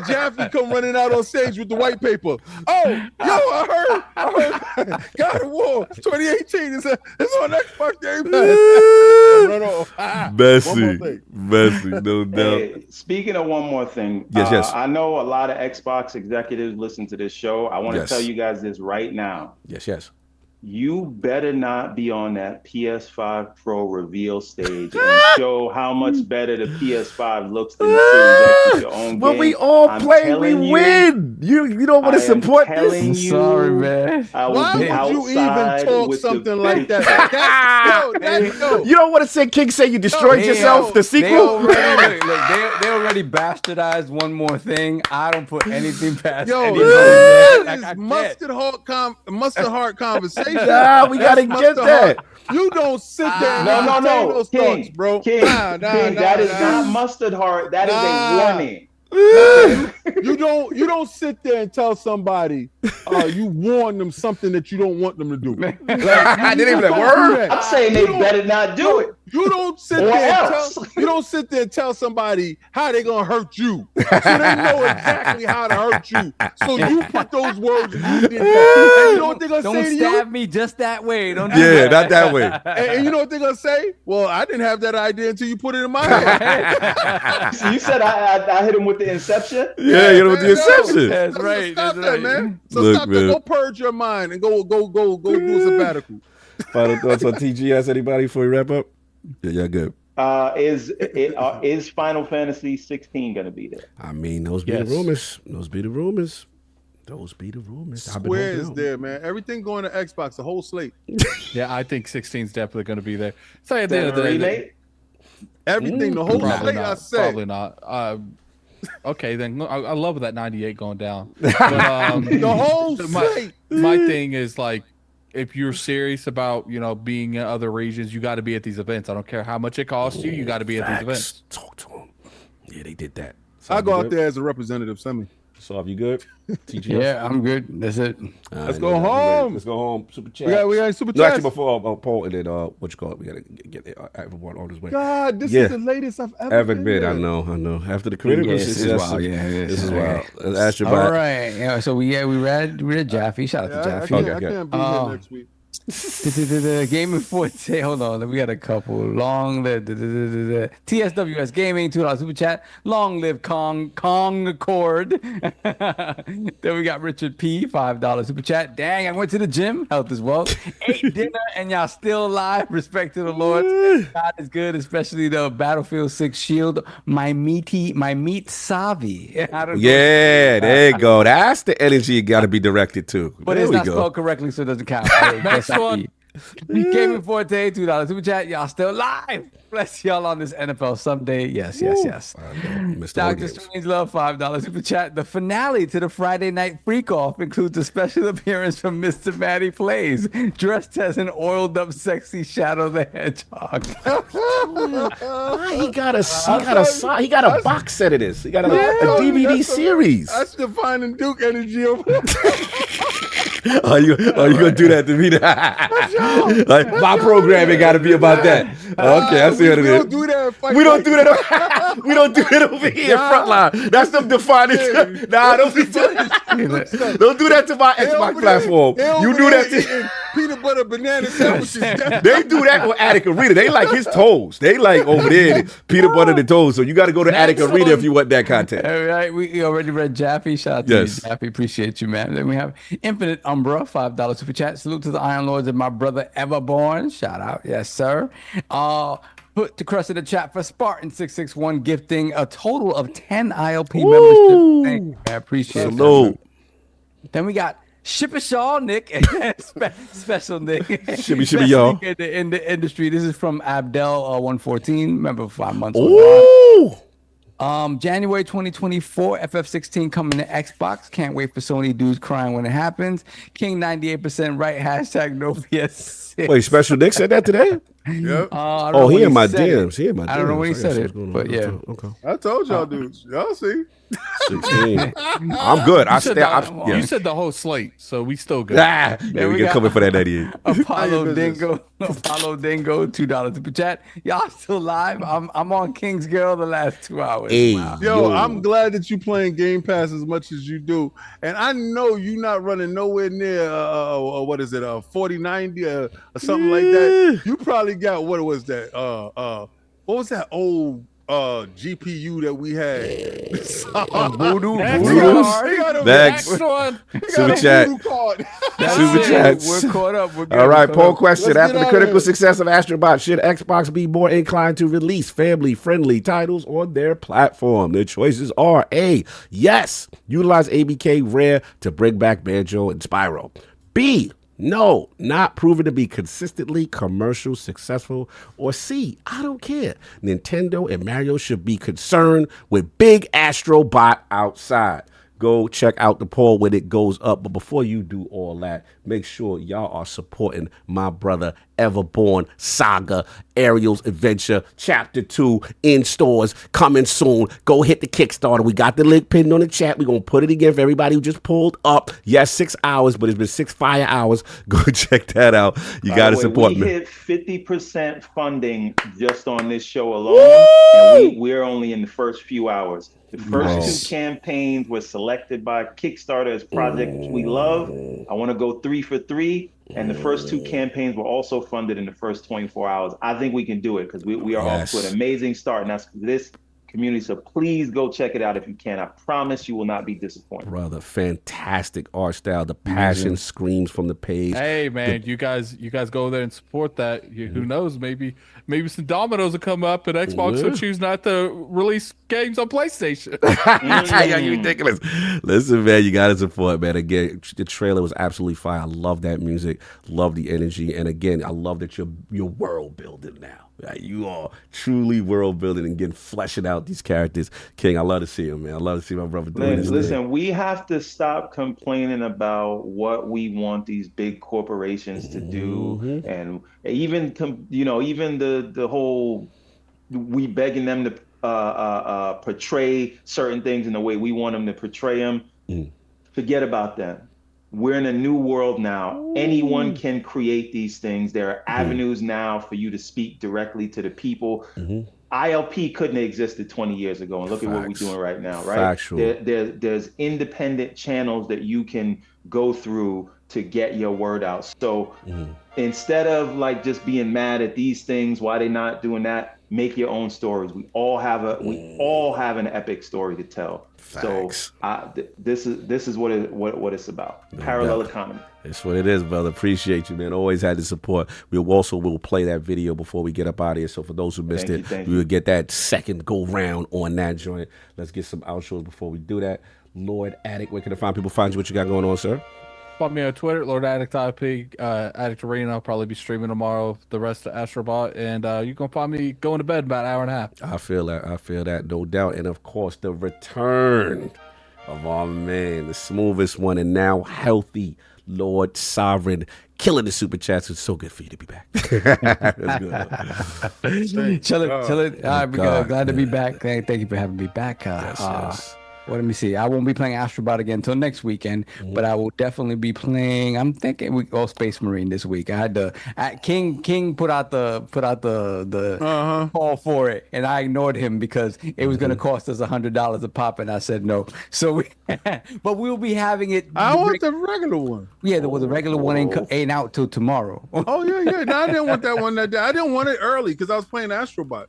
Jaffe come running out on stage with the white paper. Oh, I heard God of War 2018 is on Xbox Game Pass. Run off. Messy, no doubt. Hey, speaking of one more thing, yes. I know a lot of Xbox executives listen to this show. I want to tell you guys this right now. Yes. You better not be on that PS5 Pro reveal stage and show how much better the PS5 looks than the Series X with your own When game. we all play, we win. You don't want to support this? I'm sorry, man. Why would you even talk something like that? You don't want to say King say you destroyed yourself, the sequel? They already bastardized One More Thing. I don't put anything past anybody. That is mustard heart conversation. Nah, we gotta get that. You don't sit there and no, those King, thoughts, bro. King, that is not mustard heart. That is a warning. You don't sit there and tell somebody you warn them something that you don't want them to do. Like, I didn't even that word. I'm saying they better not do it. You don't sit Or there else. you don't sit there and tell somebody how they gonna hurt you. So they know exactly how to hurt you. So you put those words and you did that. And you know what they're gonna Don't say to stab you? me just that way. Don't do Yeah, that. not that way. And you know what they're gonna say? Well, I didn't have that idea until you put it in my head. So you said I hit him with the inception? Yeah, you know what the inception. That's right. Stop That's that, right. man. So Look, stop man. that. Go purge your mind and go do a sabbatical. Final thoughts on TGS, anybody, before we wrap up? Yeah, y'all good. Is Final Fantasy 16 gonna be there? I mean, those be the rumors. Those be the rumors. Square is there, man. Everything going to Xbox, the whole slate. Yeah, I think 16 is definitely going to be there. So at the end of the day, Remake? Everything, the whole probably slate. I not. said. Probably not. Okay, then I love that 98 going down. But, The whole slate. my thing is like, if you're serious about being in other regions, you got to be at these events. I don't care how much it costs you. You got to be at these events. Talk to them. Yeah, they did that. I go out there as a representative. Send me. So, you good? TGS? Yeah, I'm good. That's it. Let's go home. Let's go home. Super chat. We got super No, chat. actually, before Paul and then what you call it? We gotta get everyone on his way. God, this Yeah. is the latest I've ever been. I know. After the critical This is success, wild. Yeah, this is wild. Astrobot. All right. Yeah. So we read Jaffe. Shout out to I Jaffe. can't be here next week. The Gaming Forte. Hold on, we got a couple. Long live the TSWS Gaming, $2 super chat. Long live Concord. Then we got Richard P, $5 super chat. Dang, I went to the gym. Health is wealth. Ate dinner and y'all still alive. Respect to the Lord. God is good, especially the Battlefield 6 shield. My meat Savi. I don't know. Yeah, there you go. That's the energy you got to be directed to. But there it's we not go. spelled correctly, so it doesn't count. Next one. Gaming Forte, $2 super chat. Y'all still live. Bless y'all on this NFL someday. Yes. Dr. Strangelove, $5 super chat. The finale to the Friday Night Freak Off includes a special appearance from Mr. Matty Plays, dressed as an oiled up, sexy Shadow the Hedgehog. He got a box set of this. He got a DVD series. That's Defining Duke energy. Are you gonna do that to me? Like, my programming got to be about that. Okay, I see what it is. We don't do that. We don't do that. We don't do it over here. Frontline. That's them defining. Nah, don't do that. Don't do that to my Xbox platform. You do that to peanut butter banana sandwiches. They do that with Attic Arena. They like his toes. They like over there peanut butter the toes. So you got to go to Attic Arena if you want that content. All right, we already read Jaffe. Shout out to you, Jaffe. Appreciate you, man. Then we have Infinite Umbra, $5 super chat. Salute to the Iron Lords and my brother Everborn. Shout out, yes sir. Put the crust in the chat for Spartan661 gifting a total of 10 ILP memberships. Thank you, I appreciate it. Salute. Then we got Shippershaw Nick, special Nick. Shibby, y'all. In the industry. This is from Abdel 114. Remember 5 months. Ooh. January 2024, FF16 coming to Xbox. Can't wait for Sony dudes crying when it happens. King 98% right. Hashtag no PS6. Wait, Special Nick said that today? Yep. He in my DMs. I don't know when he said it, but yeah. Okay. I told y'all dudes. Y'all see. 16. I'm good. You said the whole slate, so we still good. Yeah, we get coming for that 98. Apollo Dingo, $2 super chat. Y'all still live? I'm on King's Girl the last 2 hours. Hey, Wow. Yo, I'm glad that you playing Game Pass as much as you do, and I know you not running nowhere near what is it, 4090 or something like that. You probably got what was that? What was that old GPU that we had? Voodoo. Next. Super chat. Super chats. We're caught up. All right, poll question. After the critical success of Astrobot, should Xbox be more inclined to release family-friendly titles on their platform? The choices are A, yes, utilize ABK Rare to bring back Banjo and Spyro. B, no, not proven to be consistently commercial successful. Or C, I don't care. Nintendo and Mario should be concerned with Big Astrobot outside. Go check out the poll when it goes up. But before you do all that, make sure y'all are supporting my brother Everborn Saga, Ariel's Adventure, Chapter 2, in stores, coming soon. Go hit the Kickstarter. We got the link pinned on the chat. We're going to put it again for everybody who just pulled up. Yes, 6 hours, but it's been 6 fire hours. Go check that out. You got to support me. We hit 50% funding just on this show alone, and we're only in the first few hours. The first 2 campaigns were selected by Kickstarter as projects we love. I want to go 3 for 3. And the first 2 campaigns were also funded in the first 24 hours. I think we can do it because we are off to an amazing start. And that's this community. So please go check it out if you can. I promise you will not be disappointed. Brother, fantastic art style. The passion screams from the page. Hey man, you guys go there and support that. Who knows? Maybe some dominoes will come up and Xbox will choose not to release games on PlayStation. Yeah, you ridiculous. Listen, man, you gotta support, man. Again, the trailer was absolutely fire. I love that music, love the energy, and again, I love that you're world building now. Right? You are truly world building and getting fleshing out these characters. King, I love to see him, man. I love to see my brother doing this. Listen, we have to stop complaining about what we want these big corporations to do, and even the whole we begging them to portray certain things in the way we want them to portray them. Forget about them. We're in a new world now. Anyone can create these things. There are avenues now for you to speak directly to the people. ILP couldn't have existed 20 years ago, and look at what we're doing right now, right? There's independent channels that you can go through to get your word out. So instead of like just being mad at these things, why they not doing that, make your own stories. We all have an epic story to tell. Facts. So this is what it's about. Parallel economy. That's what it is, brother. Appreciate you, man. Always had the support. We'll play that video before we get up out of here. So for those who missed it, we will get that second go round on that joint. Let's get some outros before we do that. Lord Addict, where can the find people find you? What you got going on, sir? Follow me on Twitter, Lord Addict IP, Addict Arena. I'll probably be streaming tomorrow. The rest of Astrobot, and you can find me going to bed about an hour and a half. I feel that, no doubt. And of course, the return of our man, the smoothest one, and now healthy Lord Sovereign, killing the super chats. It's so good for you to be back. That's good. Chilling. All right, glad to be back. Thank you for having me back. Yes. Well, let me see. I won't be playing Astrobot again until next weekend, but I will definitely be playing. I'm thinking we go Space Marine this week. I had King put out the call for it, and I ignored him because it was going to cost us $100 a pop, and I said no. So, but we'll be having it. I want the regular one. Yeah, there was a regular one ain't out till tomorrow. Oh yeah. No, I didn't want that one that day. I didn't want it early because I was playing Astrobot.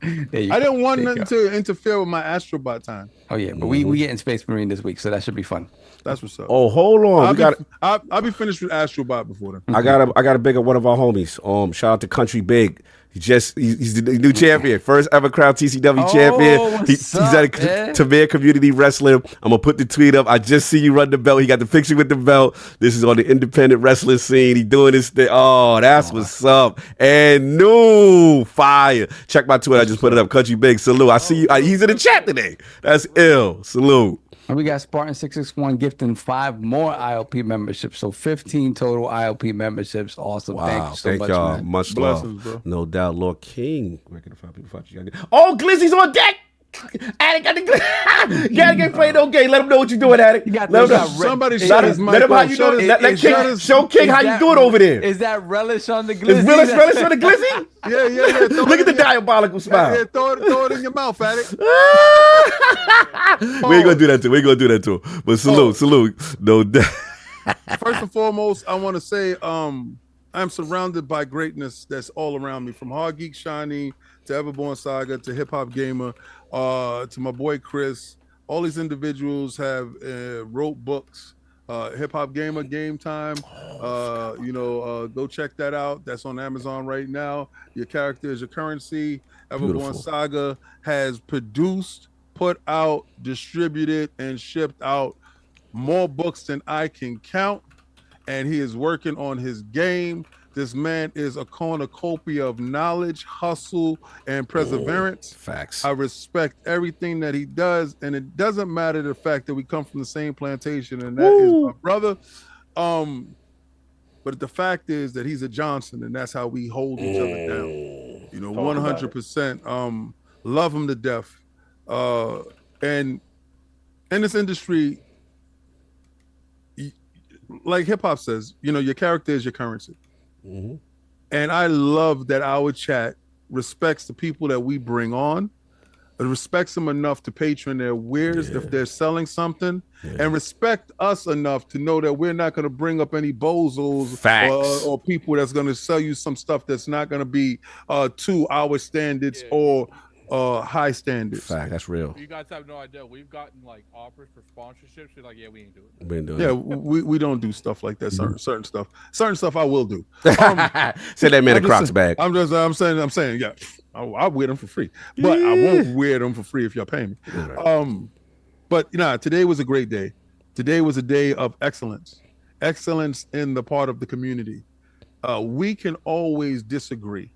I didn't want nothing to interfere with my Astrobot time. Oh yeah, but we getting Space Marine this week, so that should be fun. That's what's up. Oh, hold on. I'll be finished with Astrobot before then. I gotta big up one of our homies. Shout out to Country Big. He's the new champion, first ever Crown TCW champion. He's at a Tamir Community Wrestling. I'm gonna put the tweet up. I just see you run the belt. He got the picture with the belt. This is on the independent wrestling scene. He doing this thing. Oh, that's what's up. And new fire. Check my Twitter. I just put it up. Country Big. Salute. I see you. He's in the chat today. That's ill. Salute. And we got Spartan661 gifting 5 more ILP memberships, so 15 total ILP memberships. Awesome. Wow. Thank you so much, y'all. man. Much Blessings, love. bro. No doubt. Lord King. Where can the find people find you? Oh, Glizzy's on deck. Addict got the Glizzy. Gotta get played okay. Let him know what you're doing, Addict. Somebody shut his mic. Let him how you doing. Let King show King how you doing over there. Is that relish on the Glizzy? Is relish on the Glizzy? Yeah. Look at the diabolical smile. Yeah, throw it in your mouth, Addict. We ain't gonna do that too. But salute. No doubt. First and foremost, I want to say I'm surrounded by greatness that's all around me, from Hard Geek Shiny to EverbornSaga to HipHopGamer, to my boy Chris. All these individuals have wrote books. HipHopGamer Game Time. Go check that out. That's on Amazon right now. Your character is your currency. EverbornSaga has produced, put out, distributed, and shipped out more books than I can count. And he is working on his game. This man is a cornucopia of knowledge, hustle, and perseverance. Facts. I respect everything that he does, and it doesn't matter the fact that we come from the same plantation, and that is my brother. But the fact is that he's a Johnson, and that's how we hold each other down. You know, 100%. Love him to death. And in this industry, like hip hop says, you know, your character is your currency. And I love that our chat respects the people that we bring on, respects them enough to patron their wares if they're selling something, and respect us enough to know that we're not going to bring up any bozos or people that's going to sell you some stuff that's not going to be to our standards or high standards. Fact, that's real. You guys have no idea. We've gotten like offers for sponsorships. You're like, yeah, we ain't doing it. We ain't doing Yeah, it. we don't do stuff like that. Certain stuff I will do. Say that man a Crocs bag. I'm saying, yeah, I'll wear them for free, but I won't wear them for free if y'all pay me. Right. But today was a great day. Today was a day of excellence in the part of the community. We can always disagree.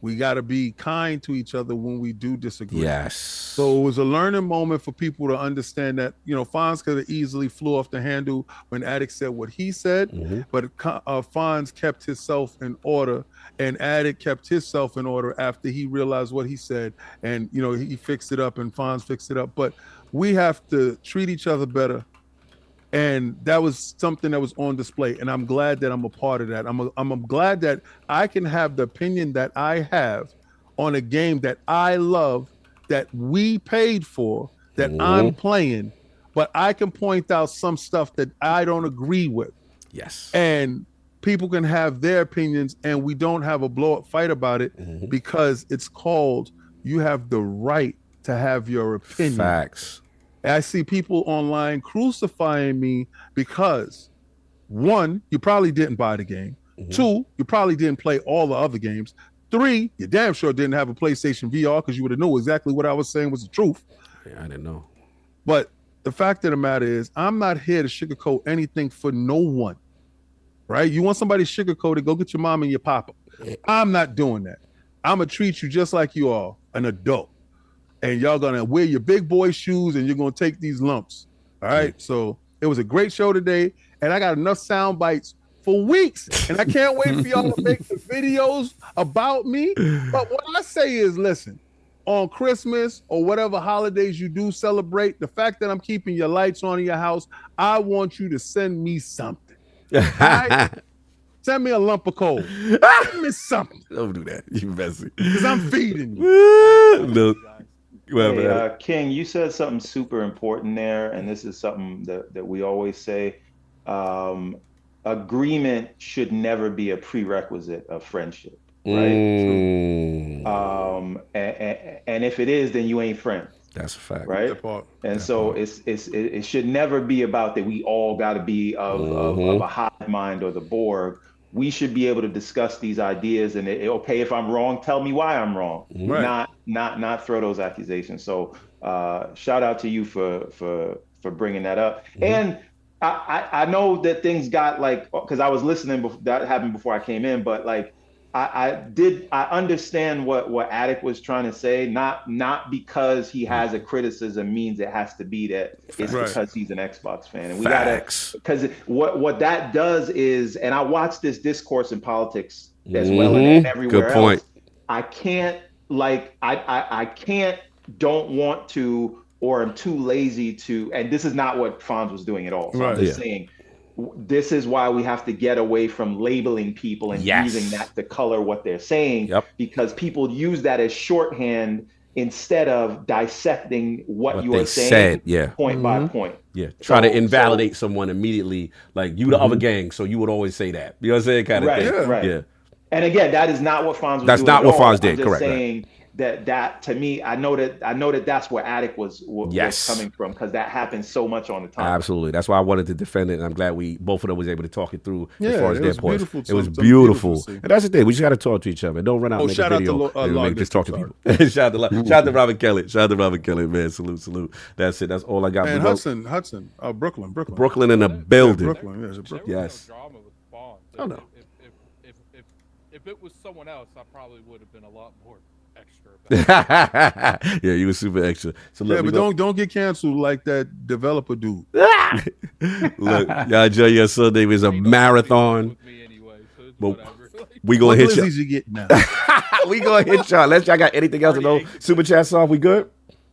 We got to be kind to each other when we do disagree. Yes. So it was a learning moment for people to understand that, Fonz could have easily flew off the handle when Attic said what he said, but Fonz kept himself in order, and Attic kept himself in order after he realized what he said, and, he fixed it up, and Fonz fixed it up. But we have to treat each other better. And that was something that was on display, and I'm glad that I'm a part of that. I'm glad that I can have the opinion that I have on a game that I love, that we paid for, that I'm playing, but I can point out some stuff that I don't agree with. Yes. And people can have their opinions, and we don't have a blow-up fight about it because it's called, you have the right to have your opinion. Facts. I see people online crucifying me because, one, you probably didn't buy the game. Two, you probably didn't play all the other games. Three, you damn sure didn't have a PlayStation VR because you would have known exactly what I was saying was the truth. Yeah, I didn't know. But the fact of the matter is, I'm not here to sugarcoat anything for no one, right? You want somebody sugarcoated, go get your mom and your papa. I'm not doing that. I'm going to treat you just like you are, an adult. And y'all gonna wear your big boy shoes, and you're gonna take these lumps. All right. So it was a great show today, and I got enough sound bites for weeks, and I can't wait for y'all to make the videos about me. But what I say is, listen, on Christmas or whatever holidays you do celebrate, the fact that I'm keeping your lights on in your house, I want you to send me something. All right? Send me a lump of coal. Send me something. Don't do that. You messy. Because I'm feeding you. Look. Hey, King, you said something super important there, and this is something that we always say. Agreement should never be a prerequisite of friendship, right? And if it is, then you ain't friends. That's a fact, right? And so it should never be about that we all got to be of a hive mind or the Borg. We should be able to discuss these ideas, and okay, if I'm wrong, tell me why I'm wrong. Right. Not throw those accusations. So shout out to you for bringing that up. And I know that things got because I was listening that happened before I came in, but I understand what Attic was trying to say, not because he has a criticism means it has to be that it's because he's an Xbox fan. And we gotta, because what that does is, and I watch this discourse in politics as well and everywhere else. I can't don't want to, or I'm too lazy to, and this is not what Fonz was doing at all. So I'm just saying, this is why we have to get away from labeling people and using that to color what they're saying, because people use that as shorthand instead of dissecting what you are saying point by point. Try to invalidate someone immediately, like you the other gang, so you would always say that. You know what I'm saying? Kind of thing. Yeah. And again, that is not what Fonz was doing. That's not what Fonz did. I'm just Correct. Saying that to me, I know that that's where Attic was coming from, because that happens so much on the time. Absolutely, that's why I wanted to defend it, and I'm glad we both of them was able to talk it through as far as their points. It was beautiful, and that's the thing. We just got to talk to each other. Don't run out and make a video and just talk to people. Shout out to Robert Kelly. Shout out to Robert Kelly, man. Salute. That's it. That's all I got. And Hudson, Brooklyn in the building. Brooklyn. Yes. Oh no. If it was someone else, I probably would have been a lot more extra. Yeah, you were super extra. So look, but don't get canceled like that developer dude. Look, y'all enjoy your Sunday. It was a marathon. But we gonna What hit glizzies you. you getting now? We gonna hit y'all. Unless y'all got anything else to know. Super chat off. We good?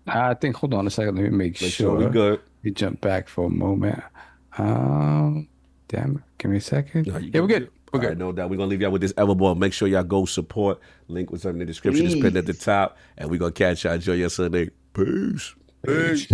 I think. Hold on a second. Let me make sure. We good. We jump back for a moment. Damn it. Give me a second. No, Yeah, we're good. We're good. All right, no doubt. We're gonna leave y'all with this Everborn. Make sure y'all go support. Link was in the description. It's pinned at the top. And we're gonna catch y'all. Enjoy your Sunday. Peace. Peace.